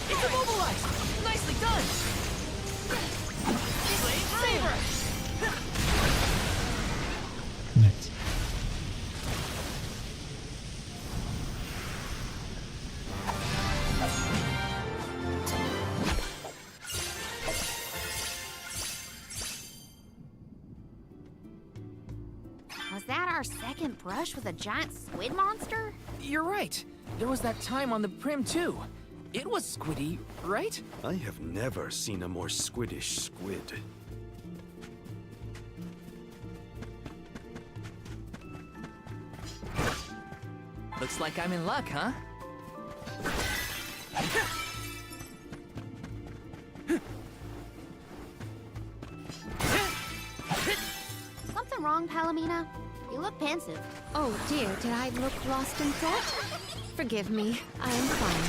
It's immobilized! Nicely done! Blade Saber!
Next.
Was that our second brush with a giant squid monster?
You're right. There was that time on the Prim, too. It was squiddy, right?
I have never seen a more squiddish squid.
Looks like I'm in luck, huh?
Something wrong, Palomina? You look pensive.
Oh dear, did I look lost in thought? Forgive me, I am fine.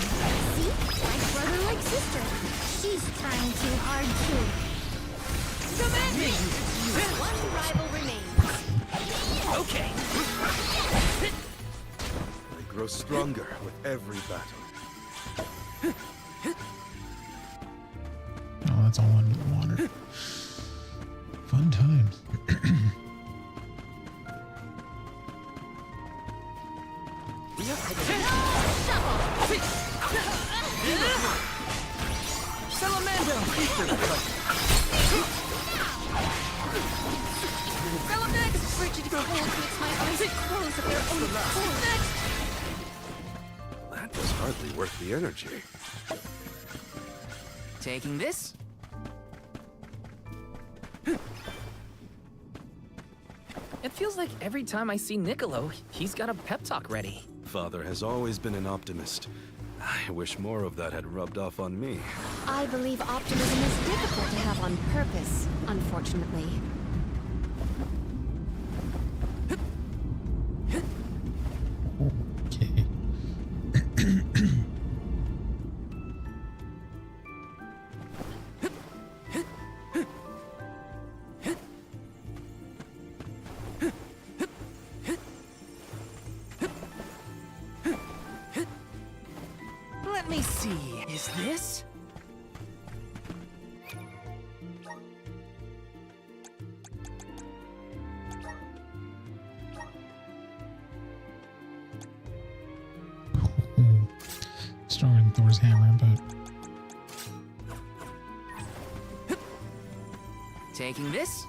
See? Like brother, like sister. She's trying too hard too.
Command me!
One rival remains.
Okay.
I grow stronger with every battle.
Oh, that's all under the water. Fun times.
Salamando! Salamax!
Frigid cold makes my eyes close of their own accord.
That was hardly worth the energy.
Taking this? It feels like every time I see Niccolo, he's got a pep talk ready.
Father has always been an optimist. I wish more of that had rubbed off on me.
I believe optimism is difficult to have on purpose, unfortunately.
Okay.
Let me see. Is this?
Stronger than Thor's hammer, but
Taking this?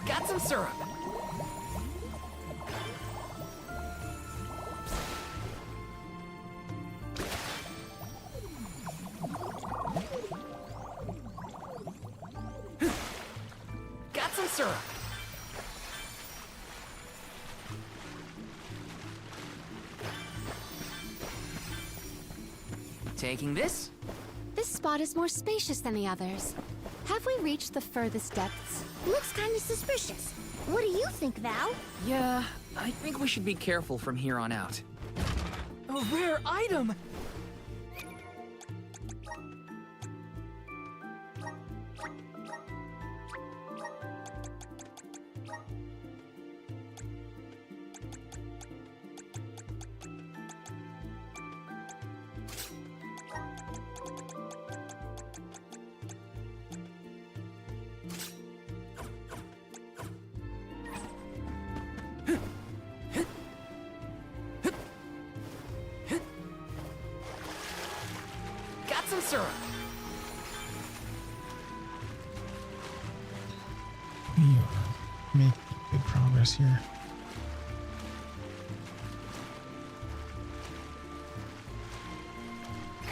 Got some syrup. syrup! Taking this?
This spot is more spacious than the others. Have we reached the furthest depths?
Looks kinda suspicious. What do you think, Val?
Yeah, I think we should be careful from here on out. A rare item! Got some syrup.
We are making good progress here.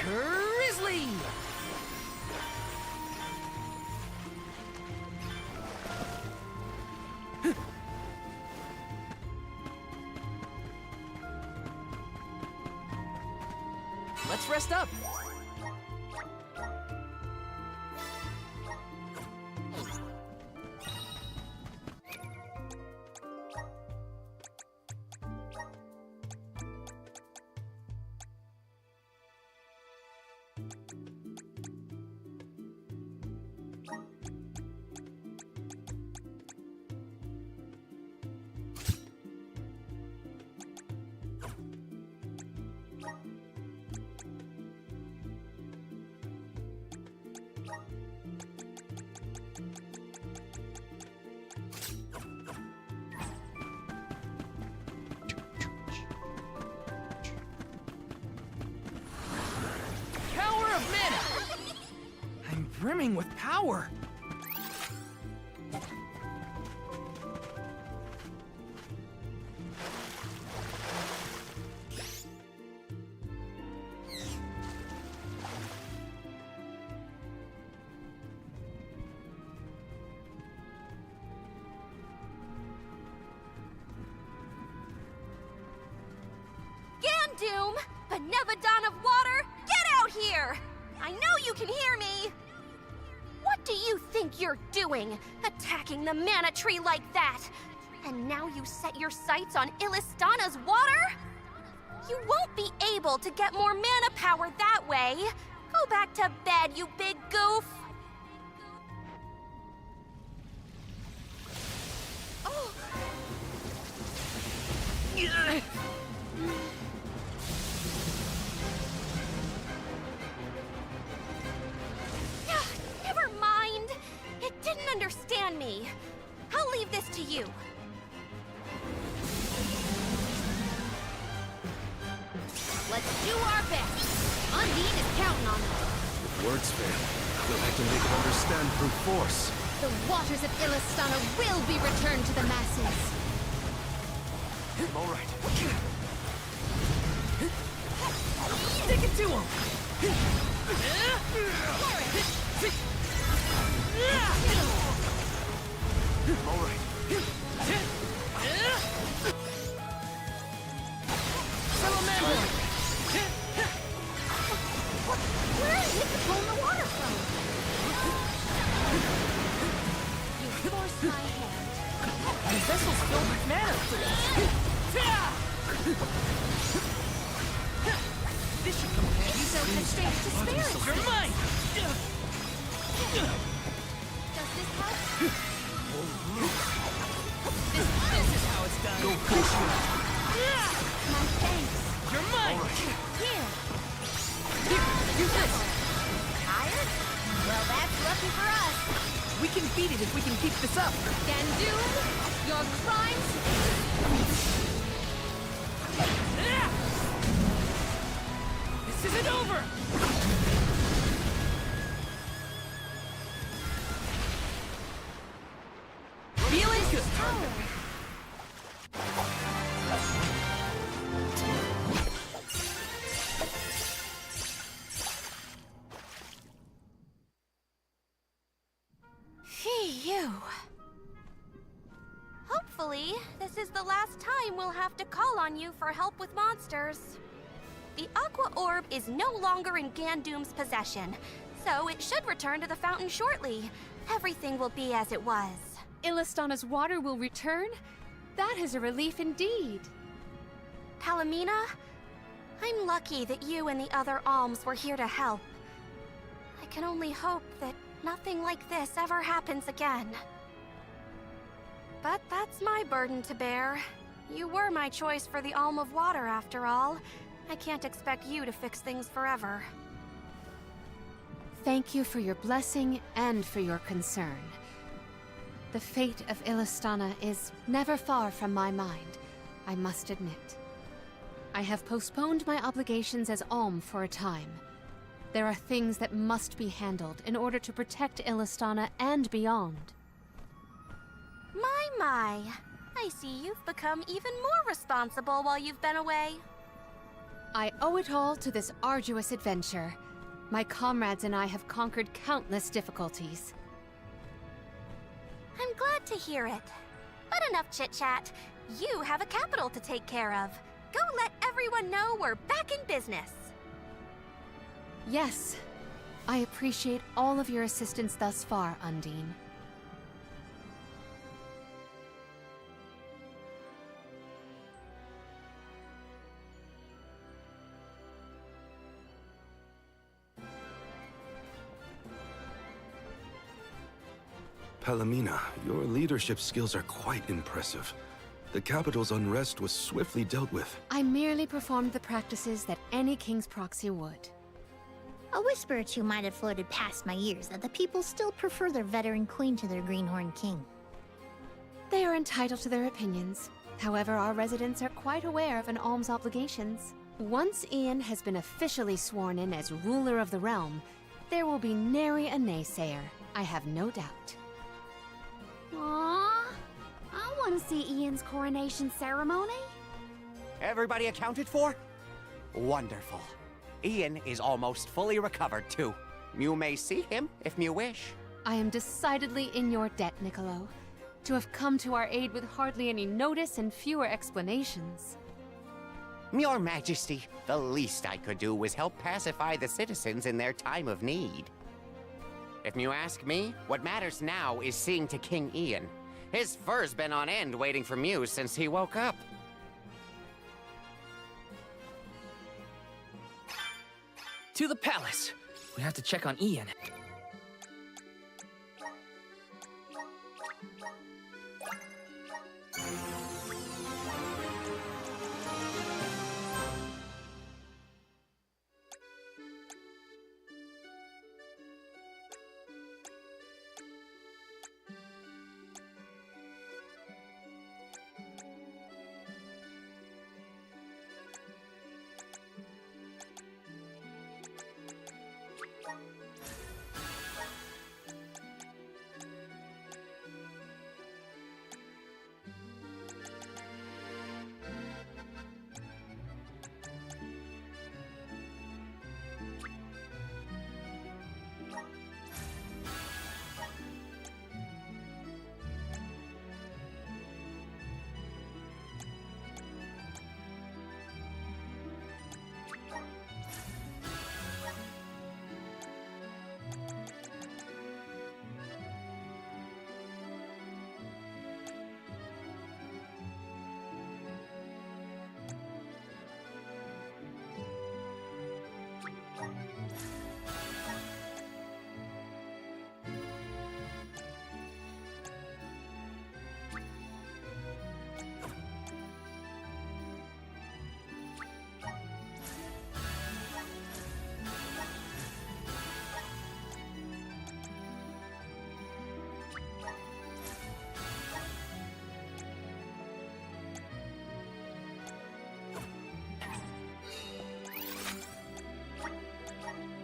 Grizzly! Let's rest up. Power of mana! I'm brimming with power.
Gandoom! Benevodon of water! Get out here! I know you can hear me! What do you think you're doing? Attacking the mana tree like that? And now you set your sights on Illistana's water? You won't be able to get more mana power that way. Go back to bed, you big goof! Oh. Never mind. It didn't understand me. I'll leave this to you. Let's do our best. Undine is counting on us.
If words fail, we'll have to make it understand through force.
The waters of Illistana will be returned to the masses.
All right.
Stick it to him!
All right.
Salamander!
Where is it pulling the water from?
You forced my hand.
The vessel's filled with mana! This should come in handy.
So constrained to spare it.
You're mine!
Does this help?
This is how it's done.
Go push it.
My thanks.
You're mine!
Here.
Here, use this!
Tired? Well, that's lucky for us.
We can beat it if we can keep this up.
Gandoom, your crimes.
This isn't over! Feeling good!
Phew.
have to call on you for help with monsters. The Aqua Orb is no longer in Gandoom's possession, so it should return to the fountain shortly. Everything will be as it was.
Illistana's water will return? That is a relief indeed.
Palomina, I'm lucky that you and the other alms were here to help. I can only hope that nothing like this ever happens again. But that's my burden to bear. You were my choice for the Alm of Water, after all. I can't expect you to fix things forever.
Thank you for your blessing and for your concern. The fate of Illistana is never far from my mind, I must admit. I have postponed my obligations as Alm for a time. There are things that must be handled in order to protect Illistana and beyond.
My. I see you've become even more responsible while you've been away.
I owe it all to this arduous adventure. My comrades and I have conquered countless difficulties.
I'm glad to hear it. But enough chit-chat. You have a capital to take care of. Go let everyone know we're back in business.
Yes. I appreciate all of your assistance thus far, Undine.
Palomina, your leadership skills are quite impressive. The capital's unrest was swiftly dealt with.
I merely performed the practices that any king's proxy would.
A whisper or two might have floated past my ears that the people still prefer their veteran queen to their greenhorn king.
They are entitled to their opinions. However, our residents are quite aware of an alm's obligations. Once Ian has been officially sworn in as ruler of the realm, there will be nary a naysayer, I have no doubt.
Aww, I want to see Ian's coronation ceremony.
Everybody accounted for? Wonderful. Ian is almost fully recovered, too. Mew may see him if Mew wish.
I am decidedly in your debt, Niccolo. To have come to our aid with hardly any notice and fewer explanations.
Your Majesty, the least I could do was help pacify the citizens in their time of need. If you ask me, what matters now is seeing to King Ian. His fur's been on end waiting for Mew since he woke up.
To the palace! We have to check on Ian.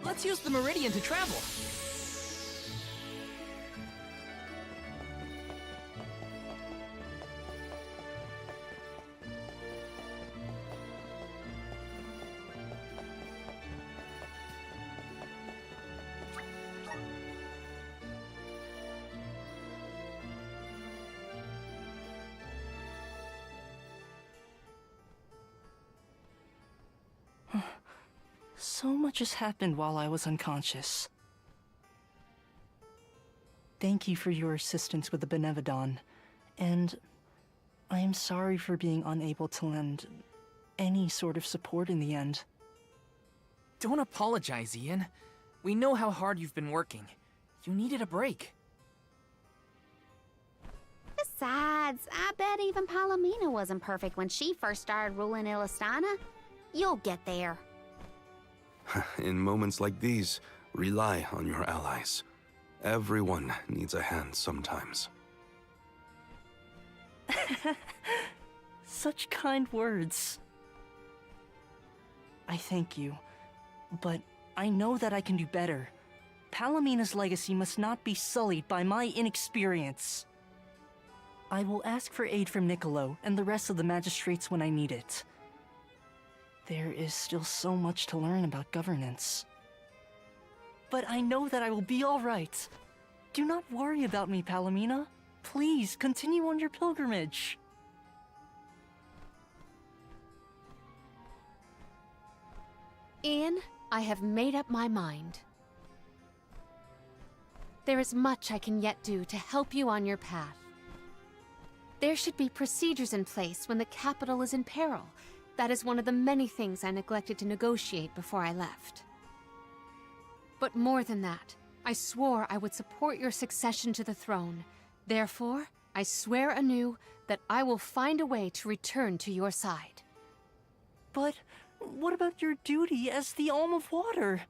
Let's use the Meridian to travel.
So much has happened while I was unconscious. Thank you for your assistance with the Benevodon, and I am sorry for being unable to lend any sort of support in the end.
Don't apologize, Ian. We know how hard you've been working. You needed a break.
Besides, I bet even Palomina wasn't perfect when she first started ruling Illistana. You'll get there.
In moments like these, rely on your allies. Everyone needs a hand sometimes.
Such kind words. I thank you, but I know that I can do better. Palomina's legacy must not be sullied by my inexperience. I will ask for aid from Niccolo and the rest of the magistrates when I need it. There is still so much to learn about governance. But I know that I will be all right. Do not worry about me, Palomina. Please, continue on your pilgrimage.
Ian, I have made up my mind. There is much I can yet do to help you on your path. There should be procedures in place when the capital is in peril. That is one of the many things I neglected to negotiate before I left. But more than that, I swore I would support your succession to the throne. Therefore, I swear anew that I will find a way to return to your side.
But what about your duty as the Alm of Water?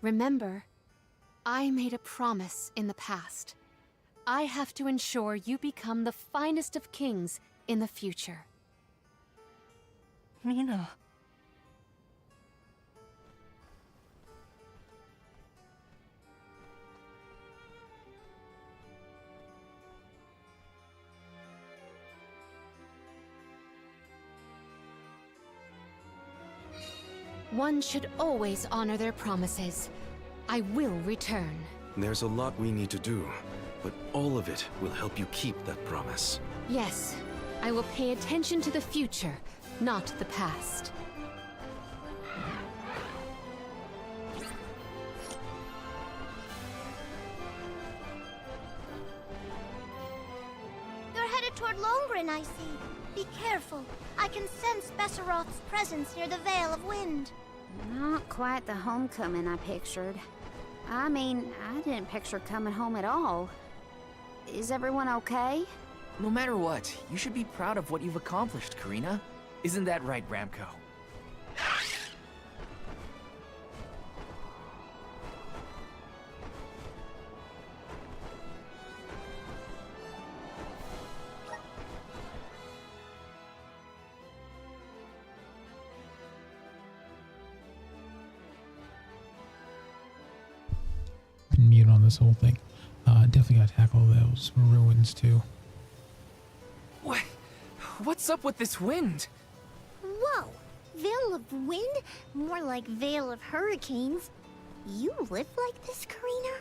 Remember, I made a promise in the past. I have to ensure you become the finest of kings in the future.
Mina.
One should always honor their promises. I will return.
There's a lot we need to do, but all of it will help you keep that promise.
Yes, I will pay attention to the future, not the past.
You're headed toward Longren, I see. Be careful. I can sense Besseroth's presence near the Veil of Wind.
Not quite the homecoming I pictured. I mean, I didn't picture coming home at all. Is everyone okay?
No matter what, you should be proud of what you've accomplished, Karina. Isn't that right, Ramco?
Mute on this whole thing. Definitely gotta tackle those ruins too.
What? What's up with this wind?
Whoa! Veil of Wind? More like Veil of Hurricanes. You live like this, Karina?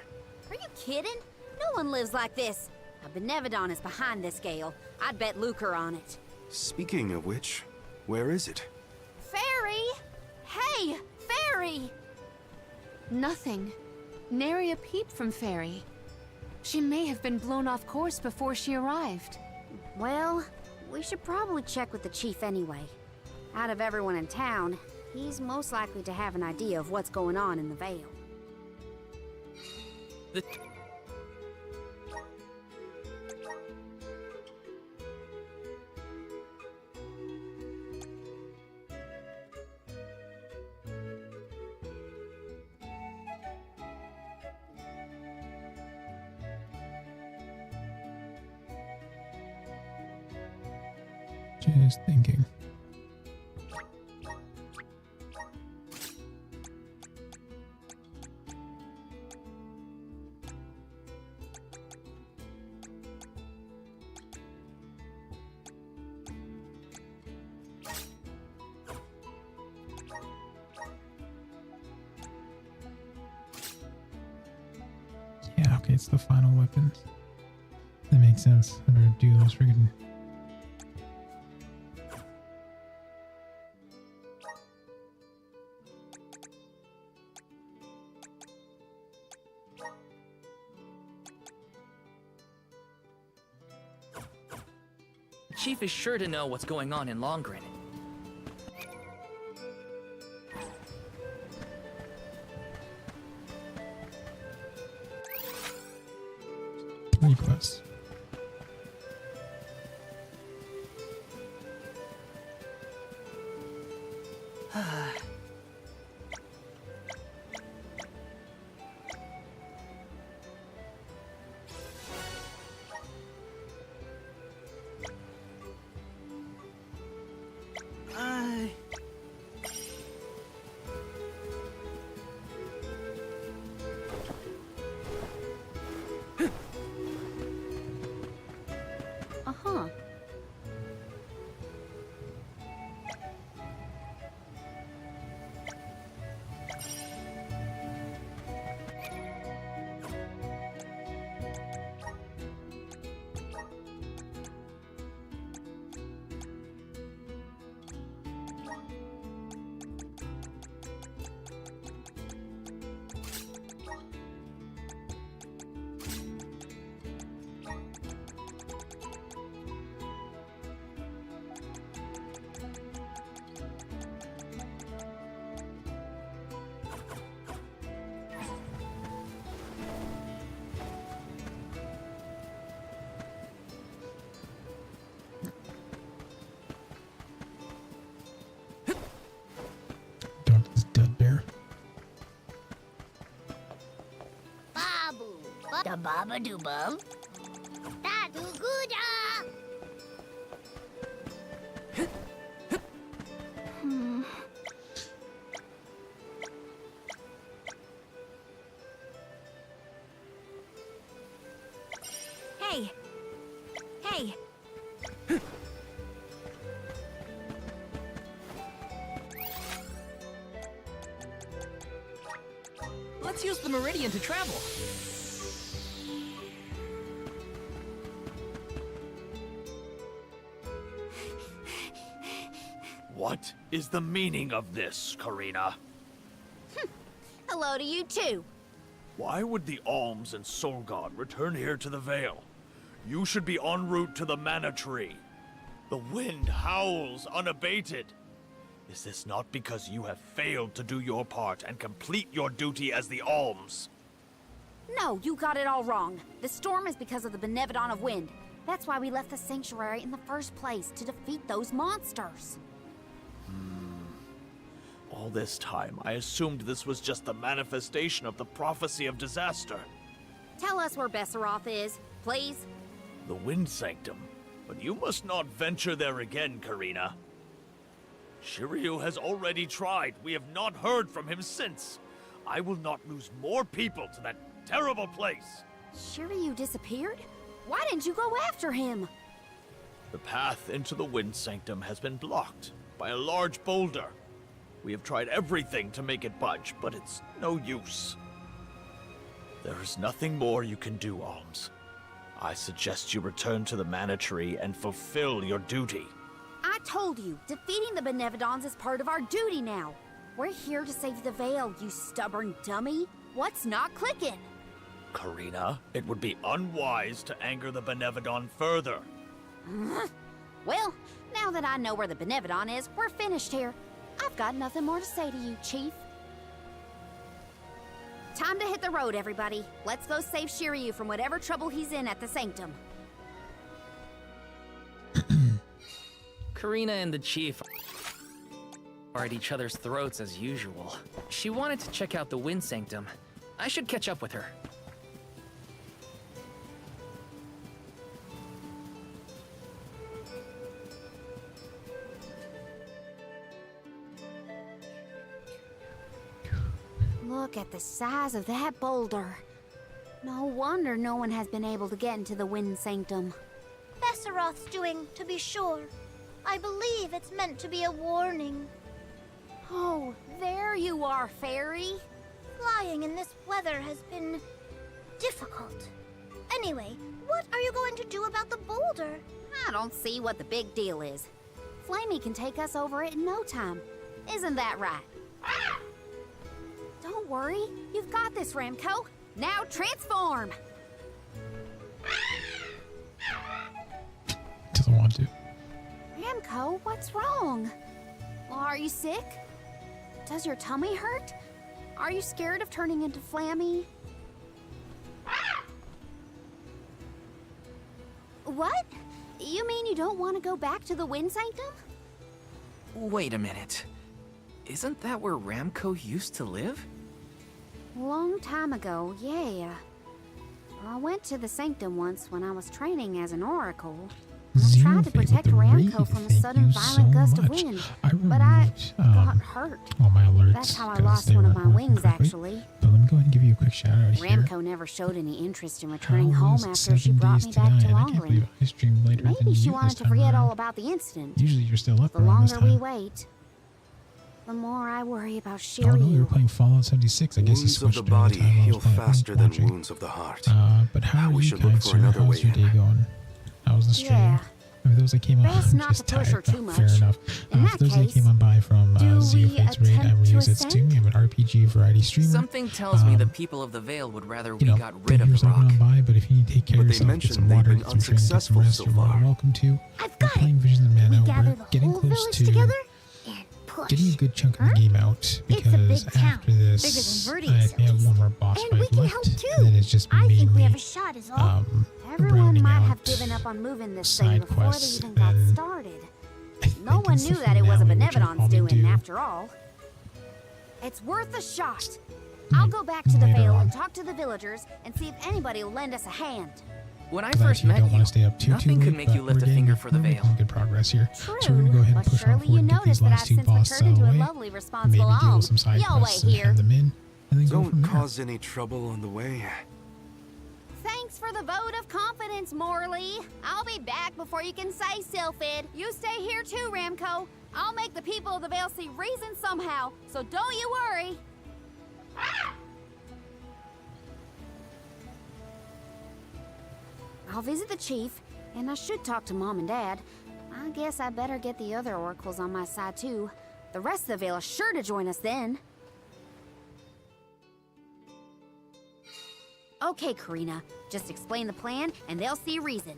Are you kidding? No one lives like this. A Benevodon is behind this gale. I'd bet lucre on it.
Speaking of which, where is it?
Fairy! Hey, Fairy!
Nothing. Nary a peep from Fairy. She may have been blown off course before she arrived.
Well, we should probably check with the chief anyway. Out of everyone in town, he's most likely to have an idea of what's going on in the Vale.
Just thinking. Yeah, okay, it's the final weapon. That makes sense. I better do those freaking
Chief is sure to know what's going on in Longren.
Request.
Uh-huh.
Dead bear.
Babu. Da baba do bum. Da do gooda.
Hey. Hey.
Let's use the Meridian to travel.
What is the meaning of this, Karina?
Hello to you too.
Why would the Alms and Soul God return here to the Vale? You should be en route to the Mana Tree. The wind howls unabated. Is this not because you have failed to do your part and complete your duty as the Alms?
No, you got it all wrong. The storm is because of the Benevodon of Wind. That's why we left the sanctuary in the first place, to defeat those monsters.
All this time, I assumed this was just the manifestation of the prophecy of disaster.
Tell us where Besseroth is, please.
The Wind Sanctum. But you must not venture there again, Karina. Shiryu has already tried. We have not heard from him since. I will not lose more people to that terrible place.
Shiryu disappeared? Why didn't you go after him?
The path into the Wind Sanctum has been blocked by a large boulder. We have tried everything to make it budge, but it's no use. There is nothing more you can do, Alms. I suggest you return to the Mana Tree and fulfill your duty.
I told you, defeating the Benevodons is part of our duty now. We're here to save the Vale, you stubborn dummy. What's not clicking?
Karina, it would be unwise to anger the Benevodon further.
Well, now that I know where the Benevodon is, we're finished here. I've got nothing more to say to you, Chief. Time to hit the road, everybody. Let's go save Shiryu from whatever trouble he's in at the Sanctum.
Karina and the Chief are at each other's throats as usual. She wanted to check out the Wind Sanctum. I should catch up with her.
Look at the size of that boulder. No wonder no one has been able to get into the Wind Sanctum.
Besseroth's doing, to be sure. I believe it's meant to be a warning.
Oh, there you are, Fairy.
Flying in this weather has been difficult. Anyway, what are you going to do about the boulder?
I don't see what the big deal is. Flamey can take us over it in no time. Isn't that right? Don't worry, you've got this, Ramco. Now transform!
Doesn't want to.
Ramco, what's wrong? Are you sick? Does your tummy hurt? Are you scared of turning into Flammy? What? You mean you don't want to go back to the Wind Sanctum?
Wait a minute. Isn't that where Ramco used to live?
Long time ago, yeah. I went to the Sanctum once when I was training as an Oracle. I tried to protect Ramco from a sudden violent gust of wind, but I got hurt.
All my alerts.
That's how I lost one of my wings, actually.
But let me go ahead and give you a quick shout out here.
Ramco never showed any interest in returning home after she brought me back to Longland. Maybe she wanted to forget all about the incident.
Usually you're still up
The
around this
longer we
time.
wait, the more I worry about
Oh no, you're
Shiryu.
playing Fallout 76. I guess you
Wounds of
switched
the
during
body
time I was
heal
playing.
faster than wounds of the heart.
But how are
We
you
should look
guys,
for
sir?
another
How's
way
your day
in.
going? How was the stream?
Yeah.
I mean, those that came on,
Best
I'm
not
just
to push her
tired.
too
Fair
much.
enough.
In
For
that
those that
case,
came on by from
do
Zeo
we
Fates Raid,
attempt
I'm
to
Reuse Too. I'm an RPG variety streamer.
Something tells me the people of the Vale would rather we
You know,
got rid of
thank
the
you for
rock.
coming on by, but if you need to take care of
But they
yourself, get some
mentioned they've
water,
been
get some training, get some
unsuccessful
rest,
so
you're more
far.
than welcome to. We're playing Visions of Mana. We're getting
whole
close
village
to
together and push.
getting a good chunk of the game out, because
big town,
after this,
bigger than
I
Verdi's,
think I have one more boss
And we
fight
can
left,
help too.
and then it's just
I think we have
mainly
a shot is all.
Everyone
rounding
might have
out
given up on moving this thing
side
before they
quests,
even got
and
started. No one
it's
knew
the
that it was a
finale, which I'll
Benevolent's
probably
doing,
do
after all. It's worth a shot. I'll go back to the
later
Vale
on.
and talk to the villagers and see if anybody will lend us a hand.
When I
Because I
first
actually
met
don't want
you,
to stay up too
nothing
late,
could make
but
you lift
we're
a finger
getting-
for the
we're
Vale.
making good progress here.
True,
So we're gonna go ahead and
but
push on
surely you
forward and get
noticed
these
that I've
last two
since been
bosses
turned
out of
into
the
a
way.
lovely,
Maybe
responsible
deal
alm.
with some side
Y'all wait
quests and
here.
hand them in, and then go
Don't
from there.
cause any trouble on the way.
Thanks for the vote of confidence, Morley. I'll be back before you can say Sylphid. You stay here too, Ramco. I'll make the people of the Vale see reason somehow, so don't you worry. I'll visit the chief, and I should talk to Mom and Dad. I guess I better get the other oracles on my side too. The rest of the Vale is sure to join us then. Okay, Karina. Just explain the plan, and they'll see reason.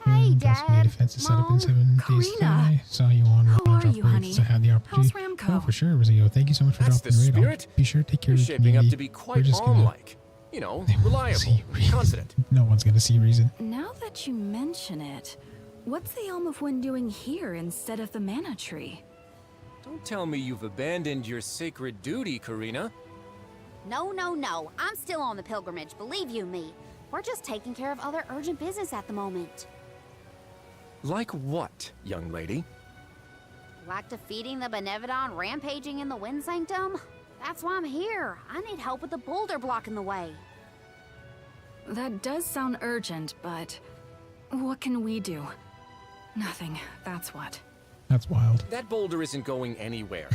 Hey, Dad.
Defenses set up in
Mom.
7 days.
Karina.
I saw you on
How
Raw
are
Drop
you,
Raids.
honey?
I had the opportunity.
How's Ramco?
Oh, for sure, Rizio. Thank you so much for
That's
dropping
the
the raid. I'll
spirit.
be sure to take care
You're
of the
shaping up
community.
to be
We're
quite
just gonna-
Alm-like. You know, reliable, confident.
No one's gonna see reason.
Now that you mention it, what's the Elm of Wind doing here instead of the Mana Tree?
Don't tell me you've abandoned your sacred duty, Karina.
No, no, no. I'm still on the pilgrimage, believe you me. We're just taking care of other urgent business at the moment.
Like what, young lady?
Like defeating the Benevodon rampaging in the Wind Sanctum? That's why I'm here. I need help with the boulder blocking the way.
That does sound urgent, but what can we do? Nothing, that's what.
That's wild.
That boulder isn't going anywhere.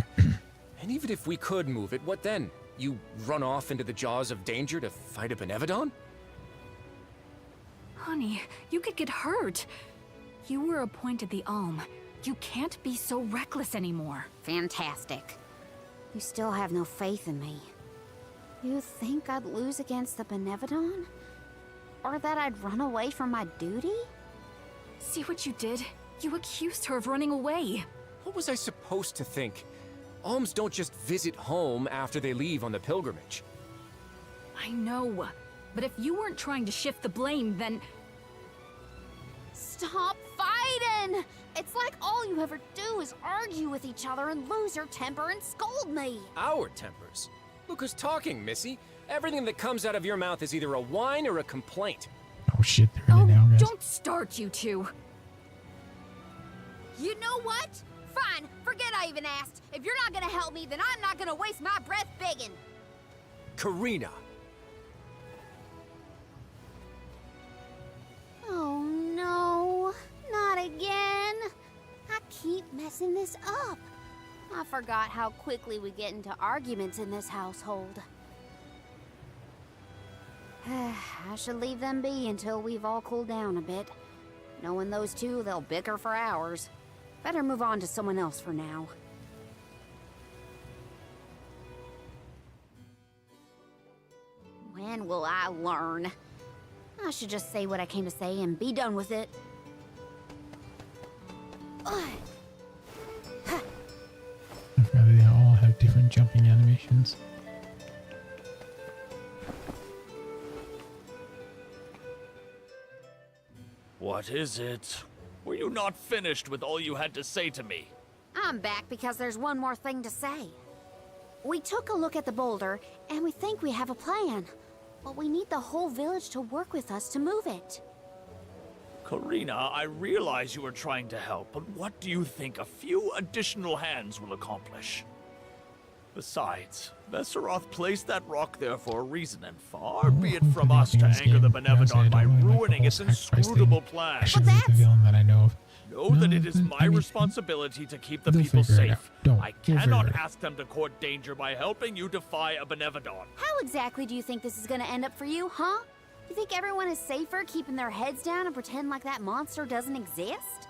And even if we could move it, what then? You run off into the jaws of danger to fight a Benevodon?
Honey, you could get hurt. You were appointed the Alm. You can't be so reckless anymore.
Fantastic. You still have no faith in me. You think I'd lose against the Benevodon? Or that I'd run away from my duty?
See what you did? You accused her of running away.
What was I supposed to think? Alms don't just visit home after they leave on the pilgrimage.
I know, but if you weren't trying to shift the blame, then...
Stop fighting! It's like all you ever do is argue with each other and lose your temper and scold me.
Our tempers? Look who's talking, Missy. Everything that comes out of your mouth is either a whine or a complaint.
Oh shit, they're in it now, guys.
Don't start, you two.
You know what? Fine, forget I even asked. If you're not gonna help me, then I'm not gonna waste my breath begging.
Karina!
Oh no, not again. I keep messing this up. I forgot how quickly we get into arguments in this household. I should leave them be until we've all cooled down a bit. Knowing those two, they'll bicker for hours. Better move on to someone else for now. And will I learn? I should just say what I came to say and be done with it.
I forgot they all have different jumping animations.
What is it? Were you not finished with all you had to say to me?
I'm back because there's one more thing to say. We took a look at the boulder, and we think we have a plan. But we need the whole village to work with us to move it.
Karina, I realize you are trying to help, but what do you think a few additional hands will accomplish? Besides, Vesseroth placed that rock there for a reason, and far be it from us to anger the Benevodon by ruining its inscrutable plan.
The villain that I know of.
Know that it is my responsibility to keep the people safe. I cannot ask them to court danger by helping you defy a Benevodon.
How exactly do you think this is gonna end up for you, huh? You think everyone is safer keeping their heads down and pretend like that monster doesn't exist?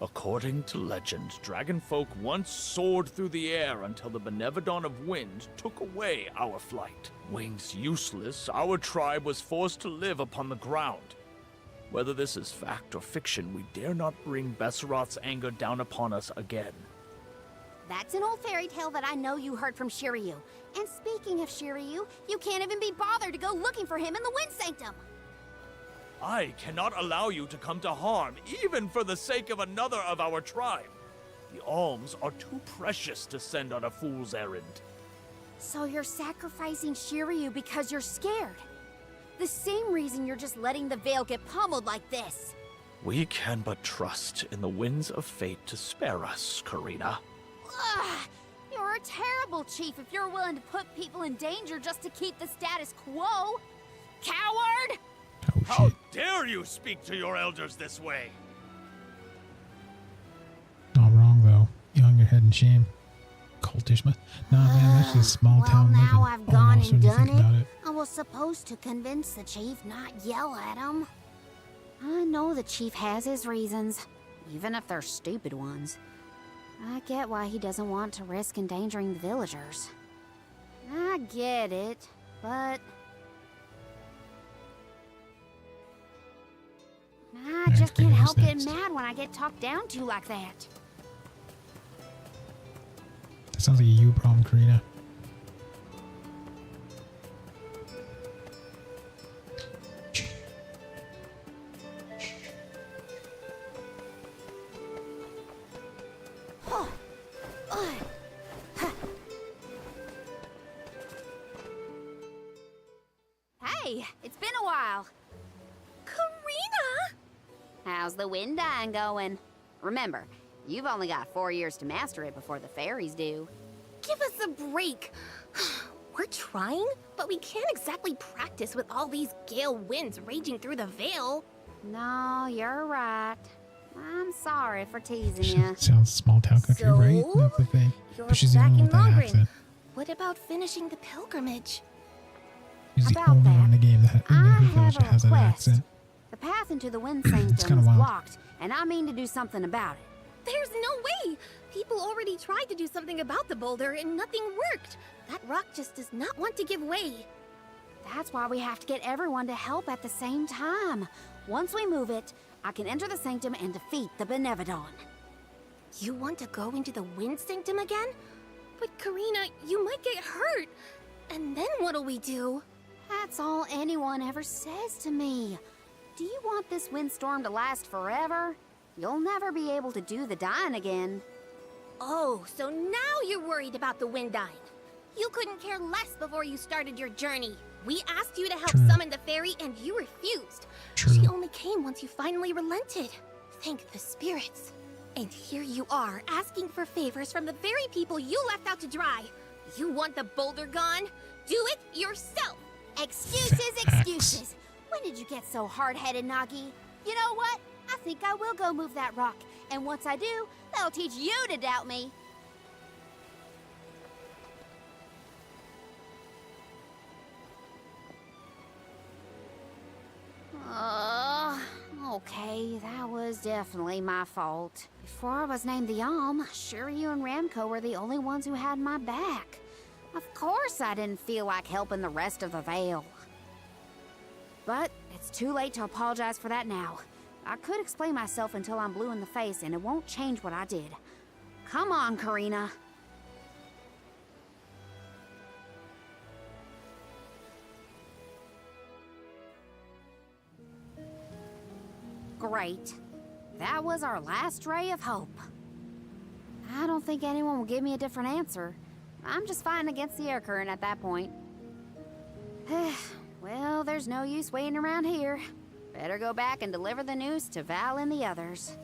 According to legend, dragonfolk once soared through the air until the Benevodon of Wind took away our flight. Wings useless, our tribe was forced to live upon the ground. Whether this is fact or fiction, we dare not bring Besseroth's anger down upon us again.
That's an old fairy tale that I know you heard from Shiryu. And speaking of Shiryu, you can't even be bothered to go looking for him in the Wind Sanctum.
I cannot allow you to come to harm, even for the sake of another of our tribe. The alms are too precious to send on a fool's errand.
So you're sacrificing Shiryu because you're scared? The same reason you're just letting the Veil get pummeled like this.
We can but trust in the winds of fate to spare us, Karina.
Ugh, you're a terrible chief if you're willing to put people in danger just to keep the status quo. Coward!
How dare you speak to your elders this way?
Not wrong though. You hung your head in shame. Cultish man. Nah, man, that's just small town living.
Now I've gone
Almost
and
when you
done
think about
it. I was supposed to convince the chief, not yell at him. I know the chief has his reasons, even if they're stupid ones. I get why he doesn't want to risk endangering the villagers. I get it, but I just can't help getting mad when I get talked down to like that.
That sounds like a you problem, Karina.
Hey, it's been a while. Karina! How's the wind dying going? Remember, you've only got 4 years to master it before the fairies do.
Give us a break. We're trying, but we can't exactly practice with all these gale winds raging through the Veil.
No, you're right. I'm sorry for teasing you.
Sounds small town country, right? That's the thing.
You're
But she's the
back
only
in
one with that
Longren.
accent.
What about finishing the pilgrimage?
She's the only one in the game that in her village that has that accent.
The path into the Wind Sanctum
kinda
is
wild.
blocked, and I mean to do something about it.
There's no way! People already tried to do something about the boulder and nothing worked. That rock just does not want to give way.
That's why we have to get everyone to help at the same time. Once we move it, I can enter the sanctum and defeat the Benevodon.
You want to go into the Wind Sanctum again? But Karina, you might get hurt. And then what'll we do?
That's all anyone ever says to me. Do you want this windstorm to last forever? You'll never be able to do the dying again.
Oh, so now you're worried about the wind dying. You couldn't care less before you started your journey. We asked you to help summon the fairy and you refused. She only came once you finally relented. Thank the spirits. And here you are, asking for favors from the very people you left out to dry. You want the boulder gone? Do it yourself.
Excuses, excuses. When did you get so hard-headed, Nagi? You know what? I think I will go move that rock. And once I do, that'll teach you to doubt me. Okay, that was definitely my fault. Before I was named the Alm, Shiryu and Ramco were the only ones who had my back. Of course I didn't feel like helping the rest of the Vale. But it's too late to apologize for that now. I could explain myself until I'm blue in the face, and it won't change what I did. Come on, Karina. Great. That was our last ray of hope. I don't think anyone will give me a different answer. I'm just fighting against the air current at that point. Well, there's no use waiting around here. Better go back and deliver the news to Val and the others.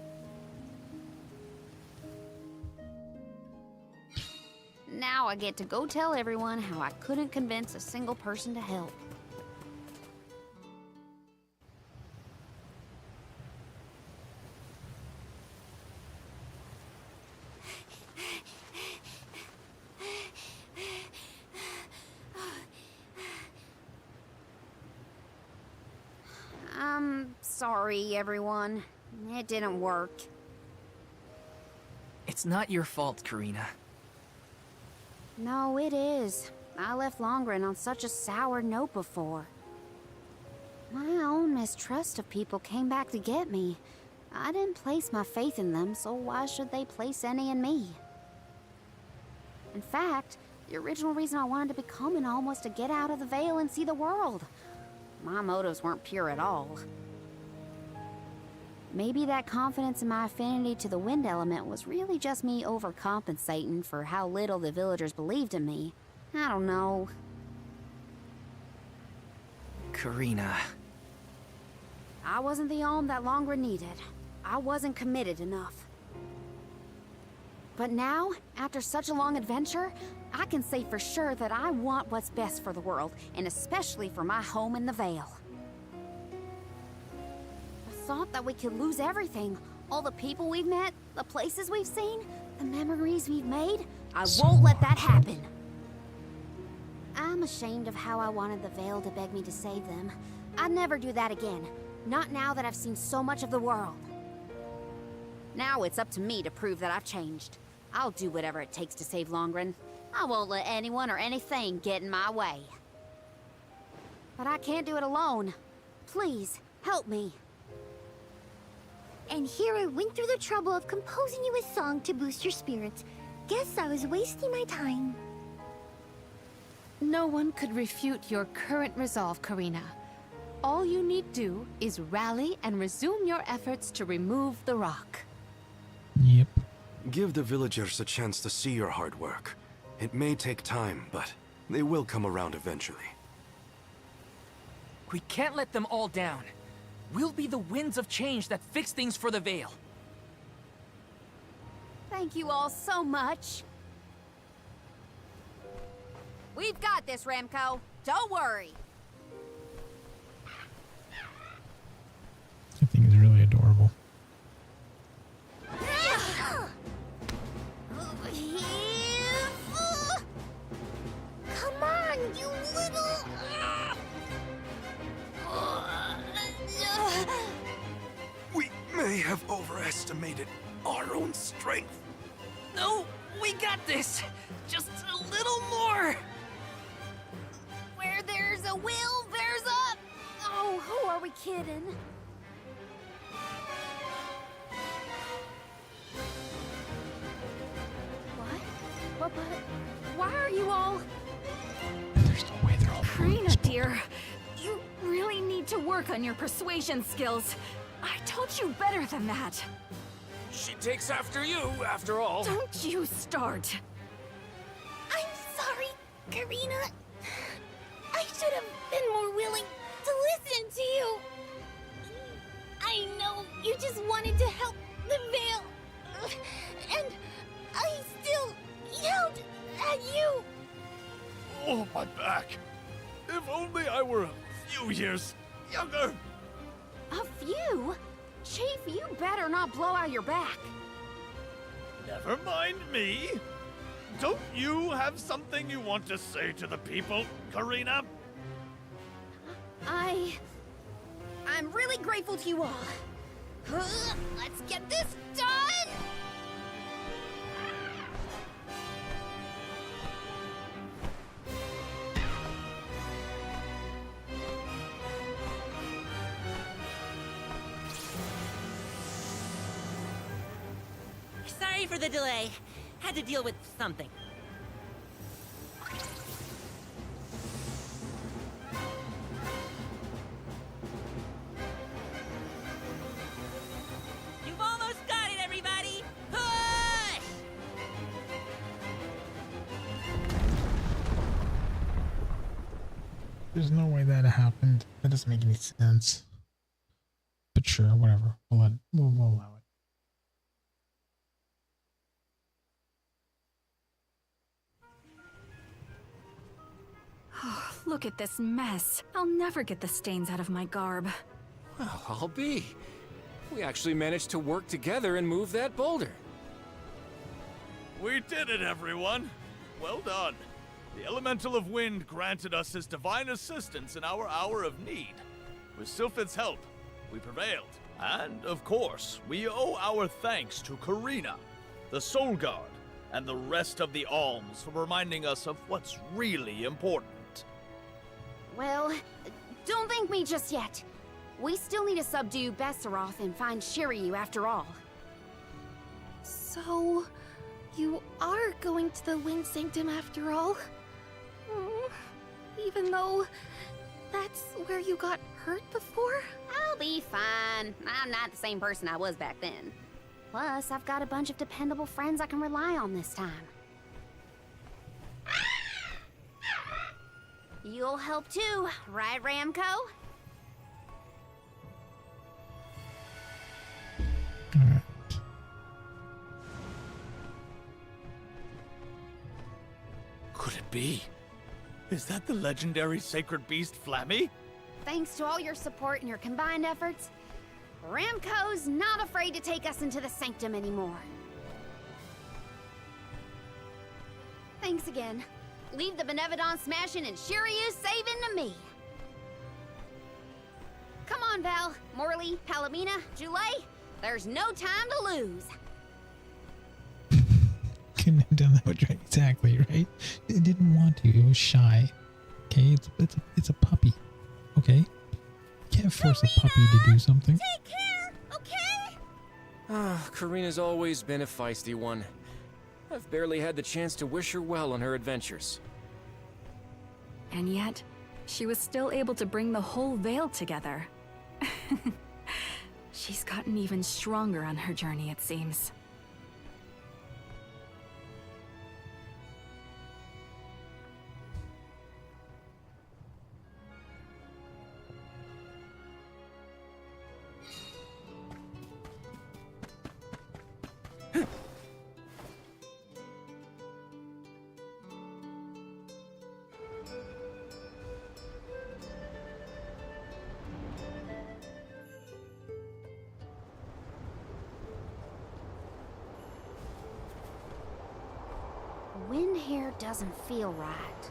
Now I get to go tell everyone how I couldn't convince a single person to help. I'm sorry, everyone. It didn't work.
It's not your fault, Karina.
No, it is. I left Longren on such a sour note before. My own mistrust of people came back to get me. I didn't place my faith in them, so why should they place any in me? In fact, the original reason I wanted to become an Alm was to get out of the Vale and see the world. My motives weren't pure at all. Maybe that confidence in my affinity to the wind element was really just me overcompensating for how little the villagers believed in me. I don't know.
Karina.
I wasn't the Alm that Longren needed. I wasn't committed enough. But now, after such a long adventure, I can say for sure that I want what's best for the world, and especially for my home in the Vale. The thought that we could lose everything, all the people we've met, the places we've seen, the memories we've made, I won't let that happen. I'm ashamed of how I wanted the Vale to beg me to save them. I'd never do that again, not now that I've seen so much of the world. Now it's up to me to prove that I've changed. I'll do whatever it takes to save Longren. I won't let anyone or anything get in my way. But I can't do it alone. Please, help me.
And here I went through the trouble of composing you a song to boost your spirits. Guess I was wasting my time.
No one could refute your current resolve, Karina. All you need do is rally and resume your efforts to remove the rock.
Yep.
Give the villagers a chance to see your hard work. It may take time, but they will come around eventually.
We can't let them all down. We'll be the winds of change that fix things for the Vale.
Thank you all so much. We've got this, Remco. Don't worry.
I think it's really adorable.
Come on, you little...
We may have overestimated our own strength.
No, we got this. Just a little more.
Where there's a will, there's a... Oh, who are we kidding? What? But why are you all...
There's no way they're all...
Karina, dear, you really need to work on your persuasion skills. I told you better than that.
She takes after you, after all.
Don't you start.
I'm sorry, Karina. I should have been more willing to listen to you. I know you just wanted to help the Vale. And I still yelled at you.
Oh, my back. If only I were a few years younger.
A few? Chief, you better not blow out your back.
Never mind me. Don't you have something you want to say to the people, Karina?
I'm really grateful to you all. Let's get this done!
Sorry for the delay. Had to deal with something. You've almost got it, everybody! Push!
There's no way that happened. That doesn't make any sense. But sure, whatever. We'll allow it.
Oh, look at this mess. I'll never get the stains out of my garb.
Well, I'll be. We actually managed to work together and move that boulder.
We did it, everyone! Well done. The Elemental of Wind granted us his divine assistance in our hour of need. With Sylphid's help, we prevailed. And, of course, we owe our thanks to Karina, the Soul Guard, and the rest of the Alms for reminding us of what's really important.
Well, don't thank me just yet. We still need to subdue Besseroth and find Shiryu after all.
So, you are going to the Wind Sanctum after all? Even though that's where you got hurt before?
I'll be fine. I'm not the same person I was back then. Plus, I've got a bunch of dependable friends I can rely on this time. You'll help too, right, Ramco?
Could it be? Is that the legendary sacred beast Flammy?
Thanks to all your support and your combined efforts, Ramco's not afraid to take us into the Sanctum anymore. Thanks again. Leave the Benevodon smashing and Shiryu saving to me. Come on, Val, Morley, Palomina, Joulet. There's no time to lose.
Couldn't have done that much right. Exactly, right? It didn't want to. It was shy. Okay, it's a puppy. Okay? You can't force a puppy to do something.
Take care, okay?
Ah, Karina's always been a feisty one. I've barely had the chance to wish her well on her adventures.
And yet, she was still able to bring the whole Vale together. She's gotten even stronger on her journey, it seems.
Wind here doesn't feel right.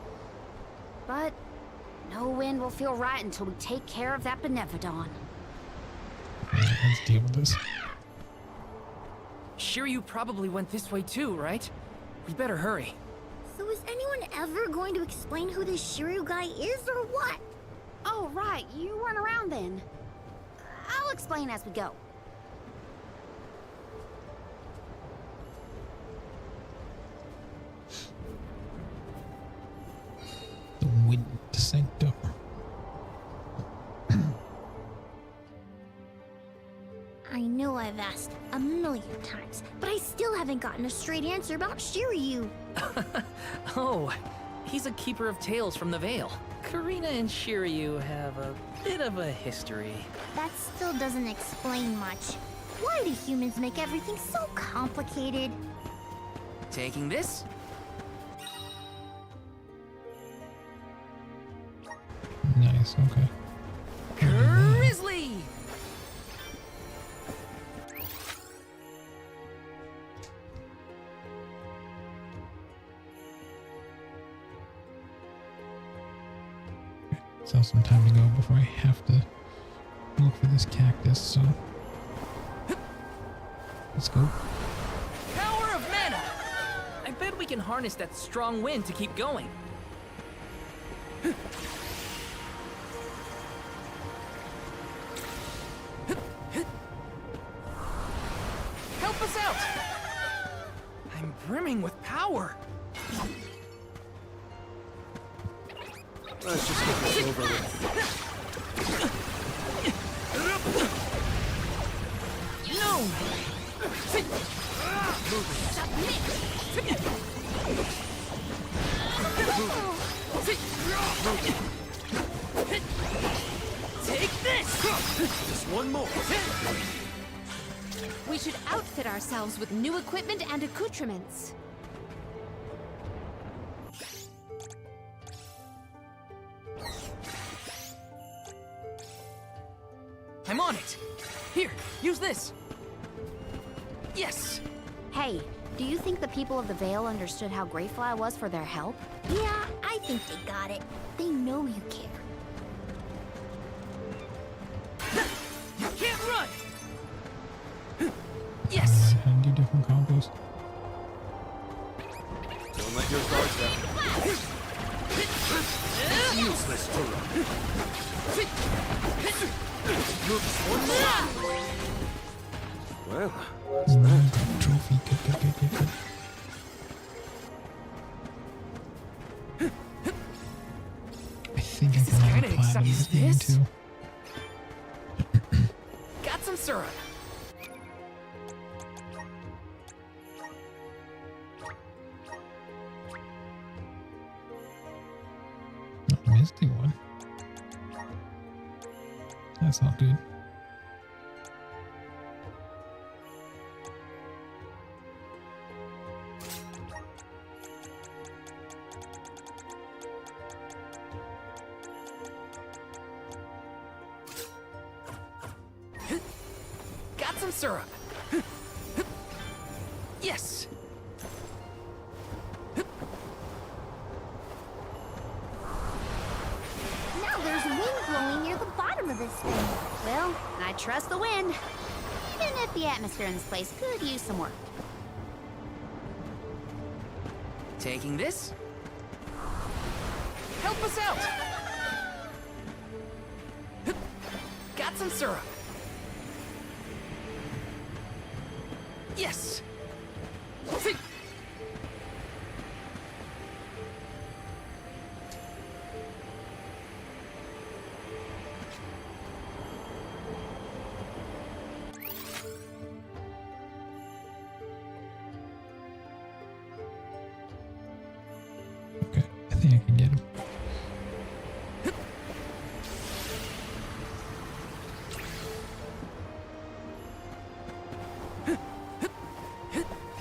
But no wind will feel right until we take care of that Benevodon.
Let's deal with this.
Shiryu probably went this way too, right? We better hurry.
So is anyone ever going to explain who this Shiryu guy is or what?
Oh, right. You weren't around then. I'll explain as we go.
The Wind Sanctum.
I know I've asked a million times, but I still haven't gotten a straight answer about Shiryu.
Oh, he's a keeper of tales from the Vale. Karina and Shiryu have a bit of a history.
That still doesn't explain much. Why do humans make everything so complicated?
Taking this?
Nice, okay.
Grizzly!
Still some time to go before I have to look for this cactus, so let's go.
Power of mana! I bet we can harness that strong wind to keep going. Help us out!
Let's just get this over with.
No! Take this!
Just one more.
We should outfit ourselves with new equipment and accoutrements.
I'm on it. Here, use this. Yes.
Hey, do you think the people of the Vale understood how grateful I was for their help?
Yeah, I think they got it. They know you care.
You can't run!
Yes.
And do different combos.
Don't let your guard down. It's useless to run. Well, that's that.
Trophy. Good. I think I can
Kinda
platinum this game
this?
too.
Got some syrup.
Not missing one. That's not good.
Got some syrup. Yes.
Now there's wind blowing near the bottom of this thing.
Well, I trust the wind. Even if the atmosphere in this place could use some work.
Taking this. Help us out. Got some syrup. Yes.
Okay, I think I can get him.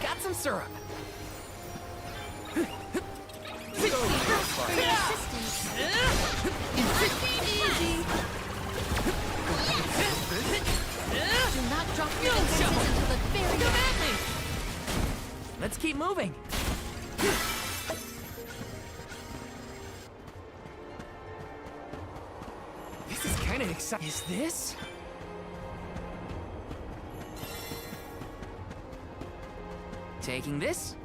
Got some syrup.
Do not drop your defenses until the very end.
Let's keep moving. This is kind of exciting. Is this? Taking this?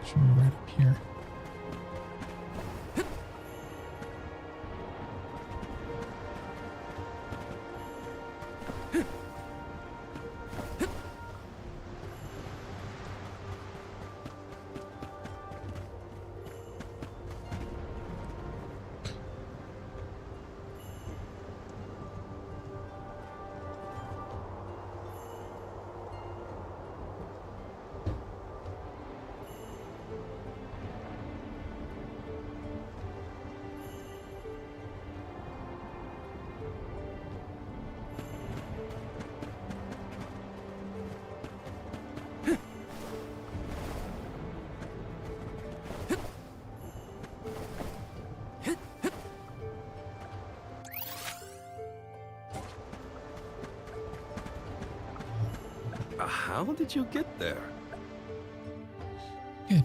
Should be right up here.
How did you get there?
Good.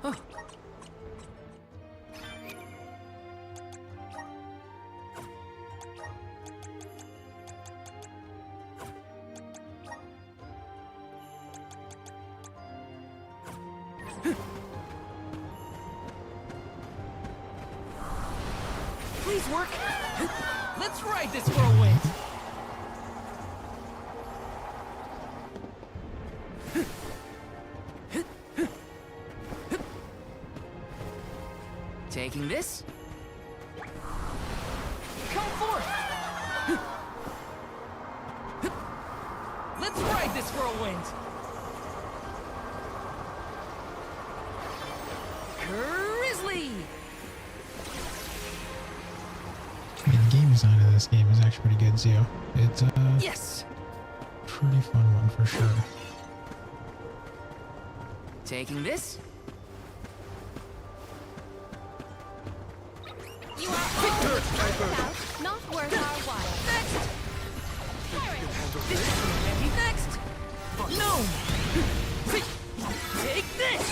Huh. this work? Let's ride this whirlwind! Taking this? Come forth! Let's ride this whirlwind! Grizzly!
I mean, the game design of this game is actually pretty good too. It's
yes,
pretty fun one for sure.
Taking this?
You are all about not worth our while.
Next! This is gonna be next! No! Take this!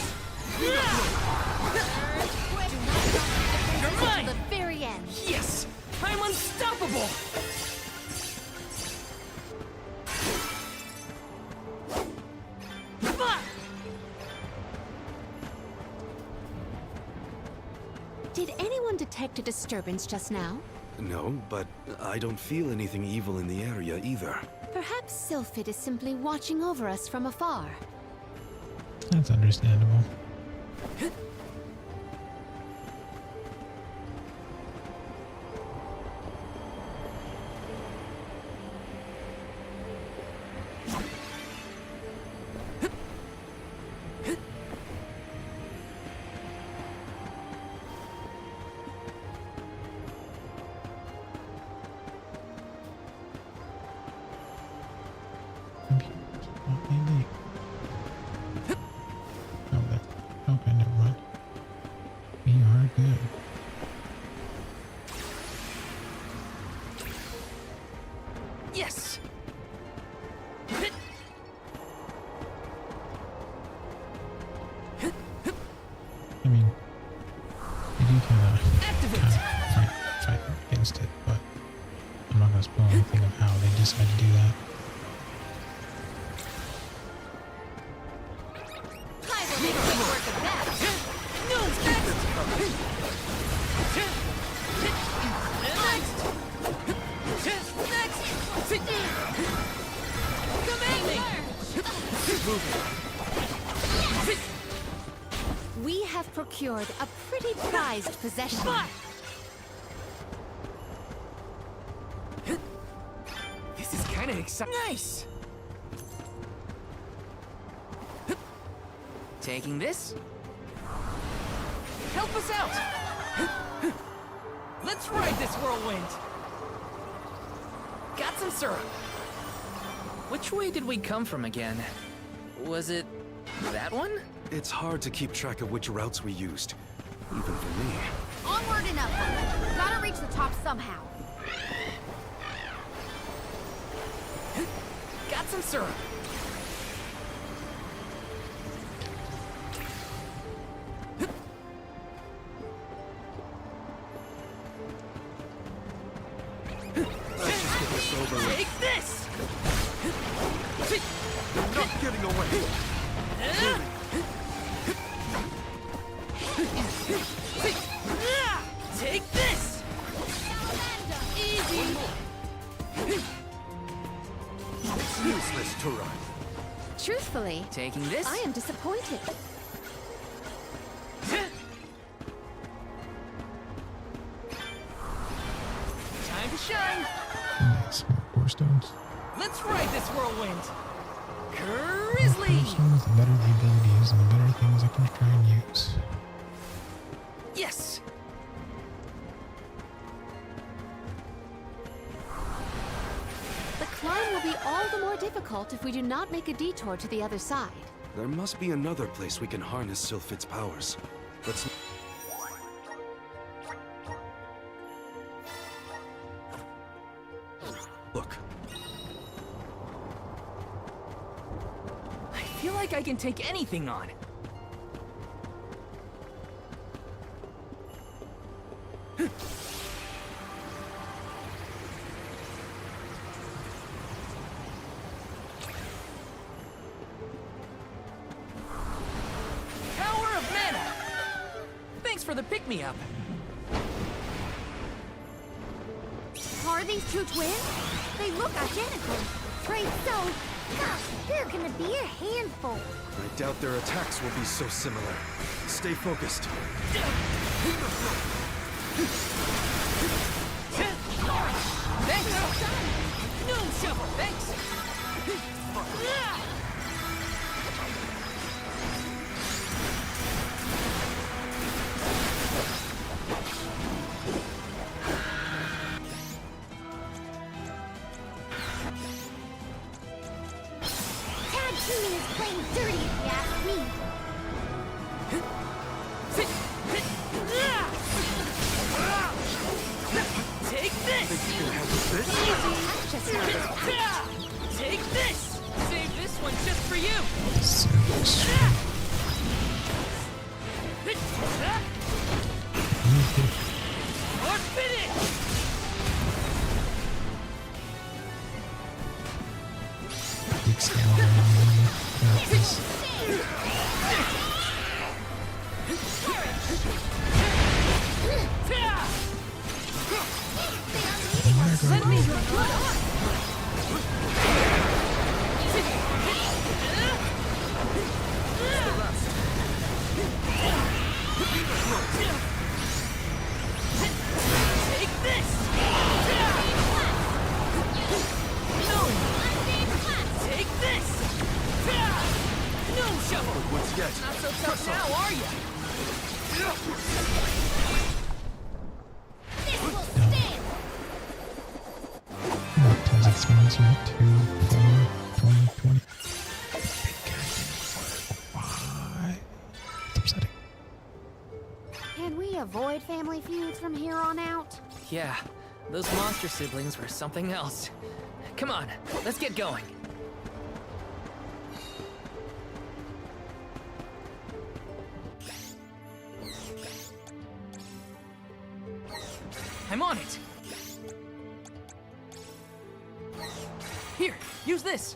You're mine! To the very end.
Yes! I'm unstoppable!
Did anyone detect a disturbance just now?
No, but I don't feel anything evil in the area either.
Perhaps Sylphid is simply watching over us from afar.
That's understandable. Okay, never mind. We are good.
Yes!
I mean, you do kind of fight against it, but I'm not going to spoil anything of how they decide to do that.
We have procured a pretty prized possession.
This is kind of exciting. Nice! Taking this? Help us out! Let's ride this whirlwind! Got some syrup! Which way did we come from again? Was it that one?
It's hard to keep track of which routes we used, even for me.
Onward and upward. Gotta reach the top somehow.
Got some syrup!
Let's just get this over with.
Take this!
You're not getting away.
Take this!
Easy.
It's useless to run.
Truthfully,
Taking this?
I am disappointed.
Time to shine!
Nice. More stones.
Let's ride this whirlwind!
The
Grizzly!
more stones, the better the abilities and the better things I can try and use.
Yes!
The climb will be all the more difficult if we do not make a detour to the other side.
There must be another place we can harness Sylphid's powers. Let's... Look.
I feel like I can take anything on. Power of mana! Thanks for the pick-me-up.
these two twins? They look identical.
Afraid so. Gosh, they're gonna be a handful.
I doubt their attacks will be so similar. Stay focused.
Thanks! No shovel, thanks!
Tag teaming is playing dirty if you ask me.
Take this! Take this! Save this one just for you! Or finish!
Lend me your good arm.
Take this! No! Take this! No shovel!
What's yet?
Not so tough now, are you?
This will stand.
Times exponential 2, 4, 20, 20. Why? It's upsetting.
Can we avoid family feuds from here on out?
Yeah, those monster siblings were something else. Come on, let's get going. I'm on it! Here, use this!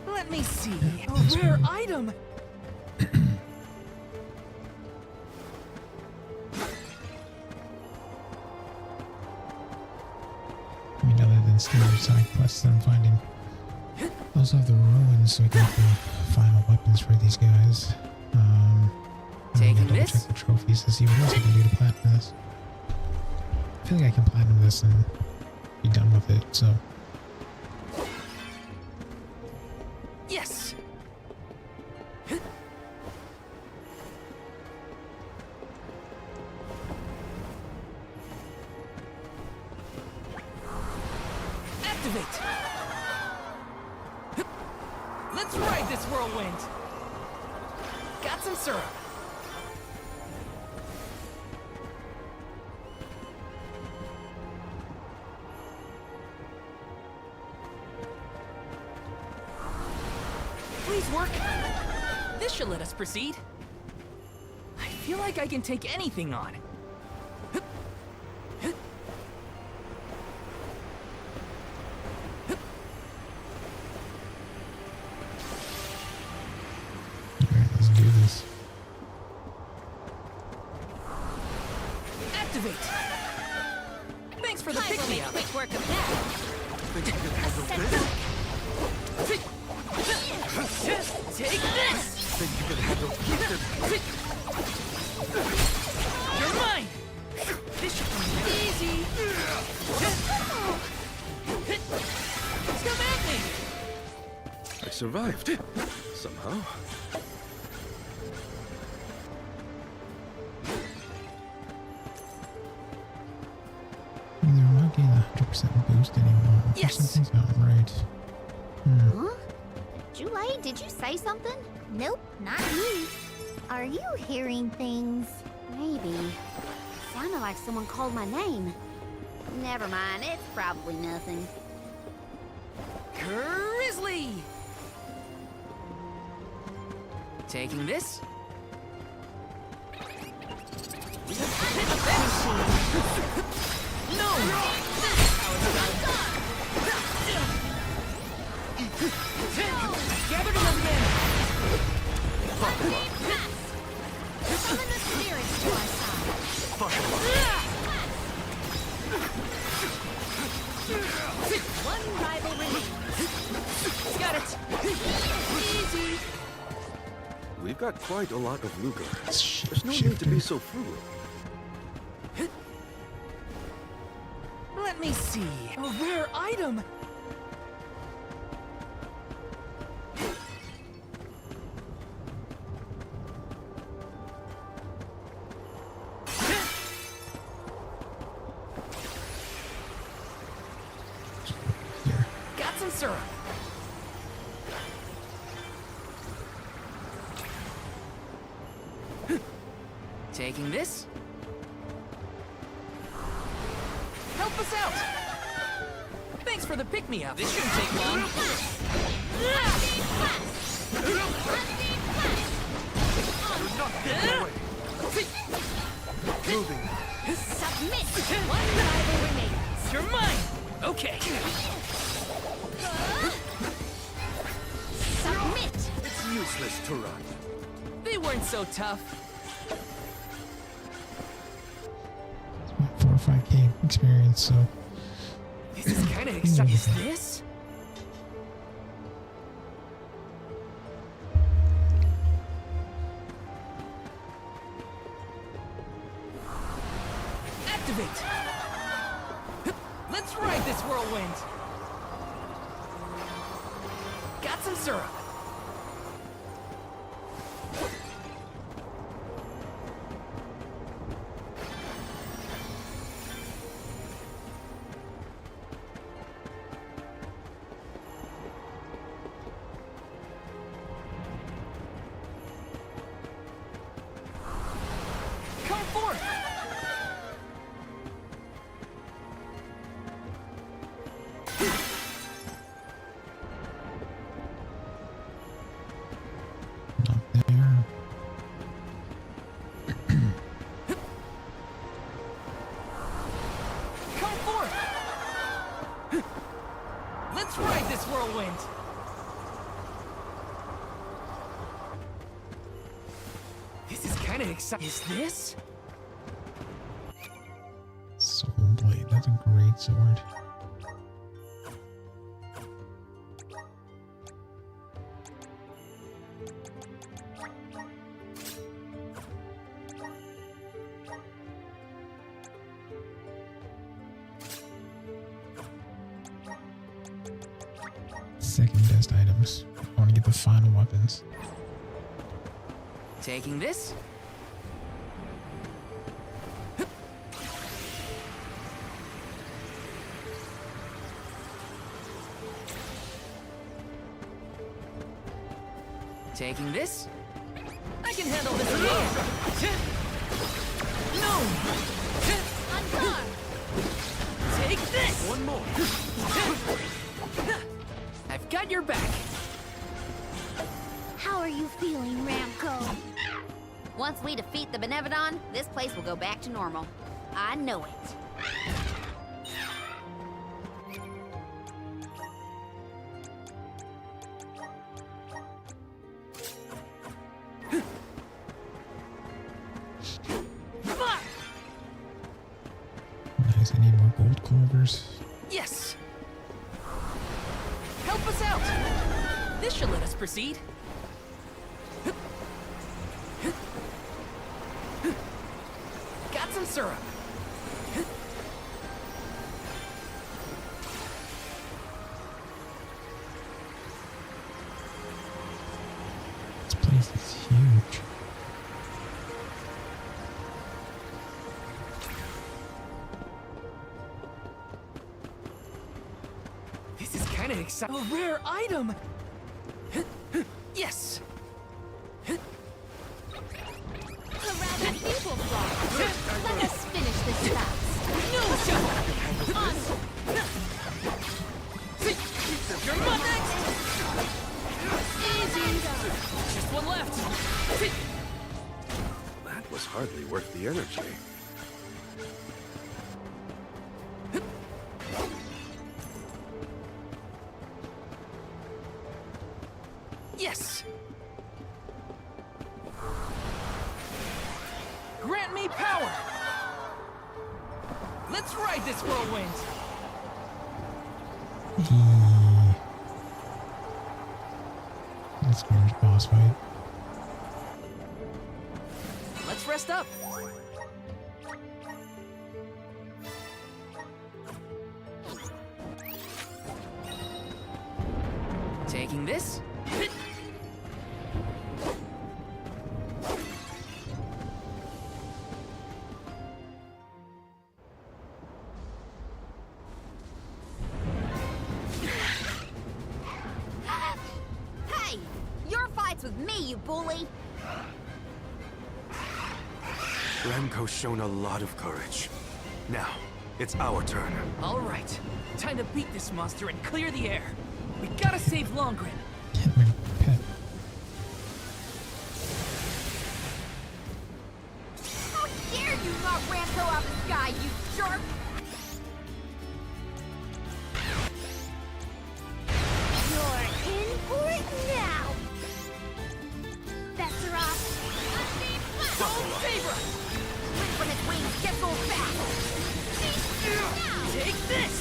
Let me see. A rare item!
I mean, other than standard side quests that I'm finding. I also have the ruins so we can get the final weapons for these guys.
Taking
double check the trophies to see what else I can do to platinum this. I feel like I can platinum this and be done with it, so.
Yes! Activate! Let's ride this whirlwind! Got some syrup. Please work. This should let us proceed. I feel like I can take anything on.
Alright, let's do this.
Activate! Thanks for the
I will make
pick-me-up.
quick work of that.
Think you can handle this?
Take this!
Think you can handle this?
You're mine! This should come easy! Come at me!
I survived. Somehow.
I mean, they're not getting a 100% boost anymore.
Yes.
Something's not right.
Huh? Julai, did you say something? Nope, not me. Are you hearing things?
Maybe. Sounded like someone called my name. Never mind, it's probably nothing.
Grizzly! Taking this?
No! This is how it's done. Gather together again.
Summon the spirits to our side. One rival remains.
Got it. Easy.
We've got quite a lot of Luger. There's no need to be so frugal.
Let me see. A rare item. Got some syrup. Taking this. Help us out. Thanks for the pick-me-up. This shouldn't take long.
Moving.
Submit. One rival remains.
You're mine. Okay.
Submit.
It's useless to run.
They weren't so tough.
4 or 5K experience, so.
This is kind of exciting. Is this? Activate. Let's ride this whirlwind. Got some syrup. Come forth. Come forth. Let's ride this whirlwind. This is kind of exciting. Is this?
Soul Blade, that's a great sword. Second best items. I want to get the final weapons.
Taking this. Taking this. I can handle this alone. No.
On guard.
Take this.
One more.
I've got your back.
How are you feeling, Ramco? Once we defeat the Benevodon, this place will go back to normal. I know it.
Nice, I need more gold clovers.
Yes. Help us out. This should let us proceed. Got some syrup.
This place is huge.
This is kind of exciting. A rare item. Yes.
A rather feeble flaw. Let us finish this fast.
No shot.
On.
You're my next.
Easy.
Just one left.
That was hardly worth the energy.
Grant me power! Let's ride this whirlwind!
Let's go to boss fight.
Let's rest up. Taking this.
Hey! Your fight's with me, you bully!
Remco's shown a lot of courage. Now, it's our turn.
All right, time to beat this monster and clear the air. We gotta save Longren.
How dare you knock Ramco out of the sky, you jerk! You're in for it now! Besseroff!
Gold Saber!
Wait when its wings get so fast!
Take this!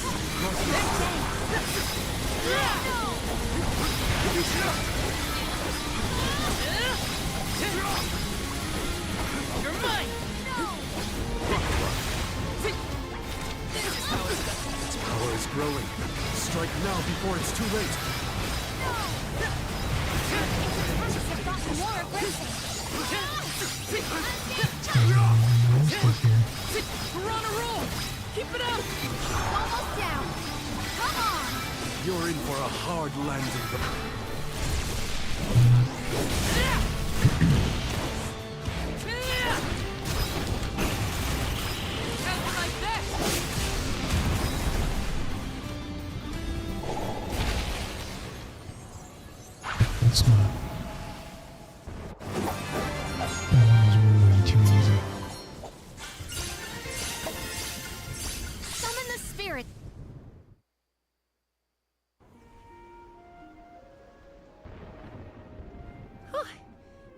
You're mine!
Its power is growing. Strike now before it's too late.
Have gotten more aggressive!
We're on a roll! Keep it up!
Almost down! Come on!
You're in for a hard landing.
That's not. That one was way too easy.
Summon the spirit.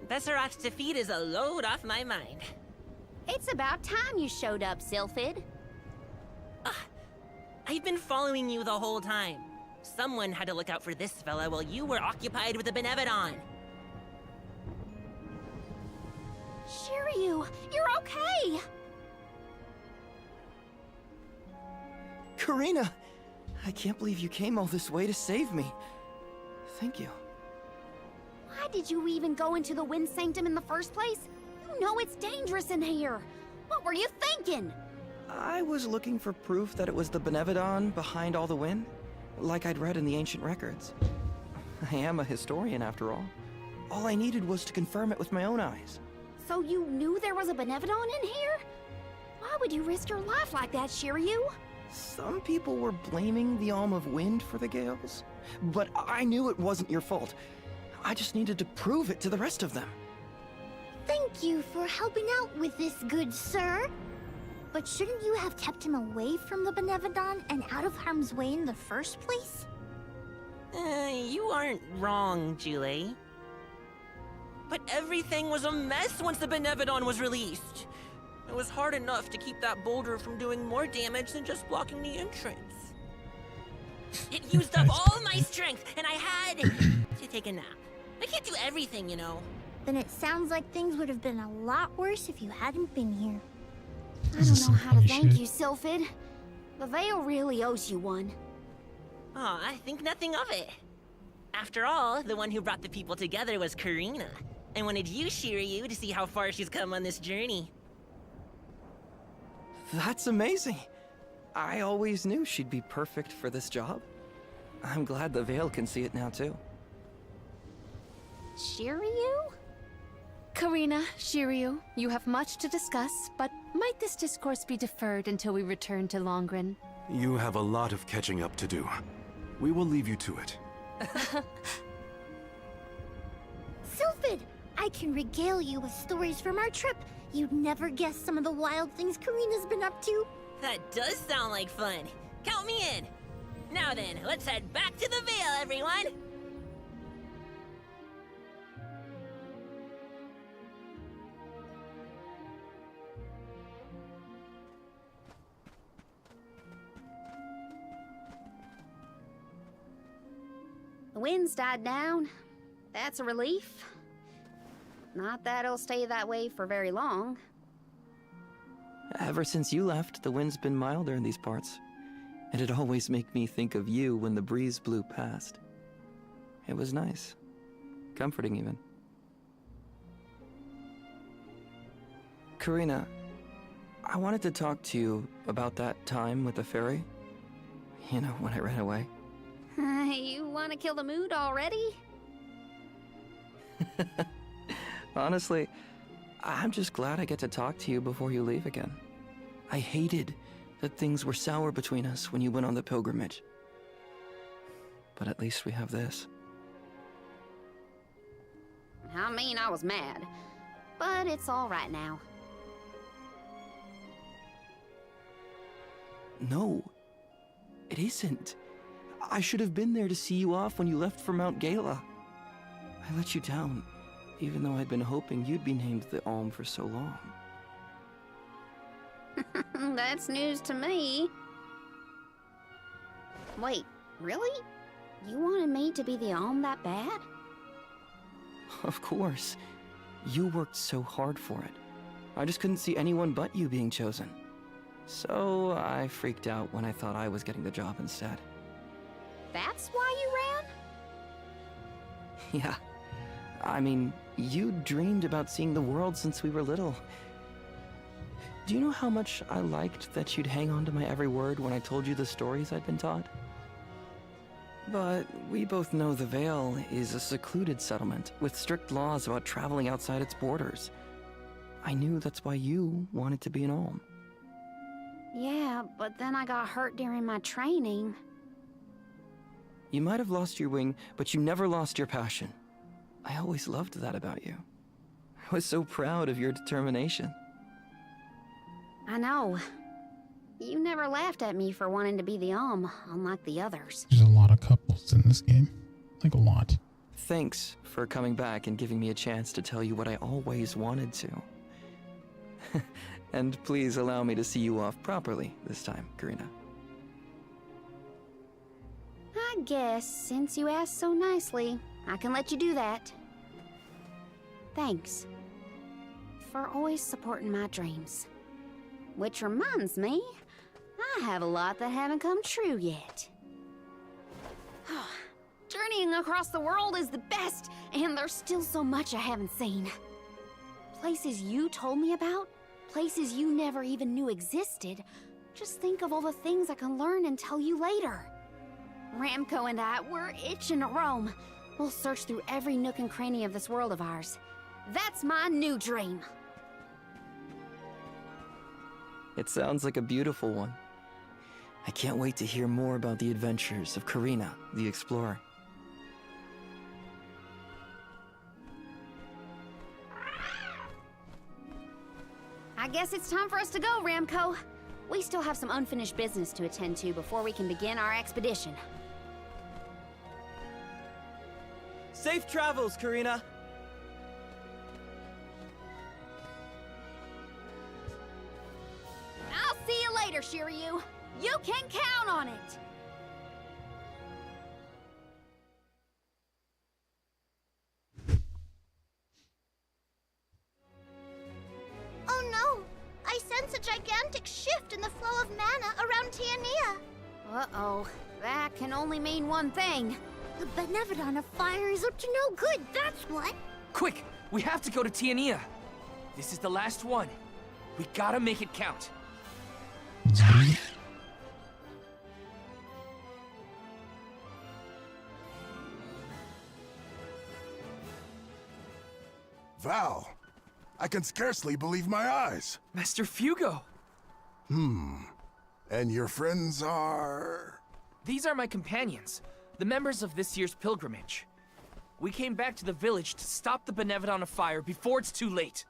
Besseroth's defeat is a load off my mind.
It's about time you showed up, Sylphid.
I've been following you the whole time. Someone had to look out for this fella while you were occupied with the Benevodon.
Shiryu, you're okay!
Karina! I can't believe you came all this way to save me. Thank you.
Why did you even go into the Wind Sanctum in the first place? You know it's dangerous in here. What were you thinking?
I was looking for proof that it was the Benevodon behind all the wind, like I'd read in the ancient records. I am a historian, after all. All I needed was to confirm it with my own eyes.
So you knew there was a Benevodon in here? Why would you risk your life like that, Shiryu?
Some people were blaming the Alm of Wind for the gales, but I knew it wasn't your fault. I just needed to prove it to the rest of them.
Thank you for helping out with this, good sir. But shouldn't you have kept him away from the Benevodon and out of harm's way in the first place?
You aren't wrong, Julie. But everything was a mess once the Benevodon was released. It was hard enough to keep that boulder from doing more damage than just blocking the entrance. It used up all my strength, and I had to take a nap. I can't do everything, you know.
Then it sounds like things would have been a lot worse if you hadn't been here.
I don't know how to thank you, Sylphid. The Veil really owes you one.
Aw, I think nothing of it. After all, the one who brought the people together was Karina. I wanted you, Shiryu, to see how far she's come on this journey.
That's amazing. I always knew she'd be perfect for this job. I'm glad the Veil can see it now, too.
Shiryu?
Karina, Shiryu, you have much to discuss, but might this discourse be deferred until we return to Longren?
You have a lot of catching up to do. We will leave you to it.
Sylphid, I can regale you with stories from our trip. You'd never guess some of the wild things Karina's been up to.
That does sound like fun. Count me in. Now then, let's head back to the Veil, everyone.
wind's died down. That's a relief. Not that it'll stay that way for very long.
Ever since you left, the wind's been milder in these parts. And it always made me think of you when the breeze blew past. It was nice. Comforting, even. Karina, I wanted to talk to you about that time with the fairy. You know, when I ran away.
You want to kill the mood already?
Honestly, I'm just glad I get to talk to you before you leave again. I hated that things were sour between us when you went on the pilgrimage. But at least we have this.
I mean, I was mad. But it's all right now.
No, it isn't. I should have been there to see you off when you left for Mount Gala. I let you down, even though I'd been hoping you'd be named the Alm for so long.
That's news to me. Wait, really? You wanted me to be the Alm that bad?
Of course. You worked so hard for it. I just couldn't see anyone but you being chosen. So I freaked out when I thought I was getting the job instead.
That's why you ran?
Yeah. I mean, you dreamed about seeing the world since we were little. Do you know how much I liked that you'd hang on to my every word when I told you the stories I'd been taught? But we both know the Vale is a secluded settlement with strict laws about traveling outside its borders. I knew that's why you wanted to be an Alm.
Yeah, but then I got hurt during my training.
You might have lost your wing, but you never lost your passion. I always loved that about you. I was so proud of your determination.
I know. You never laughed at me for wanting to be the Alm, unlike the others.
There's a lot of couples in this game. Like a lot.
Thanks for coming back and giving me a chance to tell you what I always wanted to. And please allow me to see you off properly this time, Karina.
I guess, since you asked so nicely, I can let you do that. Thanks. For always supporting my dreams. Which reminds me, I have a lot that haven't come true yet. Journeying across the world is the best, and there's still so much I haven't seen. Places you told me about, places you never even knew existed. Just think of all the things I can learn and tell you later. Ramco and I, we're itching to roam. We'll search through every nook and cranny of this world of ours. That's my new dream.
It sounds like a beautiful one. I can't wait to hear more about the adventures of Karina, the explorer.
I guess it's time for us to go, Ramco. We still have some unfinished business to attend to before we can begin our expedition.
Safe travels, Karina!
I'll see you later, Shiryu. You can count on it!
Oh no! I sense a gigantic shift in the flow of mana around Tiania.
Uh-oh. That can only mean one thing.
The Benevodon of Fire is up to no good, that's what!
Quick! We have to go to Tiania! This is the last one. We gotta make it count.
Val, I can scarcely believe my eyes.
Master Fugo!
And your friends are...
These are my companions, the members of this year's pilgrimage. We came back to the village to stop the Benevodon of Fire before it's too late.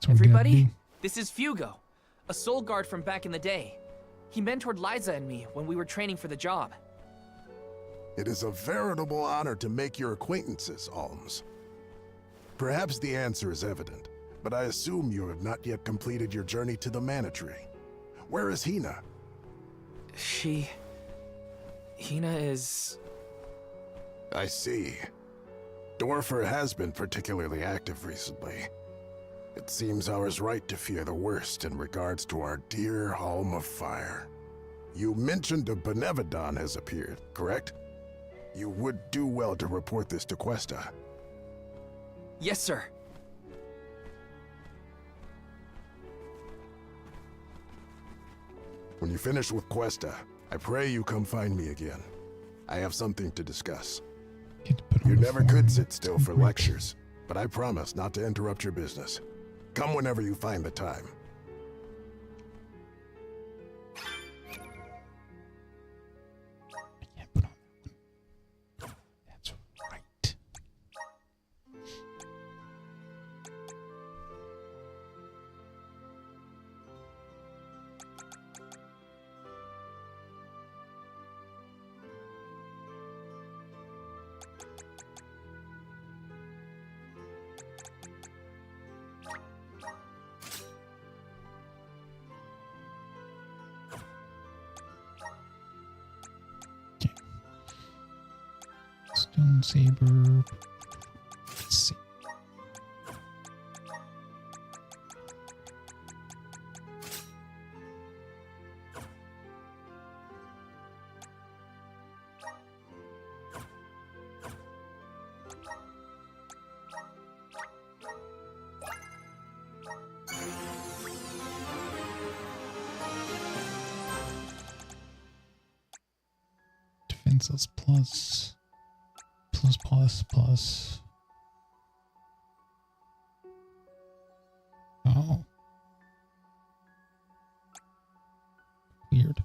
Everybody, this is Fugo, a soul guard from back in the day. He mentored Liza and me when we were training for the job.
It is a veritable honor to make your acquaintances, Alms. Perhaps the answer is evident, but I assume you have not yet completed your journey to the Mana Tree. Where is Hina?
Hina is...
I see. Dorfer has been particularly active recently. It seems ours right to fear the worst in regards to our dear home of fire. You mentioned a Benevodon has appeared, correct? You would do well to report this to Questa.
Yes, sir.
When you finish with Questa, I pray you come find me again. I have something to discuss. You never could sit still for lectures, but I promise not to interrupt your business. Come whenever you find the time.
Stone saber. Let's see. Defenseless plus. Plus. Oh. Weird.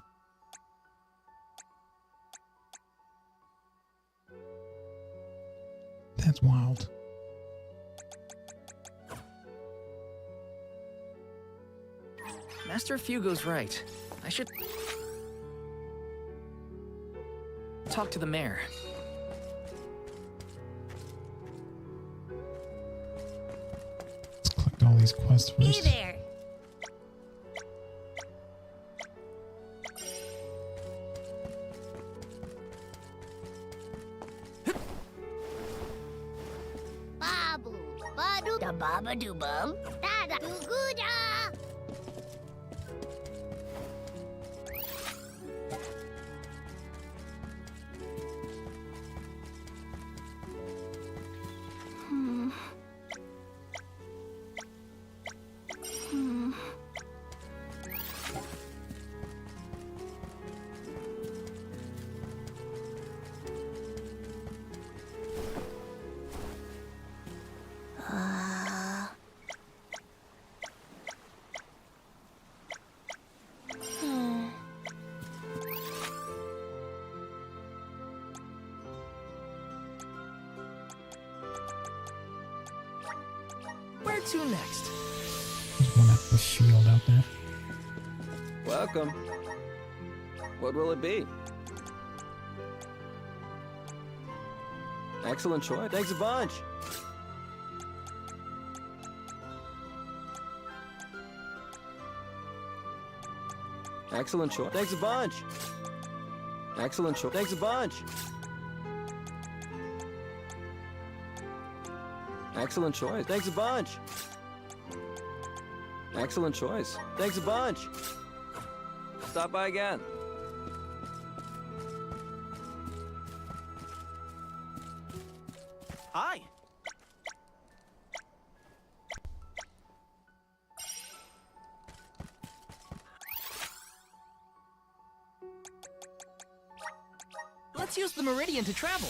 That's wild.
Master Fugo's right. I should talk to the mayor.
Collect all these quests first.
Hey there!
Babu, badu, da baba do bum, da da do gooda.
Where to next?
There's one at the field out there.
Welcome. What will it be? Excellent choice. Thanks a bunch. Excellent choice. Thanks a bunch. Excellent choice. Thanks a bunch. Excellent choice. Thanks a bunch. Excellent choice. Thanks a bunch. Stop by again.
Hi. Let's use the meridian to travel.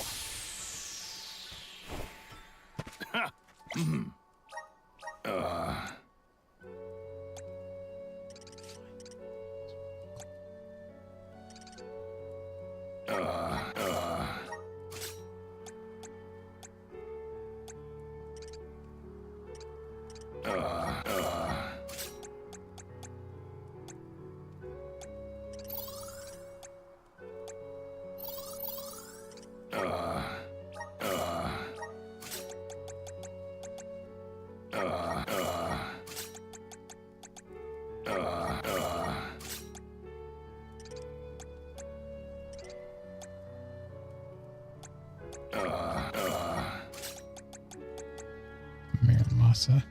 Casa.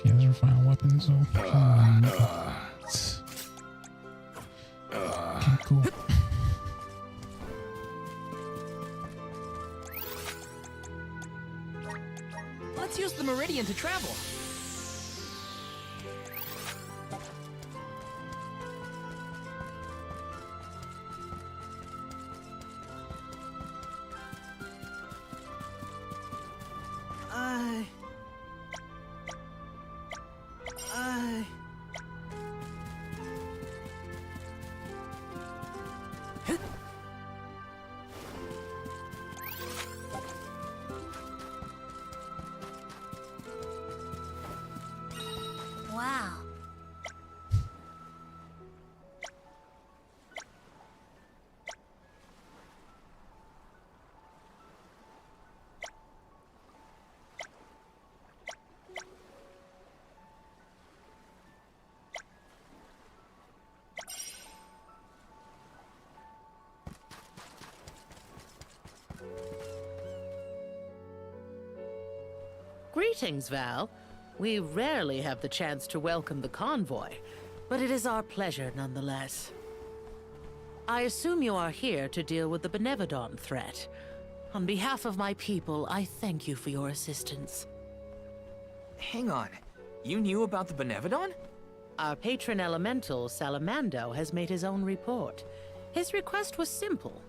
She has her final weapon, so okay, cool.
Let's use the Meridian to travel.
Wow.
Greetings, Val. We rarely have the chance to welcome the convoy, but it is our pleasure nonetheless. I assume you are here to deal with the Benevodon threat. On behalf of my people, I thank you for your assistance.
Hang on. You knew about the Benevodon?
Our patron elemental, Salamando, has made his own report. His request was simple.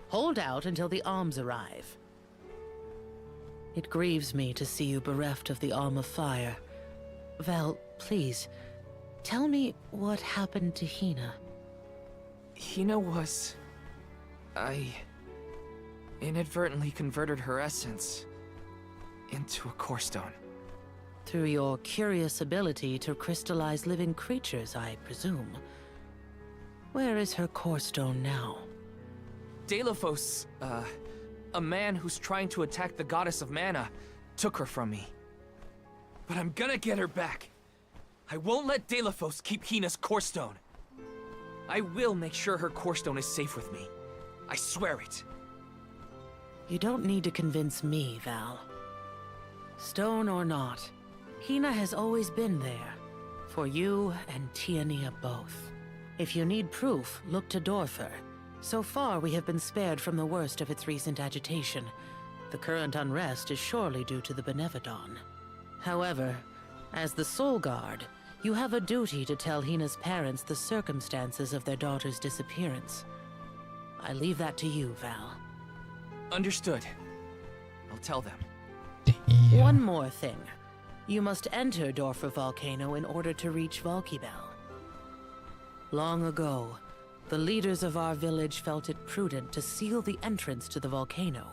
Hold out until the arms arrive. It grieves me to see you bereft of the Arm of Fire. Val, please, tell me what happened to Hina.
Hina was... I inadvertently converted her essence into a core stone.
Through your curious ability to crystallize living creatures, I presume. Where is her core stone now?
Delphos, a man who's trying to attack the goddess of mana, took her from me. But I'm gonna get her back. I won't let Delphos keep Hina's core stone. I will make sure her core stone is safe with me. I swear it.
You don't need to convince me, Val. Stone or not, Hina has always been there. For you and Tiania both. If you need proof, look to Dorfer. So far, we have been spared from the worst of its recent agitation. The current unrest is surely due to the Benevodon. However, as the Soul Guard, you have a duty to tell Hina's parents the circumstances of their daughter's disappearance. I leave that to you, Val.
Understood. I'll tell them.
One more thing. You must enter Dorfer Volcano in order to reach Valkybel. Long ago, the leaders of our village felt it prudent to seal the entrance to the volcano,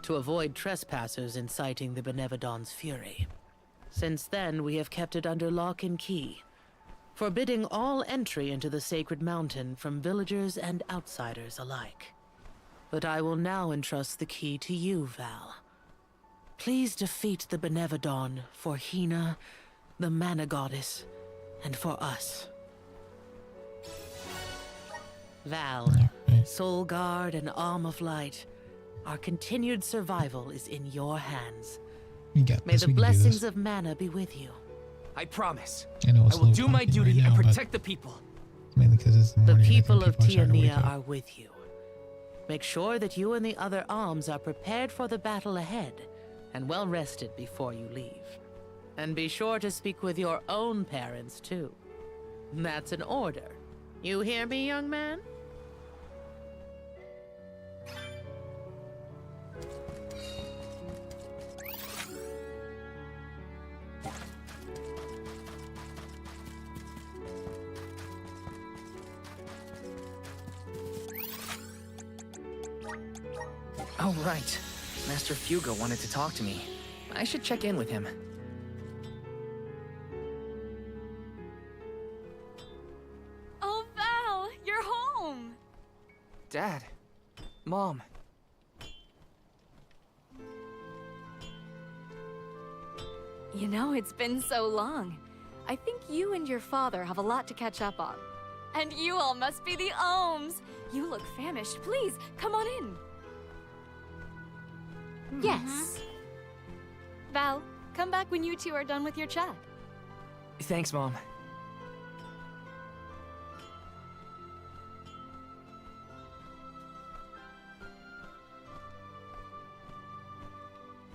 to avoid trespassers inciting the Benevodon's fury. Since then, we have kept it under lock and key, forbidding all entry into the sacred mountain from villagers and outsiders alike. But I will now entrust the key to you, Val. Please defeat the Benevodon for Hina, the Mana Goddess, and for us. Val, Soul Guard and Arm of Light, our continued survival is in your hands. May the blessings of mana be with you.
I promise.
I know
I will do my duty and protect the people.
Mainly because it's the morning.
The people of
are starting to wake
Tiania
up.
are with you. Make sure that you and the other arms are prepared for the battle ahead, and well rested before you leave. And be sure to speak with your own parents, too. That's an order. You hear me, young man?
Oh, right. Master Fugo wanted to talk to me. I should check in with him. Dad. Mom.
You know, it's been so long. I think you and your father have a lot to catch up on. And you all must be the Ohms. You look famished. Please, come on in. Yes. Val, come back when you two are done with your chat.
Thanks, Mom.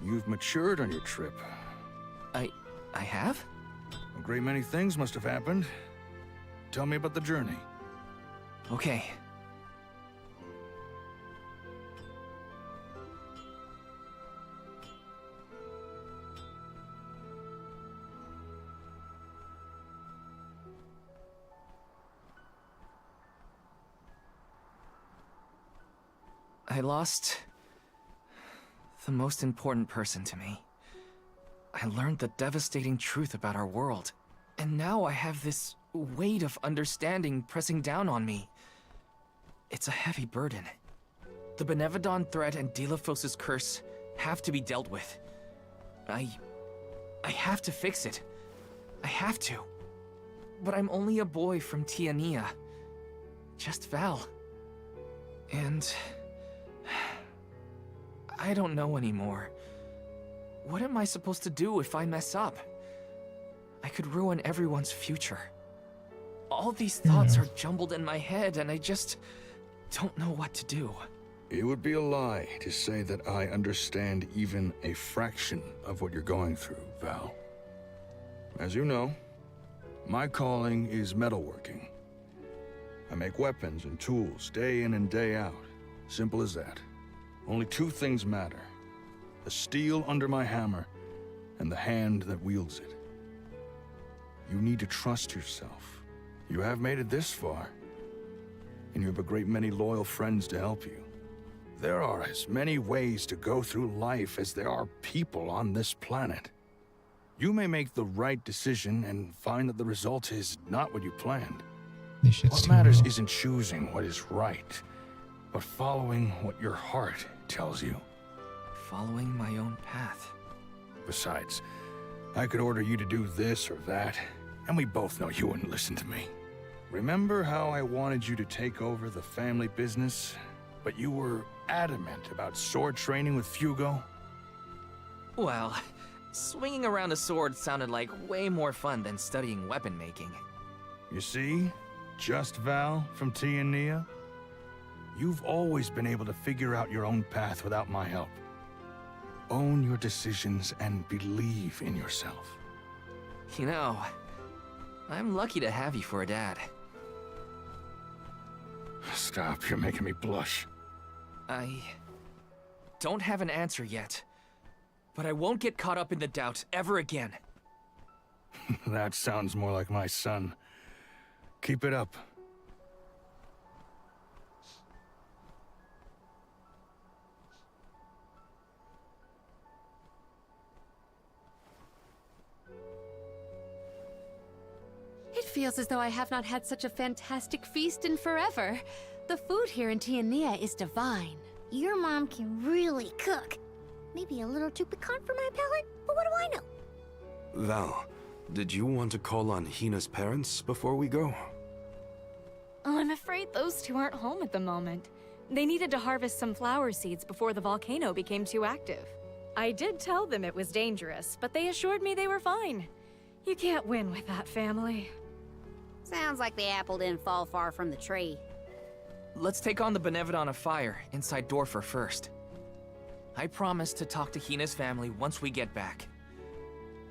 You've matured on your trip.
I have?
A great many things must have happened. Tell me about the journey.
Okay. I lost the most important person to me. I learned the devastating truth about our world, and now I have this weight of understanding pressing down on me. It's a heavy burden. The Benevodon threat and Delafos' curse have to be dealt with. I have to fix it. I have to. But I'm only a boy from Tiania. Just Val. And I don't know anymore. What am I supposed to do if I mess up? I could ruin everyone's future. All these thoughts are jumbled in my head, and I just don't know what to do.
It would be a lie to say that I understand even a fraction of what you're going through, Val. As you know, my calling is metalworking. I make weapons and tools day in and day out. Simple as that. Only two things matter: the steel under my hammer and the hand that wields it. You need to trust yourself. You have made it this far, and you have a great many loyal friends to help you. There are as many ways to go through life as there are people on this planet. You may make the right decision and find that the result is not what you planned. What matters isn't choosing what is right, but following what your heart tells you.
Following my own path.
Besides, I could order you to do this or that, and we both know you wouldn't listen to me. Remember how I wanted you to take over the family business, but you were adamant about sword training with Fugo?
Well, swinging around a sword sounded like way more fun than studying weapon making.
You see? Just Val from Tiania? You've always been able to figure out your own path without my help. Own your decisions and believe in yourself.
You know, I'm lucky to have you for a dad.
Stop, you're making me blush.
I don't have an answer yet, but I won't get caught up in the doubt ever again.
That sounds more like my son. Keep it up.
It feels as though I have not had such a fantastic feast in forever. The food here in Tiania is divine.
Your mom can really cook. Maybe a little too piquant for my palate, but what do I know?
Val, did you want to call on Hina's parents before we go?
Oh, I'm afraid those two aren't home at the moment. They needed to harvest some flower seeds before the volcano became too active. I did tell them it was dangerous, but they assured me they were fine. You can't win with that family.
Sounds like the apple didn't fall far from the tree.
Let's take on the Benevodon of Fire inside Dorfer first. I promise to talk to Hina's family once we get back.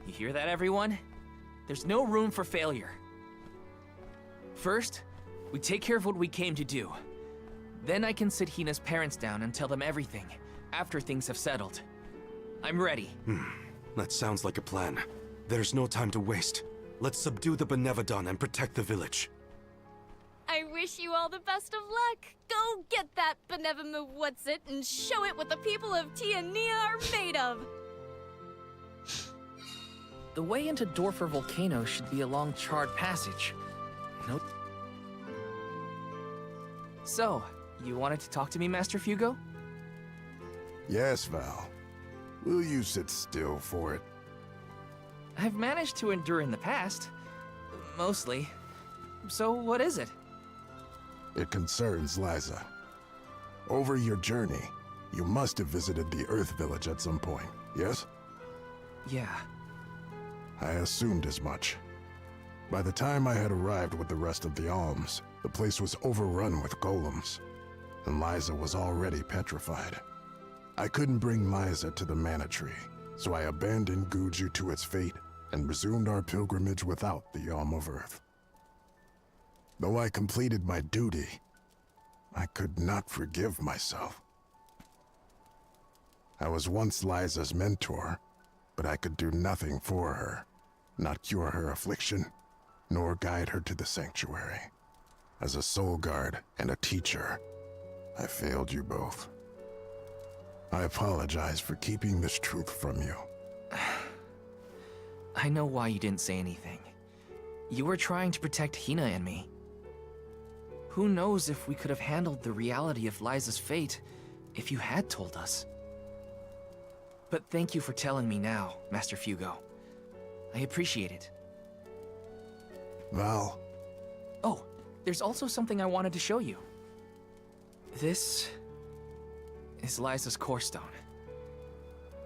You hear that, everyone? There's no room for failure. First, we take care of what we came to do. Then I can sit Hina's parents down and tell them everything, after things have settled. I'm ready.
That sounds like a plan. There's no time to waste. Let's subdue the Benevodon and protect the village.
I wish you all the best of luck. Go get that Benevolent what's-it and show it what the people of Tiania are made of.
The way into Dorfer Volcano should be along Charred Passage. Nope. So, You wanted to talk to me, Master Fugo?
Yes, Val. Will you sit still for it?
I've managed to endure in the past. Mostly. So what is it?
It concerns Liza. Over your journey, you must have visited the Earth Village at some point, yes?
Yeah.
I assumed as much. By the time I had arrived with the rest of the alms, the place was overrun with golems, and Liza was already petrified. I couldn't bring Liza to the Mana Tree, so I abandoned Guju to its fate and resumed our pilgrimage without the Alm of Earth. Though I completed my duty, I could not forgive myself. I was once Liza's mentor, but I could do nothing for her, not cure her affliction, nor guide her to the sanctuary. As a soul guard and a teacher, I failed you both. I apologize for keeping this truth from you.
I know why you didn't say anything. You were trying to protect Hina and me. Who knows if we could have handled the reality of Liza's fate if you had told us. But thank you for telling me now, Master Fugo. I appreciate it.
Val.
Oh, there's also something I wanted to show you. This is Liza's core stone.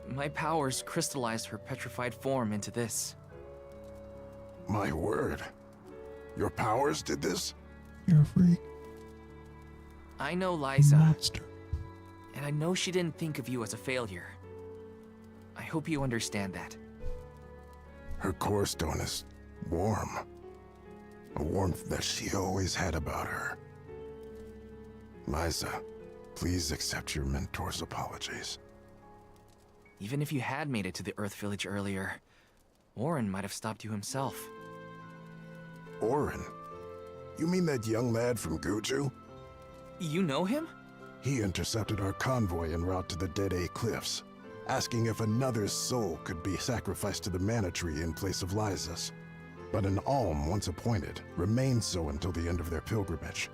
My powers crystallized her petrified form into this.
My word. Your powers did this?
You're a freak.
I know Liza.
Monster.
And I know she didn't think of you as a failure. I hope you understand that.
Her core stone is warm. A warmth that she always had about her. Liza, please accept your mentor's apologies.
Even if you had made it to the Earth Village earlier, Orin might have stopped you himself.
Orin? You mean that young lad from Guju?
You know him?
He intercepted our convoy en route to the Dead A Cliffs, asking if another soul could be sacrificed to the Mana Tree in place of Liza's. But an alm once appointed remained so until the end of their pilgrimage.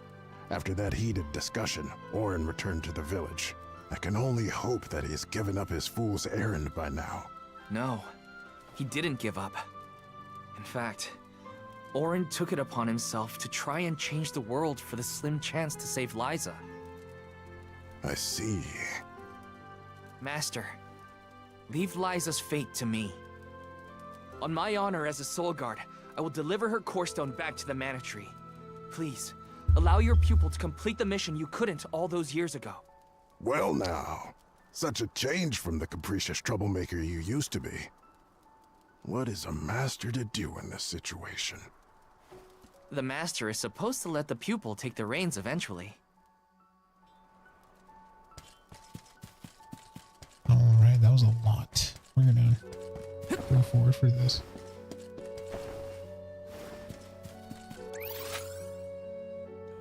After that heated discussion, Orin returned to the village. I can only hope that he's given up his fool's errand by now.
No, he didn't give up. In fact, Orin took it upon himself to try and change the world for the slim chance to save Liza.
I see.
Master, leave Liza's fate to me. On my honor as a soul guard, I will deliver her core stone back to the Mana Tree. Please, allow your pupil to complete the mission you couldn't all those years ago.
Well now, such a change from the capricious troublemaker you used to be. What is a master to do in this situation?
The master is supposed to let the pupil take the reins eventually.
Alright, that was a lot. We're gonna go forward for this.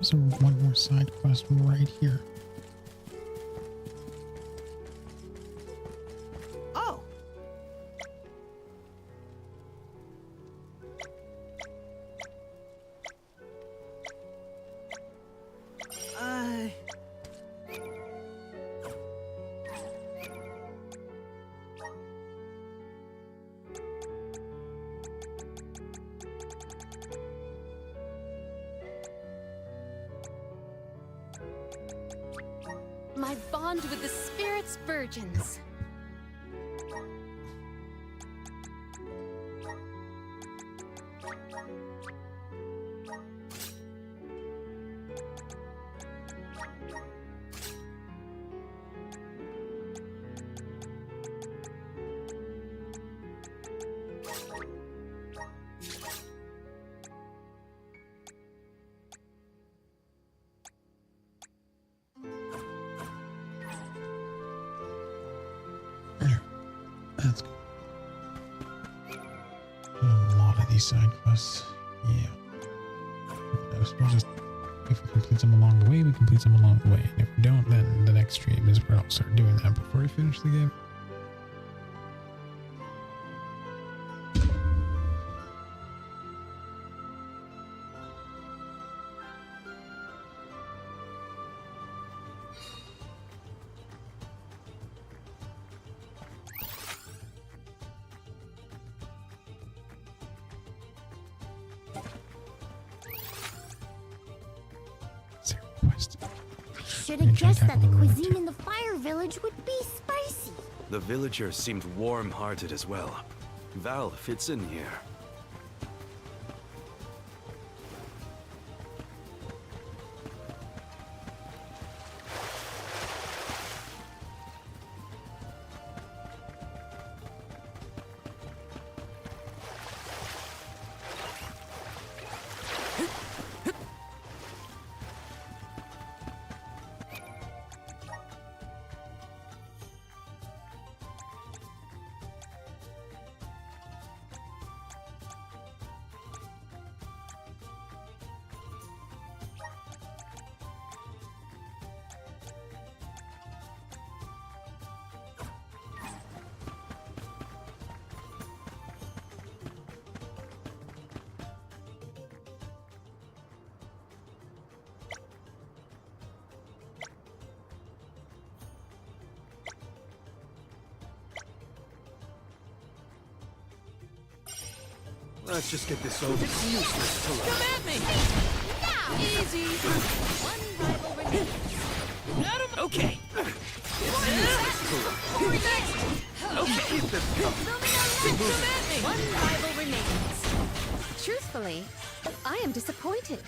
There's one more side quest right here.
Oh.
My bond with the Spirit's virgins.
That's good. A lot of these side quests. Yeah. I suppose just if we complete them along the way, we complete them along the way. And if we don't, then the next stream is where I'll start doing that before I finish the game.
should have guessed that the cuisine in the Fire Village would be spicy.
The villagers seemed warm-hearted as well. Val fits in here. Let's just get this over. It's useless to
Come at me! Yeah! Easy! One rival remains. Let him... Okay.
Okay. Come at me! One rival remains.
Truthfully, I am disappointed.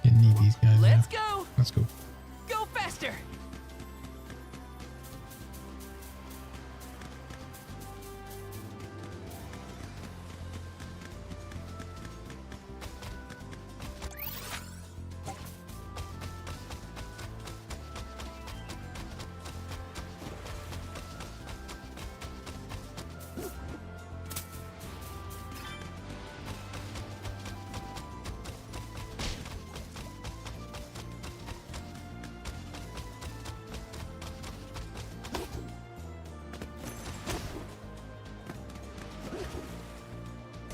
Didn't need these guys.
Let's go!
Let's go.
Go faster!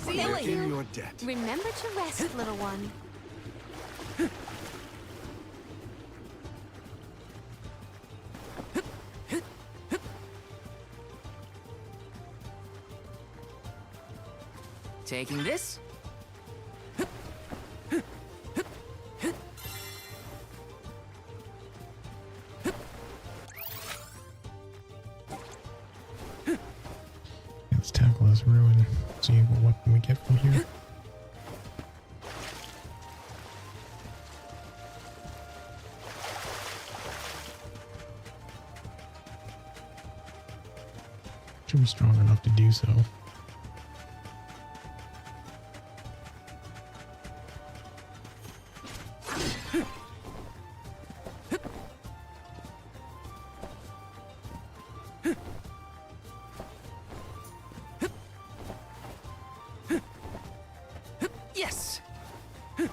We're in your debt.
Remember to rest, little one.
Taking this.
Let's tackle this ruin. See what weapon we get from here. Should be strong enough to do so.
Yes.
You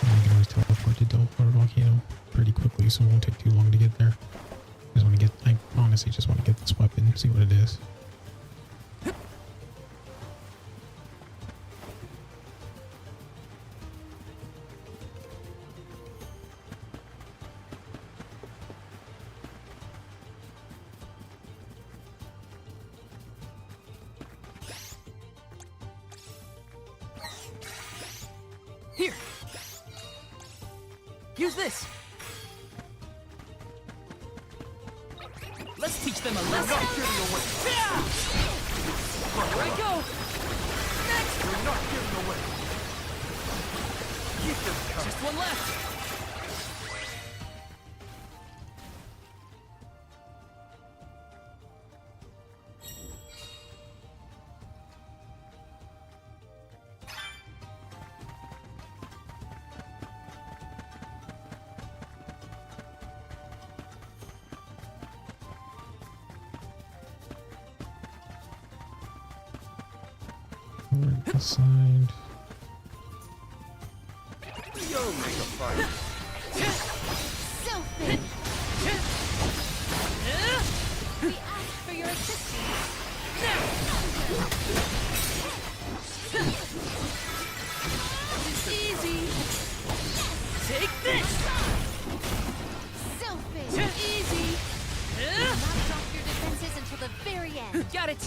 can always teleport to Delport Volcano pretty quickly, so it won't take too long to get there. Just want to get, I honestly just want to get this weapon, see what it is.
Here. Use this. Let's teach them a lesson.
Not getting away.
Here I go.
Next! You're not getting away. Keep them coming.
Just one left.
Assigned.
You'll make a fight.
Selfish! We ask for your assistance. It's easy.
Take this!
Selfish! Easy! Do not drop your defenses until the very end.
Got it!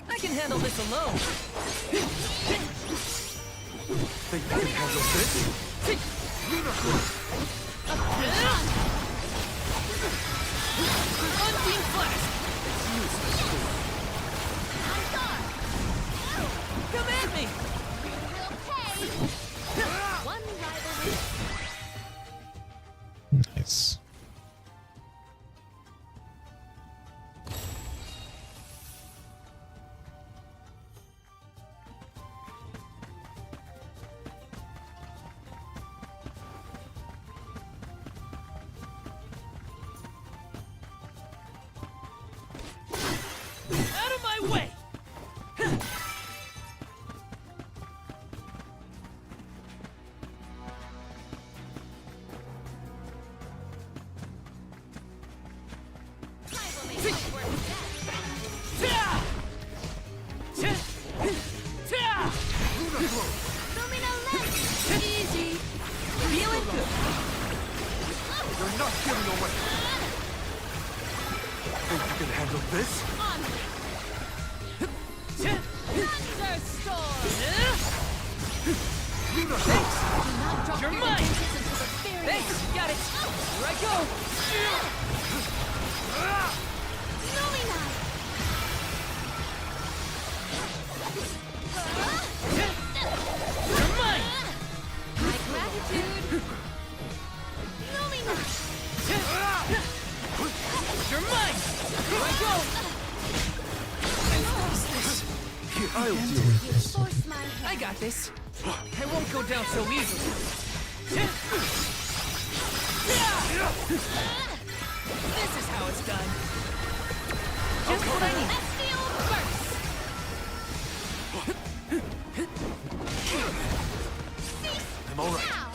I can handle this alone.
Think you can handle this?
Unbeam Flash! Come at me!
One rival.
Nice.
Out of my way!
Easy.
Feeling good.
You're not giving away. Think you can handle this?
Thunderstorm.
Thanks.
Do not drop
You're
your
mine.
defenses until the very
Thanks.
end.
Got it. Here I go.
Lumina.
You're mine.
My gratitude. Lumina.
You're mine. Here I go.
Here, I'll deal with this.
Force my hand.
I got this. I won't go down so easily. This is how it's done. Just what I need.
Let's deal first.
I'm all right.
Now.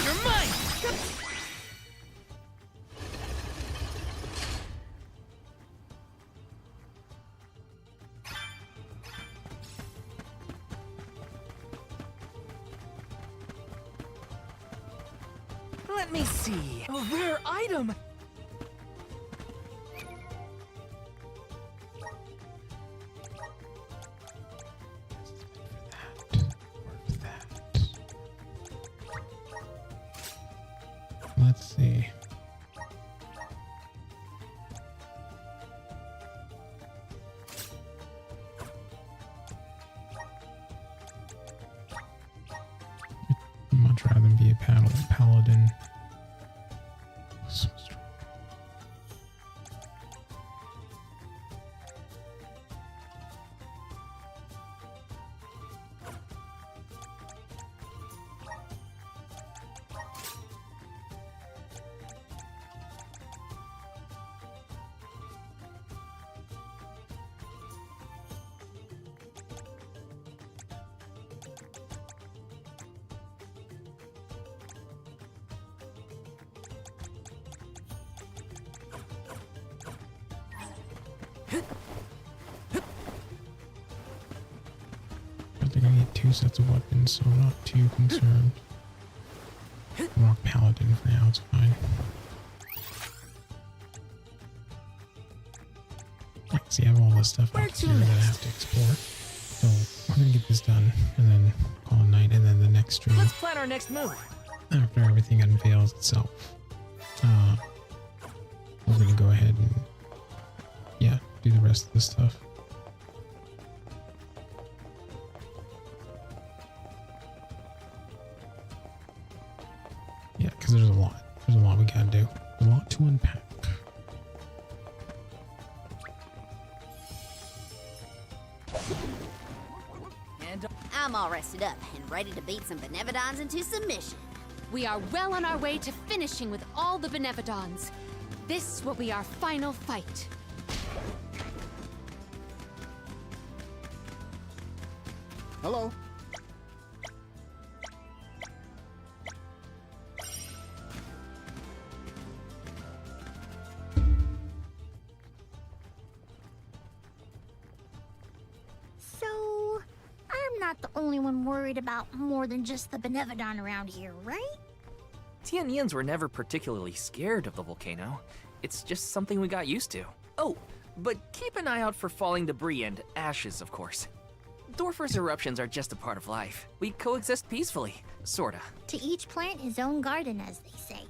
You're mine. Let me see. A rare item.
Let's see. I'd much rather be a paladin. So strong. But they're gonna get 2 sets of weapons, so I'm not too concerned. Rock Paladin for now, it's fine. Yeah, see, I have all this stuff up here that I have to explore. So we're gonna get this done, and then call it night, and then the next stream,
Let's plan our next move.
after everything unveils itself, we're gonna go ahead and, yeah, do the rest of the stuff. Yeah, because there's a lot. There's a lot we gotta do. There's a lot to unpack.
I'm all rested up and ready to beat some Benevodons into submission.
We are well on our way to finishing with all the Benevodons. This will be our final fight.
Hello.
So, I'm not the only one worried about more than just the Benevodon around here, right?
Tianians were never particularly scared of the volcano. It's just something we got used to. Oh, but keep an eye out for falling debris and ashes, of course. Dorfer's eruptions are just a part of life. We coexist peacefully, sorta.
To each plant his own garden, as they say.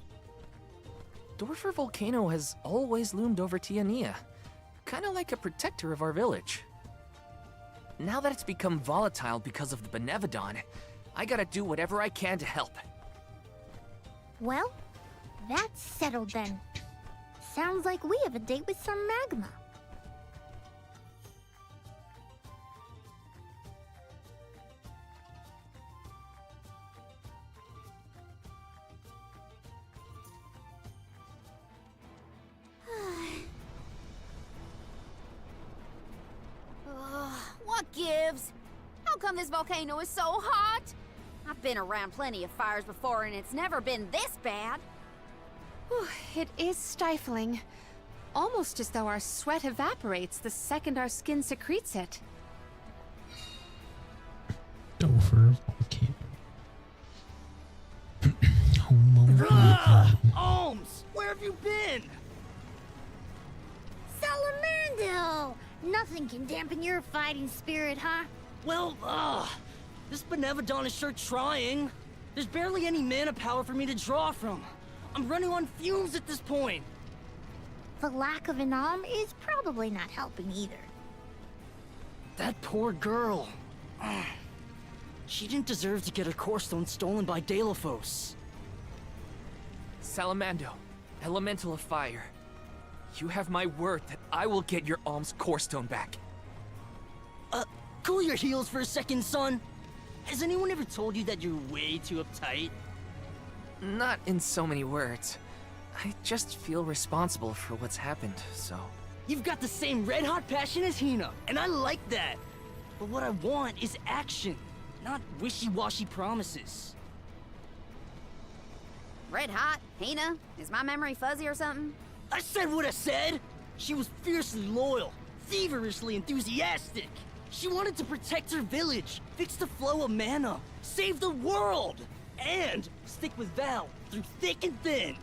Dorfer Volcano has always loomed over Tiania, kinda like a protector of our village. Now that it's become volatile because of the Benevodon, I gotta do whatever I can to help.
Well, that's settled then. Sounds like we have a date with some magma.
What gives? How come this volcano is so hot? I've been around plenty of fires before and it's never been this bad.
It is stifling. Almost as though our sweat evaporates the second our skin secretes it.
Dorfer volcano.
Ohms! Where have you been?
Salamando! Nothing can dampen your fighting spirit, huh?
Well, this Benevodon is sure trying. There's barely any mana power for me to draw from. I'm running on fumes at this point.
The lack of an arm is probably not helping either.
That poor girl. She didn't deserve to get her core stone stolen by Delphos.
Salamando, elemental of fire. You have my word that I will get your Alm's core stone back.
Cool your heels for a second, son. Has anyone ever told you that you're way too uptight?
Not in so many words. I just feel responsible for what's happened, so...
You've got the same red-hot passion as Hina, and I like that. But what I want is action, not wishy-washy promises.
Red hot? Hina? Is my memory fuzzy or something?
I said what I said! She was fiercely loyal, feverishly enthusiastic. She wanted to protect her village, fix the flow of mana, save the world, and stick with Val through thick and thin.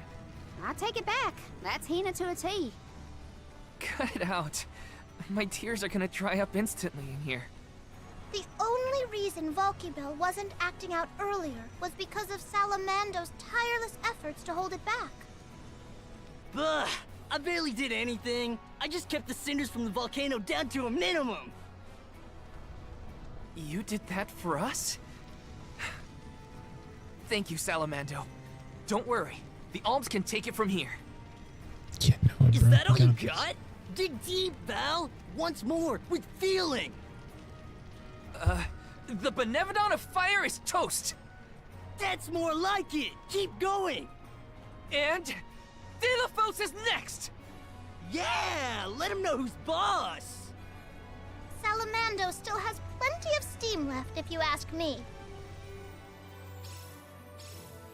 I take it back. That's Hina to a T.
Cut it out. My tears are gonna dry up instantly in here.
The only reason Volkibel wasn't acting out earlier was because of Salamando's tireless efforts to hold it back.
Bah! I barely did anything. I just kept the cinders from the volcano down to a minimum.
You did that for us? Thank you, Salamando. Don't worry. The Alms can take it from here.
Yeah, no,
Is
bro,
that all you
got this.
got? Dig deep, Val. Once more, with feeling.
The Benevodon of Fire is toast.
That's more like it. Keep going.
And Delphos is next.
Yeah, let him know who's boss.
Salamando still has plenty of steam left, if you ask me.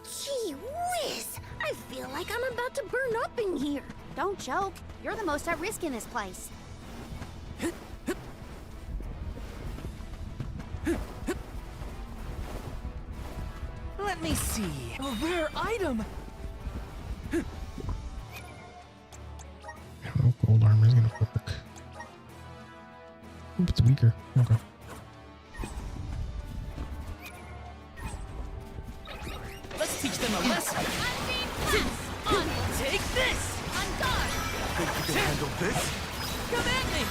Gee whiz! I feel like I'm about to burn up in here.
Don't joke. You're the most at risk in this place.
Let me see. A rare item.
I don't know if gold armor is gonna work. Oop, it's weaker. Okay.
Let's teach them a lesson. Take this.
On guard!
Think you can handle this?
Come at me!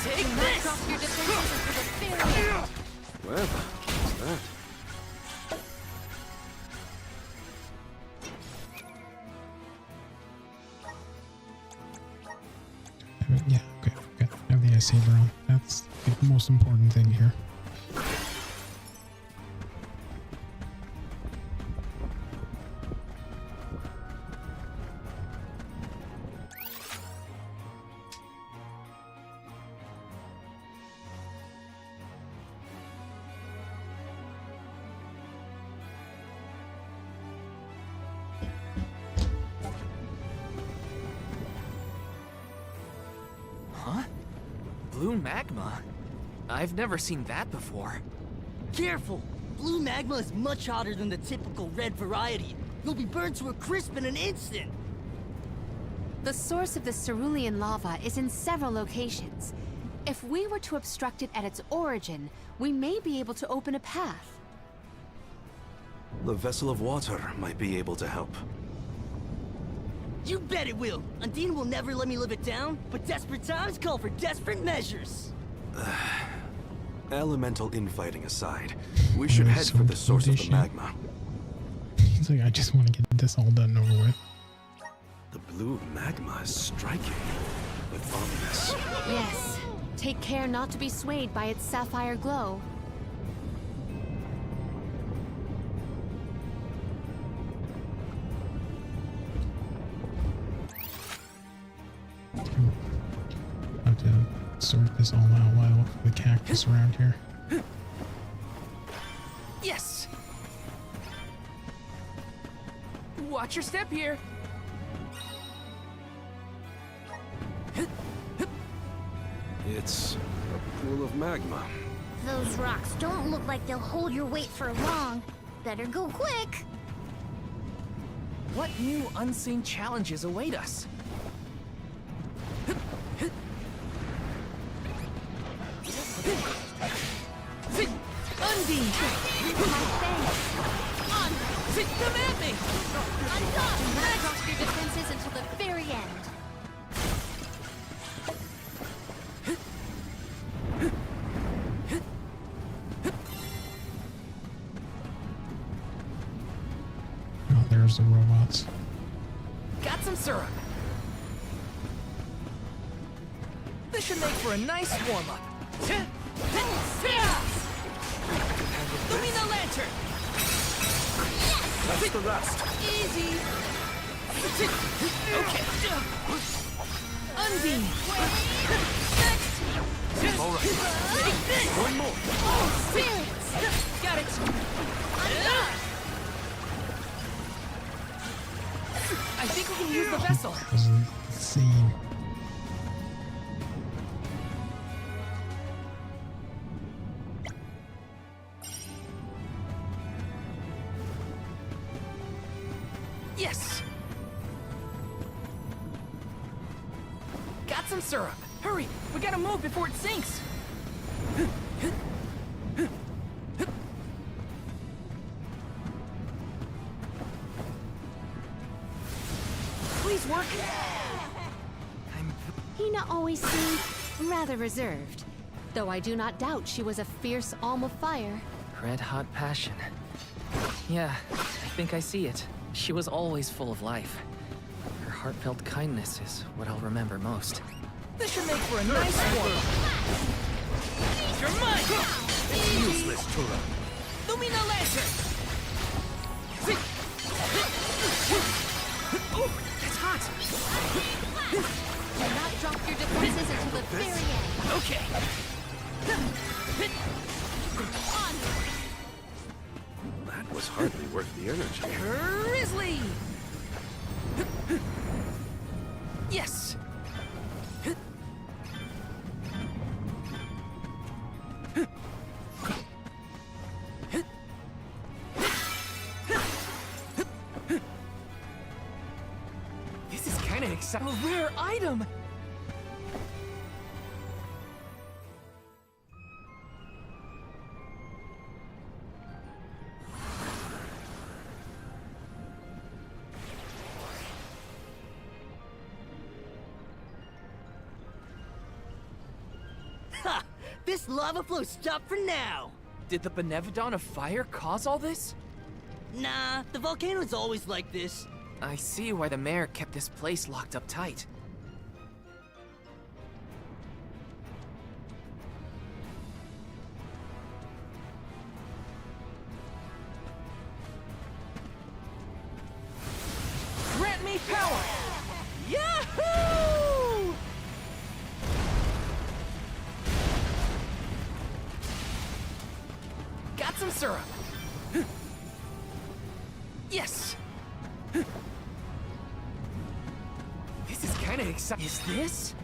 Take
Do not
this.
drop your defenses into the barrier.
Well, what's that?
Yeah, okay. I have the ice saber on. That's the most important thing here.
Blue magma? I've never seen that before.
Careful! Blue magma is much hotter than the typical red variety. You'll be burned to a crisp in an instant!
The source of the cerulean lava is in several locations. If we were to obstruct it at its origin, we may be able to open a path.
The vessel of water might be able to help.
You bet it will! Undine will never let me live it down, but desperate times call for desperate measures!
Elemental infighting aside, we should head for the source of the magma.
He's like, I just want to get this all done and over with.
The blue magma is striking, but ominous.
Yes. Take care not to be swayed by its sapphire glow.
Have to sort this all out while the cactus around here.
Yes! Watch your step here.
It's a pool of magma.
Those rocks don't look like they'll hold your weight for long. Better go quick.
What new unseen challenges await us? Undine! Come at me!
Do not drop your defenses until the very end.
Oh, there's the robots.
Got some syrup. This should make for a nice warm-up. Lumina Lantern!
That's the rest.
Easy! Okay. Undine!
All right.
Take this!
One more.
Oh, spirits! Got it! I think we can use the vessel.
That was insane.
Yes! Got some syrup. Hurry! We gotta move before it sinks! Please work!
Hina always seemed rather reserved, though I do not doubt she was a fierce alm of fire.
Red-hot passion. Yeah, I think I see it. She was always full of life. Her heartfelt kindness is what I'll remember most. This should make for a nice warm-up. You're mine!
It's useless, Tura.
Lumina Lantern! Ooh, that's hot!
Do not drop your defenses until the very end.
Okay.
That was hardly worth the energy.
Grizzly! Yes! This is kind of exciting. A rare item!
Ha! This lava flow stopped for now!
Did the Benevodon of Fire cause all this?
Nah, the volcano's always like this.
I see why the mayor kept this place locked up tight. Grant me power! Yahoo! Got some syrup. Yes! This is kinda exciting. Is this?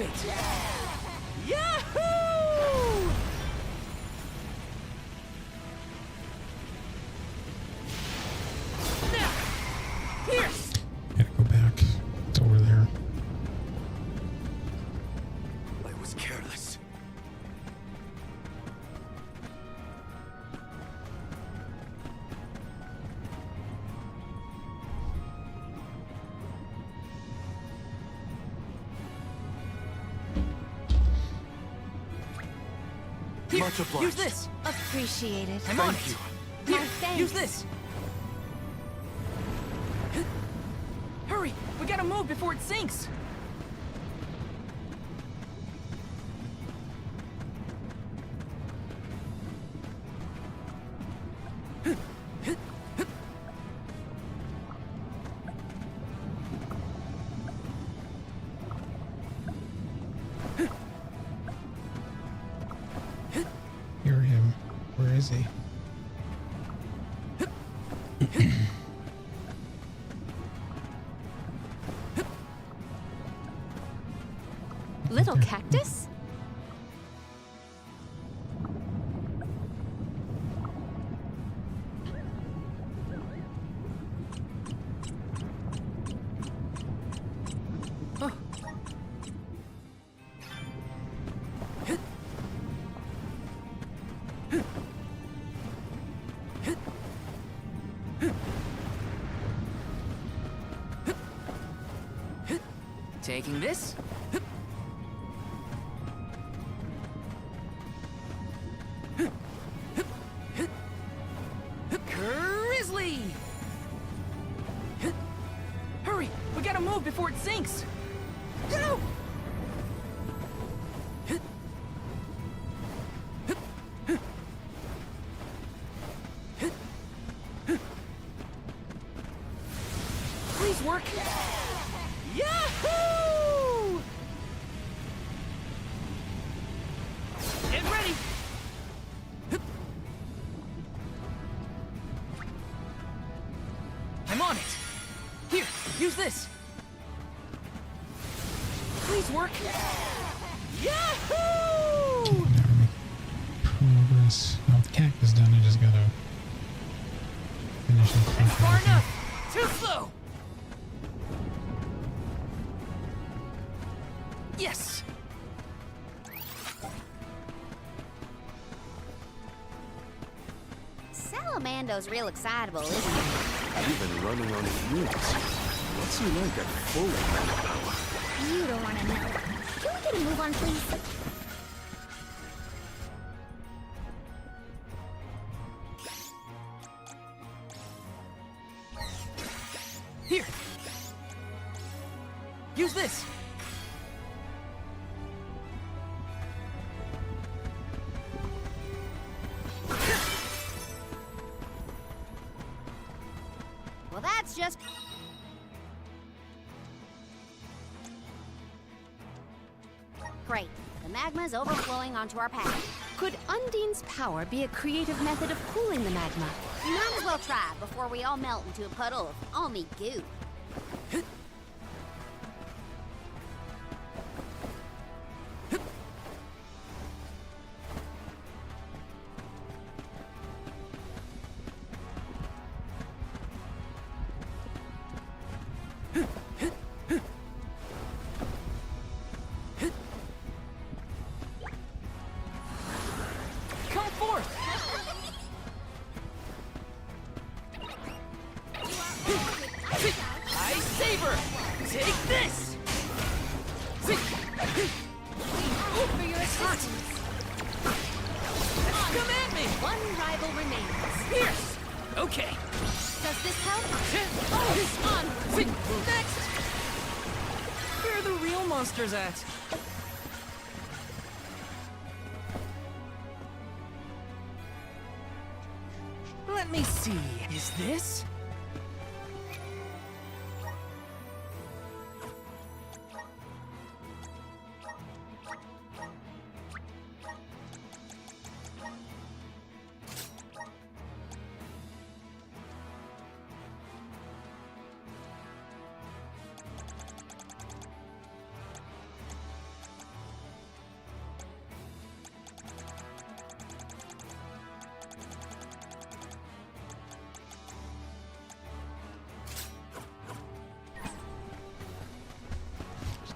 activate! Yahoo! Here!
Gotta go back. It's over there.
I was careless.
Here,
Much obliged.
use this!
Appreciated.
I'm on
Thank
it!
you.
Here,
My thanks.
use this! Hurry! We gotta move before it sinks!
Hear him. Where is he?
Little cactus?
Taking this. Grizzly! Hurry! We gotta move before it sinks! Go! Please work! Yahoo! Get ready! I'm on it! Here, use this! Please work! Yahoo!
Progress. Now the cactus done, I just gotta finish it.
That's far enough! Too slow! Yes!
Salamando's real excitable, isn't he?
Even running on fumes. What's he like at full manpower?
You don't want to know. Can we get a move on, please?
Here! Use this!
Well, that's just... Great. The magma's overflowing onto our path.
Could Undine's power be a creative method of cooling the magma?
You might as well try before we all melt into a puddle of almy goo.
Come forth! I saber! Take this!
For your assistance.
Come at me!
One rival remains.
Pierce! Okay.
Does this help?
Oh, on! Next! Where are the real monsters at? Let me see. Is this?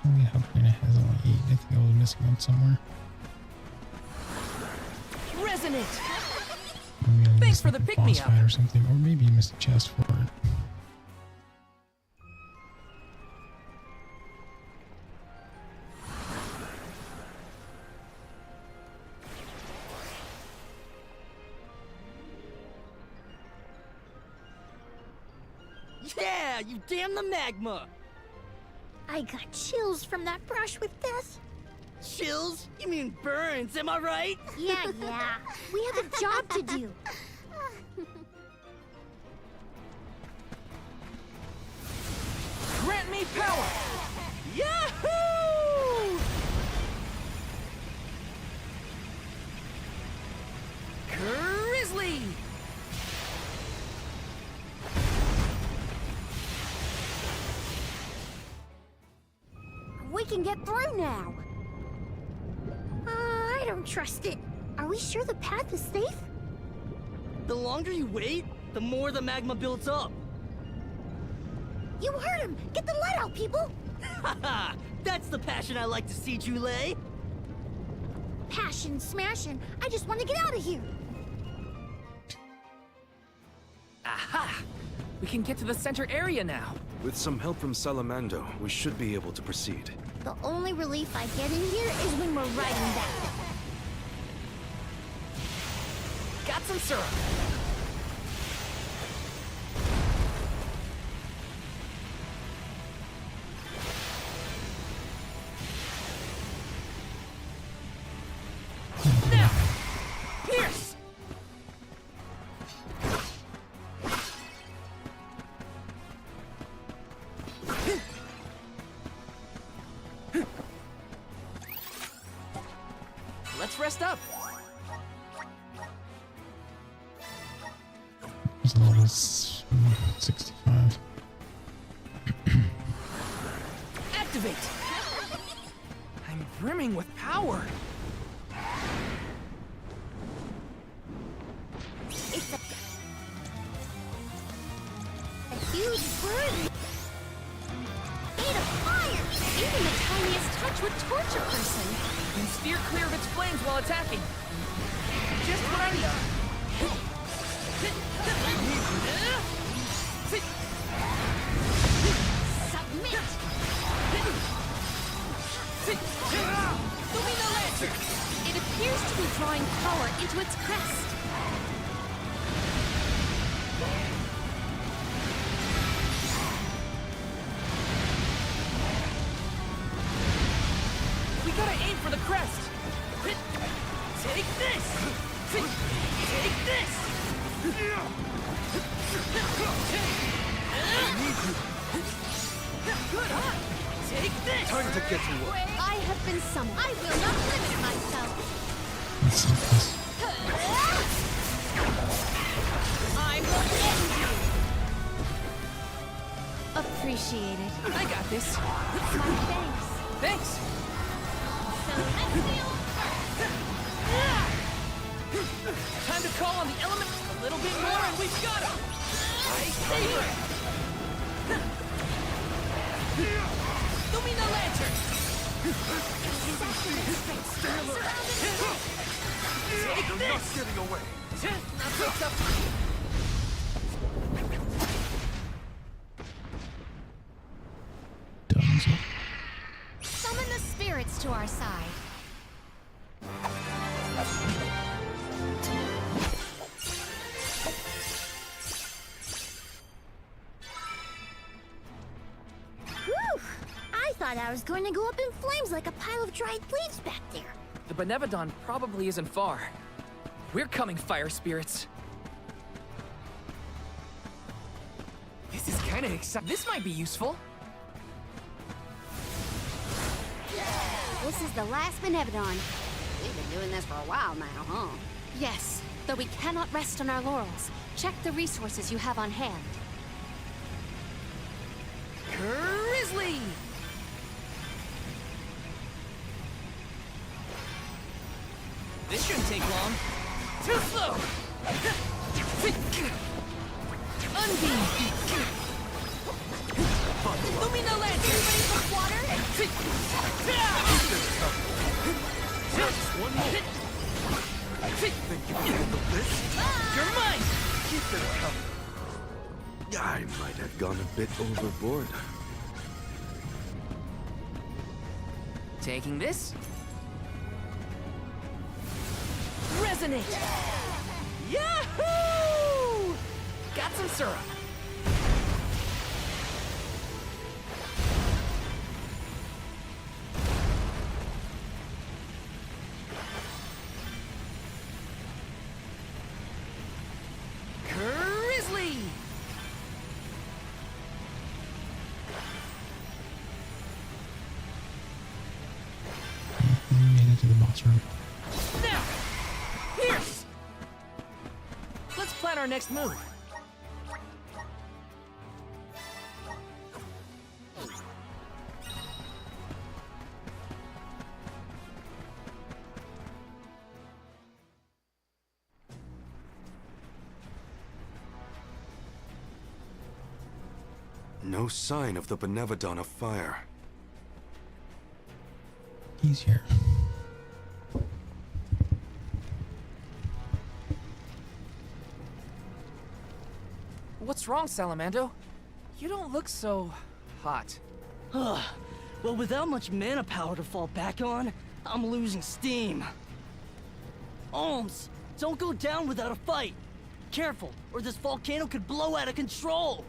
Only Hubcrana has only 8. I think I was missing one somewhere.
Resonant!
Maybe I
Thanks
missed,
for
like,
the
a
pick-me-up.
boss fight or something, or maybe you missed a chest for it.
Yeah, you damn the magma!
I got chills from that brush with death.
Chills? You mean burns, am I right?
Yeah. We have a job to do.
Grant me power!
Yahoo!
Grizzly!
We can get through now.
I don't trust it. Are we sure the path is safe?
The longer you wait, the more the magma builds up.
You heard him! Get the lead out, people!
Haha! That's the passion I like to see, Jule.
Passion, smashing. I just want to get out of here.
Aha! We can get to the center area now.
With some help from Salamando, we should be able to proceed.
The only relief I get in here is when we're riding back.
Got some syrup. Now! Pierce! Let's rest up.
It's level 65.
Activate! I'm brimming with power.
It's a huge bird. Made of fire.
Even the tiniest touch would torch a person.
And steer clear of its flames while attacking. Just what I need.
Submit.
Lumina Lantern!
It appears to be drawing power into its crest.
We gotta aim for the crest. Take this! Take this! Good on! Take this!
Time to get to work.
I have been summoned.
I will not limit myself.
Let's see this.
I will end you.
Appreciated.
I got this.
My thanks.
Thanks.
So let's deal
Time to call on the element a little bit more and we've got him! I favor it! Lumina Lantern! Take this!
Not getting away.
Not so tough.
Summon the spirits to our side.
Whew! I thought I was going to go up in flames like a pile of dried leaves back there.
The Benevodon probably isn't far. We're coming, fire spirits. This is kind of exciting. This might be useful.
This is the last Benevodon. We've been doing this for a while now, huh?
Yes, though we cannot rest on our laurels. Check the resources you have on hand.
Grizzly! This shouldn't take long. Too slow! Unbeam!
Lumina Lance! Everybody some water?
Just one more. Think you can handle this?
You're mine!
Keep them coming.
I might have gone a bit overboard.
Taking this?
Resonate!
Yahoo! Got some syrup.
Grizzly!
We made it to the boss room.
Now! Pierce! Let's plan our next move.
No sign of the Benevodon of Fire.
He's here.
What's wrong, Salamando? You don't look so hot.
Well, without much mana power to fall back on, I'm losing steam. Olms, don't go down without a fight. Careful, or this volcano could blow out of control.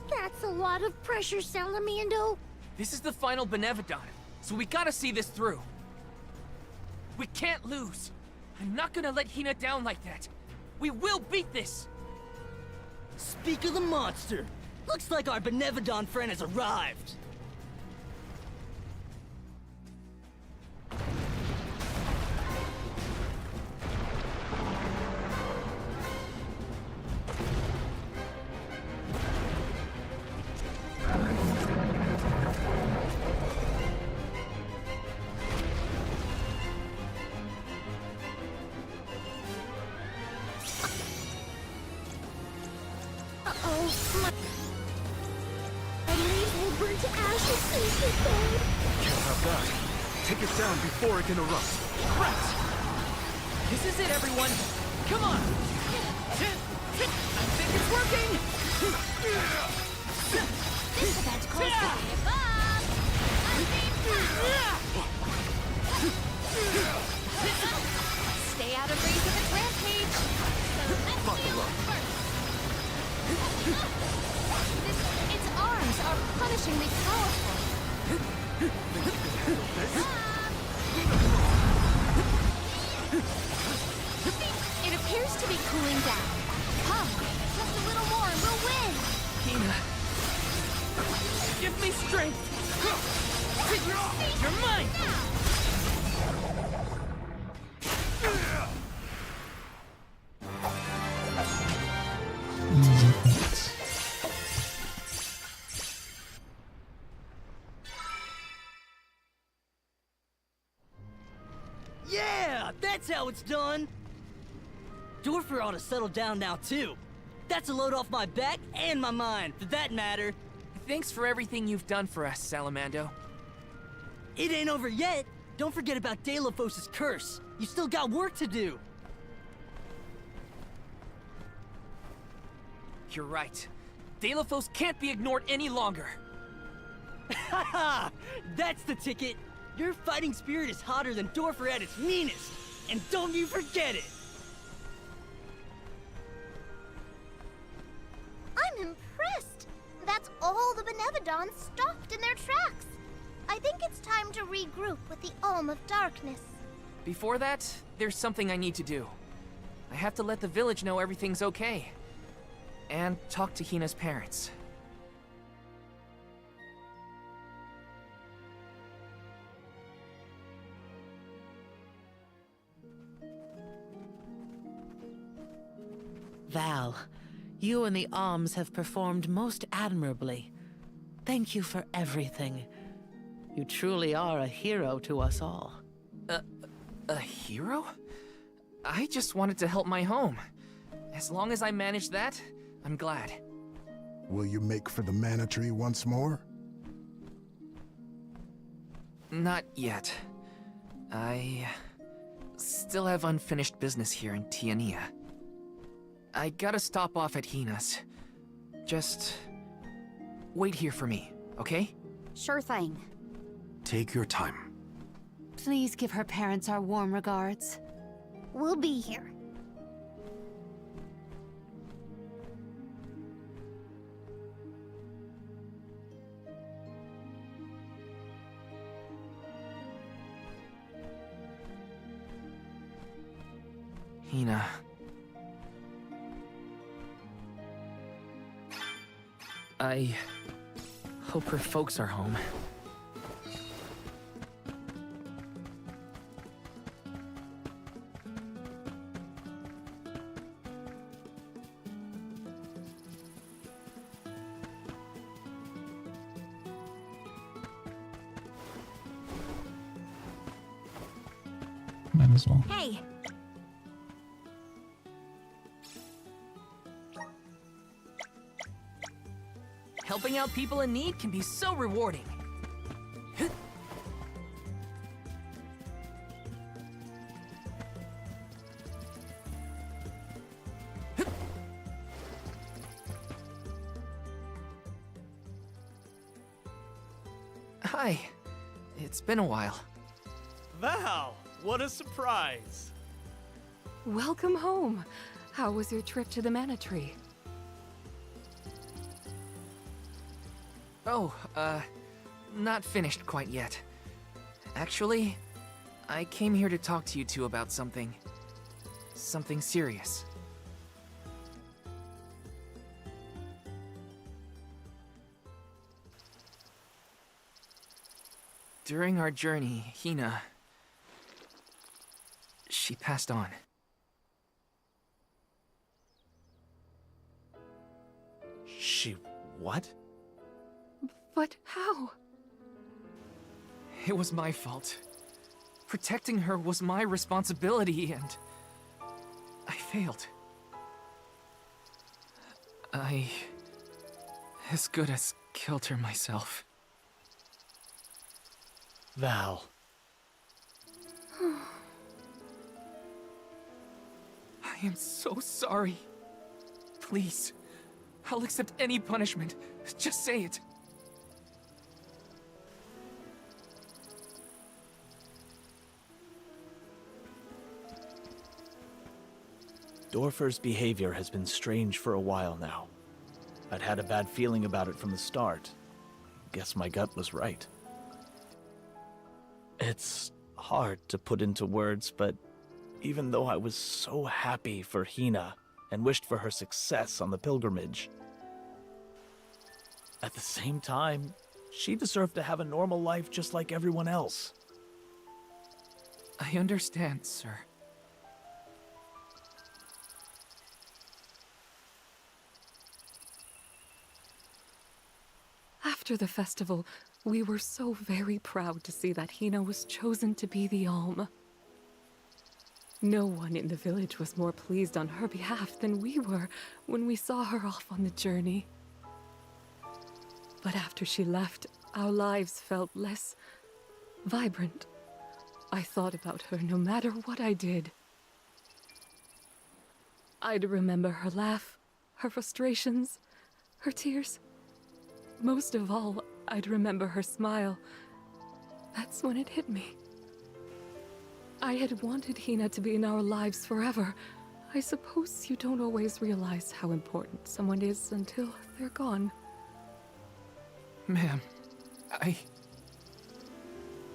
That's a lot of pressure, Salamando.
This is the final Benevodon, so we gotta see this through. We can't lose. I'm not gonna let Hina down like that. We will beat this!
Speak of the monster. Looks like our Benevodon friend has arrived.
Can't have that. Take it down before it can erupt.
Right! This is it, everyone! Come on! I think it's working!
This event calls for
Stay out of range of its rampage.
Buckle up.
Its arms are punishingly powerful. It appears to be cooling down. Come, just a little more and we'll win.
Hina, give me strength! You're mine!
Easy points.
Yeah, that's how it's done. Dorfer ought to settle down now, too. That's a load off my back and my mind, for that matter.
Thanks for everything you've done for us, Salamando.
It ain't over yet. Don't forget about Delphos' curse. You still got work to do.
You're right. Delphos can't be ignored any longer.
Haha! That's the ticket. Your fighting spirit is hotter than Dorfer at its meanest. And don't you forget it!
I'm impressed. That's all the Benevodons stopped in their tracks. I think it's time to regroup with the Alm of Darkness.
Before that, there's something I need to do. I have to let the village know everything's okay. And talk to Hina's parents.
Val, you and the Alms have performed most admirably. Thank you for everything. You truly are a hero to us all.
A hero? I just wanted to help my home. As long as I managed that, I'm glad.
Will you make for the Mana Tree once more?
Not yet. I still have unfinished business here in Tiania. I gotta stop off at Hina's. Just wait here for me, okay?
Sure thing.
Take your time.
Please give her parents our warm regards.
We'll be here.
Hina. I hope her folks are home.
Might as well.
Hey!
Helping out people in need can be so rewarding. Hi. It's been a while.
Val, what a surprise!
Welcome home. How was your trip to the Mana Tree?
Oh, not finished quite yet. Actually, I came here to talk to you two about something serious. During our journey, Hina, she passed on.
She what?
But how?
It was my fault. Protecting her was my responsibility, and I failed. I as good as killed her myself.
Val.
I am so sorry. Please, I'll accept any punishment. Just say it.
Dorfer's behavior has been strange for a while now. I'd had a bad feeling about it from the start. Guess my gut was right. It's hard to put into words, but even though I was so happy for Hina and wished for her success on the pilgrimage, at the same time, she deserved to have a normal life just like everyone else.
I understand, sir.
After the festival, we were so very proud to see that Hina was chosen to be the Alm. No one in the village was more pleased on her behalf than we were when we saw her off on the journey. But after she left, our lives felt less vibrant. I thought about her no matter what I did. I'd remember her laugh, her frustrations, her tears. Most of all, I'd remember her smile. That's when it hit me. I had wanted Hina to be in our lives forever. I suppose you don't always realize how important someone is until they're gone.
Ma'am,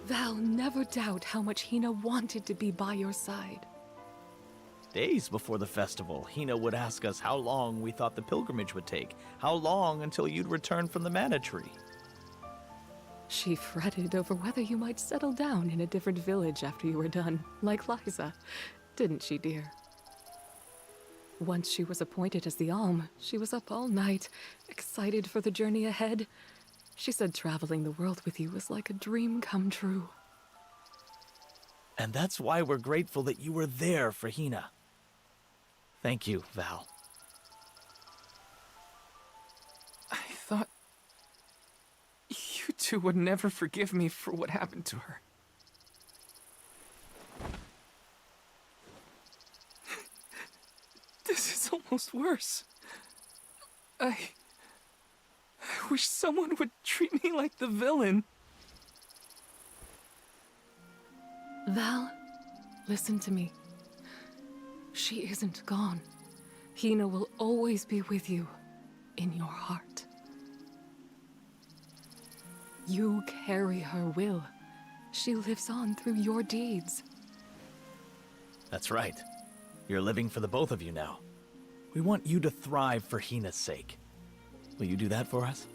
Val, never doubt how much Hina wanted to be by your side.
Days before the festival, Hina would ask us how long we thought the pilgrimage would take, how long until you'd return from the Mana Tree.
She fretted over whether you might settle down in a different village after you were done, like Liza. Didn't she, dear? Once she was appointed as the Alm, she was up all night, excited for the journey ahead. She said traveling the world with you was like a dream come true.
And that's why we're grateful that you were there for Hina. Thank you, Val.
two would never forgive me for what happened to her. This is almost worse. I wish someone would treat me like the villain.
Val, listen to me. She isn't gone. Hina will always be with you, in your heart. You carry her will. She lives on through your deeds.
That's right. You're living for the both of you now. We want you to thrive for Hina's sake. Will you do that for us?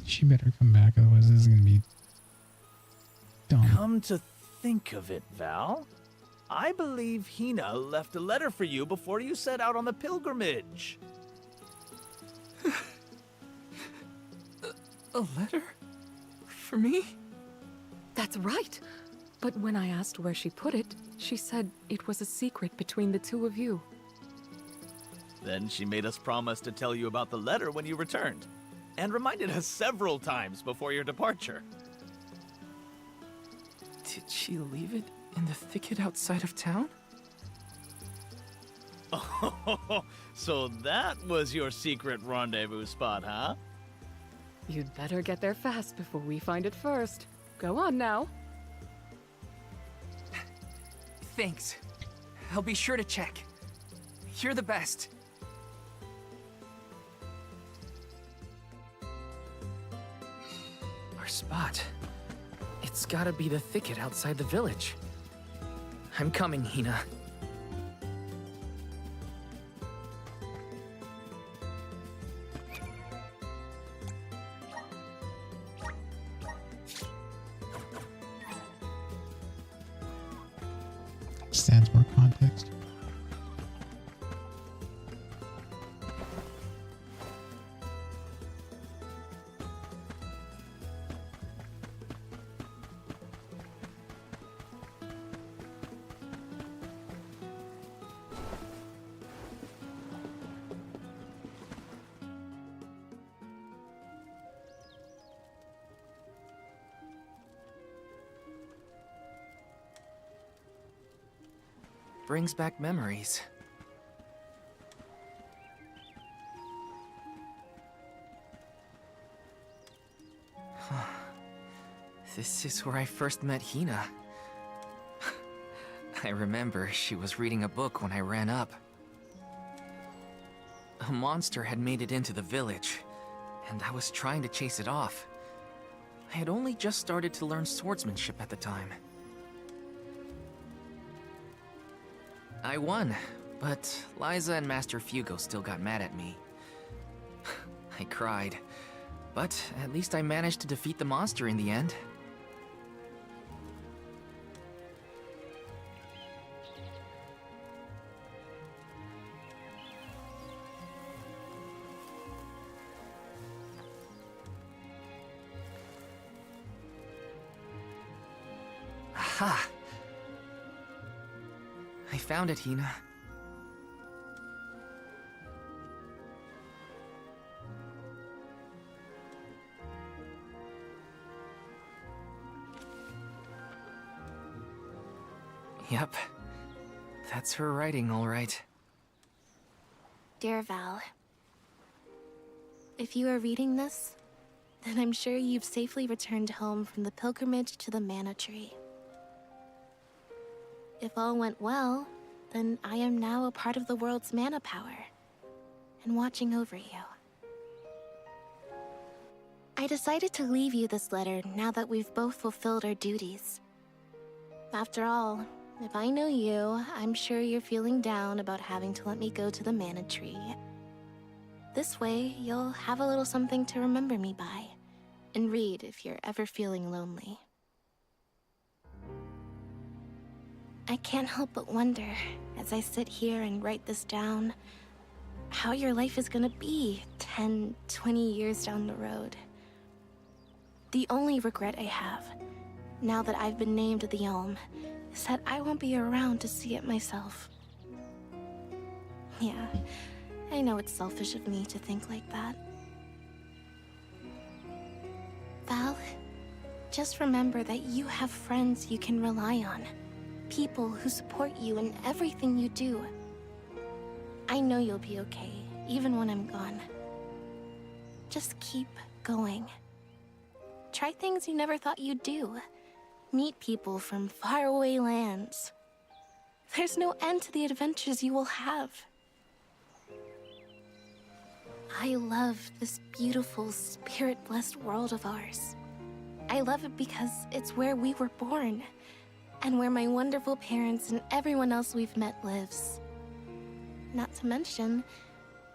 She better come back, otherwise this is gonna be dumb.
Come to think of it, Val, I believe Hina left a letter for you before you set out on the pilgrimage.
A letter? For me? That's right. But when I asked where she put it, she said it was a secret between the two of you.
Then she made us promise to tell you about the letter when you returned, and reminded us several times before your departure.
Did she leave it in the thicket outside of town?
Oh, so that was your secret rendezvous spot, huh?
You'd better get there fast before we find it first. Go on now.
Thanks. I'll be sure to check. You're the best. Our spot. It's gotta be the thicket outside the village. I'm coming, Hina.
Stands more context.
Brings back memories. This is where I first met Hina. I remember she was reading a book when I ran up. A monster had made it into the village, and I was trying to chase it off. I had only just started to learn swordsmanship at the time. I won, but Liza and Master Fugo still got mad at me. I cried, but at least I managed to defeat the monster in the end. Aha! I found it, Hina. Yep. That's her writing, all right.
Dear Val, if you are reading this, then I'm sure you've safely returned home from the pilgrimage to the Mana Tree. If all went well, then I am now a part of the world's mana power, and watching over you. I decided to leave you this letter now that we've both fulfilled our duties. After all, if I know you, I'm sure you're feeling down about having to let me go to the Mana Tree. This way, you'll have a little something to remember me by, and read if you're ever feeling lonely. I can't help but wonder, as I sit here and write this down, how your life is gonna be 10, 20 years down the road. The only regret I have, now that I've been named the Elm, is that I won't be around to see it myself. Yeah, I know it's selfish of me to think like that. Val, just remember that you have friends you can rely on. People who support you in everything you do. I know you'll be okay, even when I'm gone. Just keep going. Try things you never thought you'd do. Meet people from faraway lands. There's no end to the adventures you will have. I love this beautiful, spirit-blessed world of ours. I love it because it's where we were born, and where my wonderful parents and everyone else we've met lives. Not to mention,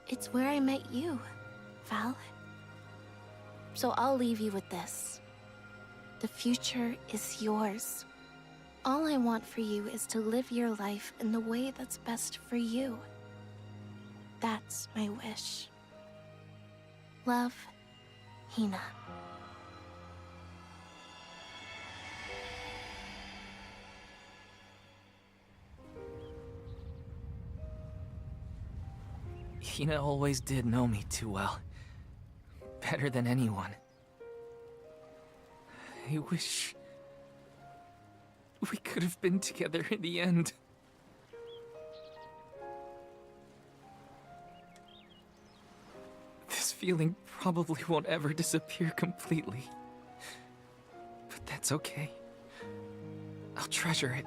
it's where I met you, Val. So I'll leave you with this. The future is yours. All I want for you is to live your life in the way that's best for you. That's my wish. Love, Hina.
Hina always did know me too well. Better than anyone. I wish we could have been together in the end. This feeling probably won't ever disappear completely. But that's okay. I'll treasure it.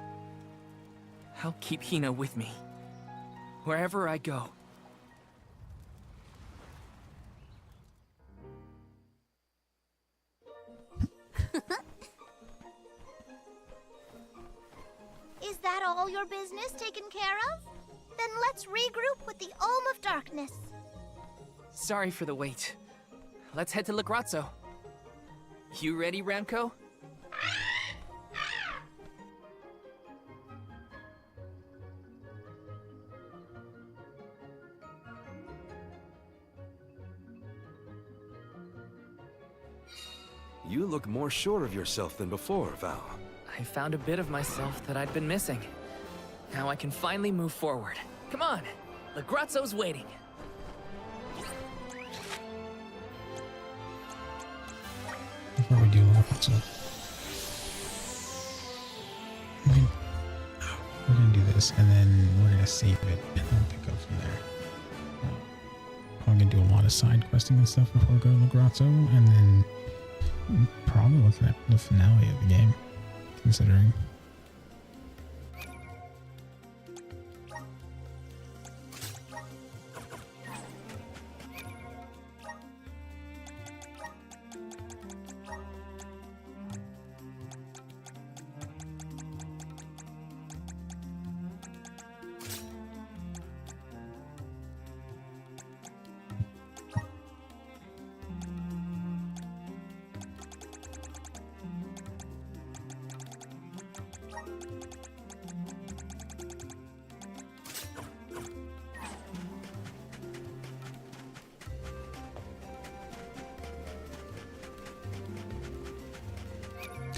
I'll keep Hina with me, wherever I go.
Is that all your business taken care of? Then let's regroup with the Olm of Darkness.
Sorry for the wait. Let's head to La Grazzo. You ready, Ramco?
You look more sure of yourself than before, Val.
I found a bit of myself that I'd been missing. Now I can finally move forward. Come on! La Grazzo's waiting.
Before we do La Grazzo, we're gonna do this, and then we're gonna save it, and then pick up from there. I'm gonna do a lot of side questing and stuff before we go to La Grazzo, and then probably looking at the finale of the game, considering.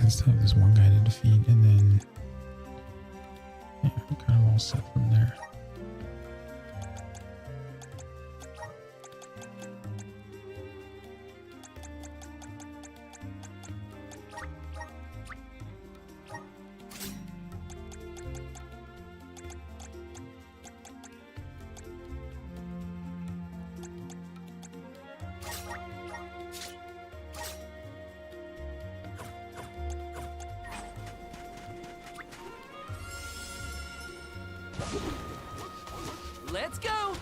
I still have this one guy to defeat, and then yeah, I'm kind of all set from there.
Let's go!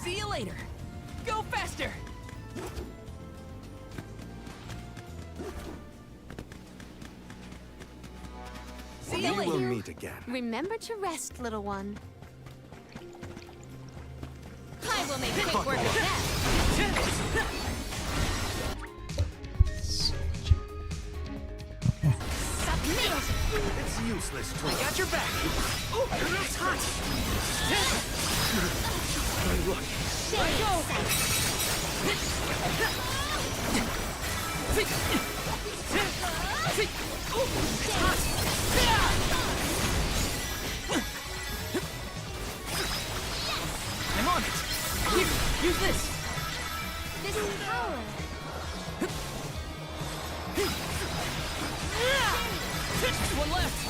See you later. Go faster!
Maybe we'll meet again.
Remember to rest, little one.
I will make quick work of that. Submit!
It's useless to
I got your back. Oh, it's hot.
My luck.
Let go. Oh, it's hot. I'm on it. Here, use this.
This is power.
Just one left.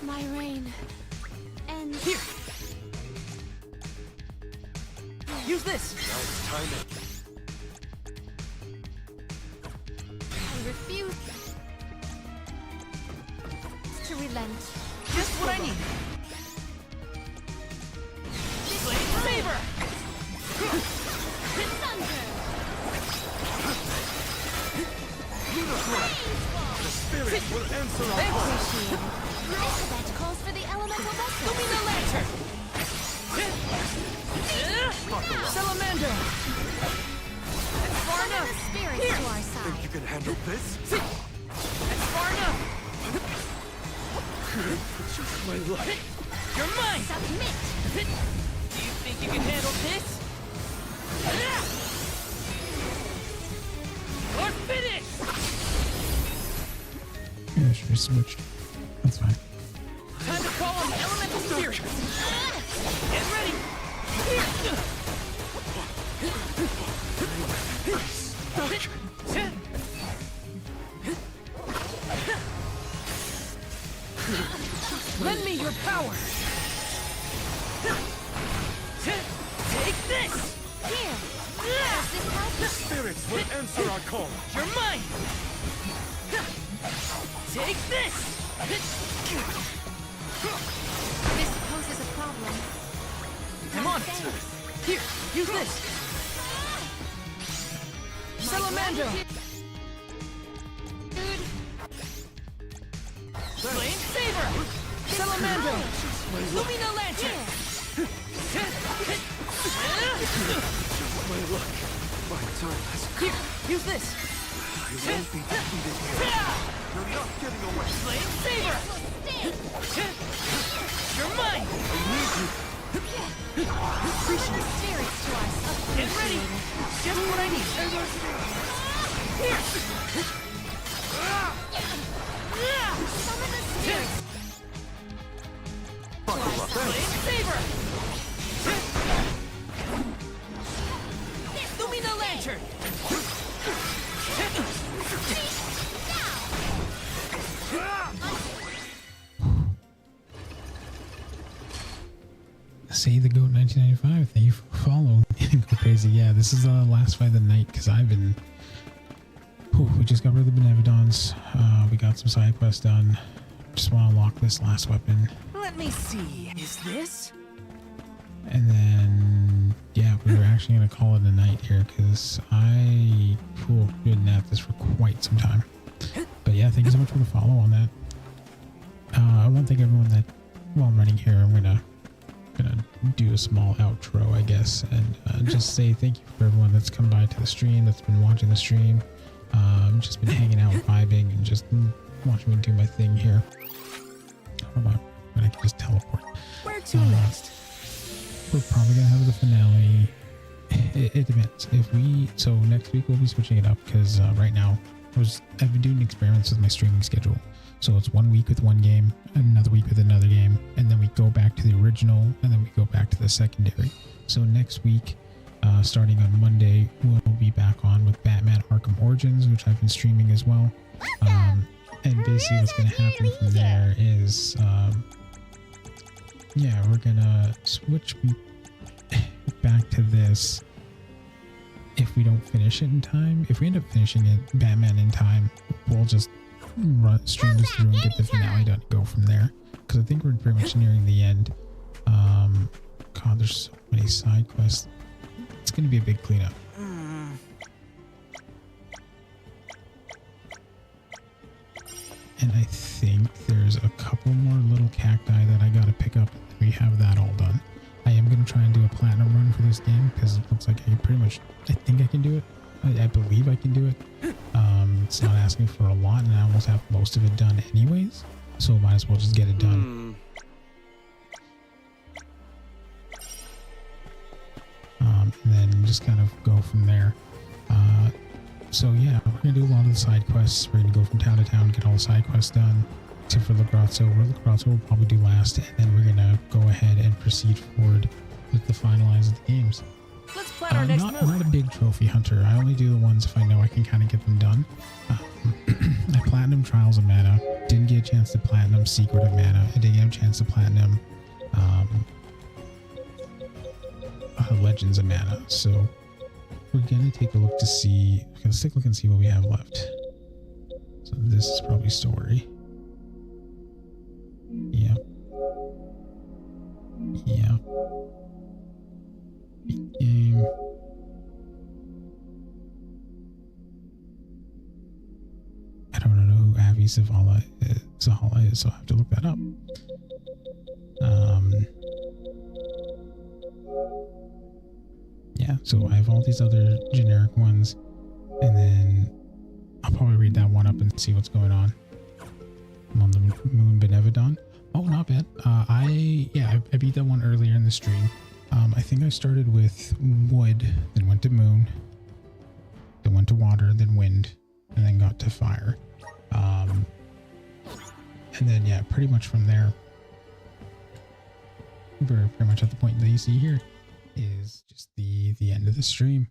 My reign. And
here. Use this.
Nice timing.
I refuse to relent.
Just what I need. Blade Saber!
The spirit will answer our call.
That calls for the elemental vessel.
Lumina Lantern! Salamander! That's far
Summon
enough!
the spirits
Here.
to our side.
Think you can handle this?
That's far enough!
Just my luck.
You're mine!
Submit!
Do you think you can handle this? Or finish!
Yeah, should be switched. That's fine.
Time to call on the elemental spirits! Get ready! Here! Lend me your power! Take this!
Here!
Does
this help?
The spirits will answer our call.
You're mine! Take this!
This poses a problem.
I'm on it! Here, use this! Salamander! Flame Saber! Salamander! Lumina Lantern!
My luck. My time has come.
Here, use this!
I won't be defeated here. You're not getting away.
Flame Saber! You're mine!
I need you.
Appreciate spirits to our side.
Get ready! Just what I need! Here!
Summon the spirits.
Flame Saber! Lumina Lantern!
Say the Goat 1995. Thank you for following. Go crazy. Yeah, this is the last fight of the night because I've been. We just got rid of the Benevodons. We got some side quests done. Just want to unlock this last weapon.
Let me see. Is this?
And then, yeah, we were actually going to call it a night here because I've been at this for quite some time. But yeah, thank you so much for the follow on that. I want to thank everyone that, while I'm running here, I'm gonna do a small outro, I guess, and just say thank you for everyone that's come by to the stream, that's been watching the stream, just been hanging out, vibing, and just watching me do my thing here. Hold on, I can just teleport.
Where to next?
We're probably gonna have the finale. It depends. So next week we'll be switching it up because right now I've been doing experiments with my streaming schedule. So it's 1 week with one game, another week with another game, and then we go back to the original, and then we go back to the secondary. So next week, starting on Monday, we'll be back on with Batman Arkham Origins, which I've been streaming as well. And basically what's going to happen from there is, yeah, we're going to switch back to this if we don't finish it in time. If we end up finishing it, Batman in time, we'll just stream this through and get the finale done and go from there, because I think we're pretty much nearing the end. God, there's so many side quests. It's going to be a big cleanup. And I think there's a couple more little cacti that I got to pick up. We have that all done. I am going to try and do a platinum run for this game because it looks like I think I can do it. I believe I can do it. It's not asking for a lot, and I almost have most of it done anyways. So might as well just get it done. And then just kind of go from there. So yeah, we're gonna do a lot of the side quests. We're gonna go from town to town, get all the side quests done, except for Lagrazzo. Lagrazzo will probably do last, and then we're gonna go ahead and proceed forward with the finalize of the games.
Let's plan our next move.
I'm not a big trophy hunter. I only do the ones if I know I can kind of get them done. I platinum Trials of Mana. Didn't get a chance to platinum Secret of Mana. I didn't get a chance to platinum Legends of Mana. So we're gonna take a look to see. Let's take a look and see what we have left. So this is probably story. Yep. Yep. Game. I don't know who Avi Zavala is, so I have to look that up. Yeah, so I have all these other generic ones, and then I'll probably read that one up and see what's going on. I'm on the Moon Benevodon. Oh, not bad. I beat that one earlier in the stream. I think I started with wood, then went to moon, then went to water, then wind, and then got to fire. And then yeah, pretty much from there, we're pretty much at the point that you see here is just the end of the stream.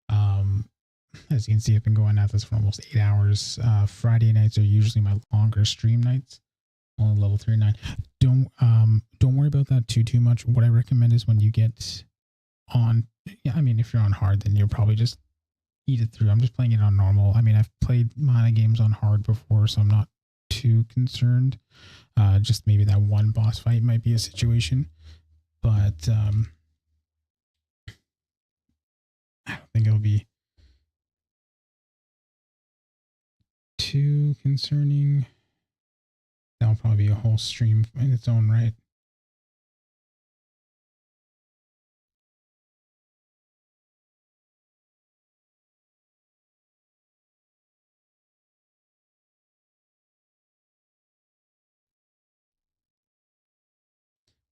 As you can see, I've been going at this for almost 8 hours. Friday nights are usually my longer stream nights. Only level 39. Don't worry about that too much. What I recommend is when you get on, yeah, I mean, if you're on hard, then you'll probably just eat it through. I'm just playing it on normal. I mean, I've played mana games on hard before, so I'm not too concerned. Just maybe that one boss fight might be a situation, but I don't think it'll be too concerning. That'll probably be a whole stream in its own right.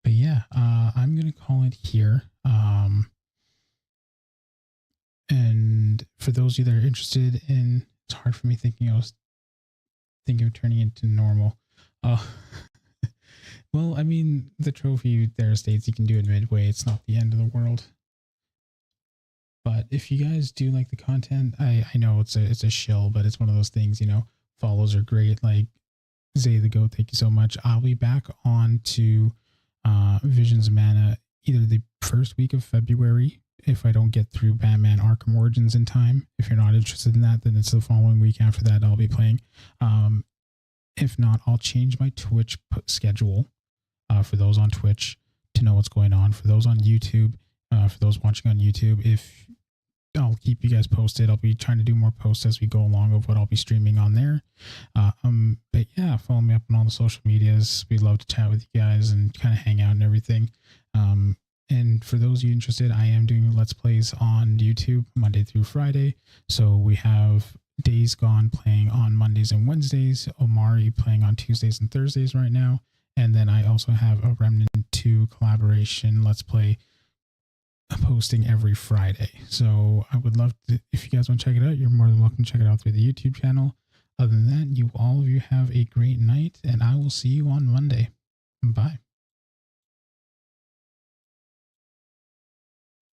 But yeah, I'm going to call it here. And for those of you that are interested in, it's hard for me thinking of turning it to normal. Well, I mean, the trophy there states you can do it midway. It's not the end of the world. But if you guys do like the content, I know it's a shill, but it's one of those things, you know, follows are great. Like Zay the Goat, thank you so much. I'll be back on to Visions of Mana either the first week of February if I don't get through Batman Arkham Origins in time. If you're not interested in that, then it's the following week after that I'll be playing. If not, I'll change my Twitch schedule for those on Twitch to know what's going on. For those on YouTube, for those watching on YouTube, if I'll keep you guys posted. I'll be trying to do more posts as we go along of what I'll be streaming on there. But yeah, follow me up on all the social medias. We'd love to chat with you guys and kind of hang out and everything. And for those of you interested, I am doing Let's Plays on YouTube Monday through Friday. So we have Days Gone playing on Mondays and Wednesdays, Omari playing on Tuesdays and Thursdays right now. And then I also have a Remnant 2 collaboration Let's Play posting every Friday. So I would love to, if you guys want to check it out, you're more than welcome to check it out through the YouTube channel. Other than that, all of you have a great night, and I will see you on Monday. Bye.